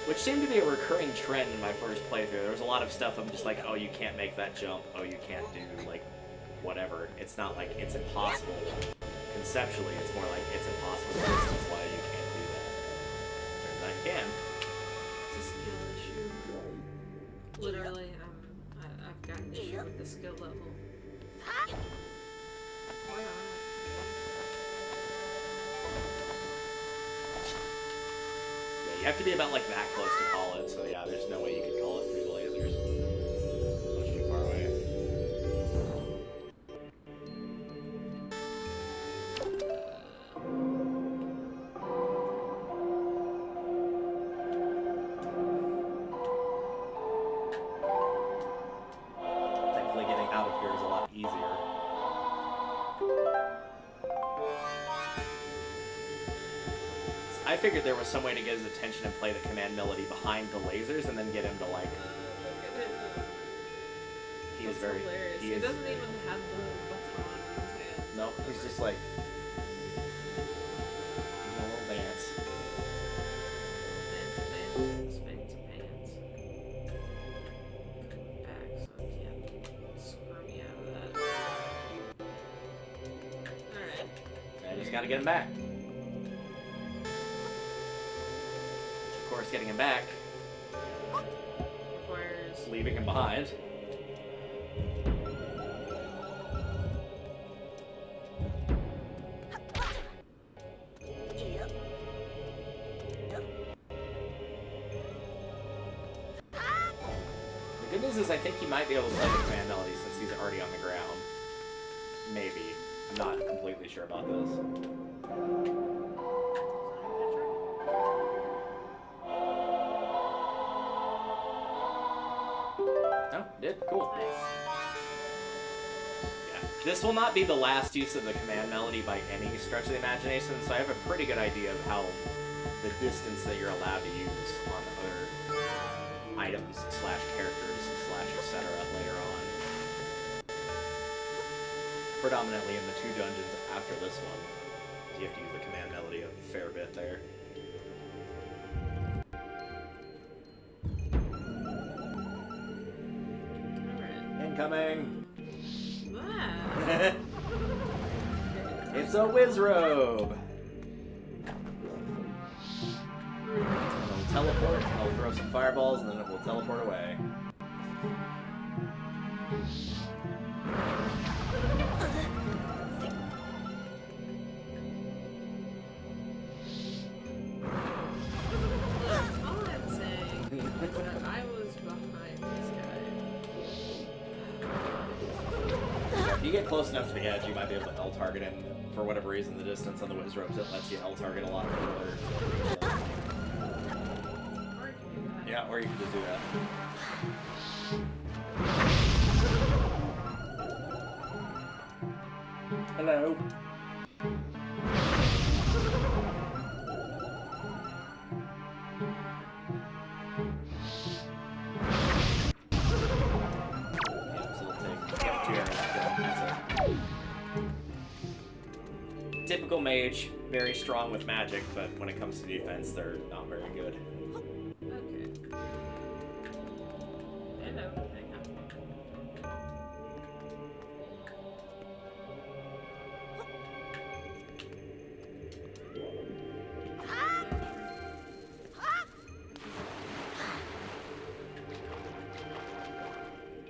Which seemed to be a recurring trend in my first playthrough. There was a lot of stuff I'm just like, oh, you can't make that jump, oh, you can't do, like, whatever. It's not like it's impossible. Conceptually, it's more like it's impossible. This is why you can't do that. Turns out you can. it's a skill issue. Literally, I've got an issue with the skill level. Huh? Why not? Yeah, you have to be about like that close to call it, so yeah, there's no way you could call it through the lasers. Much too far away. Thankfully, getting out of here is a lot easier. I figured there was some way to get his attention and play the command melody behind the lasers and then get him to like... Look at him. He is That's very... hilarious. He is doesn't very- even have the baton in his hand. No, he's just like... doing a little dance. Fancy pants. Back so it can't screw me out of that. Alright. And just gotta get him back. Of course, getting him back, Requires leaving him behind. Yep. The good news is I think he might be able to play the command melody since he's already on the ground. Maybe. I'm not completely sure about this. Oh, did? Cool. nice. Yeah. This will not be the last use of the command melody by any stretch of the imagination, so I have a pretty good idea of how the distance that you're allowed to use on other items slash characters slash etc. later on. Predominantly in the 2 dungeons after this one. You have to use the command melody a fair bit there. Alright. Incoming! Ah. It's a Wizrobe! It'll teleport, and it'll throw some fireballs, and then it will teleport away. All I'm saying is that I was behind this guy. If you get close enough to the edge, you might be able to L-target him. For whatever reason, the distance on the Wizrobes, it lets you L-target a lot further. Or you can do that. Yeah, or you can just do that. Hello. Typical mage, very strong with magic, but when it comes to defense, they're not very good. Okay. Hello. Hang on.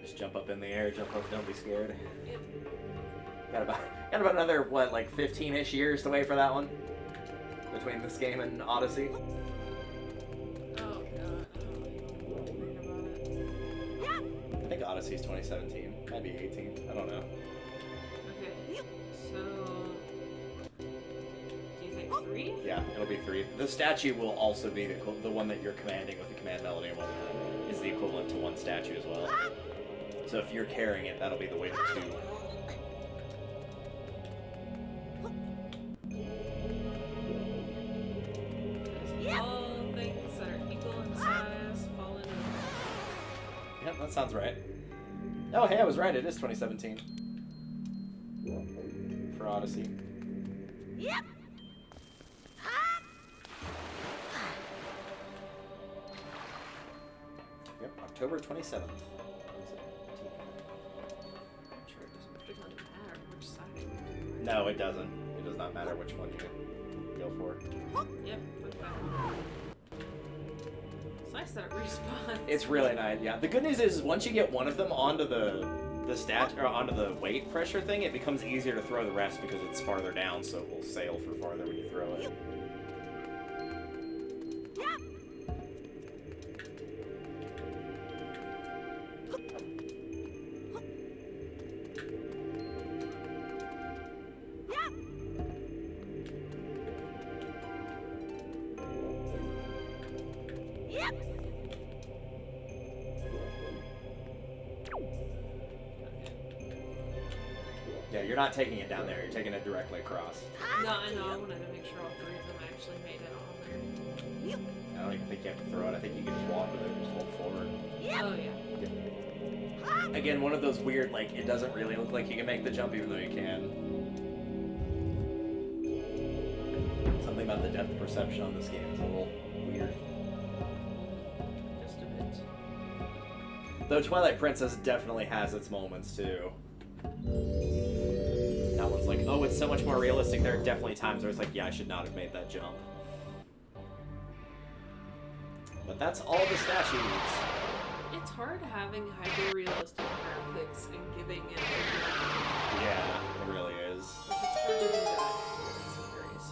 Just jump up in the air, jump up, don't be scared. Yep. Got about another, what, like 15-ish years to wait for that one? Between this game and Odyssey? Oh god. I don't even want to think about it. I think Odyssey's 2017. Might be 18. I don't know. Okay. So do you think 3? Yeah, it'll be 3. The statue will also be the one that you're commanding with the command melody and whatnot is the equivalent to 1 statue as well. So if you're carrying it, that'll be the weight of 2. All things that are equal in size fall into. Yep, that sounds right. Oh, hey, I was right. It is 2017. For Odyssey. Yep. Yep, October 27th. It doesn't matter which side you do. No, it doesn't. It does not matter which one you go for. Yep, click that one. It's nice that it respawns. It's really nice. Yeah. The good news is once you get one of them onto the stat or onto the weight pressure thing, it becomes easier to throw the rest because it's farther down, so it will sail for farther when you throw it. Yeah, you're not taking it down there. You're taking it directly across. No, I know. I wanted to make sure all 3 of them actually made it on there. I don't even think you have to throw it. I think you can just walk with it and just hold forward. Oh, yeah. Again, one of those weird, like, it doesn't really look like you can make the jump even though you can. Something about the depth perception on this game is a little weird. Just a bit. Though Twilight Princess definitely has its moments, too. That one's like, oh, it's so much more realistic. There are definitely times where it's like, yeah, I should not have made that jump. But that's all the statues. It's hard having hyper-realistic graphics and giving it Yeah, it really is. like, it's hard to do that with some grace.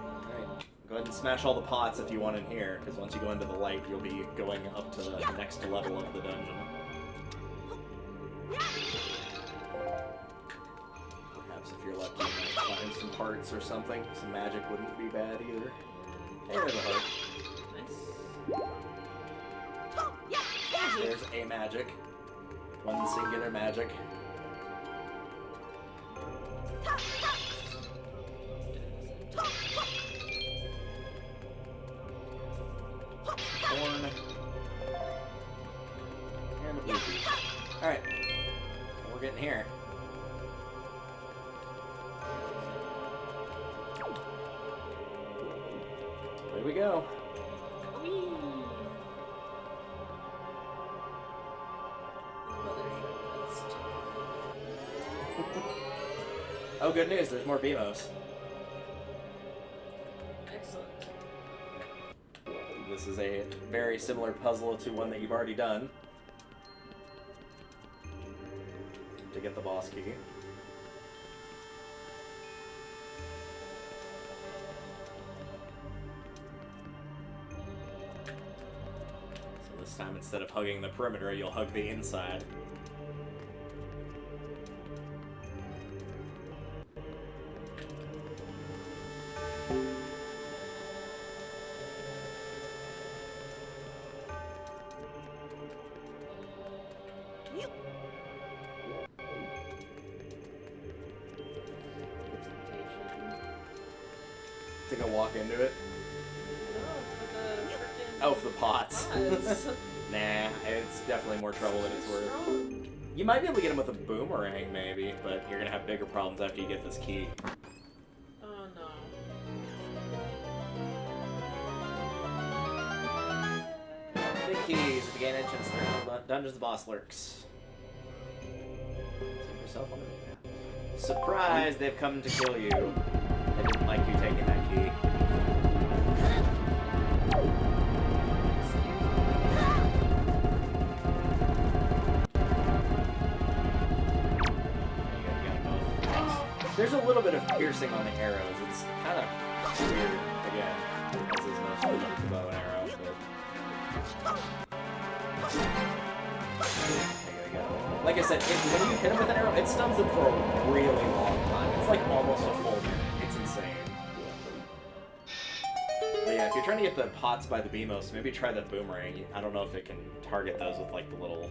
Alright, go ahead and smash all the pots if you want in here, because once you go into the light, you'll be going up to the next level of the dungeon. Perhaps if you're lucky, you might find some hearts or something. Some magic wouldn't be bad either. Hey, there's a heart. Nice. There's a magic. One singular magic. Corn. we go. Whee! Mothership is Oh, good news. There's more Beamos. excellent. This is a very similar puzzle to one that you've already done. To get the boss key. So this time, instead of hugging the perimeter, you'll hug the inside. To go walk into it. Oh, for the pots. Nah, it's definitely more trouble than it's worth. You might be able to get him with a boomerang, maybe, but you're gonna have bigger problems after you get this key. Oh no. Big keys at the gate entrance through Dungeons Boss Lurks. Save yourself on the map. Surprise! They've come to kill you. They didn't like you taking that key. There's a little bit of piercing on the arrows. It's kind of weird, again, as is most of the bow and arrow, but... There you go. Like I said, when you hit him with an arrow, it stuns them for a really long time. It's like almost a full minute. It's insane. But yeah, if you're trying to get the pots by the Beamos, maybe try the boomerang. I don't know if it can target those with like the little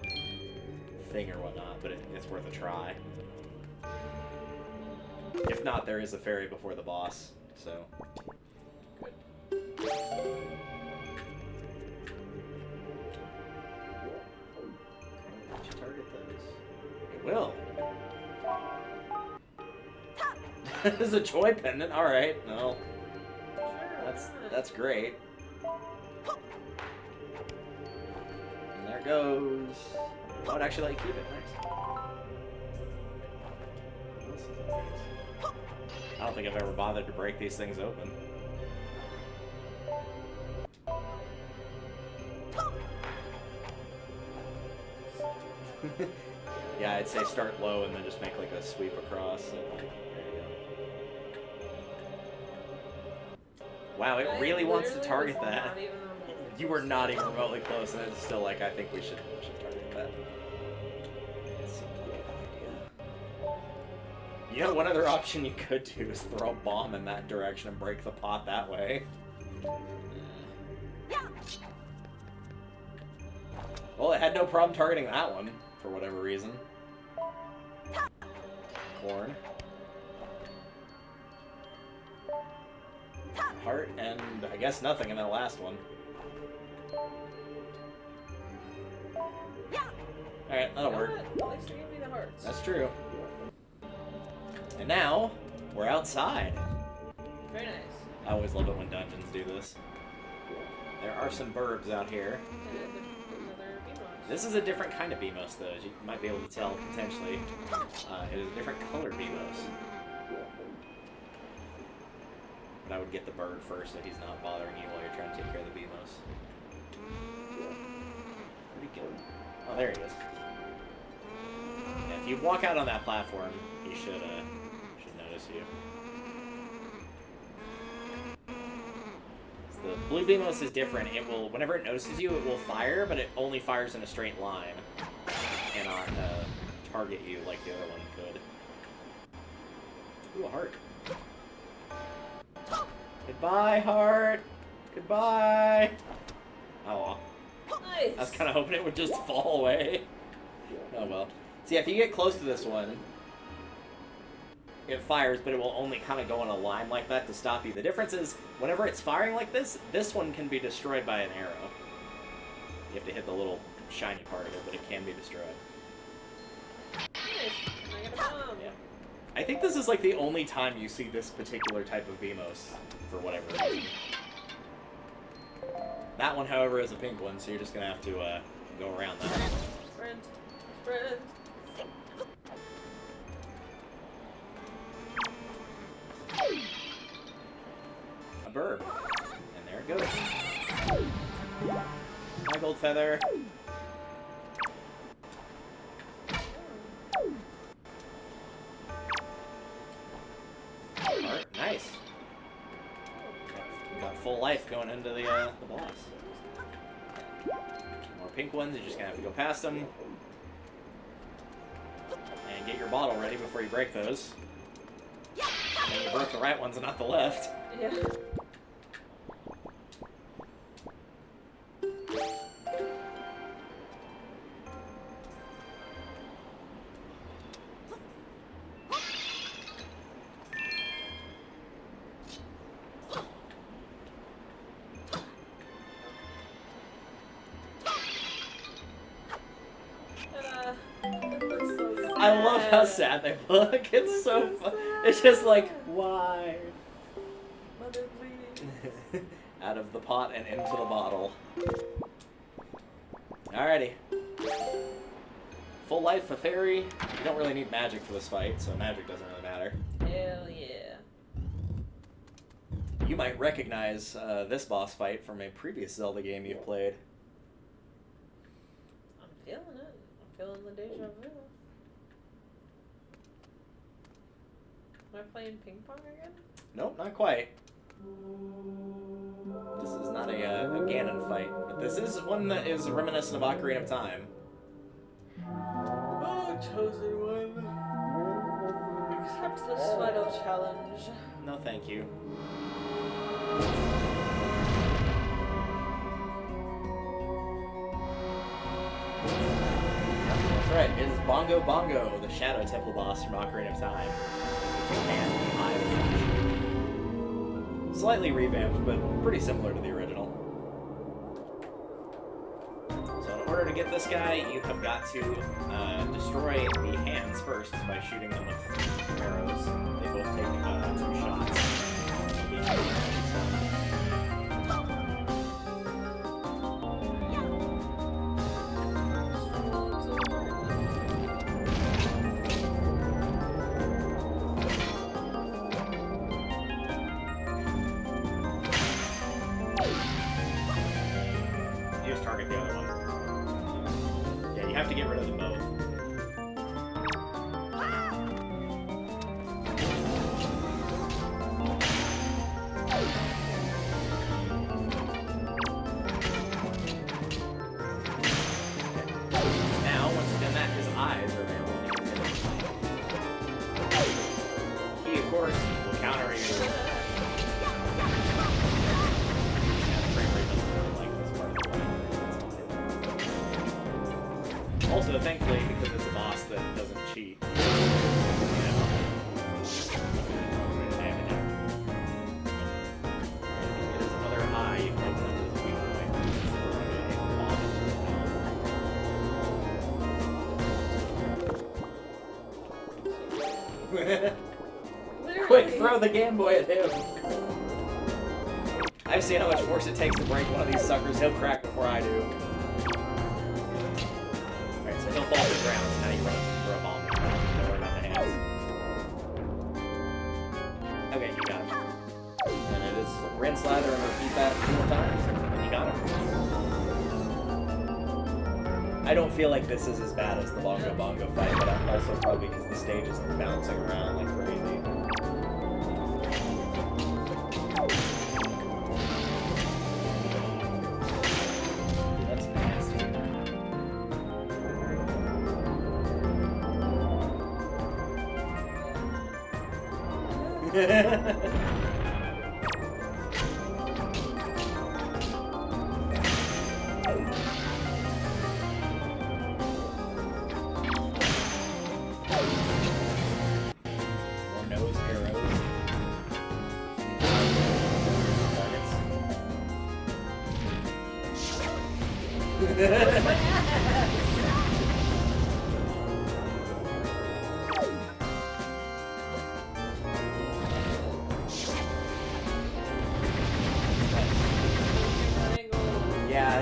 thing or whatnot, but it's worth a try. If not, there is a fairy before the boss, so... Good. Did you target those? It will. This is a joy pendant, alright, no. That's great. And there it goes. I would actually let you keep it, nice. I don't think I've ever bothered to break these things open. Yeah, I'd say start low and then just make like a sweep across. So, there you go. Wow, it really wants to target that. You were not even remotely close, and it's still like, I think we should target that. It seems like a good idea. You know, one other option you could do is throw a bomb in that direction and break the pot that way. Well, it had no problem targeting that one, for whatever reason. Corn. Heart, and I guess nothing in that last one. Alright, that'll work. At least you gave me the hearts. That's true. And now, we're outside. Very nice. I always love it when dungeons do this. There are some burbs out here. And another Beamos. This is a different kind of Beamos, though, as you might be able to tell, potentially. It is a different color Beamos. But I would get the bird first so he's not bothering you while you're trying to take care of the Beamos. Where'd he go? Oh, there he is. Yeah, if you walk out on that platform, he should notice you. So the blue Beamos is different. It will, whenever it notices you, it will fire, but it only fires in a straight line. It cannot target you like the other one could. Ooh, a heart. Goodbye, heart. Goodbye. Oh well. Nice. I was kind of hoping it would just fall away. Oh well. So yeah, if you get close to this one, it fires, but it will only kind of go in a line like that to stop you. The difference is, whenever it's firing like this one can be destroyed by an arrow. You have to hit the little shiny part of it, but it can be destroyed. Nice. I got a bomb. Yeah. I think this is like the only time you see this particular type of Beamos, for whatever reason. That one, however, is a pink one, so you're just gonna have to go around that. Sprint. Sprint. A bird. And there it goes. Hi, gold feather. Alright, nice. Got full life going into the boss. More pink ones, you're just gonna have to go past them. And get your bottle ready before you break those. And you broke the right ones and not the left. Yeah. I love how sad they look. It's so fun. It's just like, why? Mother, please. Out of the pot and into the bottle. Alrighty. Full life for fairy. You don't really need magic for this fight, so magic doesn't really matter. Hell yeah. You might recognize this boss fight from a previous Zelda game you've played. I'm feeling it. I'm feeling the deja vu. Am I playing ping pong again? Nope, not quite. This is not a Ganon fight, but this is one that is reminiscent of Ocarina of Time. Oh, chosen one. Accept this final challenge. No, thank you. That's right, it is Bongo Bongo, the Shadow Temple boss from Ocarina of Time. Slightly revamped, but pretty similar to the original. So in order to get this guy, you have got to destroy the hands first by shooting them with arrows. They both take 2 shots. You just target the other one. Yeah, you have to get rid of them both. Now, once you've done that, his eyes are available. He, of course, will counter you. Yeah, the frame rate doesn't really like this part of the fight. Also, thankfully, because it's a boss that doesn't cheat. It is another eye you can open up as a weak point. Quick, throw the Game Boy at him! I've seen how much force it takes to break one of these suckers. He'll crack before I do. Alright, so he'll fall to the ground, so now you run for a bomb. Don't worry about the hands. Okay, you got him. And it is rinse, lather, and repeat that 2 more times, and you got him. I don't feel like this is as bad as the Bongo Bongo fight, but I'm also probably because the stage is bouncing around like crazy. That's nasty. More nose arrows.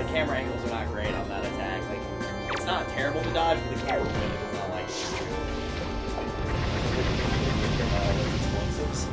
the camera angles are not great on that attack. Like, it's not terrible to dodge, but the camera really does not like it. Those explosives.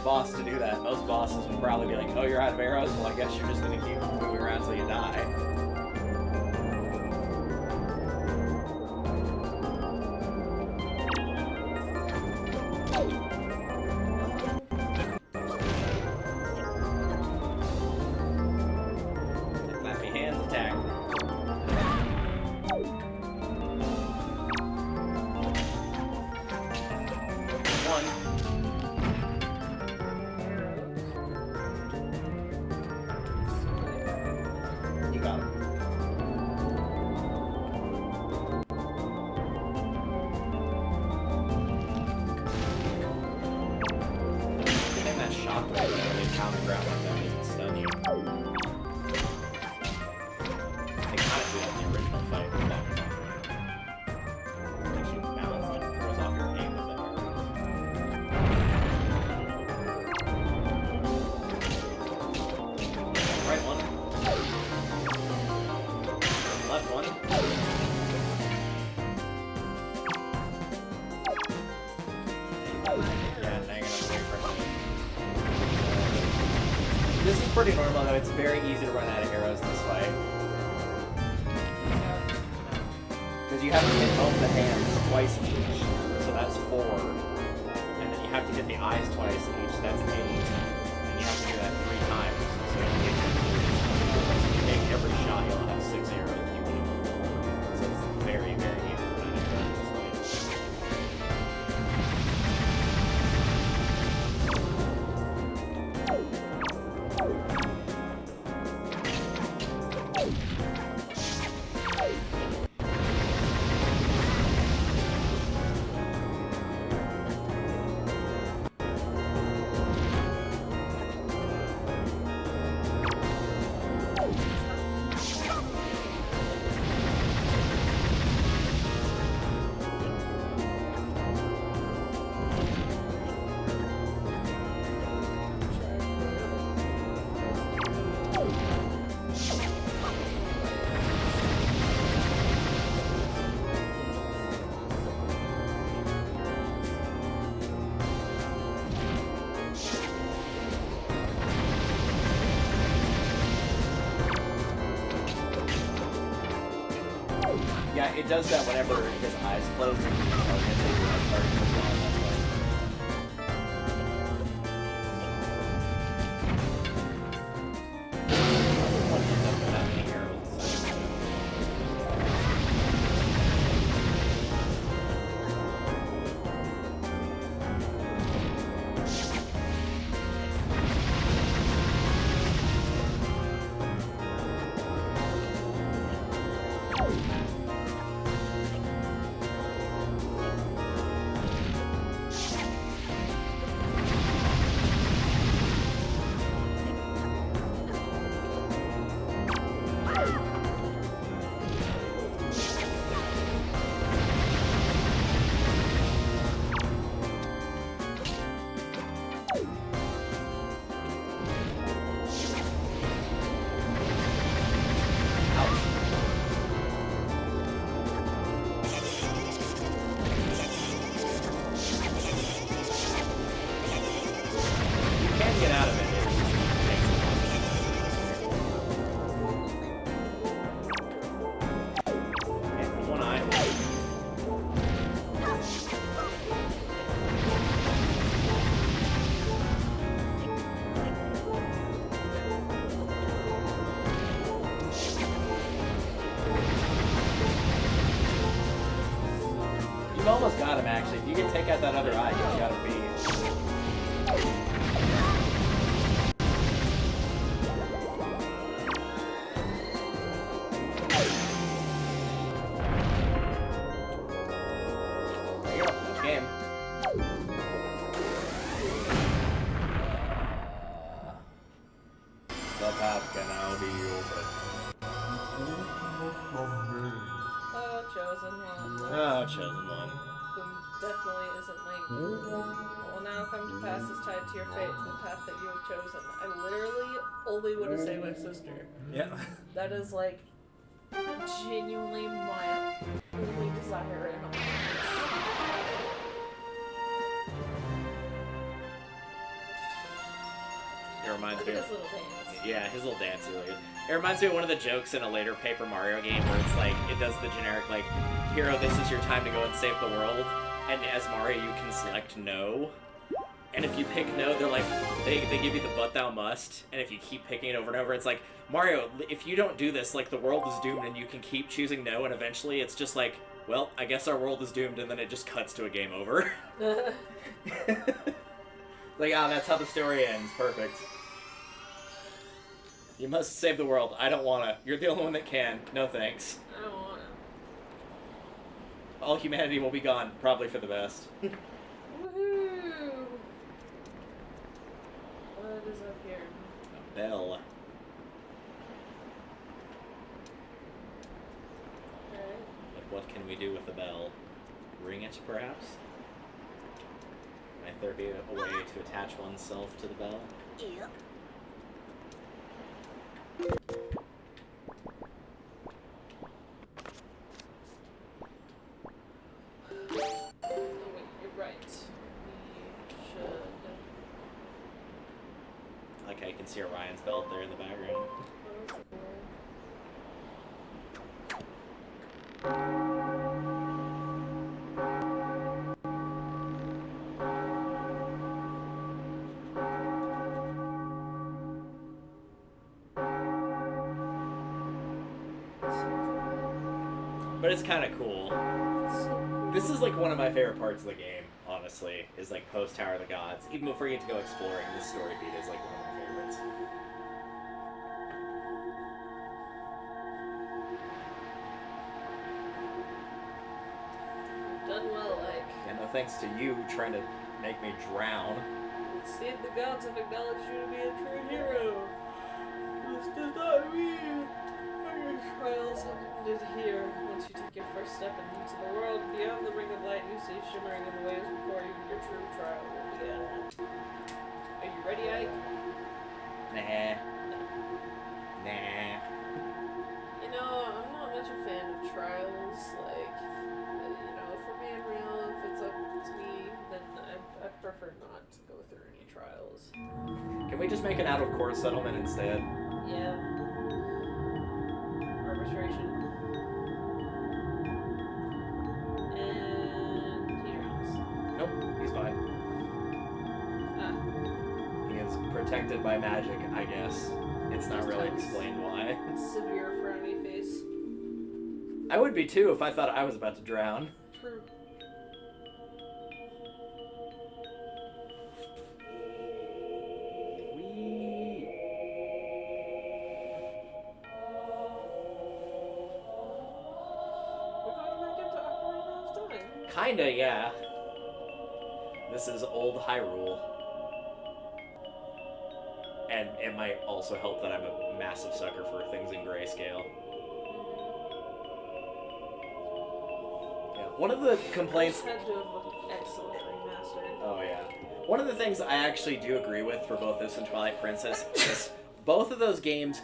Boss to do that. Most bosses would probably be like, oh, you're out of arrows? Well, I guess you're just going to keep moving around until you die. Clappy hands attack. One. Got him. Getting that shockwave when they pound the ground like that doesn't stun you. They kind of do that in the original fight with that. Makes you balance and throws off your aim with that. Right one. Left one. Yeah, hanging up away from me. This is pretty normal though. It's very easy to run out of arrows in this fight. Because you have to hit both the hands twice each. So that's 4. And then you have to hit the eyes twice each. That's 8. And you have to do that 3 times. So you make every shot, you'll have 6 arrows. So it's very, very easy to run out of arrows in this fight. Yeah, it does that whenever his eyes close and you target as well. That's why. almost got him, actually. If you can take out that other eye, you got him beat. There you go. Good game. The path can now be open. Oh, chosen one. Oh, chosen one. Whom definitely isn't linked. What will now come to pass is tied to your fate, to the path that you have chosen. I literally only want to say my sister. Yeah. That is like genuinely my only desire in all of this. It reminds Look me at of... his little dance. Yeah, his little dance is really good. It reminds me of one of the jokes in a later Paper Mario game where it's like, it does the generic, like, hero, this is your time to go and save the world. And as Mario, you can select no. And if you pick no, they're like, they give you the but thou must. And if you keep picking it over and over, it's like, Mario, if you don't do this, like, the world is doomed and you can keep choosing no. And eventually it's just like, well, I guess our world is doomed. And then it just cuts to a game over. Like, that's how the story ends. Perfect. You must save the world. I don't wanna. You're the only one that can. No thanks. I don't want to. All humanity will be gone, probably for the best. Woohoo! What is up here? A bell. Okay. But what can we do with the bell? Ring it, perhaps? Might there be a way to attach oneself to the bell? Yep. Oh wait, you're right. We should... Like I can see Orion's belt there in the background. Oh, that's cool. But it's kind of cool. This is like one of my favorite parts of the game, honestly, is like post Tower of the Gods. Even before you get to go exploring, this story beat is like one of my favorites. Done well, like. And no thanks to you trying to make me drown. Instead, the gods have acknowledged you to be a true hero. This does not mean your trials have ended here. Once you take your first step into the world beyond the ring of light you see shimmering in the waves before you, your true trial will begin. Are you ready, Ike? Nah. Nah. You know, I'm not much a fan of trials. Like, you know, if we're being real, if it's up to me, then I prefer not to go through any trials. Can we just make an out-of-court settlement instead? Yeah. Arbitration. And he drowns. Nope, he's fine. Ah, He is protected by magic, I guess. It's not really explained why. severe frowny face. I would be too if I thought I was about to drown. True. Whee! We're going back into Ocarina of Time. Kinda, yeah. This is old Hyrule. And it might also help that I'm a massive sucker for things in grayscale. Yeah, one of the complaints... Had to have looked excellent remastered. Oh, yeah. One of the things I actually do agree with for both this and Twilight Princess is both of those games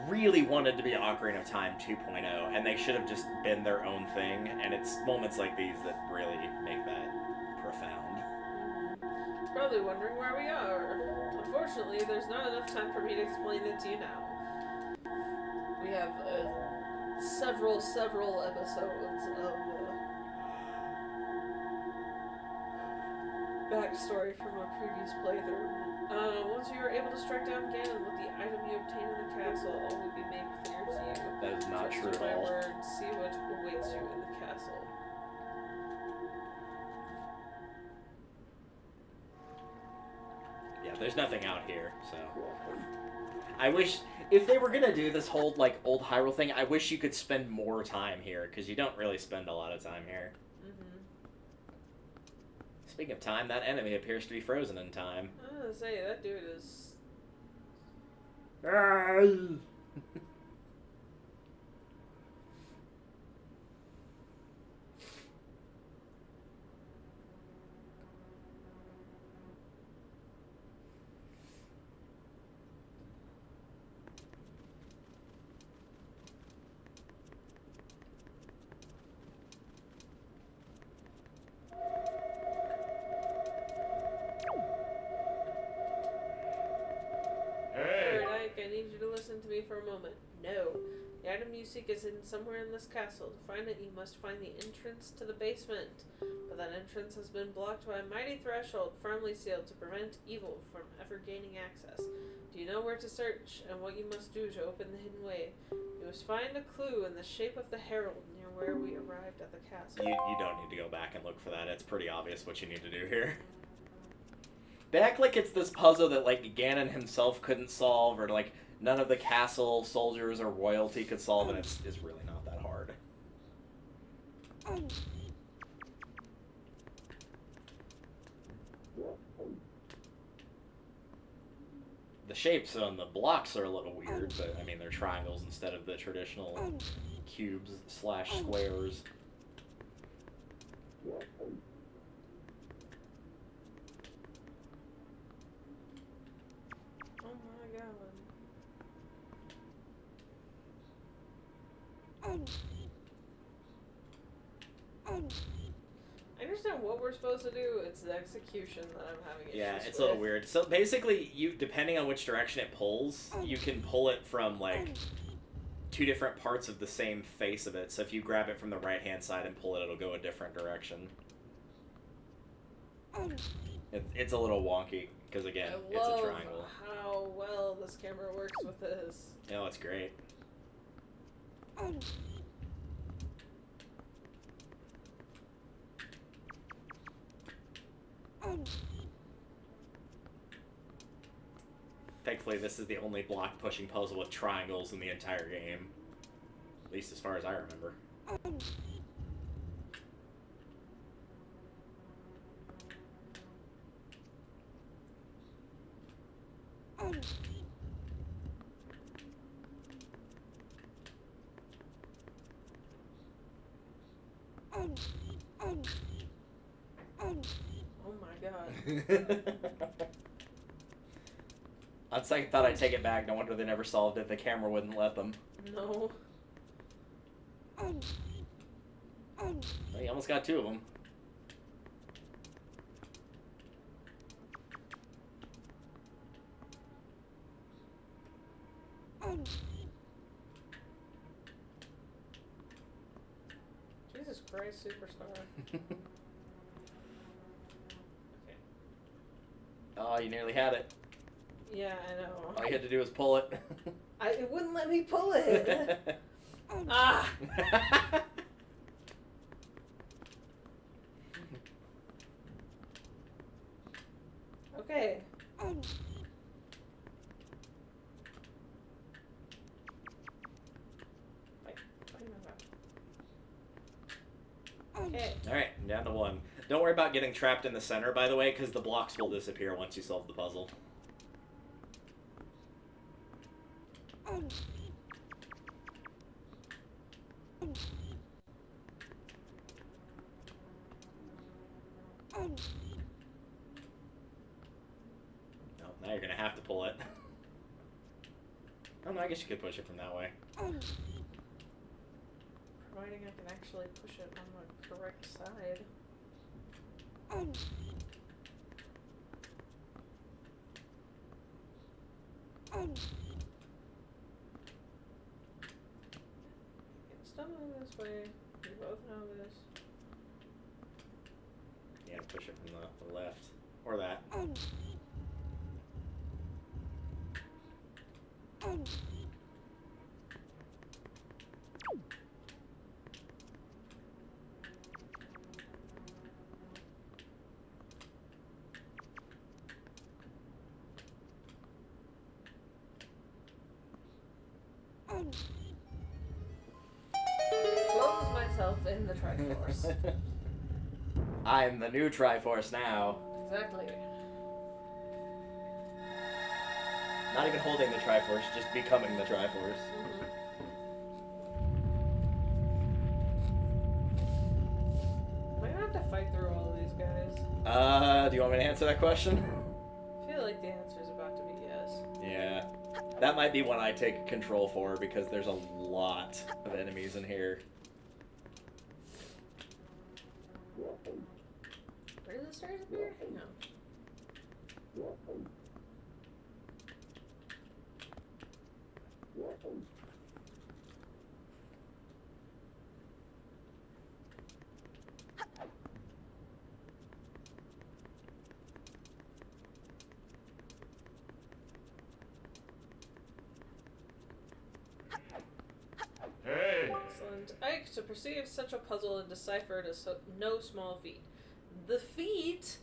really wanted to be Ocarina of Time 2.0, and they should have just been their own thing, and it's moments like these that really make that profound. Probably wondering where we are. Unfortunately, there's not enough time for me to explain it to you now. We have several episodes of backstory from our previous playthrough. Once you are able to strike down Ganon with the item you obtain in the castle, all will be made clear to you. That is not Trust true in at my all. word, see what awaits you in the castle. there's nothing out here, so... I wish... If they were gonna do this whole, like, old Hyrule thing, I wish you could spend more time here, because you don't really spend a lot of time here. Mm-hmm. Speaking of time, that enemy appears to be frozen in time. I was gonna say, that dude is... I need you to listen to me for a moment. No. The item you seek is somewhere in this castle. To find it, you must find the entrance to the basement. But that entrance has been blocked by a mighty threshold, firmly sealed to prevent evil from ever gaining access. Do you know where to search and what you must do to open the hidden way? You must find a clue in the shape of the herald near where we arrived at the castle. You don't need to go back and look for that. It's pretty obvious what you need to do here. They act like it's this puzzle that, like, Ganon himself couldn't solve, or, like, none of the castle soldiers or royalty could solve, and it's really not that hard. The shapes on the blocks are a little weird, but, I mean, they're triangles instead of the traditional cubes / squares. I understand what we're supposed to do. It's the execution that I'm having issues Yeah, it's with. a little weird. So basically, depending on which direction it pulls, you can pull it from, like, 2 different parts of the same face of it. So if you grab it from the right-hand side and pull it, it'll go a different direction. It's a little wonky, because, again, it's a triangle. How well this camera works with this. Oh, it's great. Thankfully, this is the only block-pushing puzzle with triangles in the entire game. At least as far as I remember. Oh my god. On second thought, I'd take it back. No wonder they never solved it. The camera wouldn't let them. No. Well, you almost got 2 of them. Jesus Christ, superstar. Okay. Oh, you nearly had it. Yeah, I know. All you had to do was pull it. It wouldn't let me pull it. Ah! Okay. Okay. Alright, I'm down to 1. Don't worry about getting trapped in the center, by the way, because the blocks will disappear once you solve the puzzle. Oh, now you're gonna have to pull it. Oh no, I guess you could push it from that way. Providing I can actually push it on the correct side. It's done this way. We both know this. You gotta push it from the left. Or that. Close myself in the Triforce. I'm the new Triforce now. Exactly. Not even holding the Triforce, just becoming the Triforce. Am I gonna have to fight through all of these guys? Do you want me to answer that question? I feel like the answer is about to be yes. Yeah. That might be one I take control for because there's a lot of enemies in here. Where do the stars appear? No. Hey! Excellent. Ike, to perceive such a puzzle and decipher it is no small feat. The feat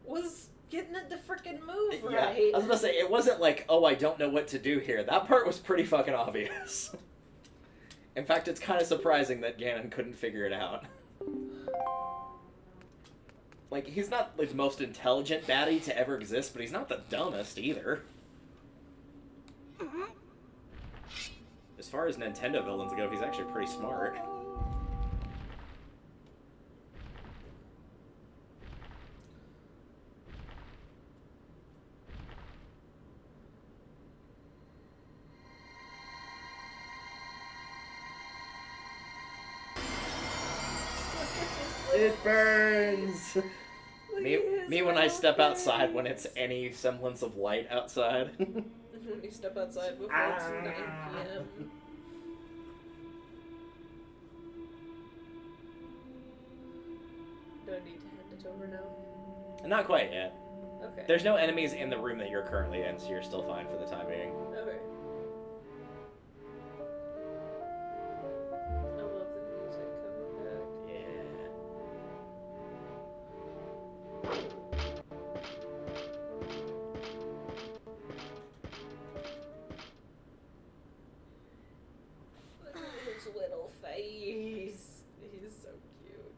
was getting it to frickin' move Yeah, right. I was gonna say, it wasn't like, oh, I don't know what to do here. That part was pretty fucking obvious. In fact, it's kind of surprising that Ganon couldn't figure it out. Like, he's not the most intelligent baddie to ever exist, but he's not the dumbest either. As far as Nintendo villains go, he's actually pretty smart. It burns! Me when I step outside when it's any semblance of light outside. When you step outside before it's 9 p.m. Do I need to hand it over now? Not quite yet. Okay. There's no enemies in the room that you're currently in, so you're still fine for the time being. Okay. I love the music coming back. Yeah. Look at his little face. He's so cute.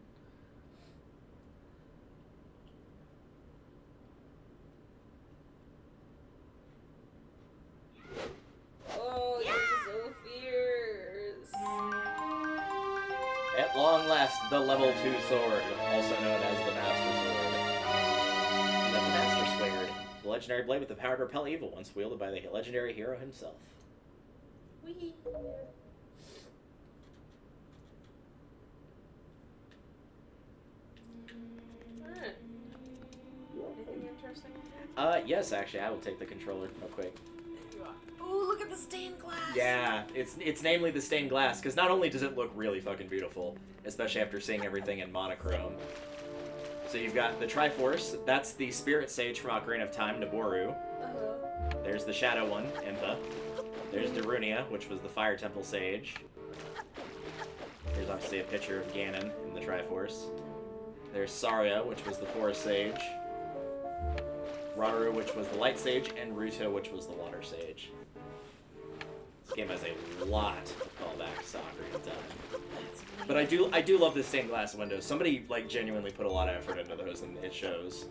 Oh, he's so fierce. At long last, the level 2 sword, also known as the Master Sword. The Master Sword, the legendary blade with the power to repel evil, once wielded by the legendary hero himself. Wee. Alright. Anything interesting? Yes, actually, I will take the controller real quick. Oh, look at the stained glass! Yeah, it's namely the stained glass, because not only does it look really fucking beautiful, especially after seeing everything in monochrome. So you've got the Triforce, that's the Spirit Sage from Ocarina of Time, Naboru. There's the Shadow one, Impa. There's Darunia, which was the Fire Temple Sage. There's obviously a picture of Ganon in the Triforce. There's Saria, which was the Forest Sage. Rauru, which was the Light Sage, and Ruto, which was the Water Sage. This game has a lot of callbacks to Ocarina of Time. But I do love the stained glass windows. Somebody like genuinely put a lot of effort into those, and it shows.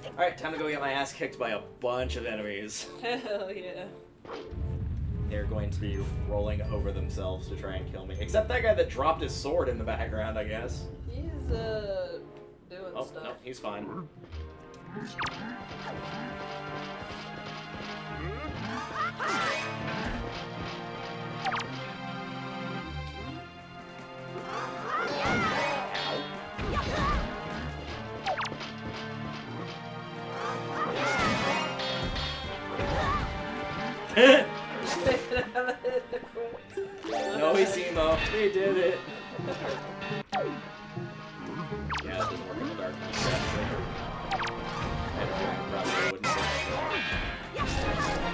All right, time to go get my ass kicked by a bunch of enemies. Hell yeah. They're going to be rolling over themselves to try and kill me. Except that guy that dropped his sword in the background, I guess. He's doing Oh, stuff. no, he's fine. No, Emo. We did it. Yeah, it doesn't work in the darkness. I have a feeling it probably wouldn't work.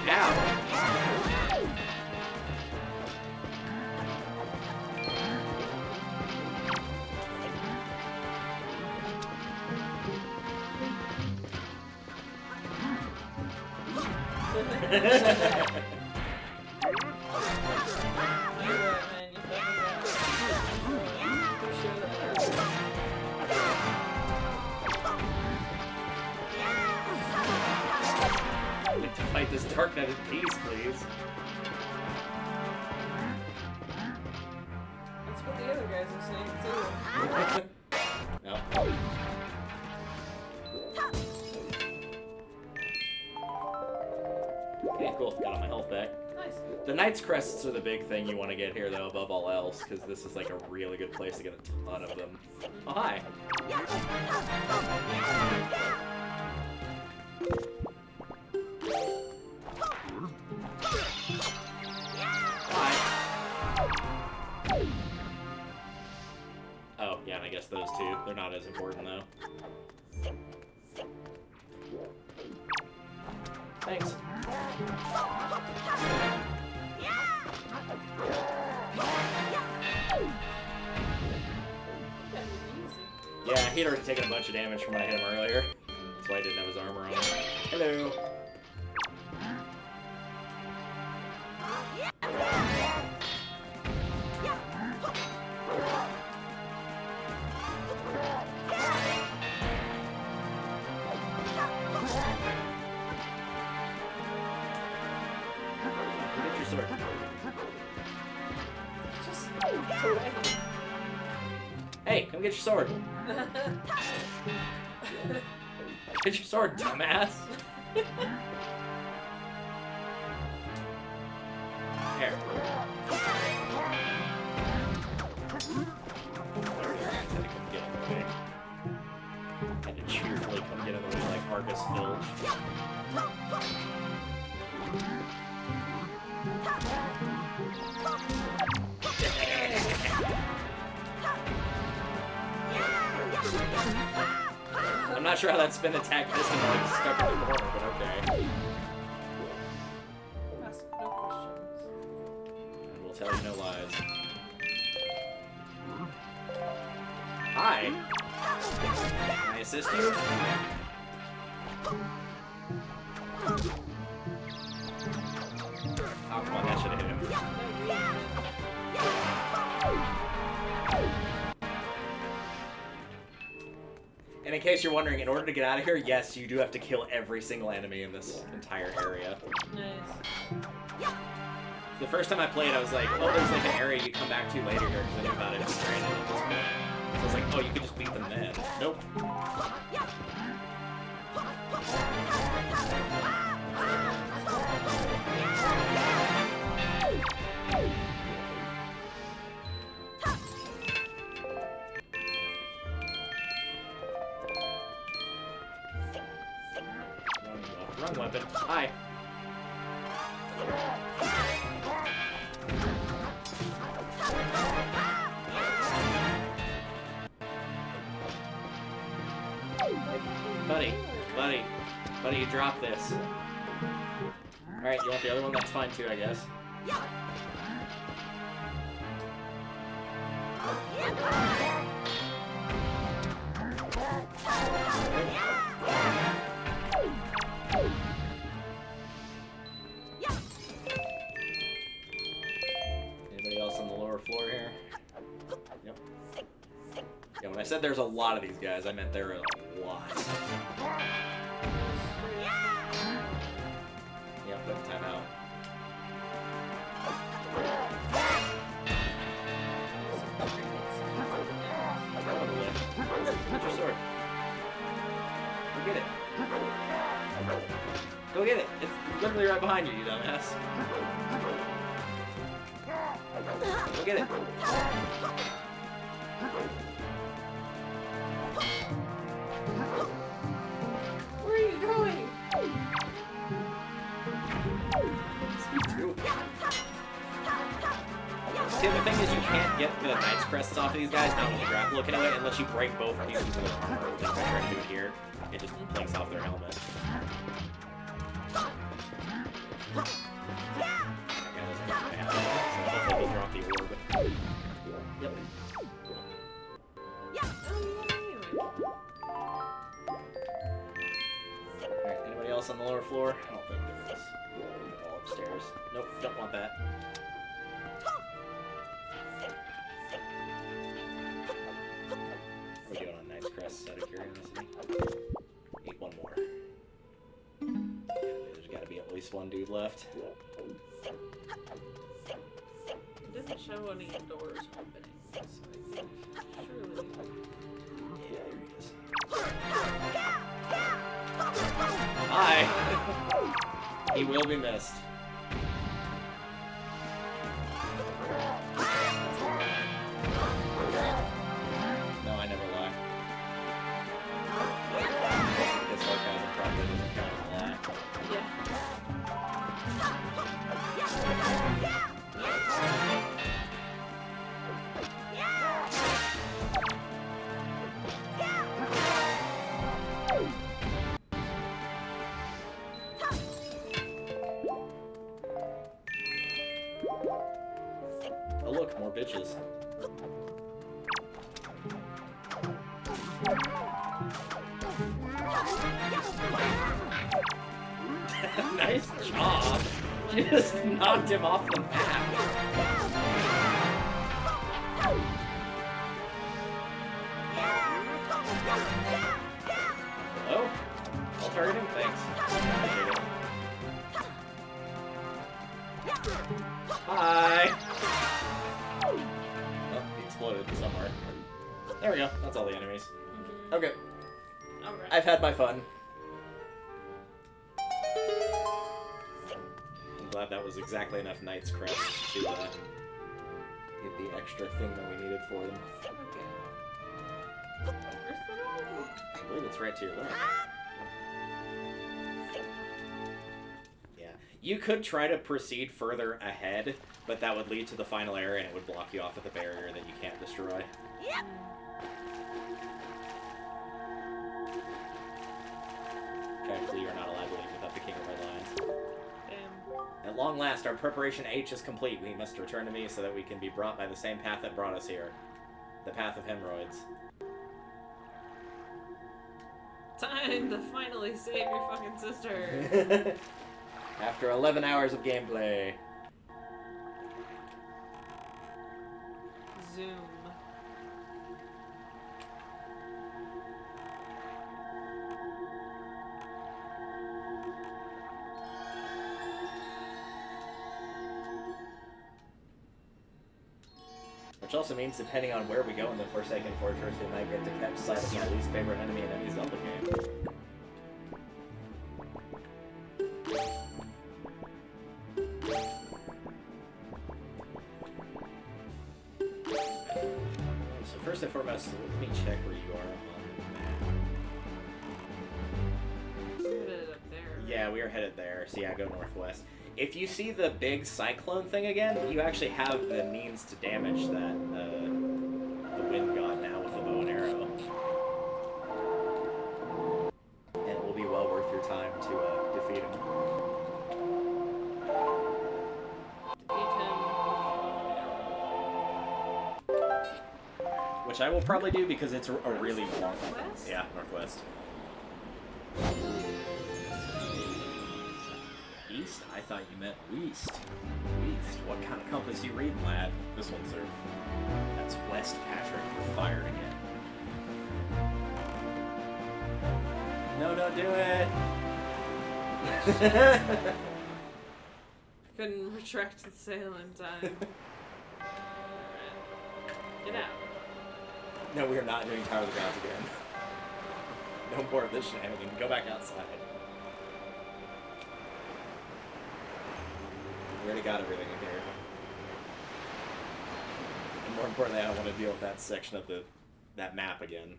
Ow! man, you figured it out. For sure that I'd like to fight this dark knight in peace, please. That's what the other guys are saying too. No. Okay, cool. Got all my health back. Nice. The Knight's Crests are the big thing you want to get here, though, above all else, because this is like a really good place to get a ton of them. Oh, hi. Hi. Oh, yeah, and I guess those two. They're not as important, though. Thanks. Yeah, he'd already taken a bunch of damage from when I hit him earlier. That's why I didn't have his armor on. Hello. Get your sword. Just go away. Hey, come get your sword. Get your sword, dumbass. Here. Had to cheerfully come get in the way like Argus Filch. I'm not sure how that spin attack missed him while he was stuck in the corner, but okay. Ask no questions. And we'll tell you no lies. Hi. Can I assist you? Oh, come on, that should have hit him. And in case you're wondering, in order to get out of here, yes, you do have to kill every single enemy in this entire area. Nice. The first time I played, I was like, oh, there's like an area you come back to later here, because I knew about it was random at this point. So I was like, oh, you could just beat them then. Nope. Wrong weapon. Hi. Buddy, you dropped this. Alright, you want the other one? That's fine too, I guess. Anybody else on the lower floor here? Yep. Yeah, when I said there's a lot of these guys, I meant there are a lot. Yep, put time out. Get your sword. Go get it. Go get it. It's literally right behind you, you dumbass. Go get it. Where are you going? See, the thing is, you can't get the Knight's Crests off of these guys, not with the grapple look anyway, unless you break both pieces of their armor. Like if I try to do it here, it just blinks off their helmet. That guy doesn't have to have it, so hopefully he'll drop the orb. Yep. Alright, anybody else on the lower floor? I don't think there is. All upstairs. Nope, don't want that. What are we doing on Knight's Crest, out of curiosity? Need one more. There's gotta be at least one dude left. It doesn't show any doors opening, so I think surely. Yeah, there he is. Hi! He will be missed. No, I never lie. His sarcasm probably doesn't count as a lie. Oh look, more bitches. Nice job! You just knocked him off the map. Hello? I'll target him? Thanks. Appreciate it. Hi! Oh, he exploded somewhere. There we go. That's all the enemies. Mm-hmm. Okay. Alright. I've had my fun. I'm glad that was exactly enough Knight's Crest to get the extra thing that we needed for them. Okay. Where's the door? I believe it's right to your left. Yeah. You could try to proceed further ahead, but that would lead to the final area and it would block you off at the barrier that you can't destroy. Yep. Technically, you're not allowed to leave without the King of Red Lions. Damn. At long last, our preparation H is complete. We must return to me so that we can be brought by the same path that brought us here. The path of hemorrhoids. Time to finally save your fucking sister. After 11 hours of gameplay. Zoom. Which also means, depending on where we go in the Forsaken Fortress, we might get to catch sight of my least favorite enemy in any Zelda game. So first and foremost, let me check where you are on the map. We're headed up there. Yeah, we are headed there, so yeah, go northwest. If you see the big cyclone thing again, you actually have the means to damage that, the wind god now with the bow and arrow. And it will be well worth your time to defeat him. Which I will probably do because it's a really long one. Northwest? Yeah, northwest. East? I thought you meant west. West? What kind of compass you reading, lad? This one, sir. That's West, Patrick. You're fired again. No, don't do it! Couldn't retract the sail in time. Get out. No, we are not doing Tower of the Gods again. No more of this shenanigan. Go back outside. We already got everything in here. And more importantly, I don't want to deal with that section of that map again.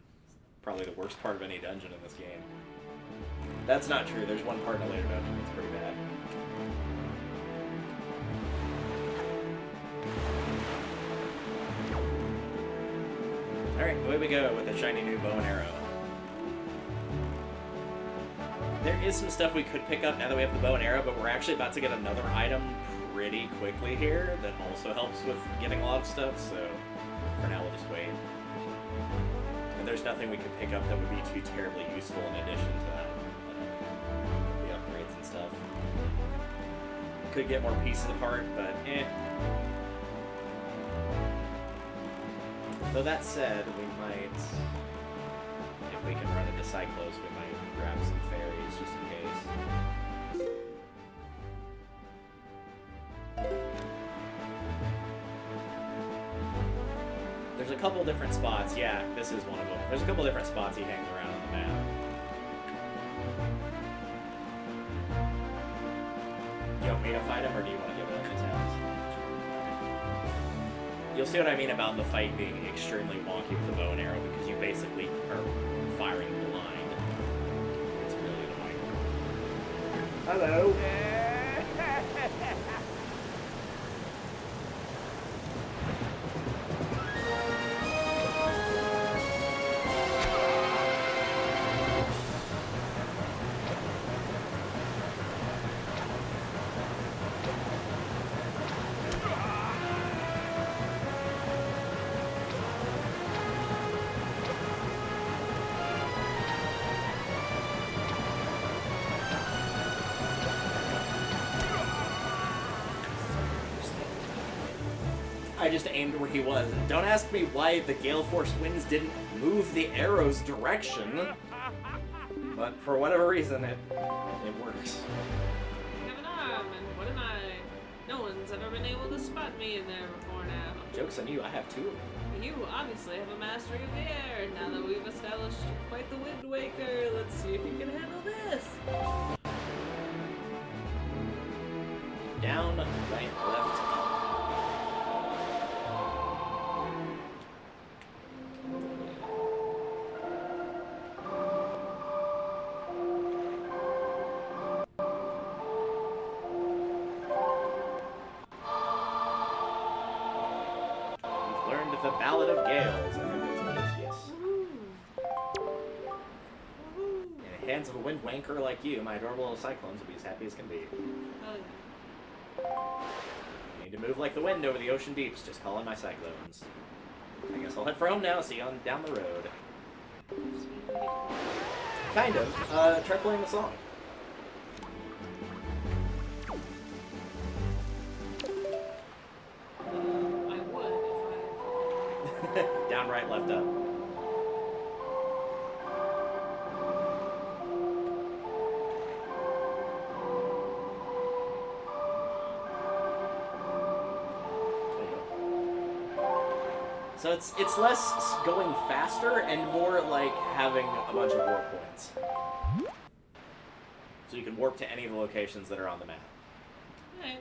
Probably the worst part of any dungeon in this game. That's not true. There's one part in a later dungeon that's pretty bad. Alright, away we go with the shiny new bow and arrow. There is some stuff we could pick up now that we have the bow and arrow, but we're actually about to get another item pretty quickly here that also helps with getting a lot of stuff, so for now we'll just wait. And there's nothing we could pick up that would be too terribly useful in addition to that. The upgrades and stuff. could get more pieces apart, but eh. Though that said, we might, if we can run into Cyclos, we might grab some fairies just in case. There's a couple different spots. Yeah, this is one of them. There's a couple different spots he hangs around on the map. Do you want me to fight him, or do you want to give it a chance? You'll see what I mean about the fight being extremely wonky with the bow and arrow, because you basically are firing blind. It's really annoying. Hello. I just aimed where he was. Don't ask me why the Gale Force winds didn't move the arrow's direction, but for whatever reason, it works. I have an arm, and what am I? No one's ever been able to spot me in there before now. Joke's on you, I have two of them. You obviously have a mastery of the air. Now that we've established you're quite the Wind Waker, let's see if you can handle this. Down, right, left, up. The Ballad of Gales, I think that's what it is, yes. In the hands of a wind wanker like you, my adorable little cyclones will be as happy as can be. Oh yeah. You need to move like the wind over the ocean deeps, just call in my cyclones. I guess I'll head for home now, see you on down the road. Kind of. Try playing the song. Down, right, left, up. So it's less going faster and more like having a bunch of warp points. So you can warp to any of the locations that are on the map. Right.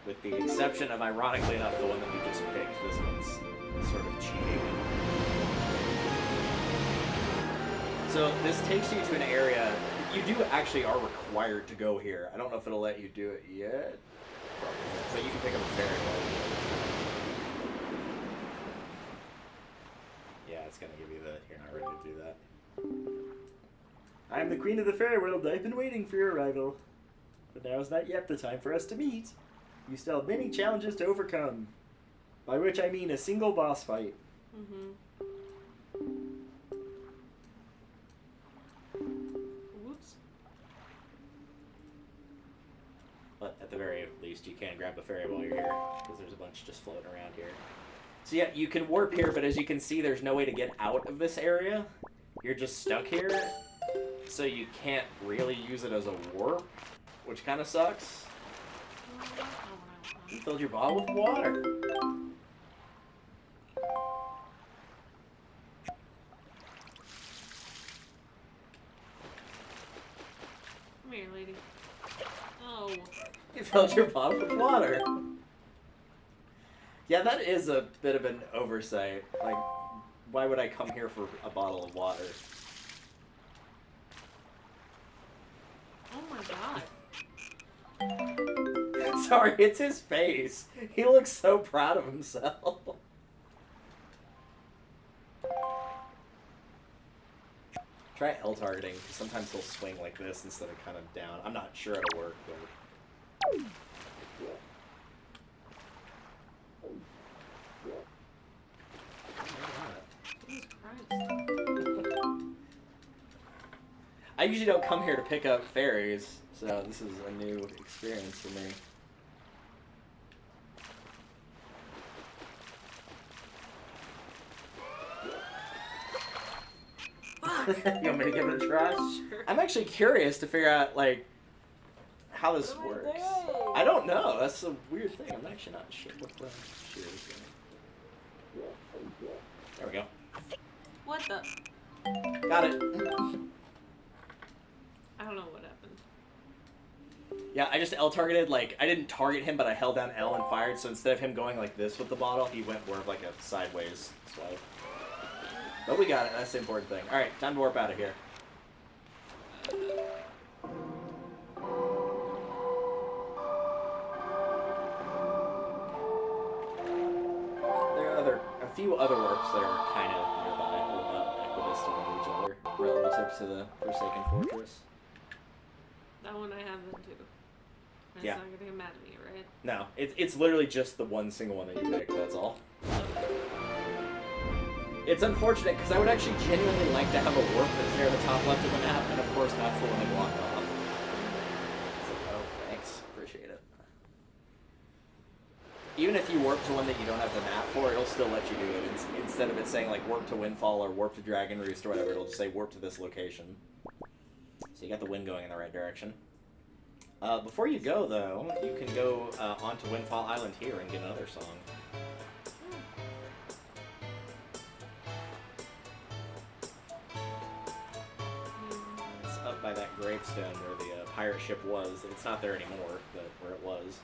With the exception of, ironically enough, the one that we just picked. This one's sort of cheating. So this takes you to an area. You do actually are required to go here. I don't know if it'll let you do it yet. But you can pick up a fairy boat. Yeah, it's gonna give you the, you're not ready to do that. I'm the queen of the fairy world. I've been waiting for your arrival. But now is not yet the time for us to meet. You still have many challenges to overcome. By which I mean a single boss fight. Mm-hmm. Whoops. But at the very least, you can grab a fairy while you're here, because there's a bunch just floating around here. So yeah, you can warp here, but as you can see, there's no way to get out of this area. You're just stuck here, so you can't really use it as a warp, which kind of sucks. You filled your bottle with water. Come here, lady. Oh. You filled your bottle with water. Yeah, that is a bit of an oversight. Like, why would I come here for a bottle of water? Oh my god. Sorry, it's his face. He looks so proud of himself. Try L targeting, because sometimes he'll swing like this instead of kind of down. I'm not sure it'll work, but... Jesus Christ. I usually don't come here to pick up fairies, So this is a new experience for me. You want me to give it a try? Sure. I'm actually curious to figure out, like, how this What am I works. doing? I don't know. That's a weird thing. I'm actually not sure what the shit is doing. There we go. What the? Got it. I don't know what happened. Yeah, I just L-targeted, like, I didn't target him, but I held down L and fired, so instead of him going like this with the bottle, he went more of like a sideways swipe. But we got it. That's the important thing. Alright, time to warp out of here. There are a few other warps that are kind of nearby, or about equidistant of each other, relative to the Forsaken Fortress. That one I have then too. And Yeah. It's not gonna get mad at me, right? No, it's literally just the one single one that you picked, that's all. It's unfortunate, because I would actually genuinely like to have a warp that's near the top left of the map, and of course not fully blocked off. It's like, oh, thanks. Appreciate it. Even if you warp to one that you don't have the map for, it'll still let you do it. Instead of it saying, like, warp to Windfall or warp to Dragon Roost or whatever, it'll just say warp to this location. So you got the wind going in the right direction. Before you go, though, you can go onto Windfall Island here and get another song. It's up by that gravestone where the pirate ship was. It's not there anymore, but where it was.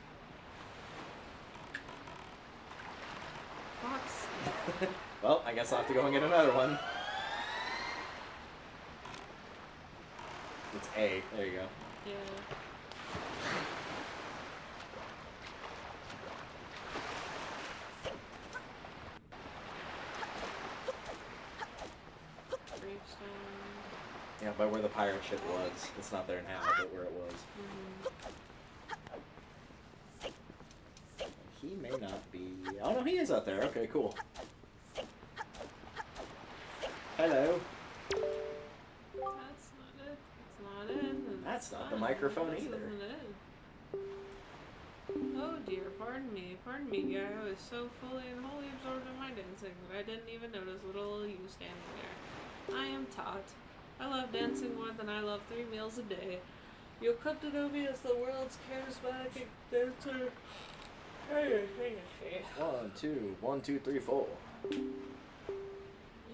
Fox. Well, I guess I'll have to go and get another one. It's A. There you go. Yeah. Gravestone. Yeah, by where the pirate ship was. It's not there now, but where it was. He may not be... Oh, no, he is out there. Okay, cool. Hello. That's not it. It's not it. That's not the microphone This either. isn't it. Oh dear, pardon me, guy. I was so fully and wholly absorbed in my dancing that I didn't even notice little old you standing there. I am Tot. I love dancing more than I love 3 meals a day. You'll come to know me as the world's charismatic dancer. Hey. 1, 2, 1, 2, 3, 4. You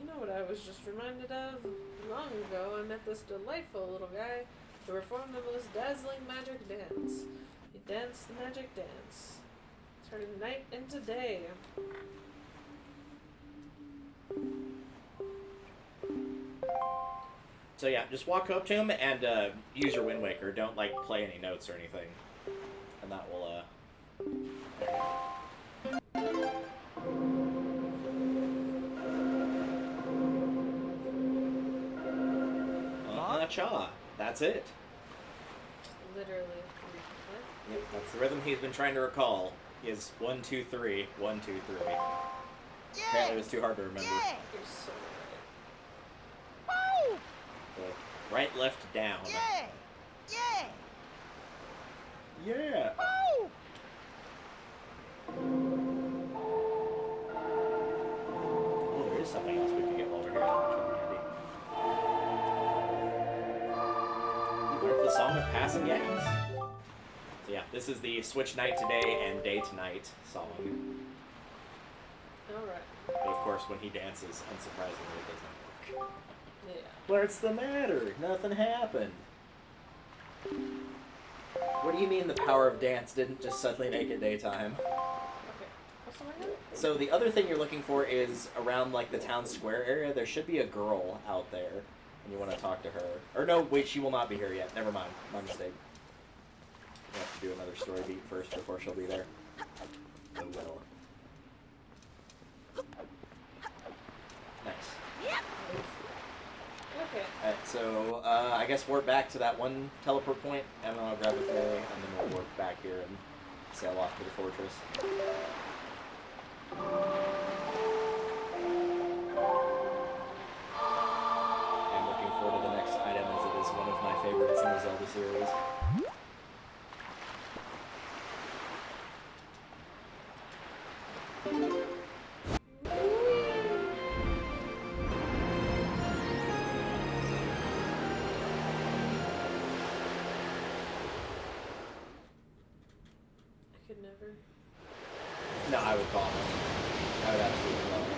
know what I was just reminded of? Long ago, I met this delightful little guy who performed the most dazzling magic dance. He danced the magic dance, turning night into day. So yeah, just walk up to him and use your Wind Waker. Don't, like, play any notes or anything. And that will, Cha. That's it. Literally. Yep, that's the rhythm he's been trying to recall. Is 1, 2, 3, 1, 2, 3. Apparently it was too hard to remember. Yeah. You're so Woo! So, right, left, down. Yeah. Yeah. Yeah. Woo! Oh, there is something else we can get while we're here. You learned the Song of Passing Gas. So yeah, this is the Switch Night to Day and Day to Night song. Alright. But of course, when he dances, unsurprisingly, it does not work. Yeah. What's the matter? Nothing happened. What do you mean the power of dance didn't just suddenly make it daytime? Okay. What's the matter? So the other thing you're looking for is around, like, the town square area. There should be a girl out there, and you want to talk to her. Or no, wait, she will not be here yet. Never mind. My mistake. We have to do another story beat first before she'll be there. Oh well. Nice. Yep. Okay. Alright, so I guess warp back to that one teleport point, and then I'll grab a ferry, and then we'll warp back here and sail off to the fortress. I'm looking forward to the next item, as it is one of my favorites in the Zelda series. I could never. No, I would call him. I would absolutely call him.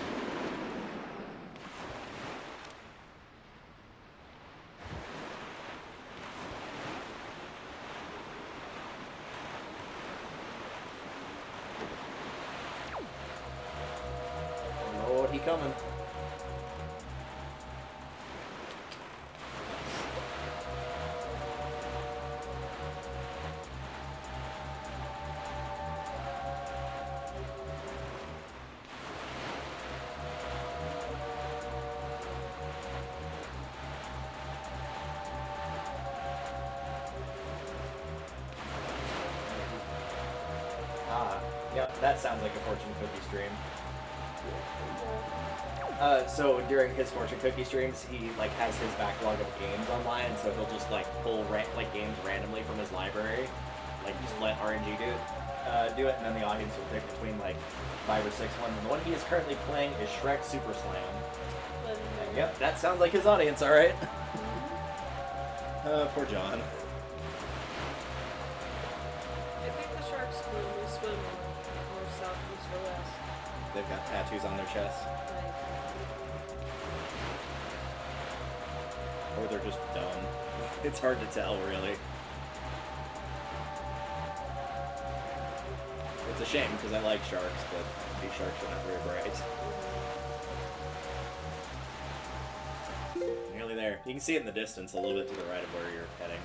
Lord, he coming. Yep, that sounds like a fortune cookie stream. So during his fortune cookie streams, he like has his backlog of games online, so he'll just like pull like games randomly from his library, like just let RNG do it, and then the audience will pick between like 5 or 6 ones. And the one he is currently playing is Shrek Super Slam. And, yep, that sounds like his audience, all right. Poor John. I think the sharks normally swim more south, east, or west. They've got tattoos on their chests, or they're just dumb. It's hard to tell, really. It's a shame because I like sharks, but these sharks are not very bright. Nearly there. You can see it in the distance a little bit to the right of where you're heading.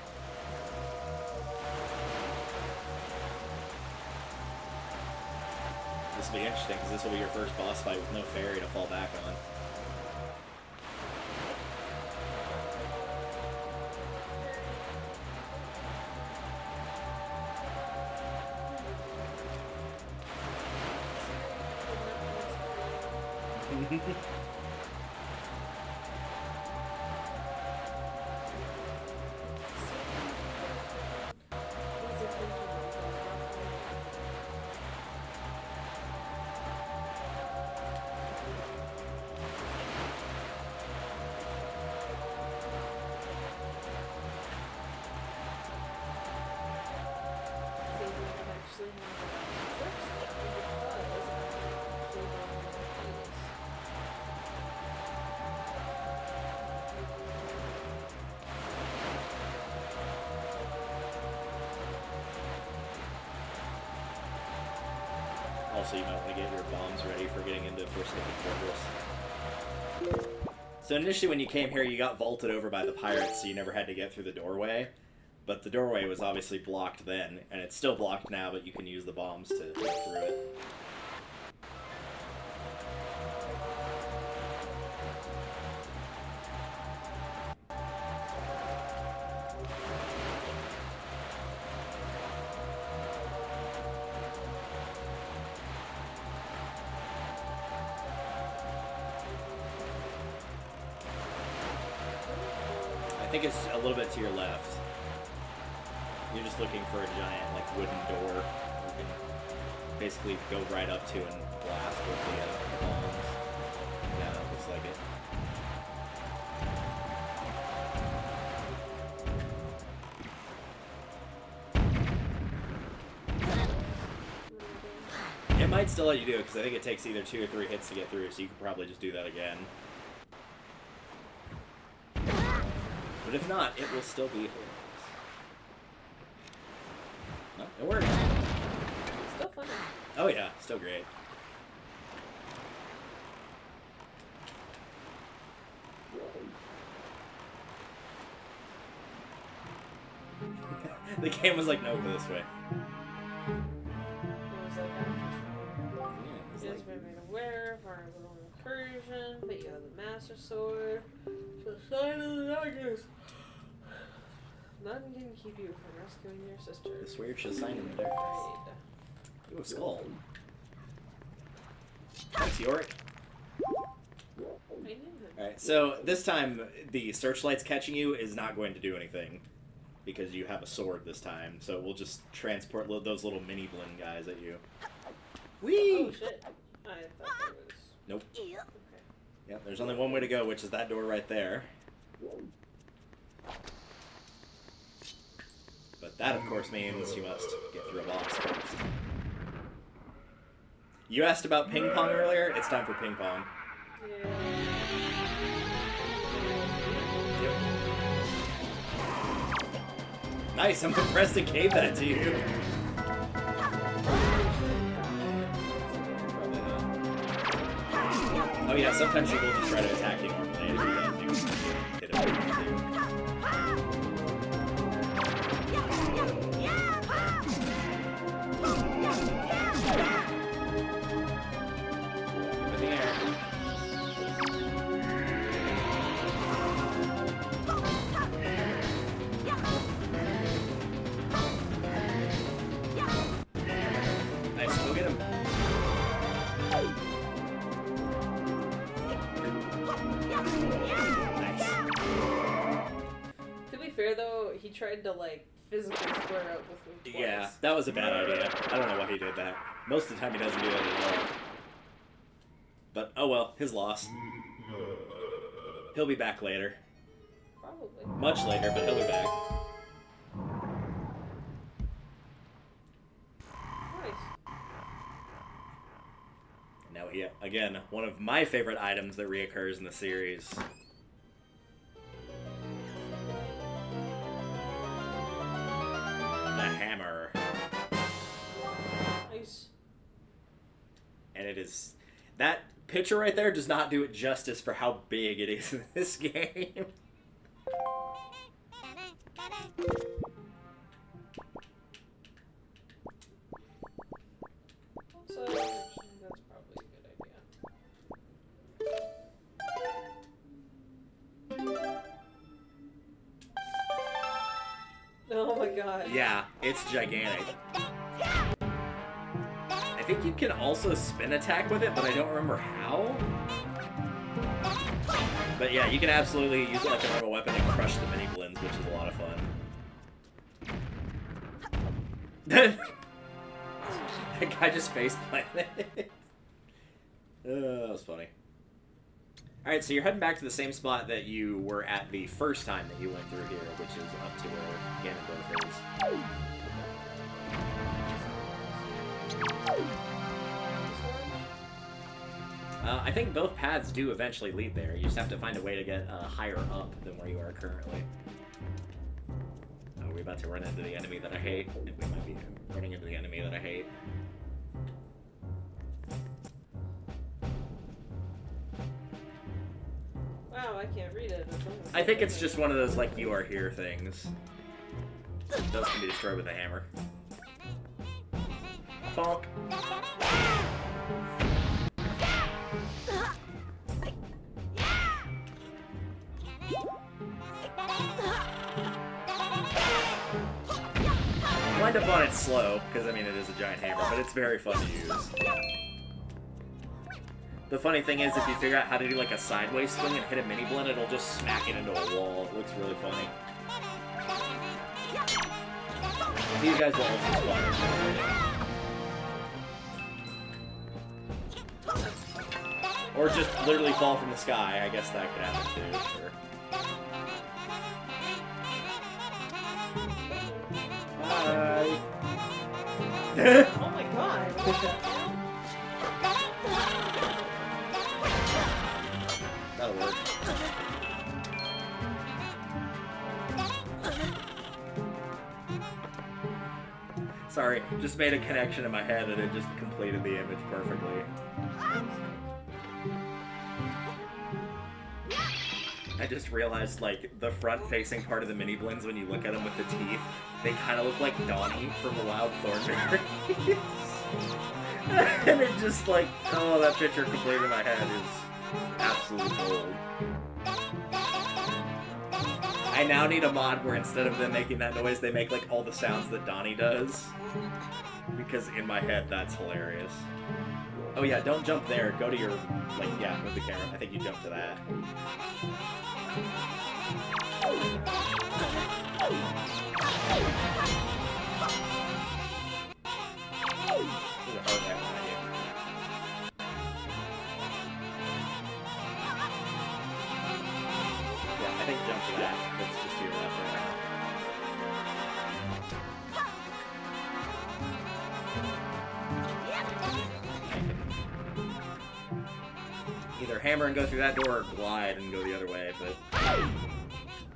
This will be interesting because this will be your first boss fight with no fairy to fall back on. Also, you might want to get your bombs ready for getting into Forsaken Fortress. So initially when you came here, you got vaulted over by the pirates, so you never had to get through the doorway. But the doorway was obviously blocked then, and it's still blocked now, but you can use the bombs to get through it. I think it's a little bit to your left. You're just looking for a giant, like, wooden door you can basically go right up to and blast with the bombs. Yeah, that looks like it. It might still let you do it, because I think it takes either 2 or 3 hits to get through, so you could probably just do that again. But if not, it will still be hilarious. No, it worked. It's still funny. Oh yeah, still great. The game was like, no, go this way. It was like, you guys have been made aware of our little incursion, but you have the Master Sword. The sign of the darkness. None can keep you from rescuing your sister. The sword should sign in the darkness. Ooh, a skull. Thanks, Yorick. Alright, so this time the searchlight's catching you is not going to do anything because you have a sword this time, so we'll just transport those little mini blend guys at you. Whee! Oh shit. I thought there was. Nope. Okay. Yep, there's only one way to go, which is that door right there. But that, of course, means you must get through a boss first. You asked about ping pong earlier. It's time for ping pong. Yeah. Yep. Nice, I'm impressed it gave that to you. Oh yeah, sometimes he will just try to attack you normally, and if he does, you can hit him. In the air. Nice, go get him. Nice. To be fair though, he tried to like physically square up with me twice. Yeah, that was a bad idea. I don't know why he did that. Most of the time he doesn't do that at all. But, oh well, his loss. He'll be back later. Probably. Much later, but he'll be back. Nice. Now, again, one of my favorite items that reoccurs in the series. The hammer. Nice. And it is... That picture right there does not do it justice for how big it is in this game. Also, actually, that's probably a good idea. Oh my god. Yeah, it's gigantic. I think you can also spin attack with it, but I don't remember how. But yeah, you can absolutely use it like a normal weapon and crush the mini blends, which is a lot of fun. That guy just face planted. That was funny. Alright, so you're heading back to the same spot that you were at the first time that you went through here, which is up to where Ganondorf is. I think both paths do eventually lead there. You just have to find a way to get higher up than where you are currently. We're about to run into the enemy that I hate. We might be running into the enemy that I hate. Wow, I can't read it. I think it's just one of those, like, you are here things. Those can be destroyed with a hammer. Bonk. Wind up on it slow, because, I mean, it is a giant hammer, but it's very fun to use. The funny thing is, if you figure out how to do, like, a sideways swing and hit a mini blend, it'll just smack it into a wall. It looks really funny. These guys will also spawn in. Or just literally fall from the sky. I guess that could happen too, sure. Bye. Oh my god. That'll work. Sorry, just made a connection in my head and it just completed the image perfectly. I just realized, like, the front-facing part of the mini blends, when you look at them with the teeth, they kind of look like Donnie from the Wild Thornberries. And it just, like, oh, that picture completed in my head is absolute gold. I now need a mod where instead of them making that noise, they make, like, all the sounds that Donnie does. Because in my head, that's hilarious. Oh yeah, don't jump there. Go to your, like, yeah, move the camera. I think you jump to that. to that. That's just to your left right now. Either hammer and go through that door or glide and go the other way, but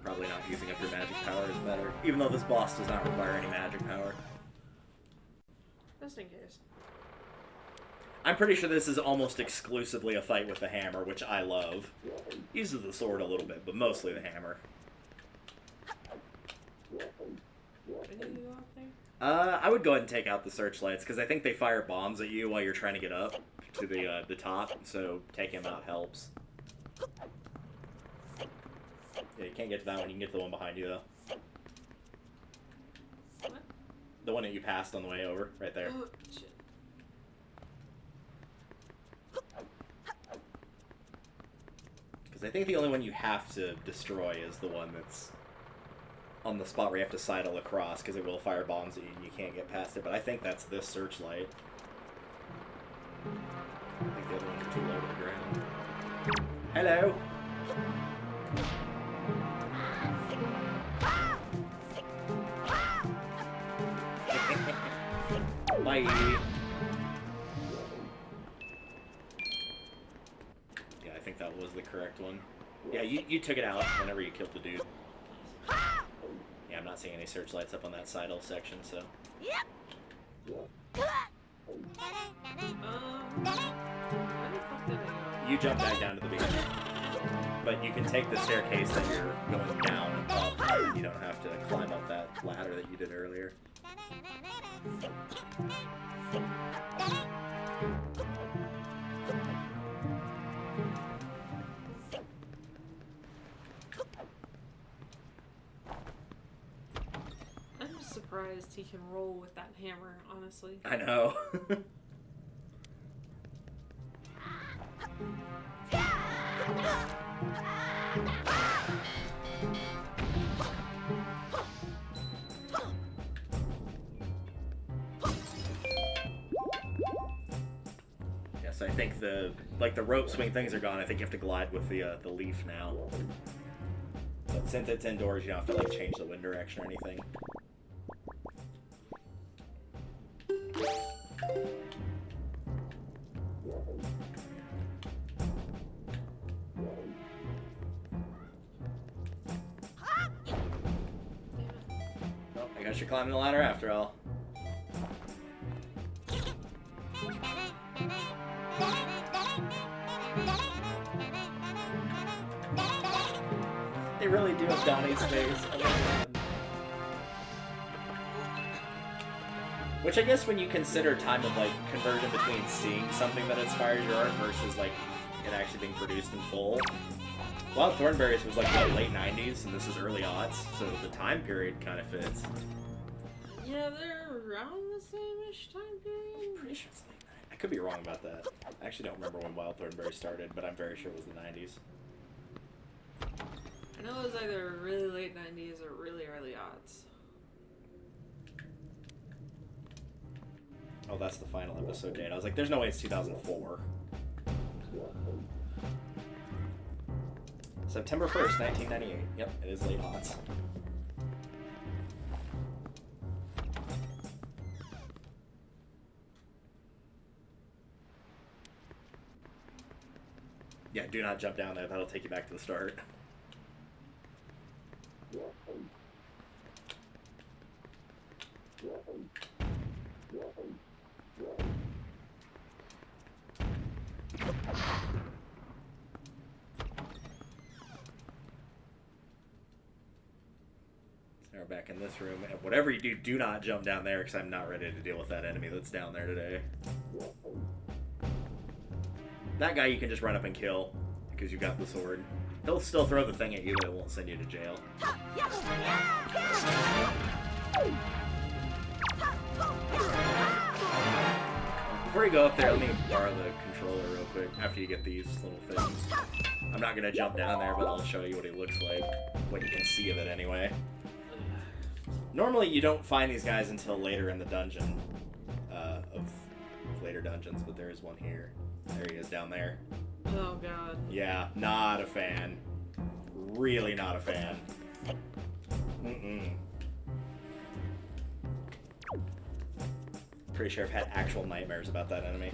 probably not using up your magic power is better. Even though this boss does not require any magic power. Just in case. I'm pretty sure this is almost exclusively a fight with the hammer, which I love. Uses the sword a little bit, but mostly the hammer. Any you out there? I would go ahead and take out the searchlights, because I think they fire bombs at you while you're trying to get up to the top, so taking them out helps. Yeah, you can't get to that one, you can get to the one behind you, though. What? The one that you passed on the way over, right there. Oh, shit. Because I think the only one you have to destroy is the one that's on the spot where you have to sidle across, because it will fire bombs at you and you can't get past it, but I think that's this searchlight. I think the other ones are too low to the ground. Hello! Bye! Yeah, I think that was the correct one. Yeah, you took it out whenever you killed the dude. Yeah, I'm not seeing any searchlights up on that sidle section, so... Where the fuck did I go? You jump back down to the beginning. But you can take the staircase that you're going down up, and you don't have to climb up that ladder that you did earlier. I'm just surprised he can roll with that hammer, honestly. I know. Yes, I think the rope swing things are gone. I think you have to glide with the leaf now. But since it's indoors, you don't have to change the wind direction or anything. Oh, I guess you're climbing the ladder after all. They really do have Donnie's face. Oh my God. Which I guess when you consider time of conversion between seeing something that inspires your art versus it actually being produced in full. Wild Thornberrys was the late 90s and this is early aughts, so the time period kind of fits. Yeah, they're around the same-ish time period. I'm pretty sure it's late 90s. I could be wrong about that. I actually don't remember when Wild Thornberrys started, but I'm very sure it was the 90s. I know it was either really late 90s or really early aughts. Oh, that's the final episode date. I was like, there's no way it's 2004. September 1st, 1998. Yep, it is late aughts. Yeah, do not jump down there. That'll take you back to the start. Now we're back in this room, and whatever you do, do not jump down there, because I'm not ready to deal with that enemy that's down there today. That guy you can just run up and kill, because you got the sword. He'll still throw the thing at you, but it won't send you to jail. Before you go up there, let me borrow the controller real quick, after you get these little things. I'm not going to jump down there, but I'll show you what he looks like, what you can see of it anyway. Normally you don't find these guys until later in the dungeon, of later dungeons, but there is one here. There he is down there. Oh god. Yeah, not a fan. Really not a fan. Mm-mm. Pretty sure I've had actual nightmares about that enemy.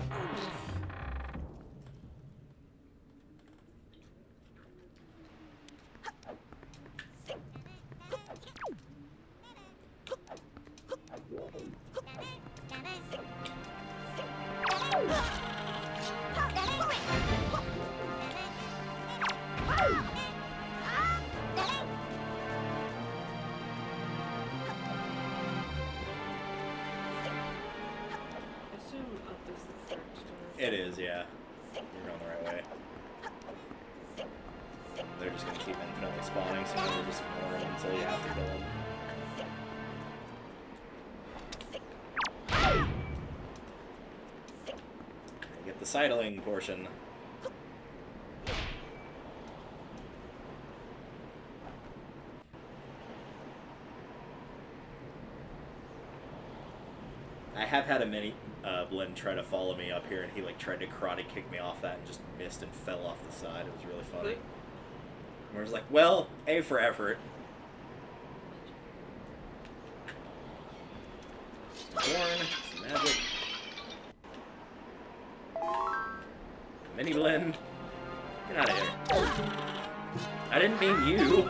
It is, yeah. You're going the right way. They're just gonna keep infinitely spawning, so you'll just ignore them until you have to kill them. Get the sidling portion. I have had a mini Blend try to follow me up here, and he like tried to karate kick me off that and just missed and fell off the side. It was really funny. And I was like, well, A for effort. Born, some magic. Mini Blend. Get out of here. I didn't mean you.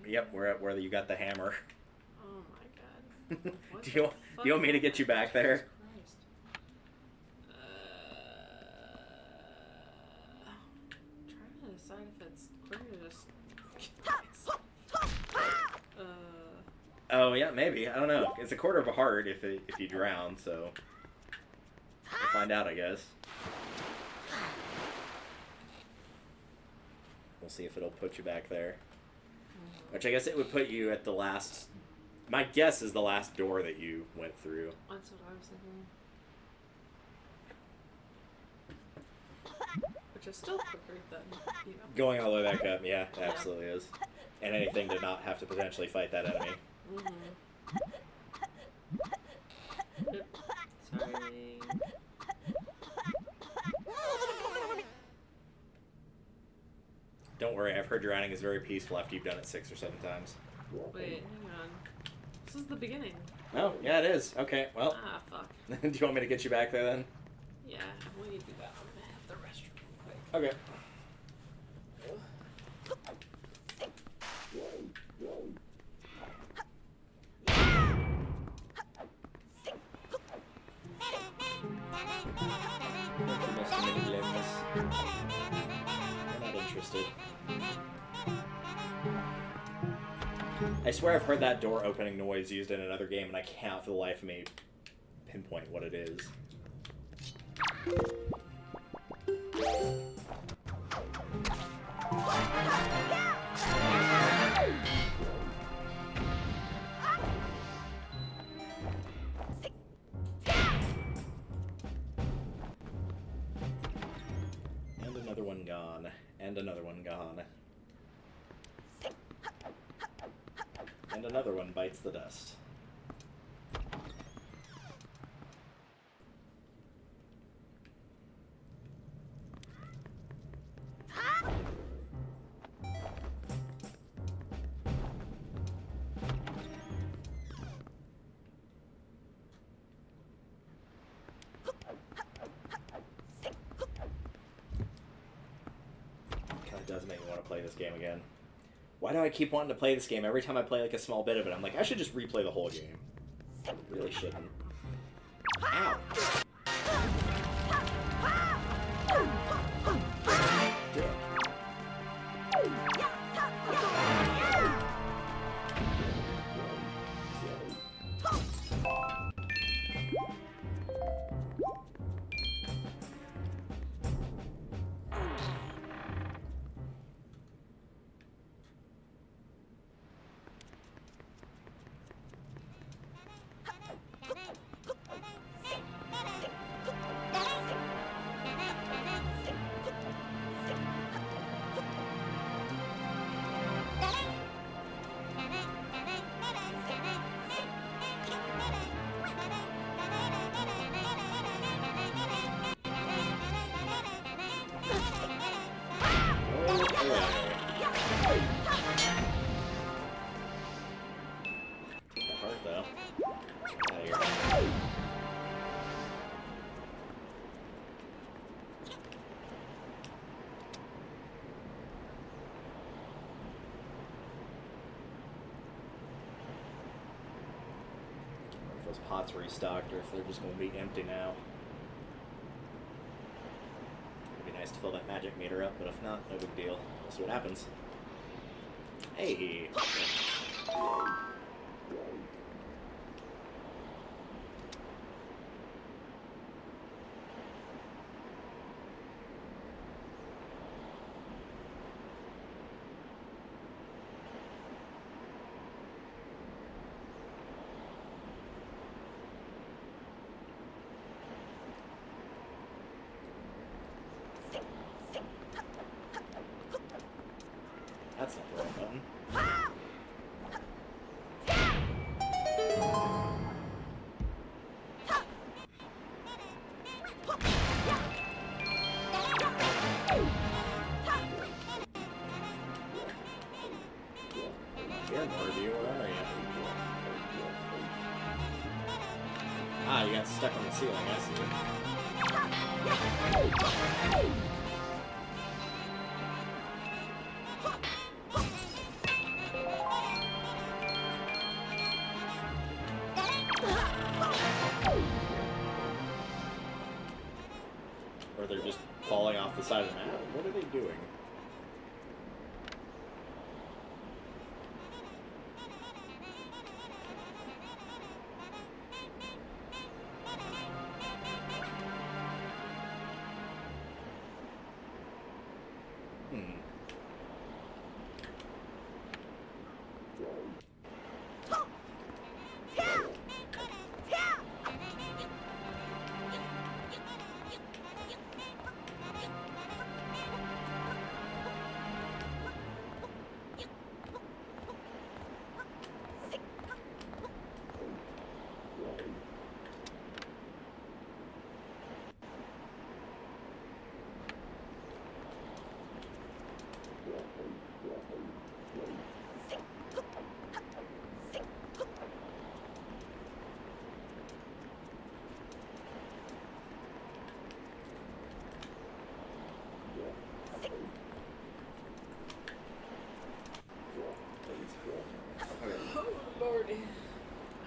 Yep, we're at where you got the hammer. Oh my god. do you want me to get you back there? I'm trying to decide if it's quicker to just. Oh yeah, maybe. I don't know. It's a quarter of a heart if you drown, so we'll find out, I guess. We'll see if it'll put you back there. Which I guess it would put you at the last... My guess is the last door that you went through. That's what I was thinking. Which is still quicker than, you know. Going all the way back up, yeah, it absolutely is. And anything to not have to potentially fight that enemy. Sorry. Don't worry, I've heard drowning is very peaceful after you've done it 6 or 7 times. Wait, hang on. This is the beginning. Oh, yeah, it is. Okay, well. Ah, fuck. Do you want me to get you back there then? Yeah, when you do that, I'm gonna hit the restroom quick. Okay. I swear I've heard that door opening noise used in another game, and I can't for the life of me pinpoint what it is. And another one gone. And another one gone. And another one bites the dust. God, it does make me want to play this game again. Why do I keep wanting to play this game? Every time I play like a small bit of it, I'm like, I should just replay the whole game. I really shouldn't. Ow! Dick. those pots restocked or if they're just going to be empty now. It'd be nice to fill that magic meter up, but if not, no big deal. We'll see what happens. Hey! That's not the right button. Here, Morty, where are you? Ah, you got stuck on the ceiling, I see. Or they're just falling off the side of the map. What are they doing?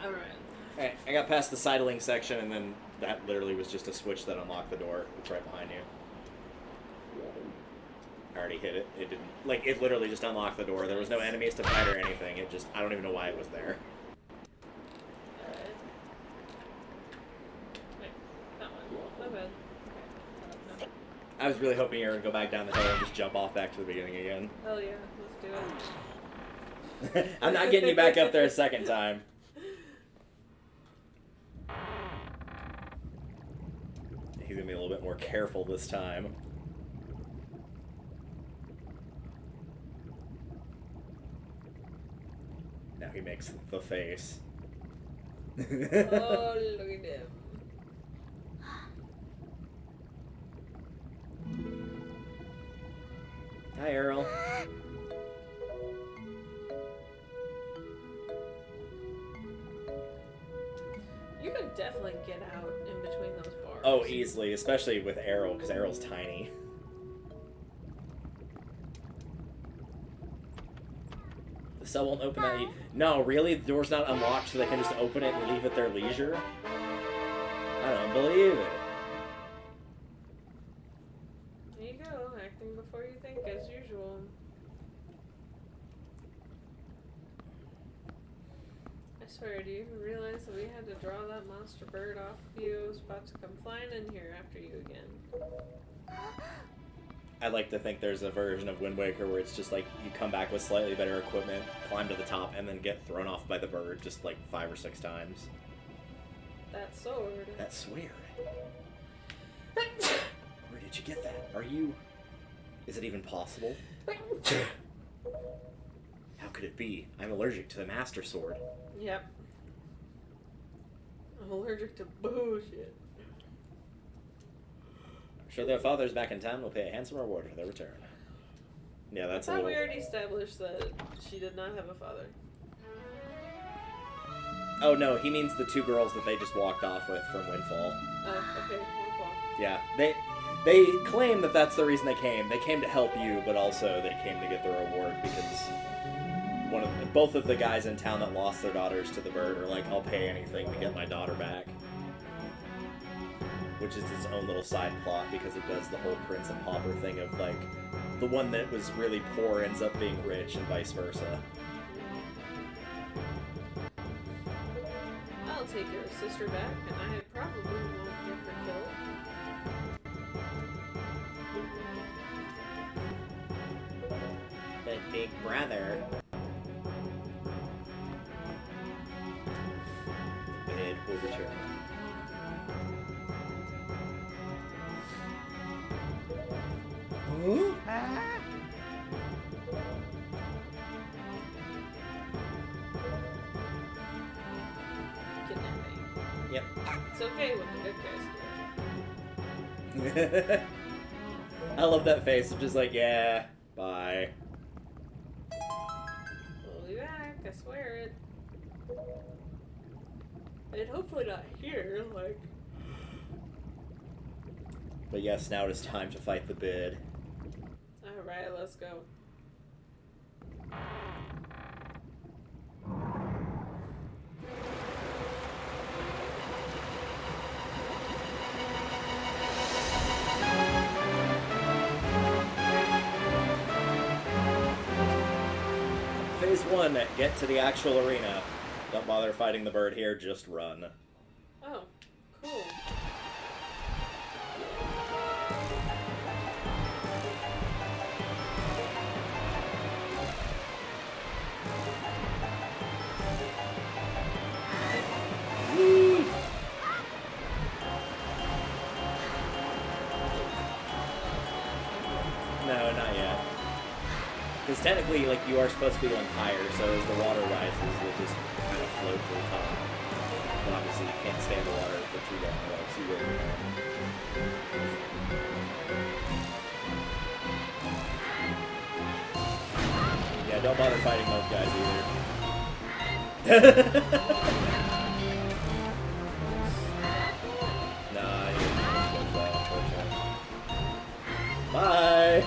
Alright, I got past the sidling section, and then that literally was just a switch that unlocked the door. It's right behind you. I already hit it. It didn't... Like, it literally just unlocked the door. There was no enemies to fight or anything. It just... I don't even know why it was there. Wait, that one. My bad. Okay. I was really hoping you were going to go back down the hill and just jump off back to the beginning again. Hell yeah, let's do it. I'm not getting you back up there a second time. He's going to be a little bit more careful this time. Now he makes the face. Oh, look at him. Hi, Earl. You could definitely get out in between those bars. Oh, easily, especially with Errol, because Errol's tiny. The cell won't open that. No, really? The door's not unlocked so they can just open it and leave at their leisure? I don't believe it. There you go, acting before you think, as usual. I swear, do you even realize that we had to draw that monster bird off of you? I was about to come flying in here after you again. I like to think there's a version of Wind Waker where it's just like you come back with slightly better equipment, climb to the top, and then get thrown off by the bird just like 5 or 6 times. That sword. That sword. Where did you get that? Are you... Is it even possible? How could it be? I'm allergic to the Master Sword. Yep. I'm allergic to bullshit. I'm sure their father's back in town will pay a handsome reward for their return. Yeah, that's I a thought little... we already established that she did not have a father. Oh no, he means the 2 girls that they just walked off with from Windfall. Oh, okay. Windfall. Yeah, they claim that that's the reason they came. They came to help you, but also they came to get the reward because one of the... both of the guys in town that lost their daughters to the bird are like, I'll pay anything to get my daughter back. Which is its own little side plot because it does the whole prince and pauper thing of like, the one that was really poor ends up being rich and vice versa. I'll take your sister back, and I probably won't get her killed. But big brother. It will return. Huh? Kidnapping. Yep. It's okay when the good guys do it. I love that face of just like, yeah, bye. We'll be back, I swear it. And hopefully not here, like... But yes, now it is time to fight the bid. Alright, let's go. Phase 1, get to the actual arena. Don't bother fighting the bird here, just run. Oh, cool. Woo! No, not yet. Because technically, like, you are supposed to be going higher, so as the water rises, you'll just kind of float to the top. But obviously, you can't stay in the water for too long, or else you will drown. Yeah, don't bother fighting those guys either. Nah, you didn't well, unfortunately. Bye!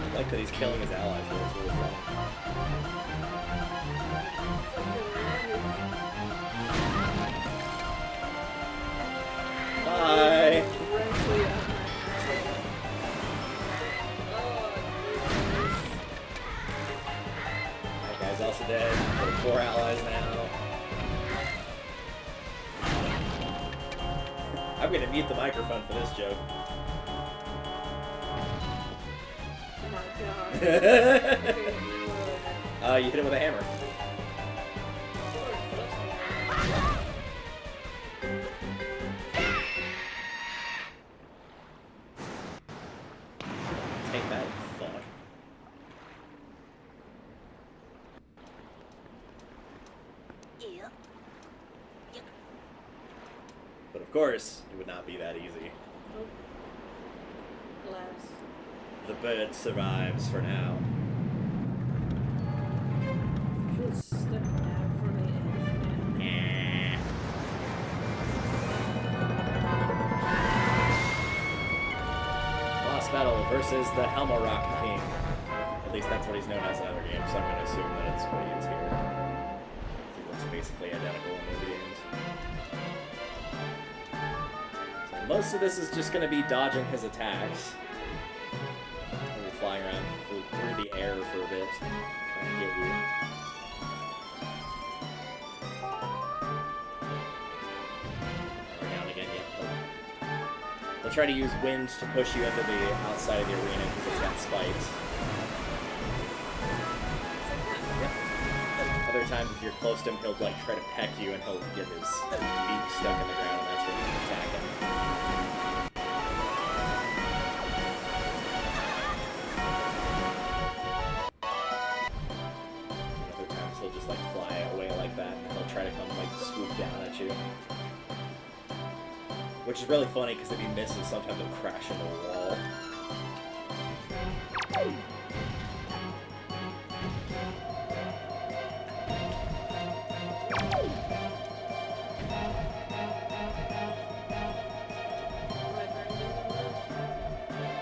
I like that he's killing his allies, though. It's really funny. Bye! That guy's also dead. We're 4 allies now. I'm gonna mute the microphone for this joke. Oh my god. You hit him with a hammer. Take that, fuck. Yep. Yep. But of course, it would not be that easy. Alas. The bird survives for now. Just step back from the edge. Boss battle versus the Helmarock King. At least that's what he's known as in other games, so I'm going to assume that it's what he is here. He looks basically identical in those games. So most of this is just going to be dodging his attacks. We'll be flying around through the air for a bit, trying to get you. Every now and again, yeah. They'll try to use wind to push you into the outside of the arena because it's got spikes. Yep. Other times, if you're close to him, he'll like try to peck you, and he'll get his beak stuck in the ground, and that's when you can attack him. And other times, he'll just like fly away like that, and he'll try to come like swoop down at you. Which is really funny because if he misses, sometimes he'll crash into a wall.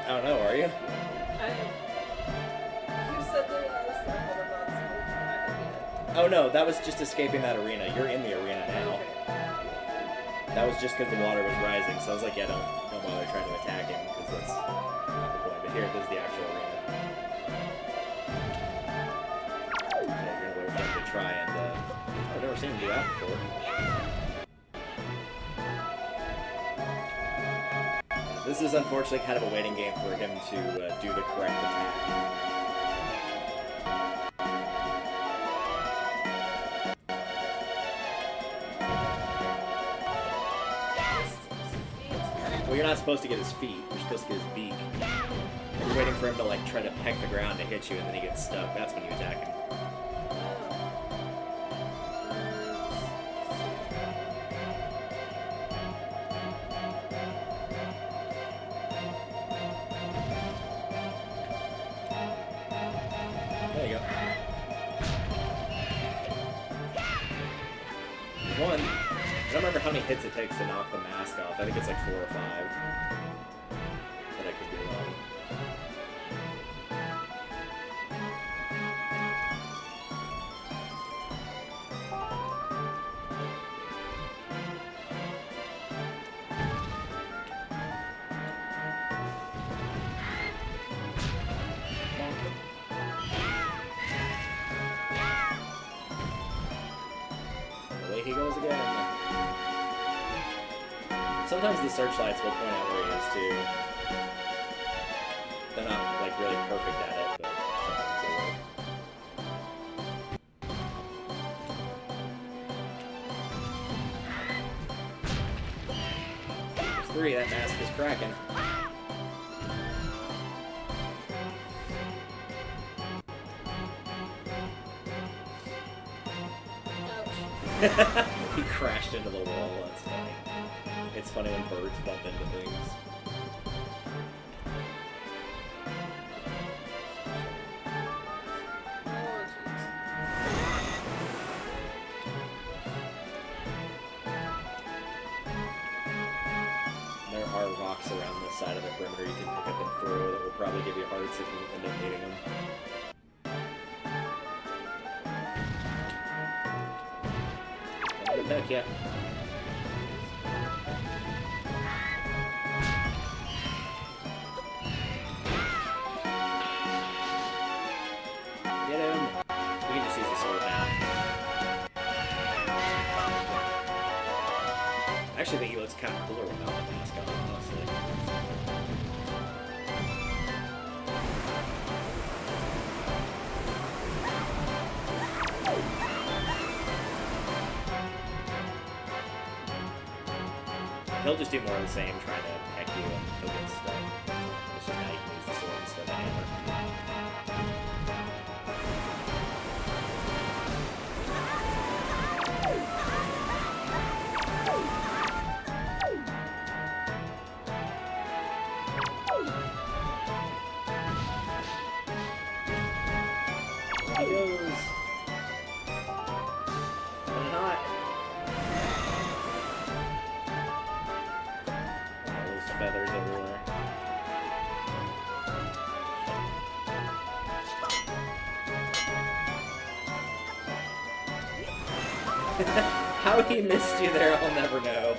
I don't know, are you? You said the last time that I'm not supposed to. Oh no, that was just escaping that arena. You're in the arena now. That was just because the water was rising, so I was like, yeah, don't bother trying to attack him, because that's not the point. But here, this is the actual arena. So you're gonna wait for him to try and, I've never seen him do that before. This is unfortunately kind of a waiting game for him to do the correct attack. Well, you're not supposed to get his feet. You're supposed to get his beak. You're waiting for him to, like, try to peck the ground to hit you, and then he gets stuck. That's when you attack him. There you go. One. I don't remember how many hits it takes to knock the mask off. I think it's like 4 or 5. But I could be wrong. Away he goes again. Sometimes the searchlights will point out where he is too. They're not like really perfect at it, but sometimes they work. There's 3, that mask is cracking. He crashed into the wall, that's funny. It's funny when birds bump into things. There are rocks around this side of the perimeter you can pick up and throw that will probably give you hearts if you end up needing them. Heck yeah. Get him! We can just use the sword now. I actually think he looks kind of cooler without the mask on, honestly. He'll just do more of the same, trying to peck you, and he'll get stuck. It's just now you can use the sword instead of the hammer. There he goes! Why not? Feathers everywhere. How he missed you there, I'll never know.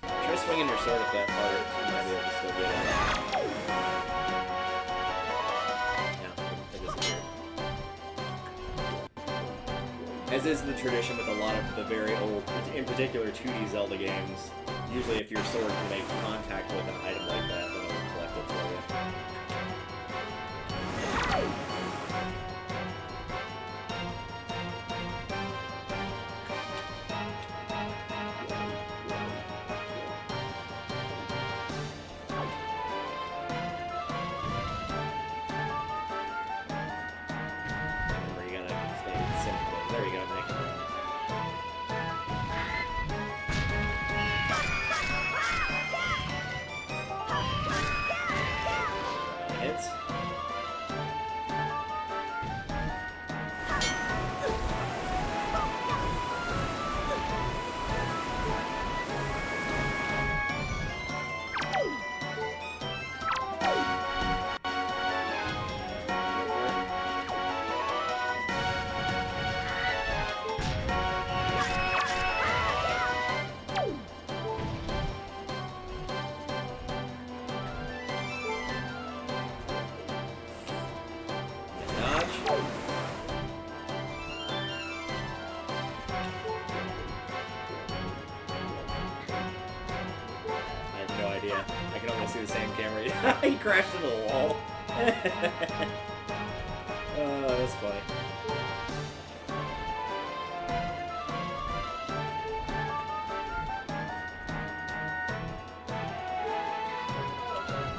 Try swinging your sword at that part. You might be able to still get it. Yeah, it disappeared. As is the tradition with a lot of the very old, in particular 2D Zelda games, usually if your sword can make contact with an item like that, then it'll collect it for you. Remember, you gotta stay simple. There you go, make it run. I have no idea. I can only see the same camera. He crashed into the wall. Oh, that's funny.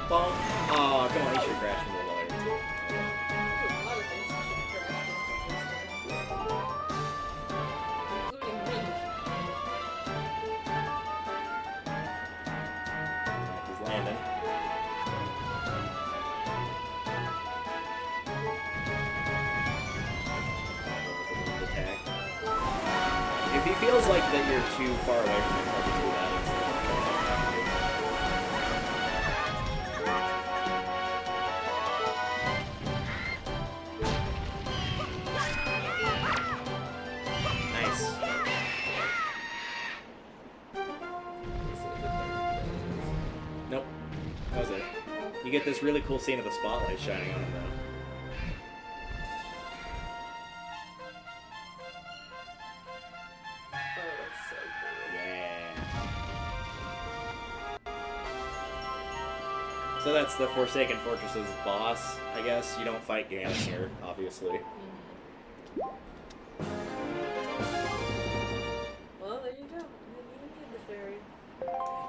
Bonk. Oh, come on, he should crash into the wall here, too. There's a lot of things you should crash into this time. Including me. He's landing. Attack. If he feels like that you're too far away from him, I'll just do that instead of trying to attack you. Nice. Nope. That was it. You get this really cool scene of the spotlight shining on him, though. Oh, that's so cool. Yeah. So that's the Forsaken Fortress's boss, I guess. You don't fight Ganon here, obviously. Well, there you go. I didn't even need the fairy.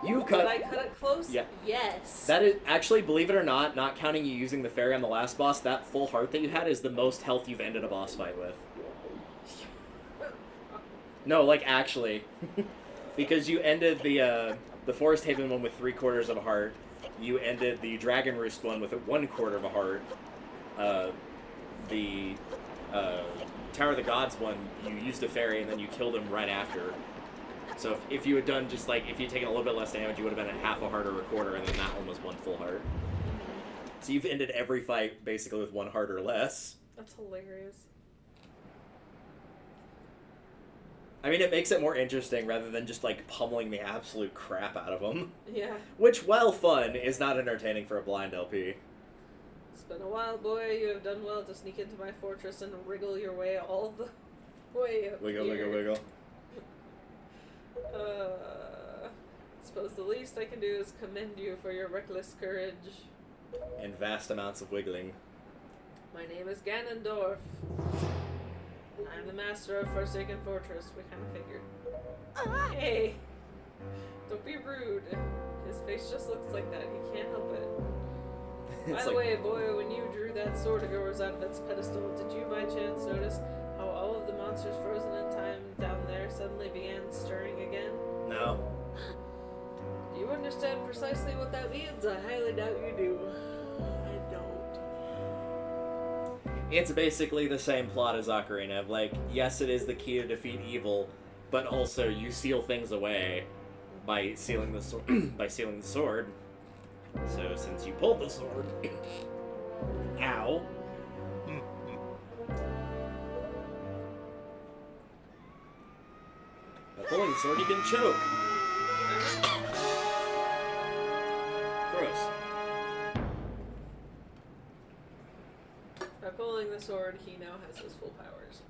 You Did I cut it close? Yeah. Yes. That is actually, believe it or not, not counting you using the fairy on the last boss, that full heart that you had is the most health you've ended a boss fight with. No, like actually, because you ended the Forest Haven one with 3/4 of a heart. You ended the Dragon Roost one with 1/4 of a heart. The Tower of the Gods one, you used a fairy and then you killed him right after. So if you had done just like, if you'd taken a little bit less damage, you would have been at half a heart or 1/4, and then that one was 1 full heart. So you've ended every fight basically with 1 heart or less. That's hilarious. I mean, it makes it more interesting rather than just like pummeling the absolute crap out of them. Yeah. Which, while fun, is not entertaining for a blind LP. It's been a while, boy. You have done well to sneak into my fortress and wriggle your way all the way up Wiggle, here. wiggle, wiggle. Suppose the least I can do is commend you for your reckless courage. And vast amounts of wiggling. My name is Ganondorf. I'm the master of Forsaken Fortress. We kind of figured. Hey! Don't be rude. His face just looks like that. He can't help it. By It's the like, way, boy, when you drew that sword of yours out of its pedestal, did you by chance notice how all of the monsters frozen in time down there suddenly began stirring again? no. Do you understand precisely what that means? I highly doubt you do. I don't. It's basically the same plot as Ocarina of, like, yes, it is the key to defeat evil, but also you seal things away by sealing the sword. By sealing the sword. So since you pulled the sword, ow. By pulling the sword, you can choke. Gross. By pulling the sword, he now has his full powers.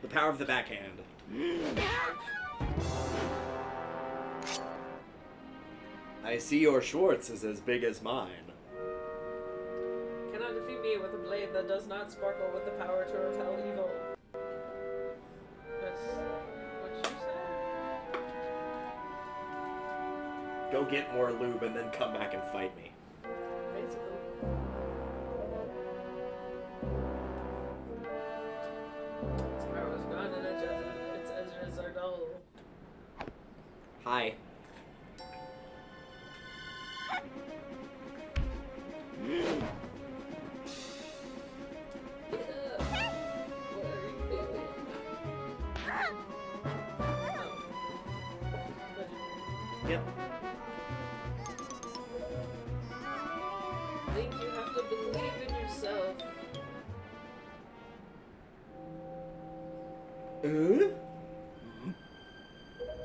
The power of the backhand. I see your Schwartz is as big as mine. Cannot defeat me with a blade that does not sparkle with the power to repel evil. That's what you said? Go get more lube and then come back and fight me. Basically. Its power is gone and its edges are dull. Hi. Yep. Link, you have to believe in yourself.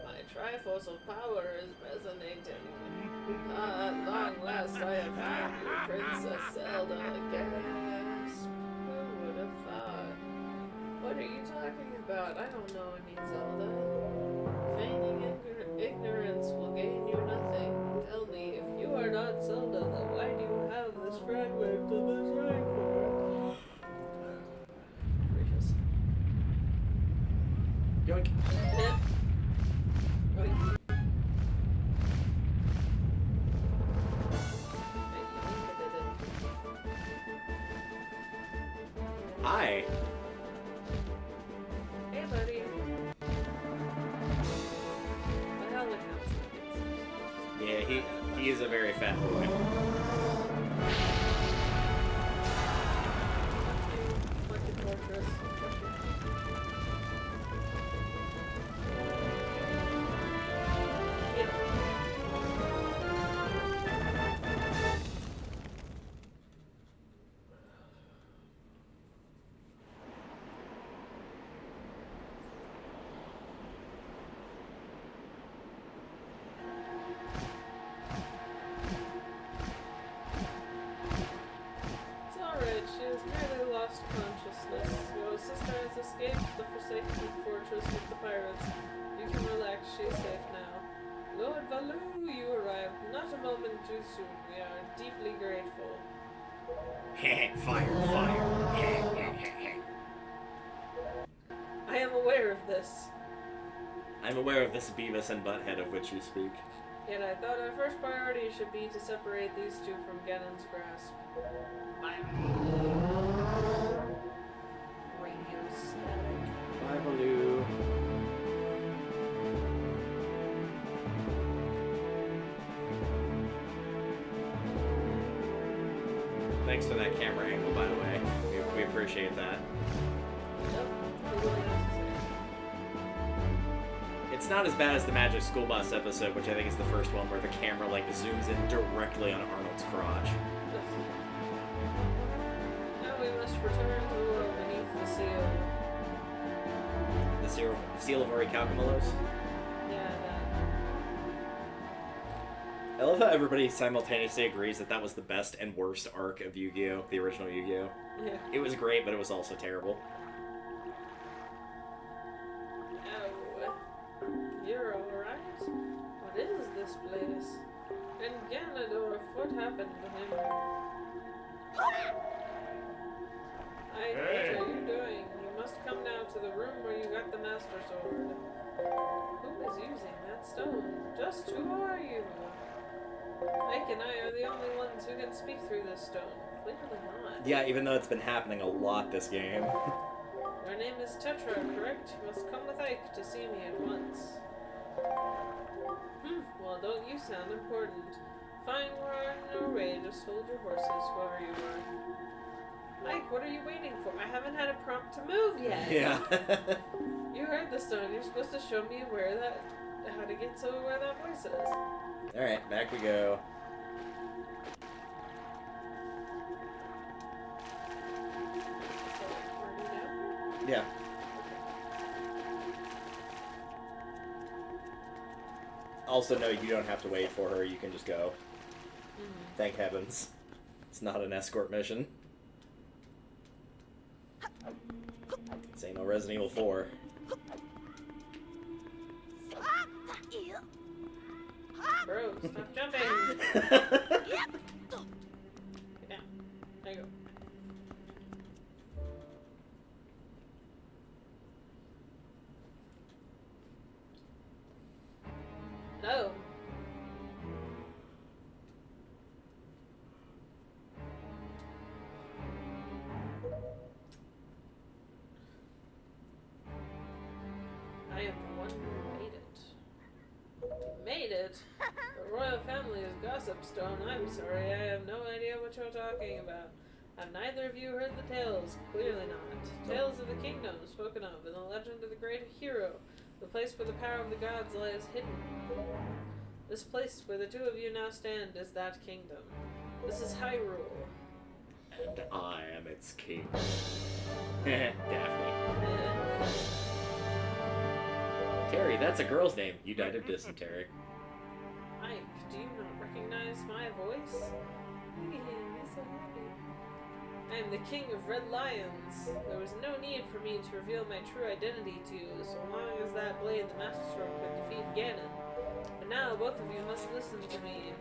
My Triforce of power is resonating. At long last I have found you, Princess Zelda. Gasp. God, I don't know any Zelda. Feigning ignorance will gain you nothing. Tell me, if you are not Zelda, then why do you have this fragment of this rainforest? Gracious. Yoink. Yeah. Oink. Hi. Hey, buddy. The hell it counts. Yeah, he is a very fat boy. Like a fortress. It's alright, she has merely lost consciousness. Your sister has escaped the forsaken fortress with the pirates. You can relax, she is safe now. Lord Valoo, you arrived not a moment too soon. We are deeply grateful. Fire. I am aware of this. I'm aware of this Beavis and Butthead of which you speak. Yet I thought our first priority should be to separate these two from Ganon's grasp. Radio static. Bye, Baloo. Thanks for that camera angle, by the way. We appreciate that. Yep, totally necessary. It's not as bad as the Magic School Bus episode, which I think is the first one where the camera like zooms in directly on Arnold's crotch. Now we must return to the world beneath the seal. The seal of Orichalcomalos. Yeah, I love how everybody simultaneously agrees that that was the best and worst arc of Yu-Gi-Oh! The original Yu-Gi-Oh! yeah. It was great, but it was also terrible. Oh, you're alright? What is this place? And Ganondorf, what happened to him? What are you doing? You must come now to the room where you got the Master Sword. Who is using that stone? Just who are you? Ike and I are the only ones who can speak through this stone. Clearly not. Yeah, even though it's been happening a lot this game. Your name is Tetra, correct? You must come with Ike to see me at once. Well, don't you sound important. Fine, we're on our way. Just hold your horses, whoever you are. Ike, what are you waiting for? I haven't had a prompt to move yet. Yeah. You heard the stone. You're supposed to show me how to get to where that voice is. Alright, back we go. Yeah. Also, no, you don't have to wait for her. You can just go. Thank heavens. It's not an escort mission. This ain't no Resident Evil 4. Bro, stop jumping! Get down. There you go. No. I am the one who made it. You made it? The royal family is gossip stone. I'm sorry, I have no idea what you're talking about. Have neither of you heard the tales? Clearly not. Tales of the kingdom spoken of in the legend of the great hero, the place where the power of the gods lies hidden. This place where the two of you now stand is that kingdom. This is Hyrule. And I am its king. Daphne. Terry, that's a girl's name. You died of dysentery. Ike, do you not recognize my voice? You're so happy. I am the king of Red Lions. There was no need for me to reveal my true identity to you, so long as that blade, the Master Sword, could defeat Ganon. But now, both of you must listen to me.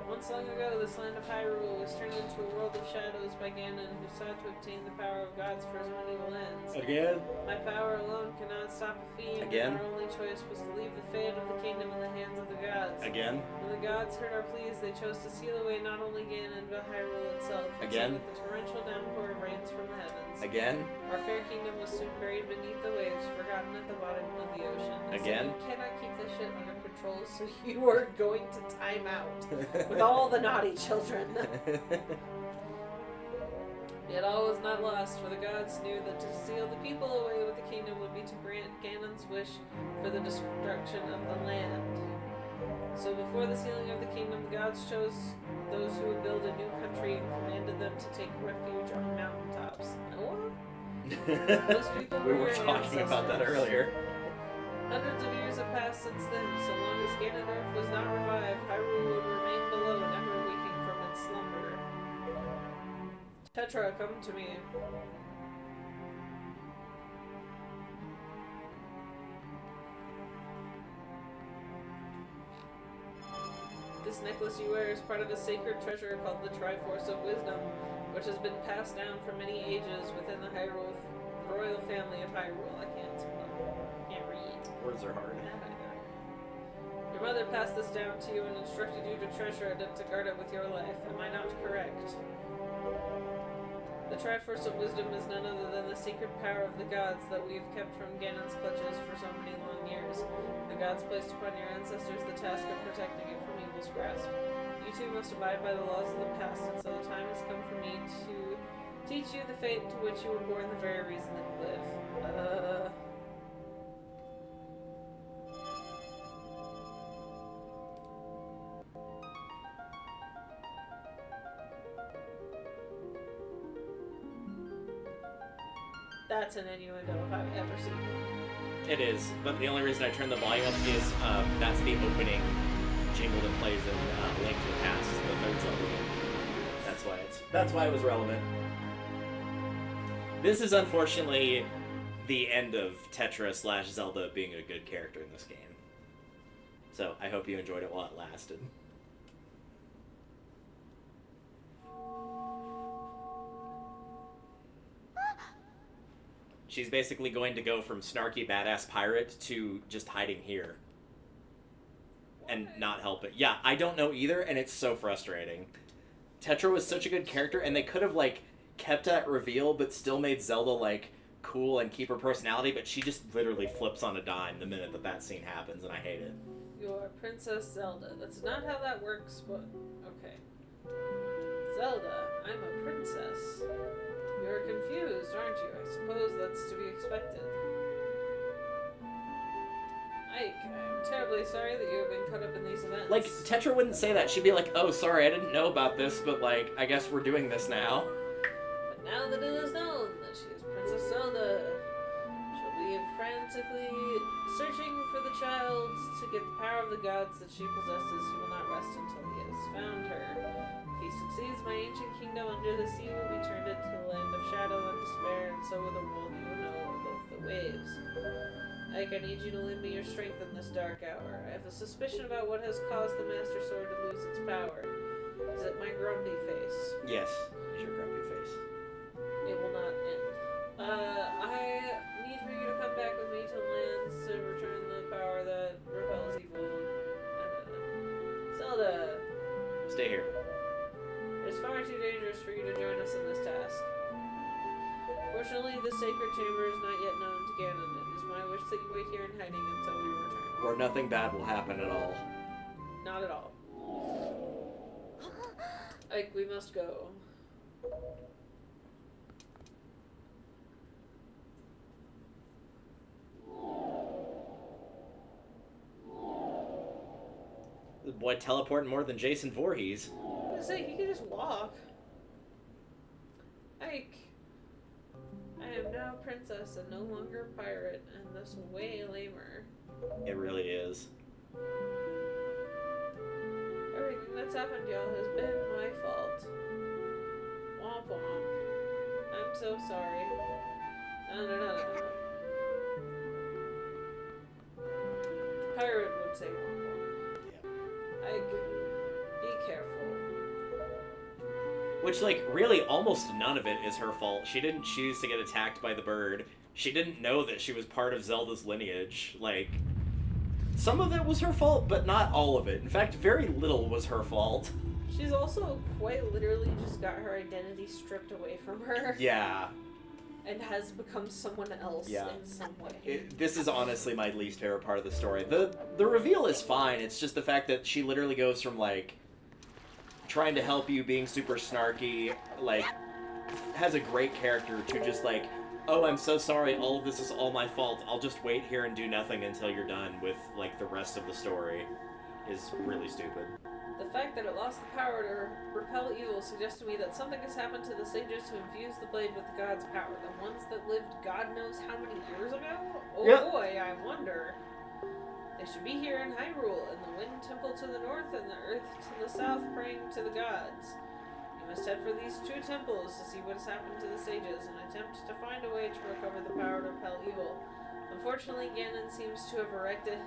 Once long ago, this land of Hyrule was turned into a world of shadows by Ganon, who sought to obtain the power of gods for his own evil ends. Again? My power alone cannot stop a fiend, Again? and our only choice was to leave the fate of the kingdom in the hands of the gods. Again? When the gods heard our pleas, they chose to seal away not only Ganon, but Hyrule itself. Again? So that the torrential downpour of rains from the heavens. Again? Our fair kingdom was soon buried beneath the waves, forgotten at the bottom of the ocean. Again? So you cannot keep this shit under control, so you are going to time out with all the naughty children. Yet all was not lost, for the gods knew that to seal the people away with the kingdom would be to grant Ganon's wish for the destruction of the land. So before the sealing of the kingdom, the gods chose those who would build a new country and commanded them to take refuge on mountaintops. Those people We were were your talking about that ancestors. earlier. Hundreds of years have passed since then. So long as Ganondorf was not revived, Hyrule would remain below, never waking from its slumber. Tetra, come to me. This necklace you wear is part of a sacred treasure called the Triforce of Wisdom, which has been passed down for many ages within the Hyrule royal family of Hyrule. I can't read. Words are hard. Not either. Your mother passed this down to you and instructed you to treasure it and to guard it with your life. Am I not correct? The Triforce of Wisdom is none other than the secret power of the gods that we've kept from Ganon's clutches for so many long years. The gods placed upon your ancestors the task of protecting it from evil's grasp. You two must abide by the laws of the past, and so the time has come for me to teach you the fate to which you were born, the very reason that you live. That's an innuendo if I've ever seen one. It is, but the only reason I turned the volume up is that's the opening jingle that plays in Link to the Past, the third Zelda game. That's why it was relevant. This is unfortunately the end of Tetra / Zelda being a good character in this game. So I hope you enjoyed it while it lasted. She's basically going to go from snarky badass pirate to just hiding here. And not help it. Yeah, I don't know either, and it's so frustrating. Tetra was such a good character, and they could have, like, kept that reveal, but still made Zelda, like, cool and keep her personality, but she just literally flips on a dime the minute that scene happens, and I hate it. You are Princess Zelda. That's not how that works, but okay. Zelda, I'm a princess. You're confused, aren't you? I suppose that's to be expected. Ike, I'm terribly sorry that you have been caught up in these events. Like, Tetra wouldn't say that. She'd be like, oh, sorry, I didn't know about this, but, like, I guess we're doing this now. But now that it is known that she is Princess Zelda, she'll be frantically searching for the child to get the power of the gods that she possesses. He will not rest until he has found her. If he succeeds, my ancient kingdom under the sea will be turned into a land of shadow and despair, and so will the world you will know above the waves. Ike, I need you to lend me your strength in this dark hour. I have a suspicion about what has caused the Master Sword to lose its power. Is it my grumpy face? Yes, it's your grumpy face. It will not end. I need for you to come back with me to lands to return the power that repels evil. Zelda, Stay here. it is far too dangerous for you to join us in this task. Fortunately, the sacred chamber is not yet known to Ganon. It is my wish that you wait here in hiding until we return. Or nothing bad will happen at all. Not at all. Ike, we must go. The boy teleporting more than Jason Voorhees. I was gonna say, he could just walk. Ike, I am now a princess and no longer a pirate, and this way lamer. It really is. Everything that's happened, y'all, has been my fault. Womp womp. I'm so sorry. No. Pirate would say womp. Ike, be careful. Which, like, really, almost none of it is her fault. She didn't choose to get attacked by the bird. She didn't know that she was part of Zelda's lineage. Like, some of it was her fault, but not all of it. In fact, very little was her fault. She's also quite literally just got her identity stripped away from her. Yeah. And has become someone else in some way. This is honestly my least favorite part of the story. The reveal is fine. It's just the fact that she literally goes from, like, trying to help you, being super snarky, like, has a great character, to just like, oh, I'm so sorry, all of this is all my fault, I'll just wait here and do nothing until you're done with, like, the rest of the story, is really stupid. The fact that it lost the power to repel evil suggests to me that something has happened to the sages who infused the blade with God's power. The ones that lived God knows how many years ago? Oh boy, I wonder. They should be here in Hyrule, in the Wind Temple to the north and the Earth to the south, praying to the gods. You must head for these two temples to see what has happened to the sages and attempt to find a way to recover the power to repel evil. Unfortunately, Ganon seems to have erected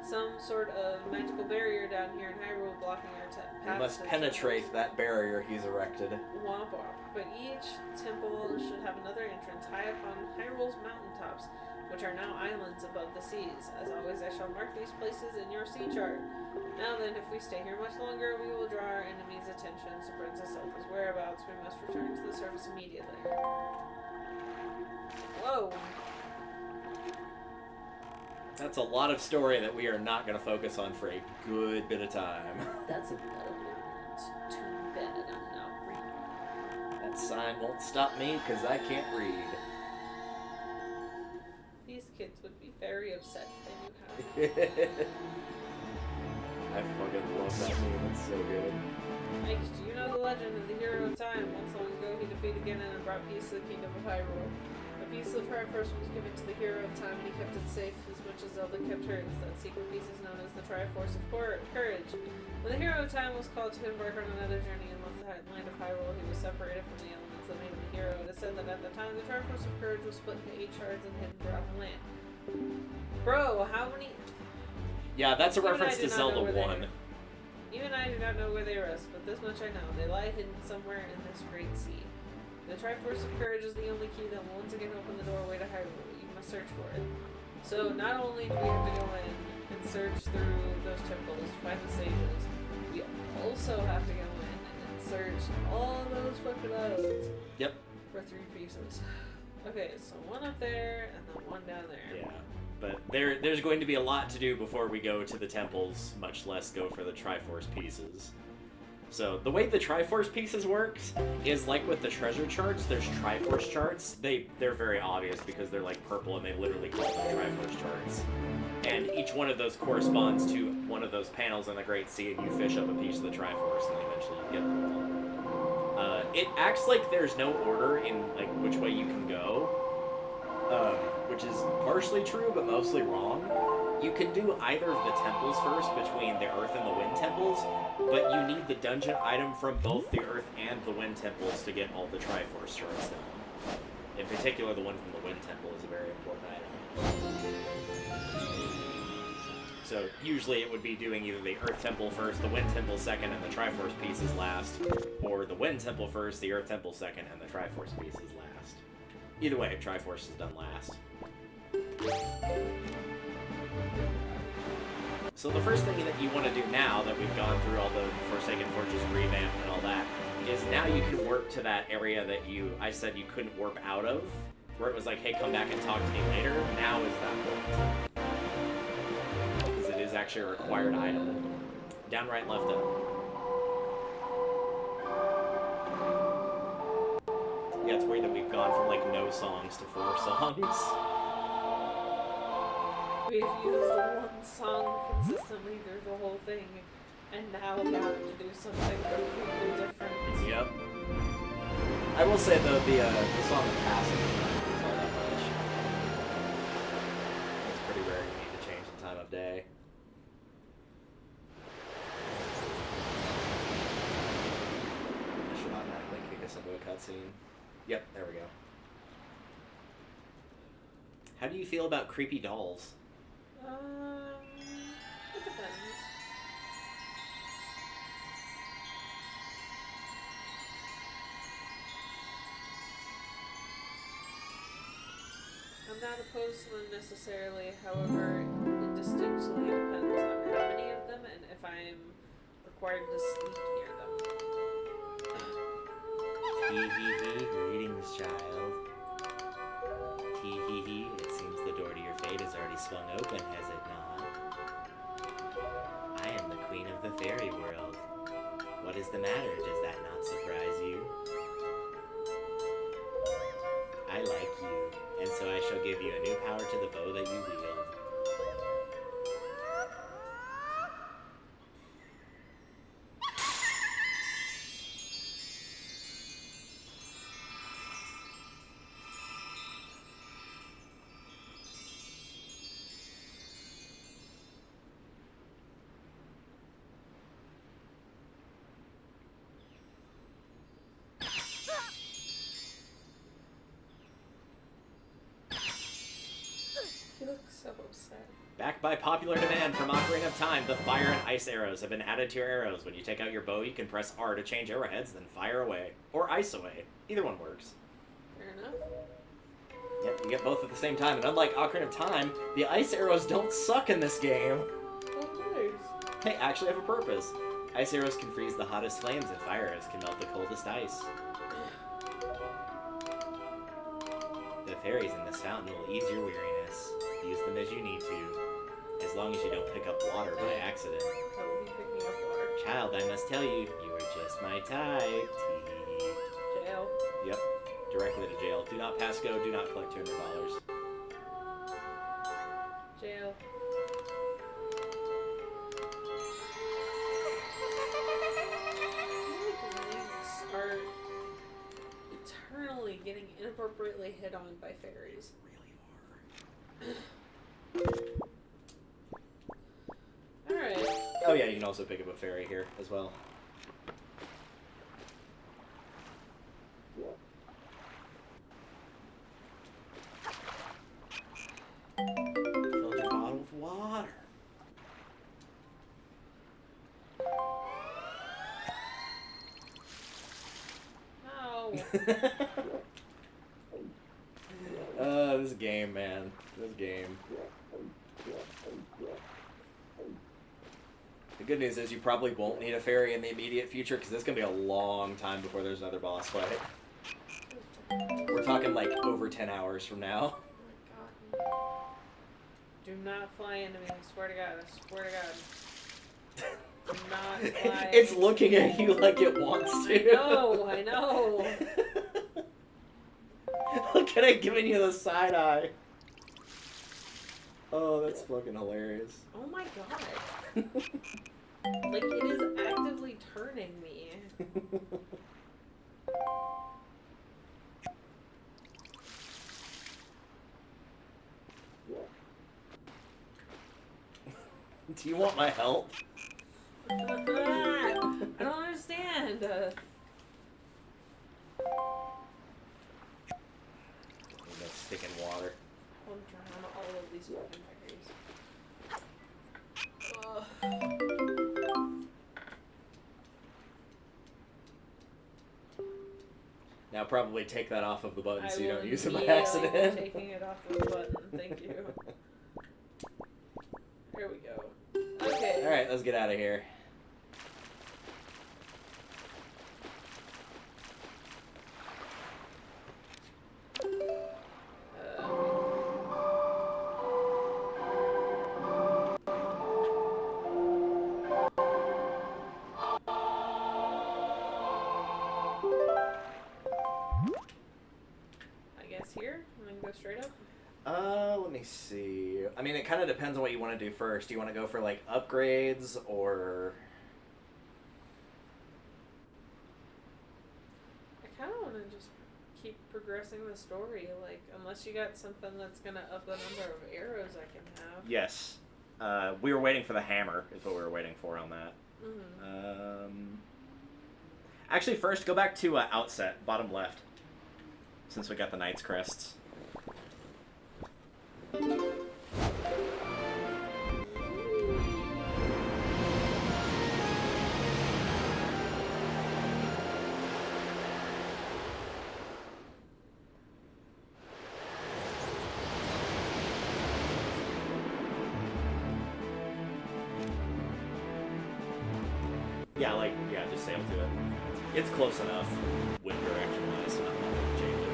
some sort of magical barrier down here in Hyrule, blocking our path. You must penetrate that barrier he's erected. Womp womp. But each temple should have another entrance high up on Hyrule's mountaintops, which are now islands above the seas. As always, I shall mark these places in your sea chart. Now then, if we stay here much longer, we will draw our enemies' attention to Princess Zelda's whereabouts. We must return to the surface immediately. Whoa! That's a lot of story that we are not going to focus on for a good bit of time. That's a bit too bad I'm not reading. That sign won't stop me because I can't read. These kids would be very upset if they knew how. I fucking love that meme, it's so good. Mike, do you know the legend of the Hero of Time? Once long ago, he defeated Ganon and brought peace to the kingdom of Hyrule. A piece of the Triforce was given to the Hero of Time, and he kept it safe as much as Zelda kept hers. That secret piece is known as the Triforce of Courage. When the Hero of Time was called to embark on another journey and left the land of Hyrule, he was separated from the elements that made him a hero. It is said that at the time, the Triforce of Courage was split into 8 shards and hidden throughout the land. Bro, how many... Yeah, that's a reference to Zelda 1. Even I do not know where they rest, but this much I know. They lie hidden somewhere in this great sea. The Triforce of Courage is the only key that will once again open the doorway to Hyrule. You must search for it. So, not only do we have to go in and search through those temples to find the sages, we also have to go in and search all those fucking islands. Yep. For 3 pieces. Okay, so one up there, and then one down there. Yeah. But there's going to be a lot to do before we go to the temples, much less go for the Triforce pieces. So, the way the Triforce pieces works is like with the treasure charts, there's Triforce charts. They're very obvious because they're like purple and they literally call them Triforce charts. And each one of those corresponds to one of those panels in the Great Sea, and you fish up a piece of the Triforce and eventually you get them all. It acts like there's no order in like which way you can go, which is partially true but mostly wrong. You can do either of the temples first between the Earth and the Wind temples, but you need the dungeon item from both the Earth and the Wind temples to get all the Triforce shards done. In particular, the one from the Wind temple is a very important item. So usually it would be doing either the Earth temple first, the Wind temple second, and the Triforce pieces last, or the Wind temple first, the Earth temple second, and the Triforce pieces last. Either way, Triforce is done last. So the first thing that you want to do now that we've gone through all the Forsaken Fortress revamp and all that, is now you can warp to that area that I said you couldn't warp out of, where it was like, hey, come back and talk to me later. Now is that point. Because it is actually a required item. Down, right, left, up. Yeah, it's weird that we've gone from like no songs to 4 songs. We've used one song consistently through the whole thing, and now we have to do something completely different. Yep. I will say though, the song is passive. It's not that much. It's pretty rare you need to change the time of day. This should automatically kick us into a cutscene. Yep, there we go. How do you feel about creepy dolls? It depends. I'm not opposed to them necessarily, however, it distinctly depends on how many of them and if I'm required to sleep near them. Tee hee hee, greetings, child. Tee hee hee, it seems the door to your fate has already swung open, has it not? I am the queen of the fairy world. What is the matter? Does that not surprise you? I like you, and so I shall give you a new power to the bow that you wield. He looks so upset. Backed by popular demand from Ocarina of Time, the fire and ice arrows have been added to your arrows. When you take out your bow, you can press R to change arrowheads, then fire away. Or ice away. Either one works. Fair enough. Yep, you get both at the same time, and unlike Ocarina of Time, the ice arrows don't suck in this game. Oh, nice. They actually have a purpose. Ice arrows can freeze the hottest flames, and fire arrows can melt the coldest ice. The fairies in this fountain will ease your weariness. Use them as you need to, as long as you don't pick up water by accident. I will be picking up water. Child, I must tell you, you are just my type. Tee. Jail. Yep, directly to jail. Do not pass go, do not collect $200. Jail. I feel like links are eternally getting inappropriately hit on by fairies. Alright. Oh yeah, you can also pick up a fairy here as well. Filled your bottle with water. No. This game, man. This game. The good news is you probably won't need a fairy in the immediate future, because it's going to be a long time before there's another boss fight. We're talking like over 10 hours from now. Oh my god. Do not fly into me, I swear to god, I swear to god. Do not fly. It's looking at you like it wants to. I know. Look at it giving you the side eye. Oh, that's fucking hilarious. Oh my god. Like, it is actively turning me. Do you want my help? I don't understand. Stick in water. I'll drown all of these fucking fairies. Now probably take that off of the button so you don't use it by immediately be accident. taking it off of the button, thank you. There we go. Okay. Alright, let's get out of here. Here? And then go straight up? Let me see. I mean, it kind of depends on what you want to do first. Do you want to go for, like, upgrades, or... I kind of want to just keep progressing the story, like, unless you got something that's going to up the number of arrows I can have. Yes. We were waiting for the hammer, is what we were waiting for on that. Mm-hmm. Actually, first, go back to Outset, bottom left. Since we got the Knight's Crests. Yeah, just sail to it. It's close enough, wind direction-wise, so not going to change it.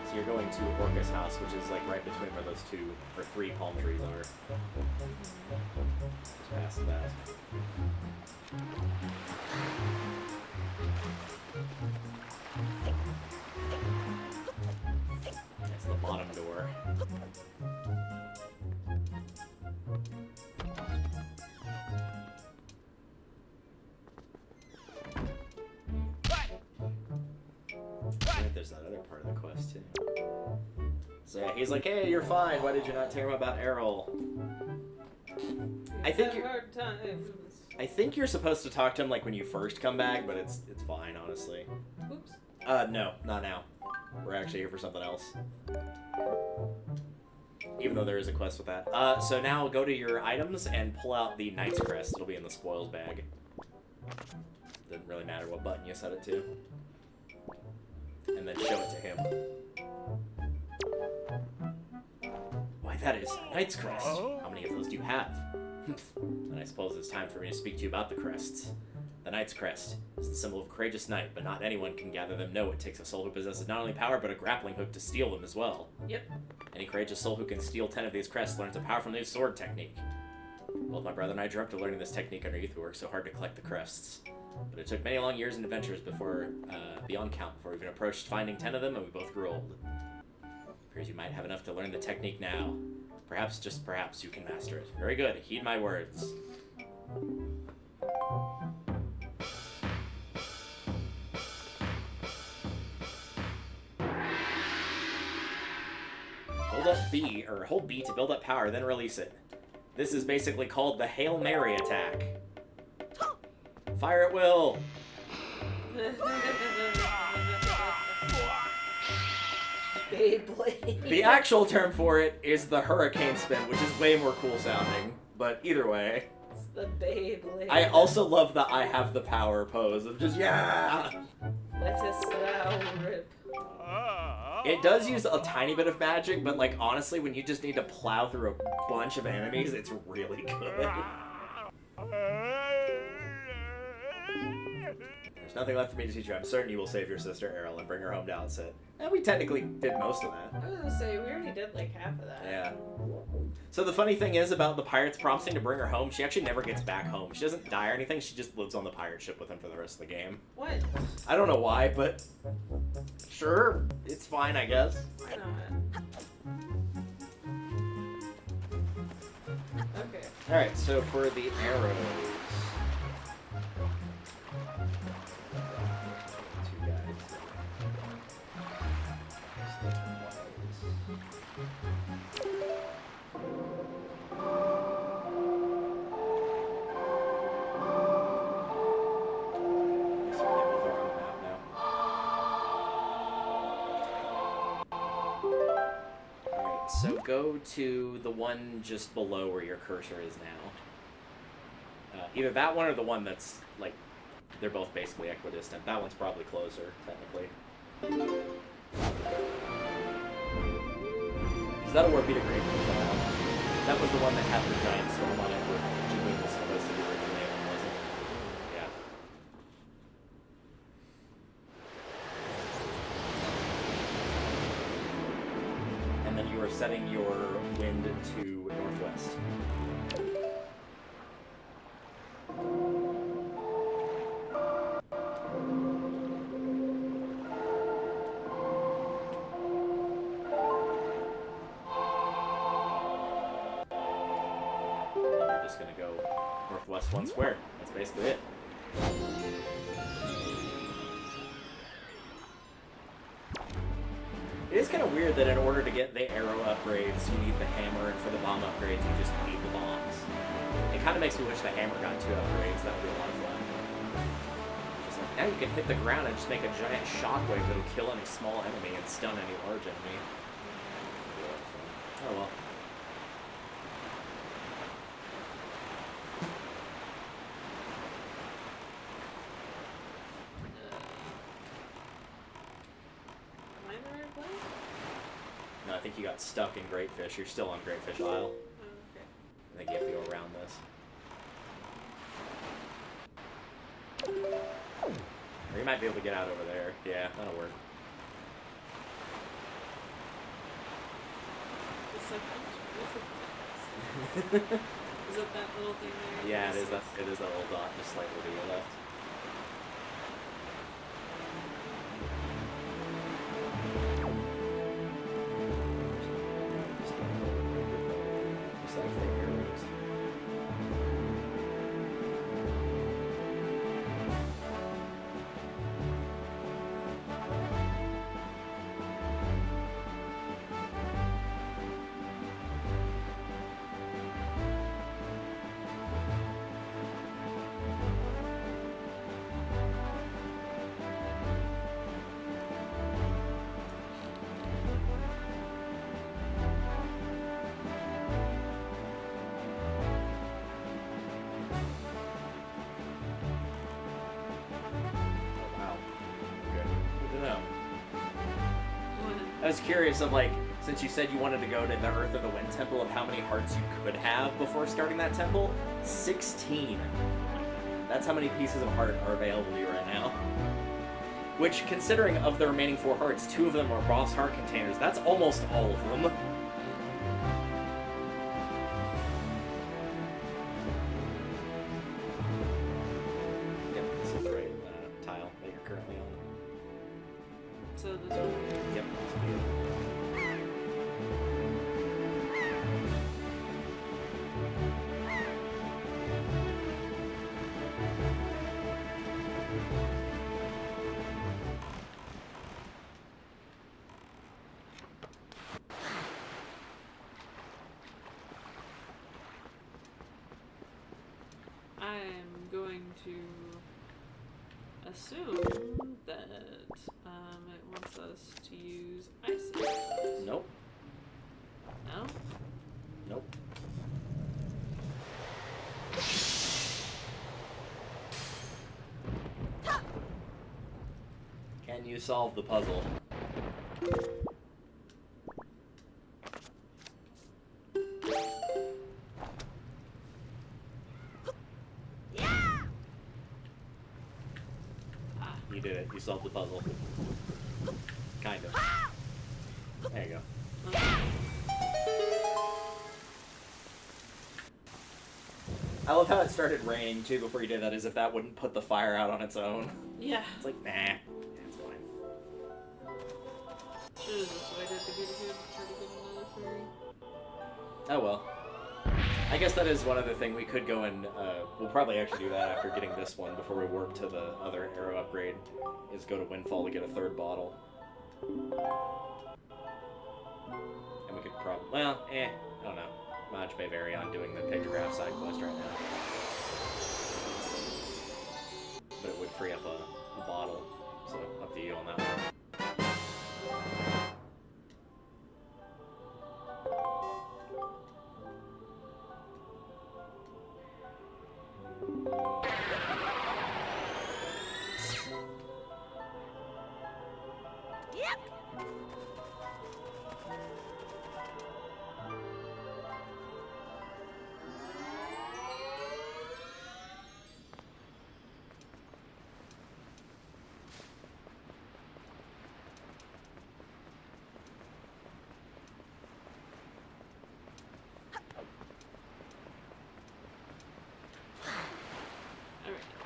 So you're going to Orca's house, which is like right between where those 2 or 3 palm trees are. Just past that. That's the bottom door. There's that other part of the quest too. So yeah, he's like, "Hey, you're fine. Why did you not tell him about Errol?" I think you're supposed to talk to him like when you first come back, but it's fine, honestly. Oops. No, not now. We're actually here for something else. Even though there is a quest with that. So now go to your items and pull out the Knight's Crest. It'll be in the spoils bag. Doesn't really matter what button you set it to. And then show it to him. Why, that is a Knight's Crest. How many of those do you have? And I suppose it's time for me to speak to you about the crests. The Knight's Crest is the symbol of a courageous knight, but not anyone can gather them. No, it takes a soul who possesses not only power, but a grappling hook to steal them as well. Yep. Any courageous soul who can steal 10 of these crests learns a powerful new sword technique. Both my brother and I dreamt of learning this technique under youth. We worked so hard to collect the crests. But it took many long years and adventures beyond count before we even approached finding 10 of them, and we both grew old. Appears you might have enough to learn the technique now. Perhaps, just perhaps, you can master it. Very good. Heed my words. Hold B to build up power, then release it. This is basically called the Hail Mary attack. Fire at will! Beyblade. The actual term for it is the Hurricane Spin, which is way more cool sounding. But either way. It's the Beyblade. I also love the I have the power pose of just, yeah! Let us thou rip. It does use a tiny bit of magic, but like honestly, when you just need to plow through a bunch of enemies, it's really good. There's nothing left for me to teach you. I'm certain you will save your sister Errol and bring her home to Outset. And we technically did most of that. I was gonna say, we already did like half of that. Yeah. So the funny thing is about the pirates promising to bring her home, she actually never gets back home. She doesn't die or anything, she just lives on the pirate ship with him for the rest of the game. What? I don't know why, but sure, it's fine, I guess. Why not? Okay. Alright, so for the arrows. Two guys. So go to the one just below where your cursor is now. Either that one or the one that's, like, they're both basically equidistant. That one's probably closer, technically. Because that'll work Peter Great. That was the one that had the giant storm on it where Julian was supposed to be originally and wasn't. Yeah. And then you are setting your wind to northwest. And you're just going to go northwest one square. That's basically it. It is kind of weird that in order to get the arrow upgrades, you need the hammer, and for the bomb upgrades, you just need the bombs. It kind of makes me wish the hammer got 2 upgrades. That would be a lot of fun. Just like Now you can hit the ground and just make a giant shockwave that'll kill any small enemy and stun any large enemy. Oh well. Am I in the right place? No, I think you got stuck in Greatfish. You're still on Greatfish Isle. Oh, okay. I think you have to go around this. Or you might be able to get out over there. Yeah, that'll work. It's like, is it that little thing there? Yeah, it is that little dot just slightly to your left. Besides the arrows. I was curious of, like, since you said you wanted to go to the Earth of the Wind Temple, of how many hearts you could have before starting that temple. 16. That's how many pieces of heart are available to you right now. Which, considering of the remaining 4 hearts, 2 of them are boss heart containers. That's almost all of them. Yep, this is the right tile that you're currently on. So this one. Yep, this will be it. I'm going to assume that it wants us to use ice. Nope. No? Nope. Can you solve the puzzle? You did it. You solved the puzzle. Kind of. There you go. I love how it started raining too before you did that, as if that wouldn't put the fire out on its own. Yeah. It's like, nah, yeah, it's fine. Should have just waited to get here to try to get another fairy. Oh well. I guess that is one other thing we could go and, we'll probably actually do that after getting this one before we warp to the other arrow upgrade, is go to Windfall to get a 3rd bottle. And we could probably, well, I don't know. Much may vary on doing the pictograph side quest right now. But it would free up a bottle, so up to you on that one. Yep.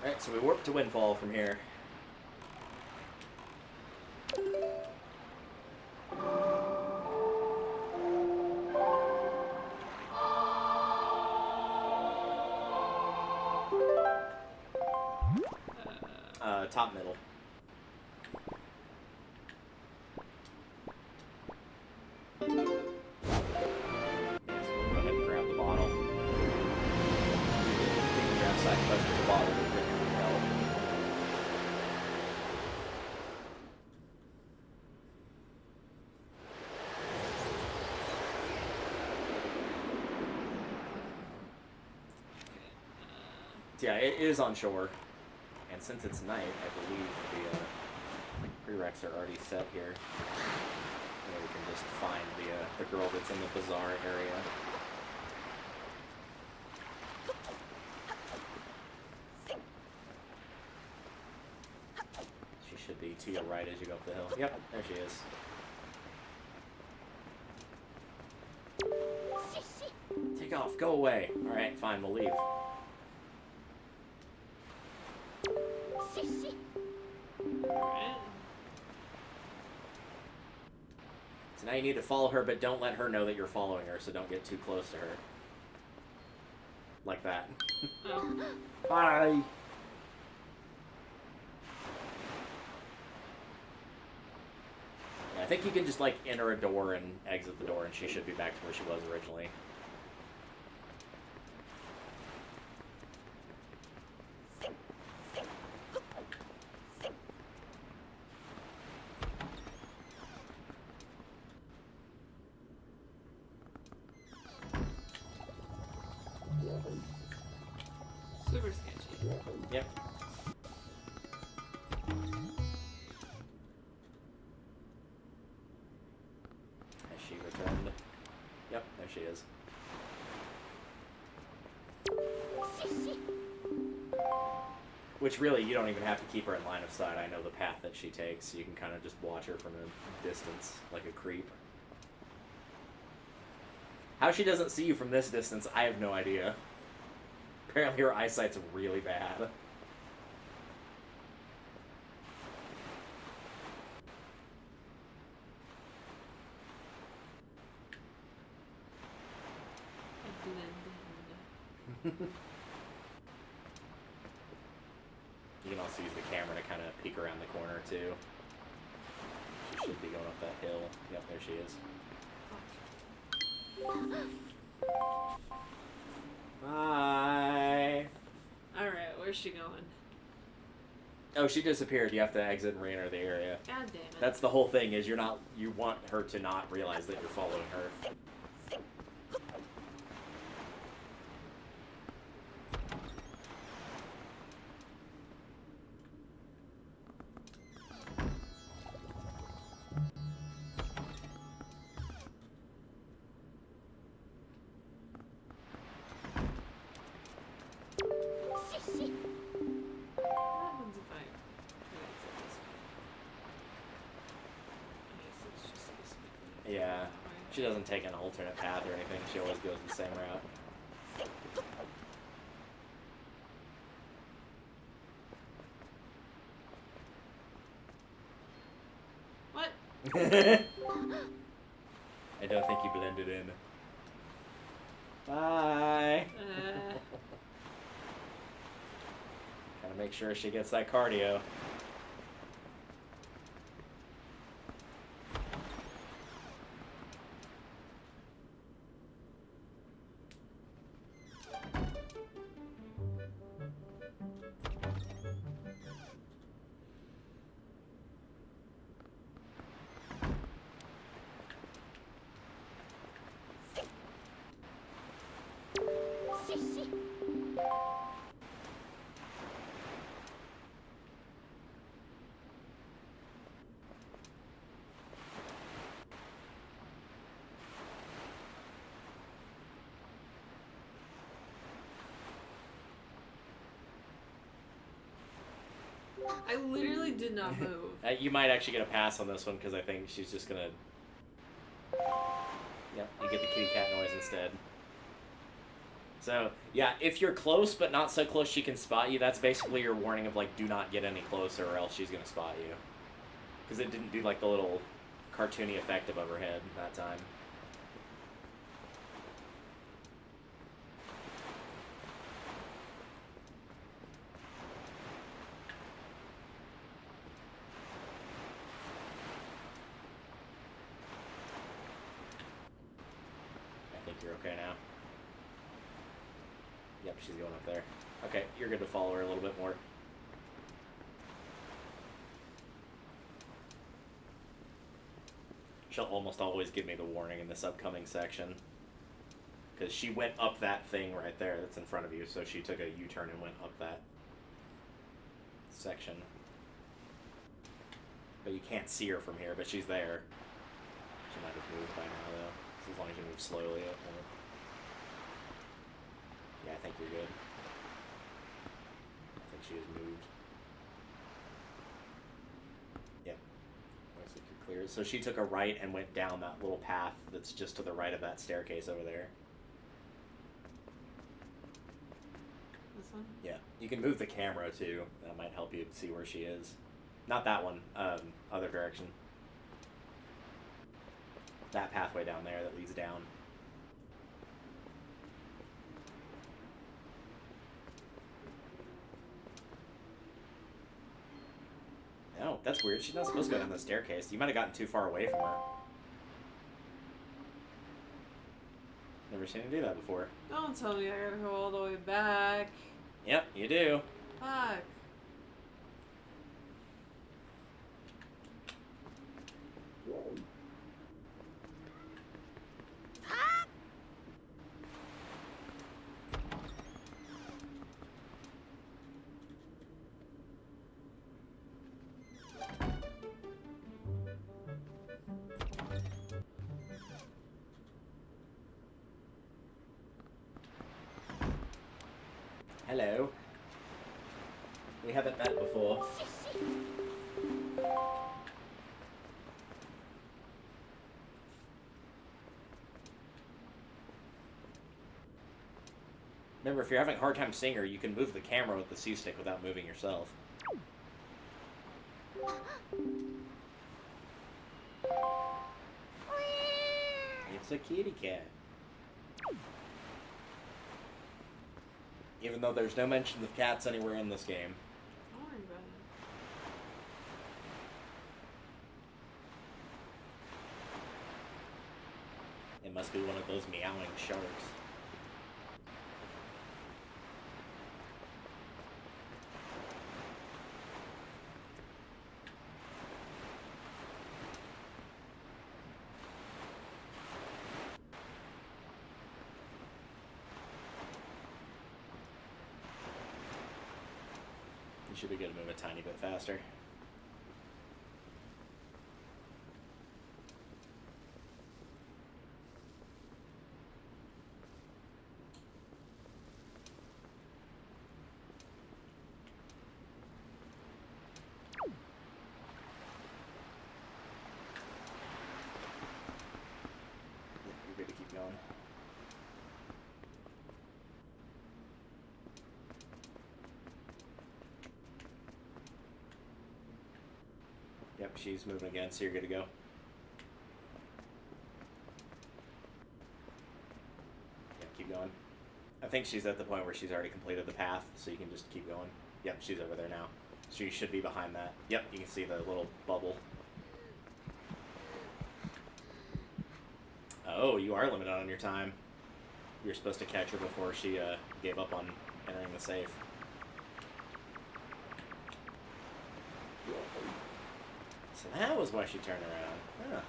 Alright, so we warp to Windfall from here. Top middle. Yes, we'll go ahead and grab the bottle. Grab side quest with the bottle. Yeah, it is on shore. And since it's night, I believe the prereqs are already set here. And we can just find the girl that's in the bazaar area. She should be to your right as you go up the hill. Yep, there she is. Take off, go away. Alright, fine, we'll leave. Alright. So now you need to follow her, but don't let her know that you're following her, so don't get too close to her. Like that. Oh. Bye! Yeah, I think you can just, like, enter a door and exit the door, and she should be back to where she was originally. Super sketchy. Yep. Has she returned? Yep, there she is. Which really, you don't even have to keep her in line of sight. I know the path that she takes. You can kind of just watch her from a distance, like a creep. How she doesn't see you from this distance, I have no idea. Apparently her eyesight's really bad. A blend You can also use the camera to kind of peek around the corner, too. She should be going up that hill. Yep, there she is. Bye! Alright, where's she going? Oh, she disappeared. You have to exit and re-enter the area. God damn it. That's the whole thing, is you want her to not realize that you're following her. What happens if I try to exit this way? I guess it's just specifically Yeah. that way. She doesn't take an alternate path or anything. She always goes the same route. What? I don't think you blended in. Bye! Gotta make sure she gets that cardio. I literally did not move. You might actually get a pass on this one, because I think she's just gonna... Yep, you get the kitty cat noise instead. So, yeah, if you're close, but not so close she can spot you, that's basically your warning of, like, do not get any closer or else she's gonna spot you. Because it didn't do, like, the little cartoony effect above her head that time. I think you're okay now. Yep, she's going up there. Okay, you're good to follow her a little bit more. She'll almost always give me the warning in this upcoming section. Because she went up that thing right there that's in front of you, so she took a U-turn and went up that section. But you can't see her from here, but she's there. She might have moved by now, though. So as long as you move slowly up there. Yeah, I think you're good. I think she has moved. Yep. Looks like you're clear. So she took a right and went down that little path that's just to the right of that staircase over there. This one? Yeah. You can move the camera, too. That might help you see where she is. Not that one. Other direction. That pathway down there that leads down. No, that's weird. She's not supposed to go down the staircase. You might have gotten too far away from her. Never seen her do that before. Don't tell me I gotta go all the way back. Yep, you do. Fuck. Hello. We haven't met before. Remember, if you're having a hard time seeing her, you can move the camera with the C-stick without moving yourself. It's a kitty cat. Even though there's no mention of cats anywhere in this game. Don't worry about it. It must be one of those meowing sharks. You should be good to move a tiny bit faster. Yeah, you're good to keep going. Yep, she's moving again, so you're good to go. Yep, keep going. I think she's at the point where she's already completed the path, so you can just keep going. Yep, she's over there now. So you should be behind that. Yep, you can see the little bubble. Oh, you are limited on your time. You're supposed to catch her before she gave up on entering the safe. So that was why she turned around. Huh.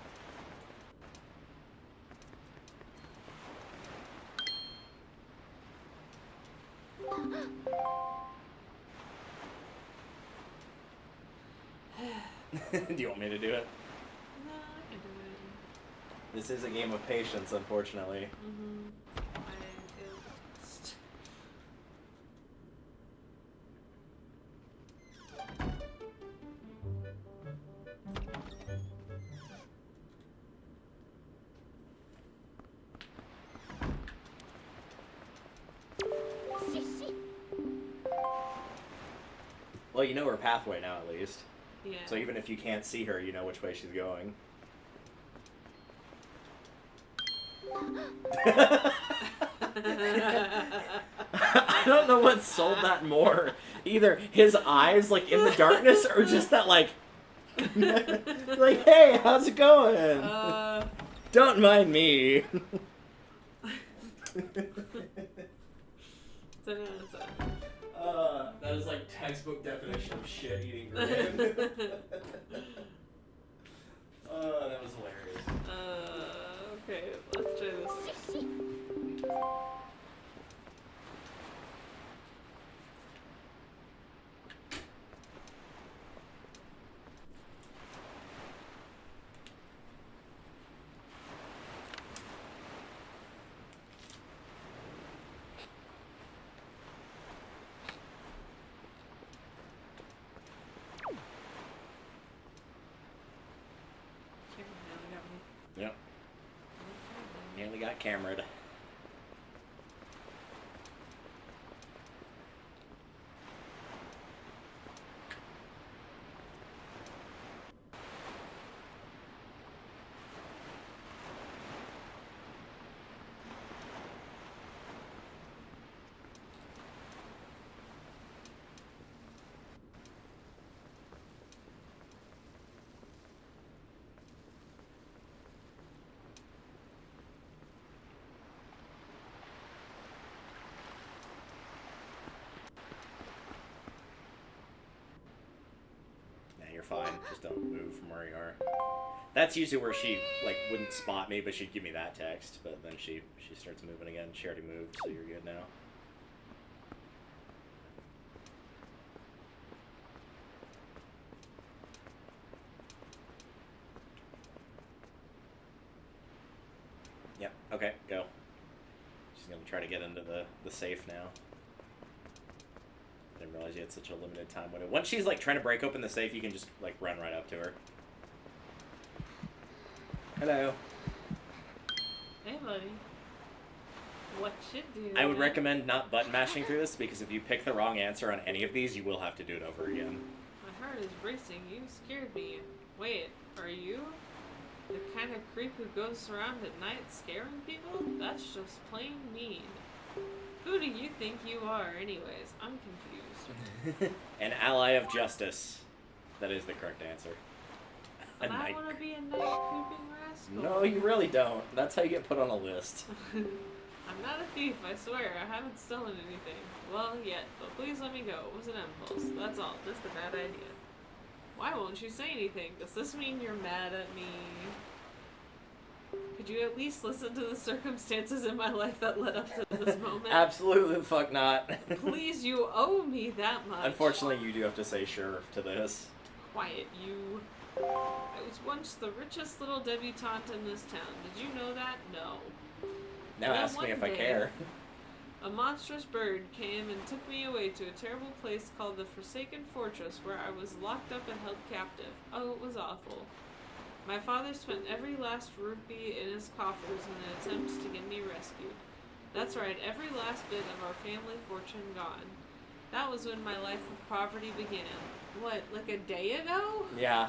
Do you want me to do it? No, I can do it. This is a game of patience, unfortunately. Mm-hmm. I feel lost. Well, you know her pathway now, at least. Yeah. So even if you can't see her, you know which way she's going. I don't know what sold that more. Either his eyes, like, in the darkness, or just that, like... like, hey, how's it going? Don't mind me. That is like textbook definition of shit eating grin. That was hilarious. Okay, let's try this. jackhammered. You're fine. Just don't move from where you are. That's usually where she like wouldn't spot me, but she'd give me that text. But then she starts moving again. She already moved, so you're good now. Yep. Okay. Go. She's gonna try to get into the safe now. Didn't realize you had such a limited time window. Once she's like trying to break open the safe, you can just like run right up to her. Hello. Hey, buddy. What should do? I would recommend not button mashing through this because if you pick the wrong answer on any of these, you will have to do it over again. My heart is racing. You scared me. Wait, are you the kind of creep who goes around at night scaring people? That's just plain mean. Who do you think you are, anyways? I'm confused. An ally of justice. That is the correct answer. And I want to be a night creeping rascal. No, you really don't. That's how you get put on a list. I'm not a thief, I swear. I haven't stolen anything. Well, yet, but please let me go. It was an impulse. That's all. Just a bad idea. Why won't you say anything? Does this mean you're mad at me? Could you at least listen to the circumstances in my life that led up to this moment? Absolutely the fuck not. Please, you owe me that much. Unfortunately, you do have to say sure to this. Quiet, you. I was once the richest little debutante in this town. Did you know that? No. Now Then ask me if one I day, care. A monstrous bird came and took me away to a terrible place called the Forsaken Fortress, where I was locked up and held captive. Oh, it was awful. My father spent every last rupee in his coffers in an attempt to get me rescued. That's right, every last bit of our family fortune gone. That was when my life of poverty began. What, like a day ago? Yeah.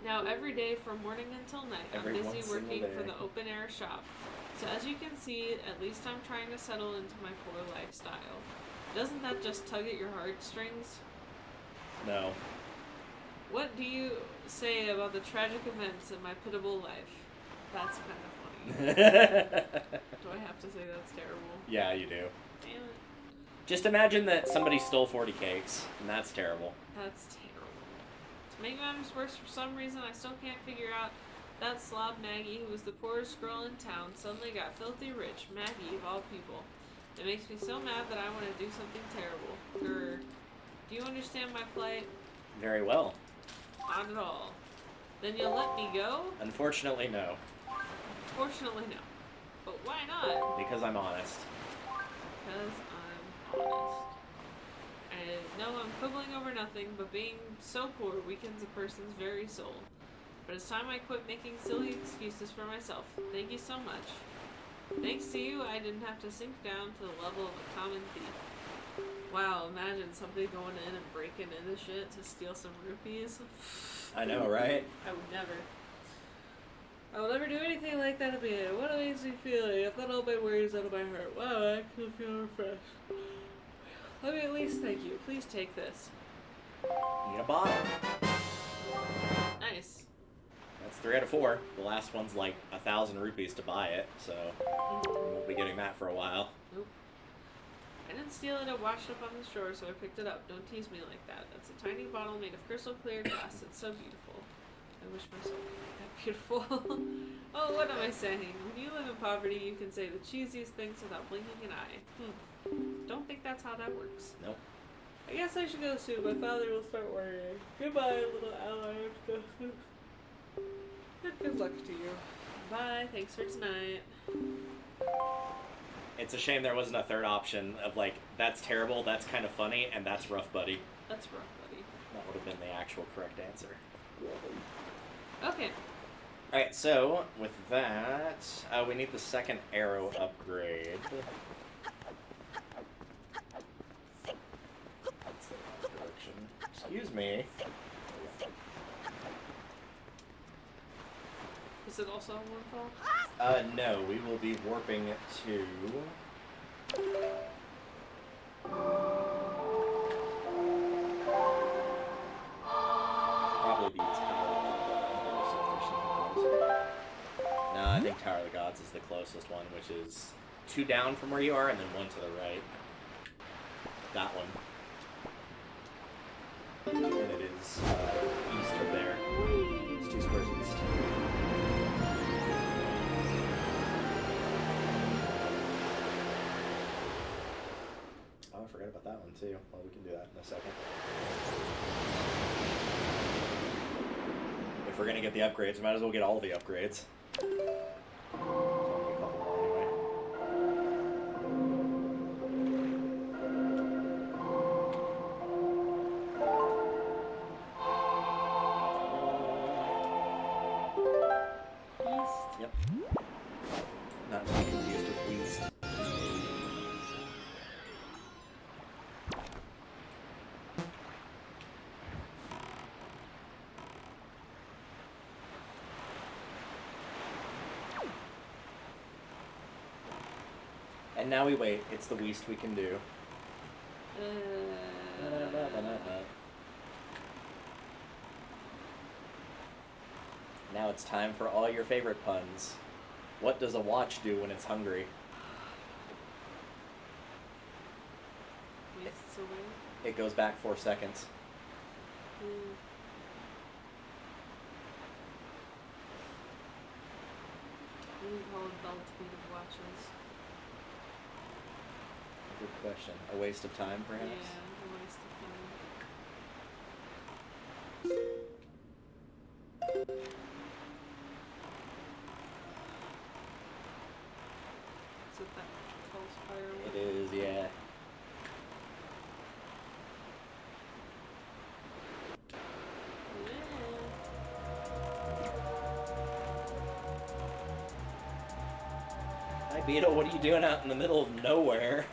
Now every day from morning until night, Every I'm one busy single working for day. the open air shop. So as you can see, at least I'm trying to settle into my poor lifestyle. Doesn't that just tug at your heartstrings? No. What do you say about the tragic events in my pitiable life? That's kind of funny. Do I have to say that's terrible? Yeah, you do. Damn it. Just imagine that somebody stole 40 cakes, and that's terrible. That's terrible. To make matters worse, for some reason I still can't figure out that slob Maggie, who was the poorest girl in town, suddenly got filthy rich. Maggie, of all people. It makes me so mad that I want to do something terrible. Grr. Do you understand my plight? Very well. Not at all. Then you'll let me go? Unfortunately, no. Fortunately, no. But why not? Because I'm honest. Because I'm honest. I know I'm quibbling over nothing, but being so poor weakens a person's very soul. But it's time I quit making silly excuses for myself. Thank you so much. Thanks to you, I didn't have to sink down to the level of a common thief. Wow, imagine somebody going in and breaking into shit to steal some rupees. I know, right? I would never. I will never do anything like that again. What amazing feeling. I've let all my worries out of my heart. Wow, I actually feel refreshed. Let me at least thank you. Please take this. You get a bottle. Nice. That's 3 out of 4. The last one's like 1,000 rupees to buy it, so we won't be getting that for a while. Nope. I didn't steal it. I washed up on the shore, so I picked it up. Don't tease me like that. That's a tiny bottle made of crystal clear glass. It's so beautiful. I wish my soul could be that beautiful. Oh, what am I saying? When you live in poverty, you can say the cheesiest things without blinking an eye. Don't think that's how that works. Nope. I guess I should go soon. My father will start worrying. Goodbye, little ally. I have to go soon. Good luck to you. Bye. Thanks for tonight. It's a shame there wasn't a third option of like, that's terrible, that's kind of funny, and that's rough, buddy. That's rough, buddy. That would have been the actual correct answer. Okay. Alright, so with that, we need the second arrow upgrade. That's the wrong direction. Excuse me. Is it also on one fall? No, we will be warping to... Probably be Tower of the Gods. No, I think Tower of the Gods is the closest one, which is 2 down from where you are, and then 1 to the right. That one. And it is east of there. It's 2 squares east. Oh, I forgot about that one too. Well, we can do that in a second. If we're gonna get the upgrades, we might as well get all the upgrades. Only a couple more anyway. East. Yep. Not to be confused with East. And now we wait. It's the least we can do. Now it's time for all your favorite puns. What does a watch do when it's hungry? Wastes away. It goes back 4 seconds. What do you call a belt made of watches? Good question. A waste of time, perhaps? Yeah, a waste of time. Is it that tall spiral? It is, yeah. Hi, Beetle. What are you doing out in the middle of nowhere?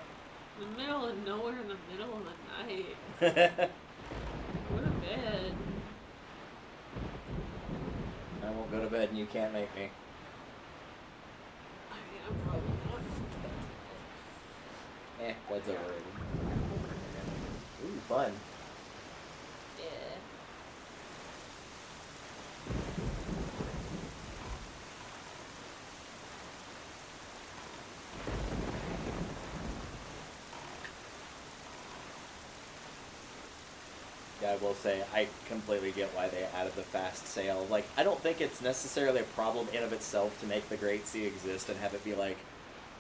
In the middle of nowhere, in the middle of the night. Go to bed. I won't go to bed and you can't make me. I am probably not. Bed's overrated. Ooh, fun. Yeah. Yeah, I will say, I completely get why they added the fast sail. Like, I don't think it's necessarily a problem in of itself to make the Great Sea exist and have it be, like,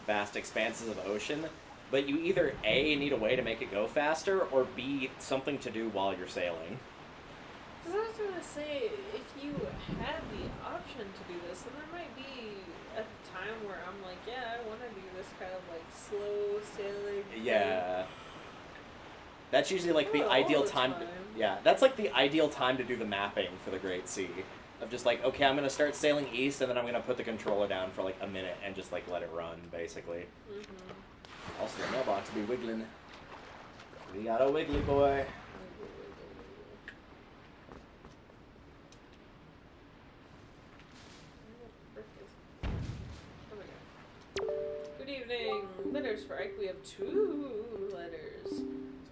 vast expanses of ocean, but you either A, need a way to make it go faster, or B, something to do while you're sailing. Because I was going to say, if you had the option to do this, then there might be a time where I'm like, yeah, I want to do this kind of, like, slow sailing thing. Yeah. That's usually, like, the Not all ideal the time. time. Yeah, that's, like, the ideal time to do the mapping for the Great Sea. Of just, like, okay, I'm going to start sailing east, and then I'm going to put the controller down for, like, a minute and just, like, let it run, basically. Mm-hmm. Also, the mailbox be wiggling. We got a wiggly boy. Good evening. Letters for Ike. We have 2 letters.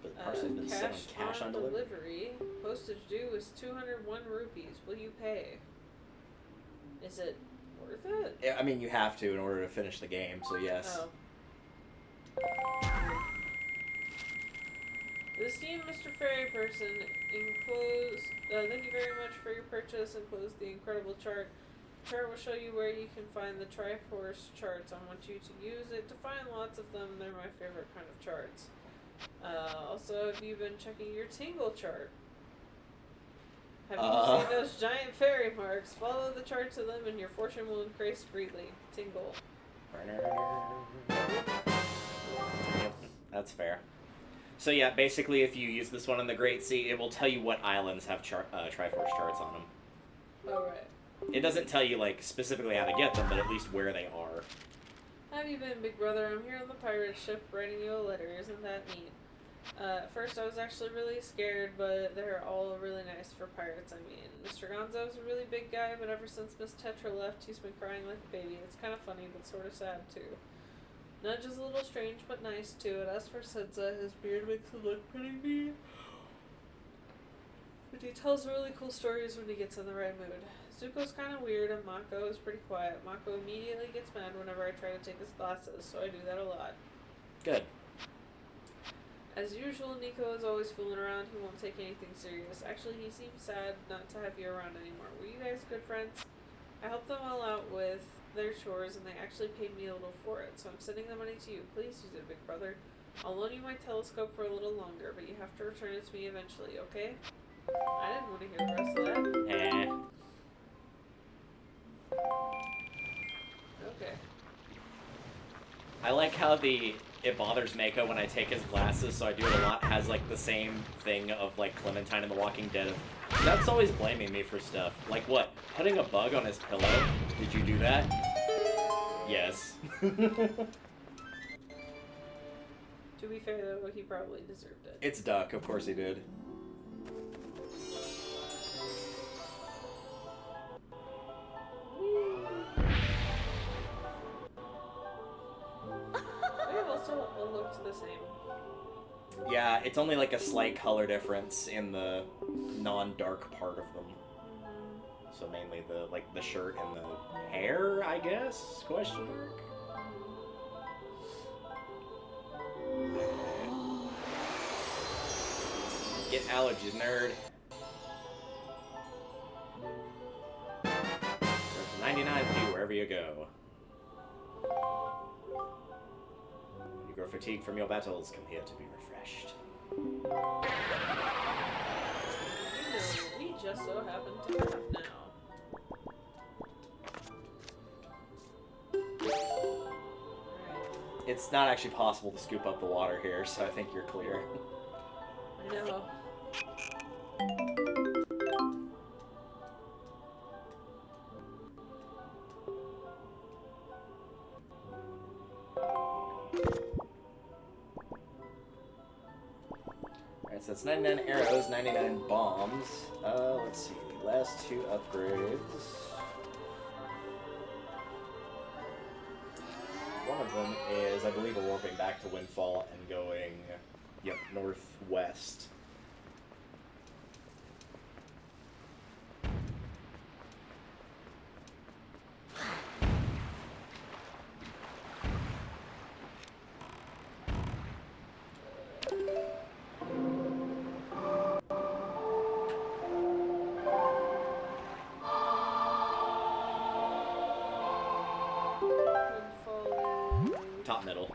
But Parsley's been selling cash on delivery. Postage due is 201 rupees. Will you pay? Is it worth it? Yeah, I mean, you have to in order to finish the game, so yes. Oh. The esteemed Mr. Fairy Person, thank you very much for your purchase. Enclose the incredible chart. The chart will show you where you can find the Triforce charts. I want you to use it to find lots of them. They're my favorite kind of charts. Also, have you been checking your Tingle chart? Have you seen those giant fairy marks? Follow the charts of them and your fortune will increase greatly. Tingle. Yep, that's fair. So yeah, basically if you use this one in the Great Sea, it will tell you what islands have Triforce charts on them. Alright. It doesn't tell you, like, specifically how to get them, but at least where they are. How have you been, big brother? I'm here on the pirate ship writing you a letter. Isn't that neat? At first I was actually really scared, but they're all really nice for pirates, I mean. Mr. Gonzo's a really big guy, but ever since Miss Tetra left, he's been crying like a baby. It's kind of funny, but sort of sad, too. Nudge is a little strange, but nice, too. And as for Senza, his beard makes him look pretty mean. But he tells really cool stories when he gets in the right mood. Zuko's kind of weird, and Mako is pretty quiet. Mako immediately gets mad whenever I try to take his glasses, so I do that a lot. Good. As usual, Nico is always fooling around. He won't take anything serious. Actually, he seems sad not to have you around anymore. Were you guys good friends? I helped them all out with their chores, and they actually paid me a little for it, so I'm sending the money to you. Please use it, big brother. I'll loan you my telescope for a little longer, but you have to return it to me eventually, okay? I didn't want to hear the rest of that. Okay. I like how it bothers Mako when I take his glasses, so I do it a lot, has like the same thing of like Clementine in The Walking Dead of, that's always blaming me for stuff. Like what? Putting a bug on his pillow? Did you do that? Yes. To be fair though, he probably deserved it. It's Duck, of course he did. They also all looked the same. Yeah, it's only like a slight color difference in the non-dark part of them. So mainly the shirt and the hair, I guess? Question mark? Get allergies, nerd. 99 view wherever you go. When you grow fatigued from your battles, come here to be refreshed. We just so happen to have now. It's not actually possible to scoop up the water here, so I think you're clear. I know. Alright, so it's 99 arrows, 99 bombs. Let's see. Last two upgrades. One of them is, I believe, we're warping back to Windfall and going, yep, northwest. Top middle.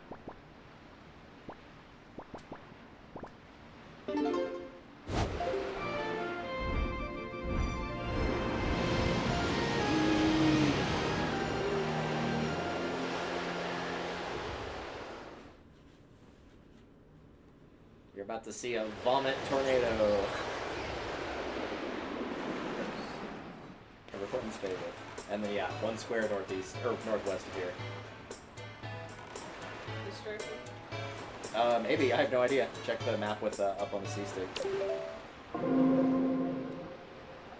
You're about to see a vomit tornado. Everyone's favorite. And then, yeah, one square northeast, or northwest of here. Maybe, I have no idea. Check the map with up on the C-stick.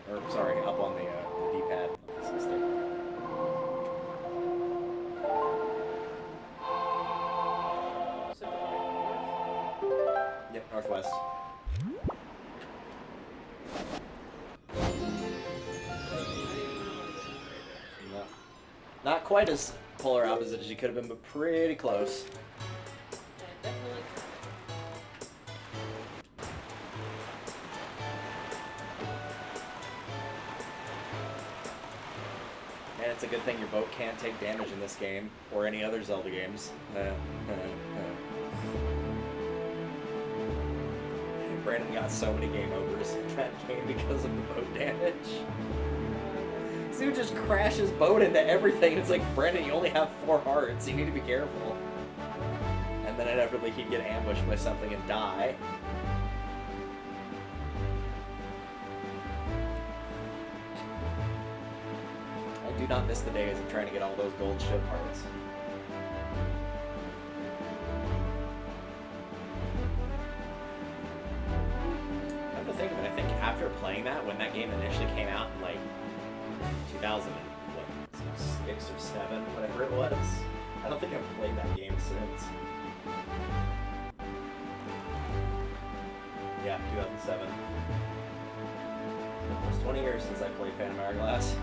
Or, sorry, up on the D-pad on the C-stick. Yep, northwest. No. Not quite as polar opposite as you could have been, but pretty close. And it's a good thing your boat can't take damage in this game, or any other Zelda games. Brandon got so many game overs in that game because of the boat damage. This dude just crashed his boat into everything. It's like, Brandon, you only have 4 hearts. You need to be careful. And then inevitably he'd get ambushed by something and die. do not miss the days of trying to get all those gold ship parts. Come to think of it, I think after playing that, when that game initially came out in like 2006 or 7, whatever it was, I don't think I've played that game since. Yeah, 2007. Almost 20 years since I played Phantom Hourglass.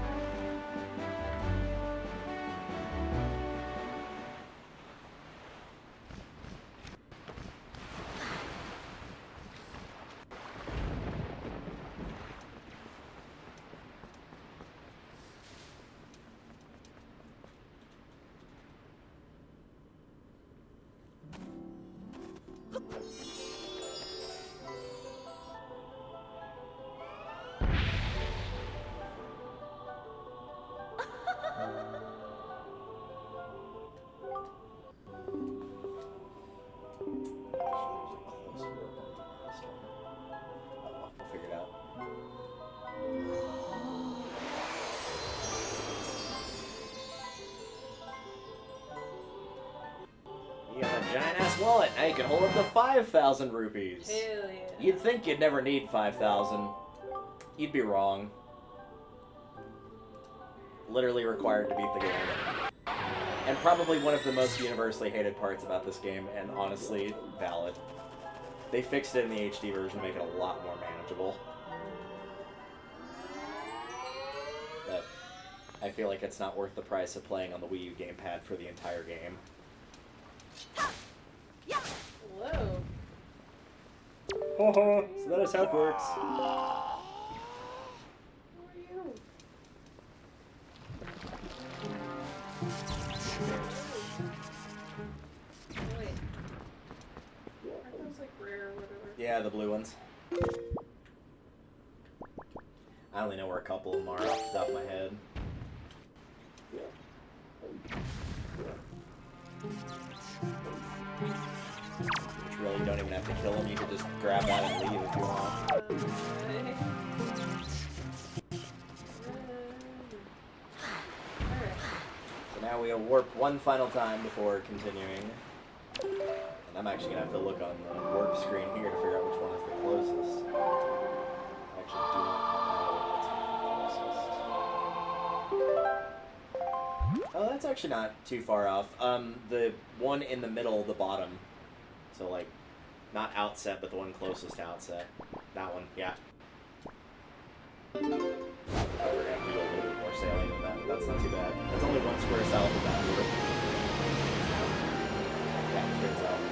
Giant-ass wallet. Now you can hold up to 5,000 rupees. Hell yeah. You'd think you'd never need 5,000. You'd be wrong. Literally required to beat the game. And probably one of the most universally hated parts about this game, and honestly, valid. They fixed it in the HD version to make it a lot more manageable. But I feel like it's not worth the price of playing on the Wii U gamepad for the entire game. Whoa. So that is how it works. Who are you? Wait. Aren't those like rare or whatever? Yeah, the blue ones. I only know where a couple of them are off the top of my head. Which really, you don't even have to kill them, you can just grab that and leave if you want. So now we'll warp one final time before continuing. And I'm actually going to have to look on the warp screen here to figure out which one is the closest. I actually do not know what's the closest. Oh, that's actually not too far off. The one in the middle, the bottom. So, like, not outset, but the one closest to outset. That one, yeah. We're gonna have to do a little bit more sailing than that, but that's not too bad. That's only one square south of that route. Yeah, straight south.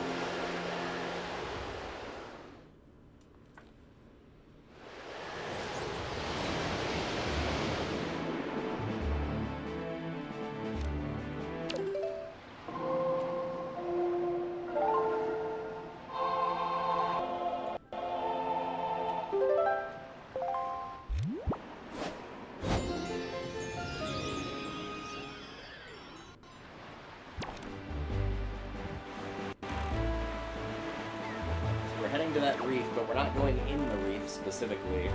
To that reef, but we're not going in the reef specifically.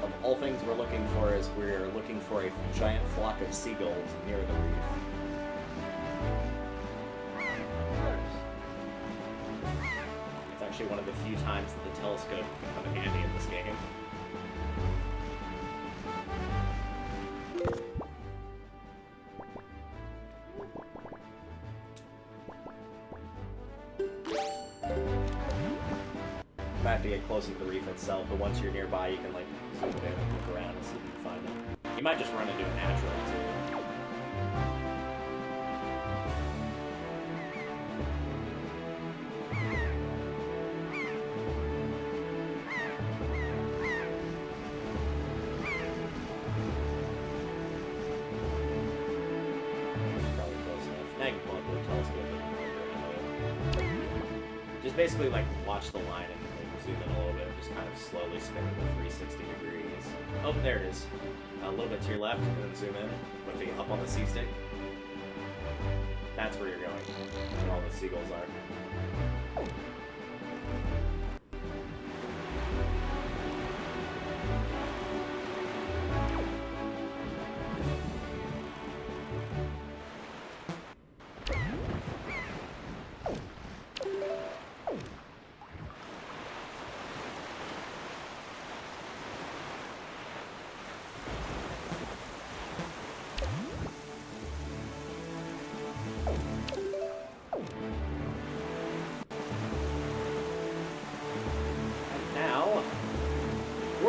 Of all things we're looking for is we're looking for a giant flock of seagulls near the reef. It's actually one of the few times that the telescope can come in handy in this game. You might have to get close to the reef itself, but once you're nearby, you can like zoom in and look around and see if you can find it. You might just run into it naturally too. It's probably close enough. Now you can pull up the telescope and look around with it. Just basically like watch the line and zoom in a little bit, just kind of slowly spin it to 360 degrees. Oh, there it is. A little bit to your left, and then zoom in with the up on the C stick. That's where you're going, where all the seagulls are.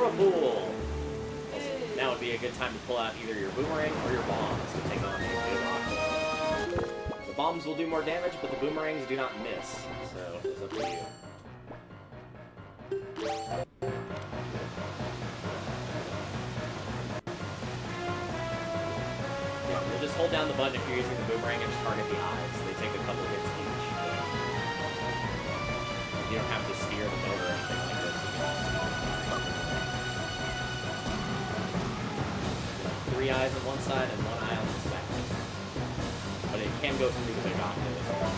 Whirlpool! Also, now would be a good time to pull out either your boomerang or your bombs to take on a big octo. The bombs will do more damage, but the boomerangs do not miss, so it's up to you. Yeah, you'll just hold down the button if you're using the boomerang and just target the eyes. They take a couple hits each. You don't have to steer the boat or anything like this. You have 3 eyes on one side and 1 eye on its back. But it can go through the big octo as well.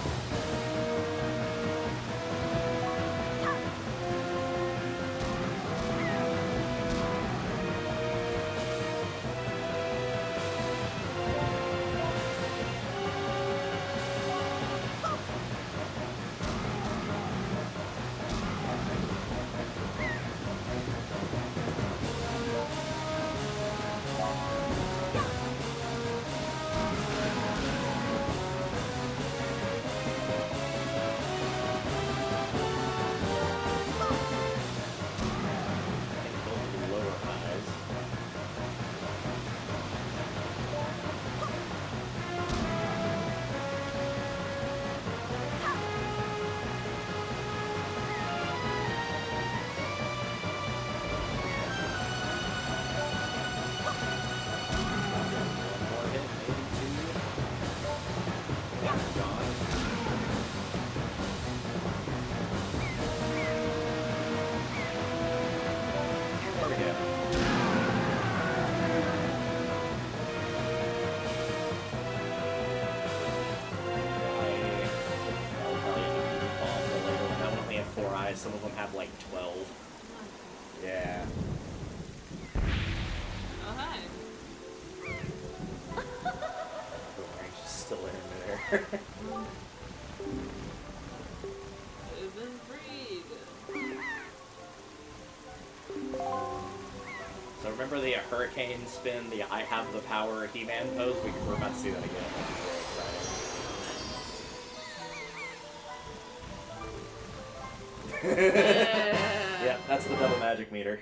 Some of them have like 12. Yeah. Oh, hi. Boomerang's just still in there. You've been freed. So remember the hurricane spin, the I have the power He-Man pose? We're about to see that again. That's very exciting. Yeah, that's the double magic meter.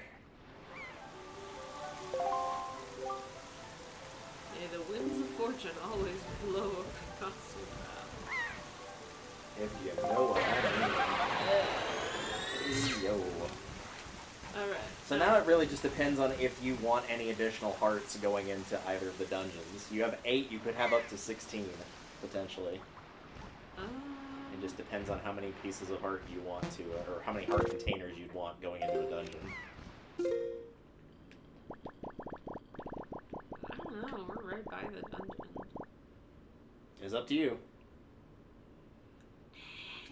May the winds of fortune always blow across your path. If you know what I mean. Yo. Alright. So now it really just depends on if you want any additional hearts going into either of the dungeons. You have 8, you could have up to 16, potentially. It just depends on how many pieces of heart you want to, or how many heart containers you'd want going into a dungeon. I don't know, we're right by the dungeon. It's up to you.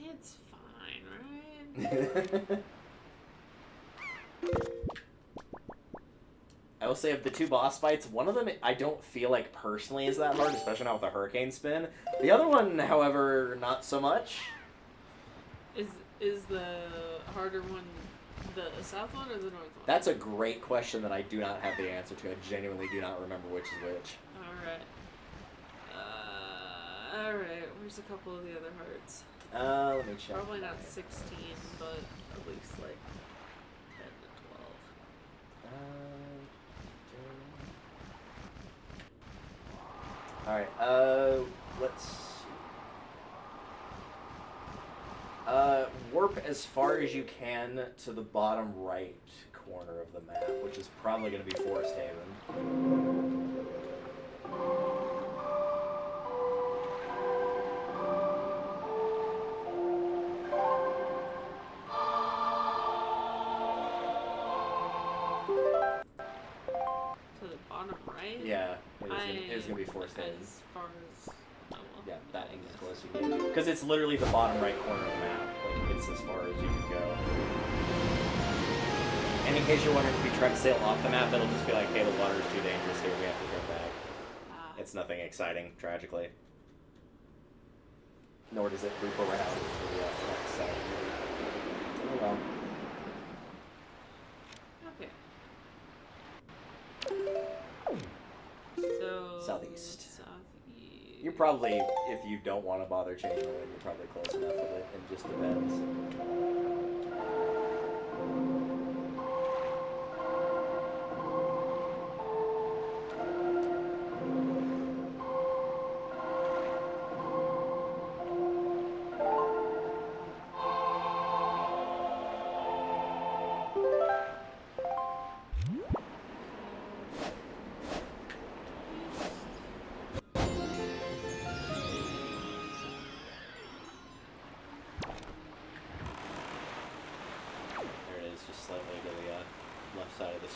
It's fine, right? I will say of the 2 boss fights, one of them I don't feel like personally is that hard, especially not with the hurricane spin. The other one, however, not so much. Is the harder one the south one or the north one? That's a great question that I do not have the answer to. I genuinely do not remember which is which. Alright. Alright, where's a couple of the other hearts? Let me check. Probably not 16, but at least like 10 to 12. Alright, let's see. Warp as far as you can to the bottom right corner of the map, which is probably going to be Forest Haven. To the bottom right? Yeah, it is going to be Forest Haven. As far as... Oh, well. Yeah, that is as close as you get. Because it's literally the bottom right corner of the map. Like, it's as far as you can go. And in case you're wondering, if you try to sail off the map, it'll just be like, hey, the water's too dangerous here, we have to turn back. It's nothing exciting, tragically. Nor does it loop around to the next side. Oh well. Okay. So... Southeast. Southeast. You're probably, if you don't want to bother changing the wind, you're probably close enough with it. It just depends.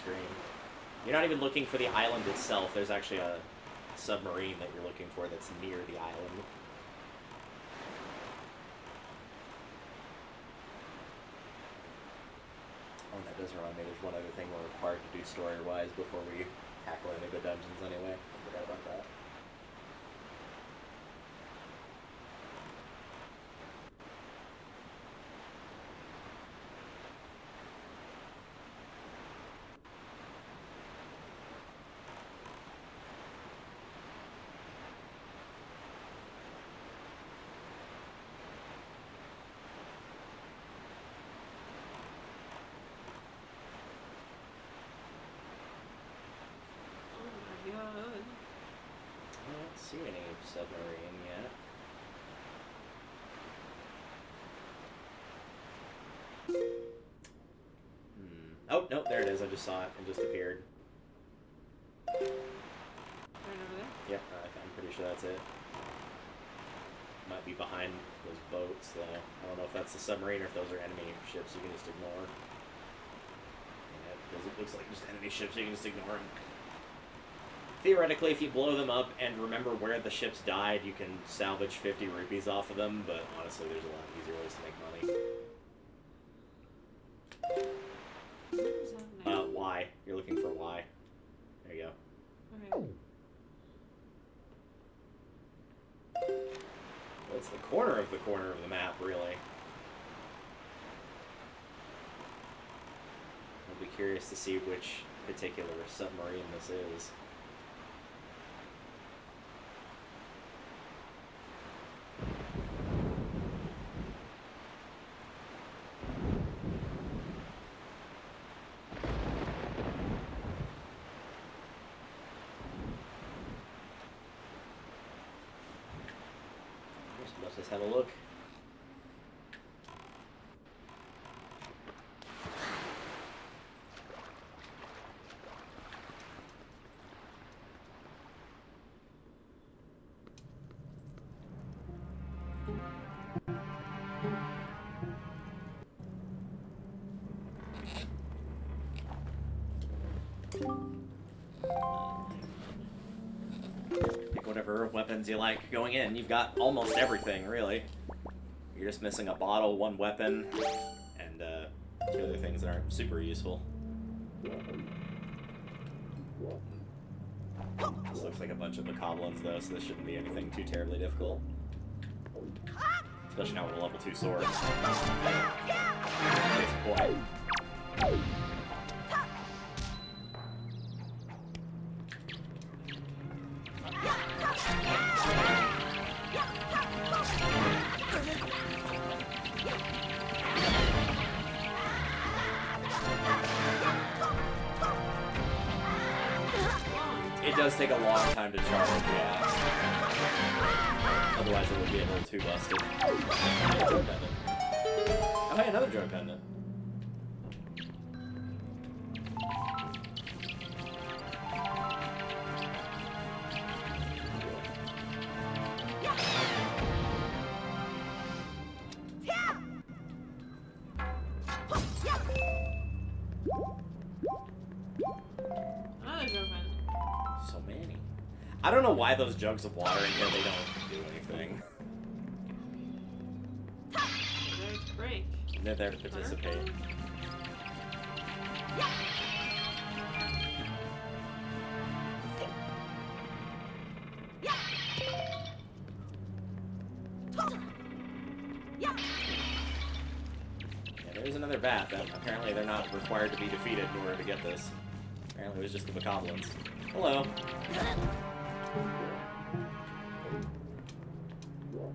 screen. You're not even looking for the island itself. There's actually a submarine that you're looking for that's near the island. Oh, and that does remind me, there's one other thing we're required to do story-wise before we tackle any of the dungeons anyway. I forgot about that. Oh my god. I don't see any submarine yet. Oh, no, there it is. I just saw it. It just appeared. Right over there? Yep, I'm pretty sure that's it. Might be behind those boats, though. I don't know if that's the submarine or if those are enemy ships you can just ignore. Yeah, because it looks like just enemy ships you can just ignore them. Theoretically, if you blow them up and remember where the ships died, you can salvage 50 rupees off of them, but honestly, there's a lot easier ways to make money. What is happening? Y. You're looking for Y. There you go. Okay. Well, it's the corner of the map, really. I'll be curious to see which particular submarine this is. Let's just have a look. Pick whatever weapons you like going in. You've got almost everything, really. You're just missing a bottle, one weapon, and two other things that aren't super useful. This looks like a bunch of bokoblins, though, so this shouldn't be anything too terribly difficult. Especially now with a level 2 sword. Case in point. It does take a long time to charge, yeah. Otherwise it would be a little too busted. Oh, hey, another drone pendant. Another drone pendant. So many. I don't know why those jugs of water in here, they don't do anything. They're there to break. They're there to participate. Yeah, there's another bat that apparently they're not required to be defeated in order to get this. Apparently it was just the bokoblins. Hello. Oh,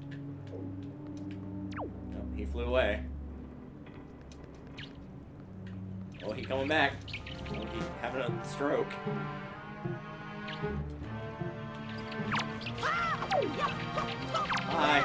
he flew away. Oh, he coming back. Oh, he having a stroke. Bye.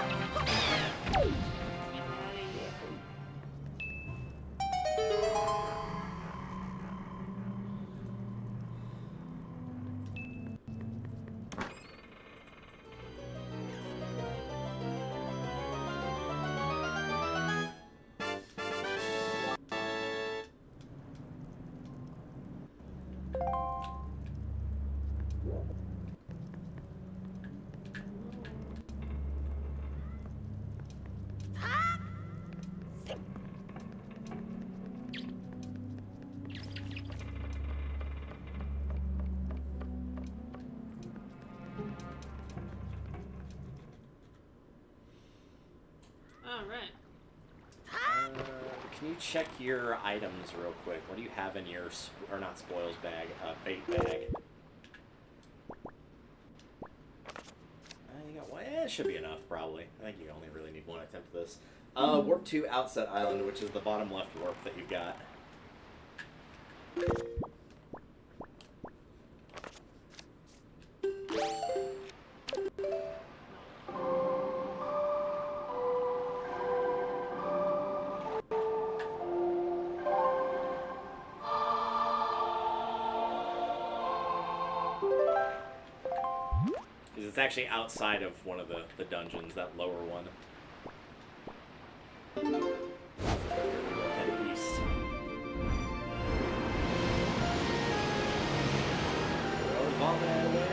Alright. Can you check your items real quick? What do you have in your, or not spoils bag, bait bag? You got one. It should be enough, probably. I think you only really need one attempt at this. Warp to Outset Island, which is the bottom left warp that you've got. It's actually outside of one of the dungeons, that lower one. Head east. Fall that way.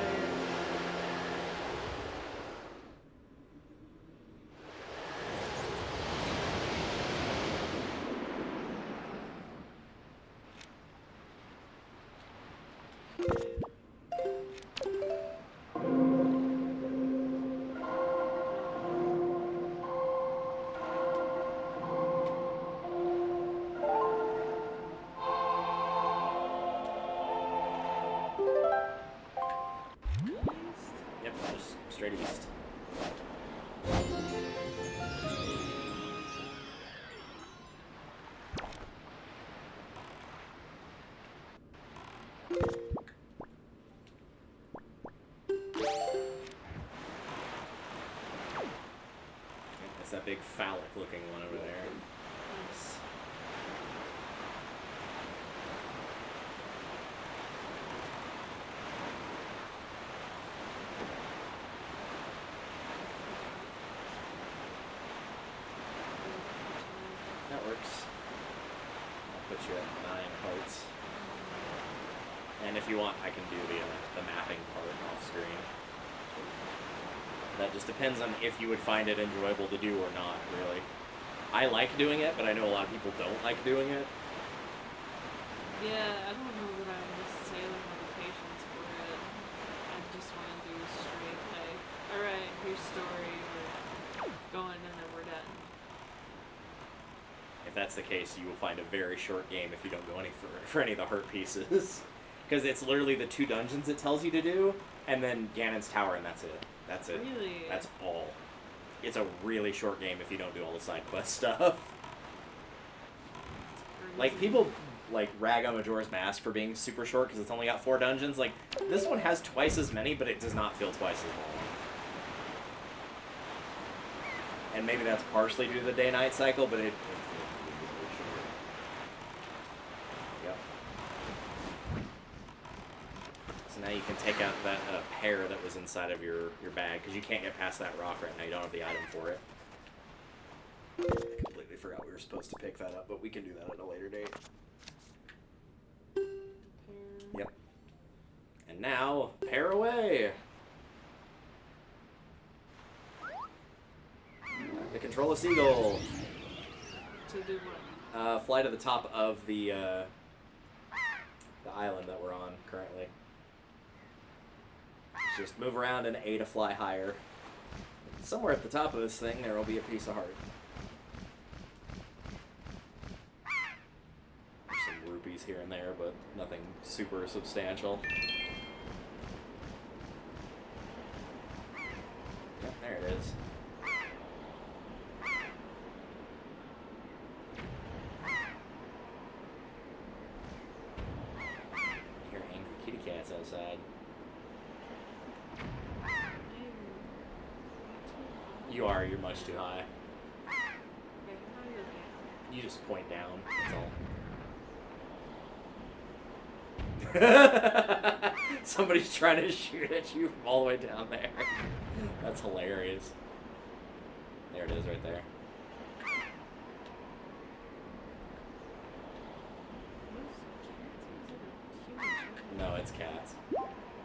Yep, just straight east. That's that big phallic looking one over there. Nice. That works. I'll put you at 9 hearts. And if you want, I can do the mapping part off screen. That just depends on if you would find it enjoyable to do or not, really. I like doing it, but I know a lot of people don't like doing it. Yeah, I don't know that I necessarily have the patience for it. I just want to do straight, like, alright, here's story, we're going, and then we're done. If that's the case, you will find a very short game if you don't go any for any of the hurt pieces. Because it's literally the 2 dungeons it tells you to do, and then Ganon's Tower, and that's it. That's it. Really? That's all. It's a really short game if you don't do all the side quest stuff. Like, people like rag on Majora's Mask for being super short because it's only got 4 dungeons. Like, this one has twice as many, but it does not feel twice as long. And maybe that's partially due to the day-night cycle, but it feels really short. Yep. So now you can take out that pear that was inside of your bag, because you can't get past that rock right now. You don't have the item for it. I completely forgot we were supposed to pick that up, but we can do that at a later date. Yep. And now, pear away! To control a seagull. To do what? Fly to the top of the island that we're on currently. Just move around and A to fly higher. Somewhere at the top of this thing there will be a piece of heart. There's some rupees here and there, but nothing super substantial. Yep, there it is. I hear angry kitty cats outside. You are, you're much too high. Okay, how are you down? You just point down, that's all. Somebody's trying to shoot at you from all the way down there. That's hilarious. There it is right there. No, it's cats.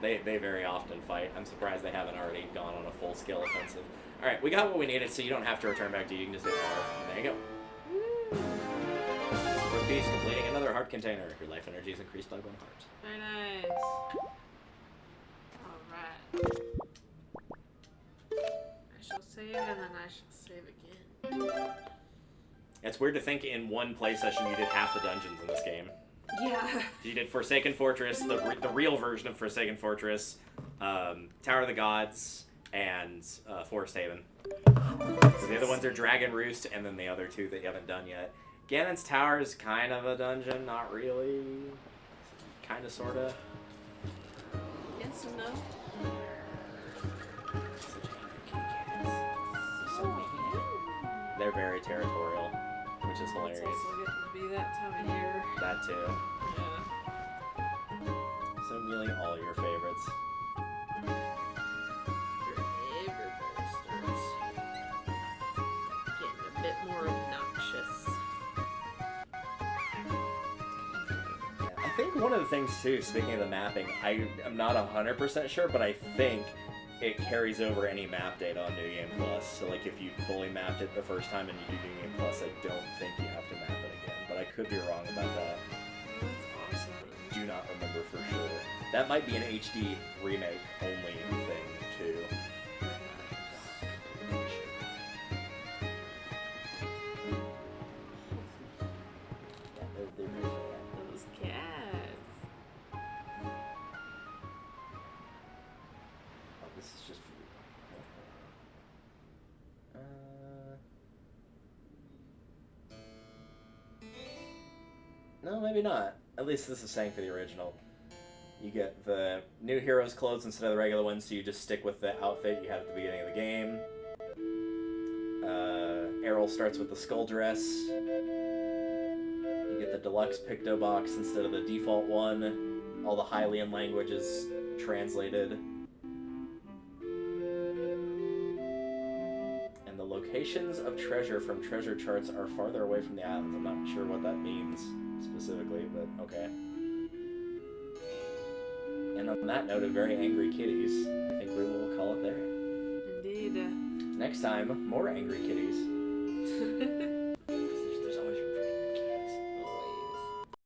They very often fight. I'm surprised they haven't already gone on a full-scale offensive. Alright, we got what we needed, so you don't have to return back to you. You can just hit R. There you go. Support beast, completing another heart container. Your life energy is increased by 1 heart. Very nice. Alright. I shall save and then I shall save again. It's weird to think in one play session you did half the dungeons in this game. Yeah. You did Forsaken Fortress, the real version of Forsaken Fortress, Tower of the Gods, and Forest Haven. So the other ones are Dragon Roost, and then the other two that you haven't done yet. Ganon's Tower is kind of a dungeon, not really. Kind of, sort of. Yes and no. They're very territorial, which is hilarious. It's also getting to be that time of year. That too. Yeah. So really all your favorites. Everybody starts getting a bit more obnoxious. I think one of the things too, speaking of the mapping, I'm not 100% sure, but I think it carries over any map data on New Game Plus. So like if you fully mapped it the first time and you do New Game Plus, I don't think you have to map it again. But I could be wrong about that. That's awesome. Do not remember for sure. That might be an HD remake only thing too. Those cats. Oh, this is just for you. No, maybe not. At least this is saying for the original. You get the new hero's clothes instead of the regular ones, so you just stick with the outfit you had at the beginning of the game. Errol starts with the skull dress. You get the deluxe Picto box instead of the default one. All the Hylian language is translated. And the locations of treasure from treasure charts are farther away from the islands. I'm not sure what that means specifically, but okay. And on that note of very angry kitties, I think we will call it there. Indeed. Next time, more angry kitties.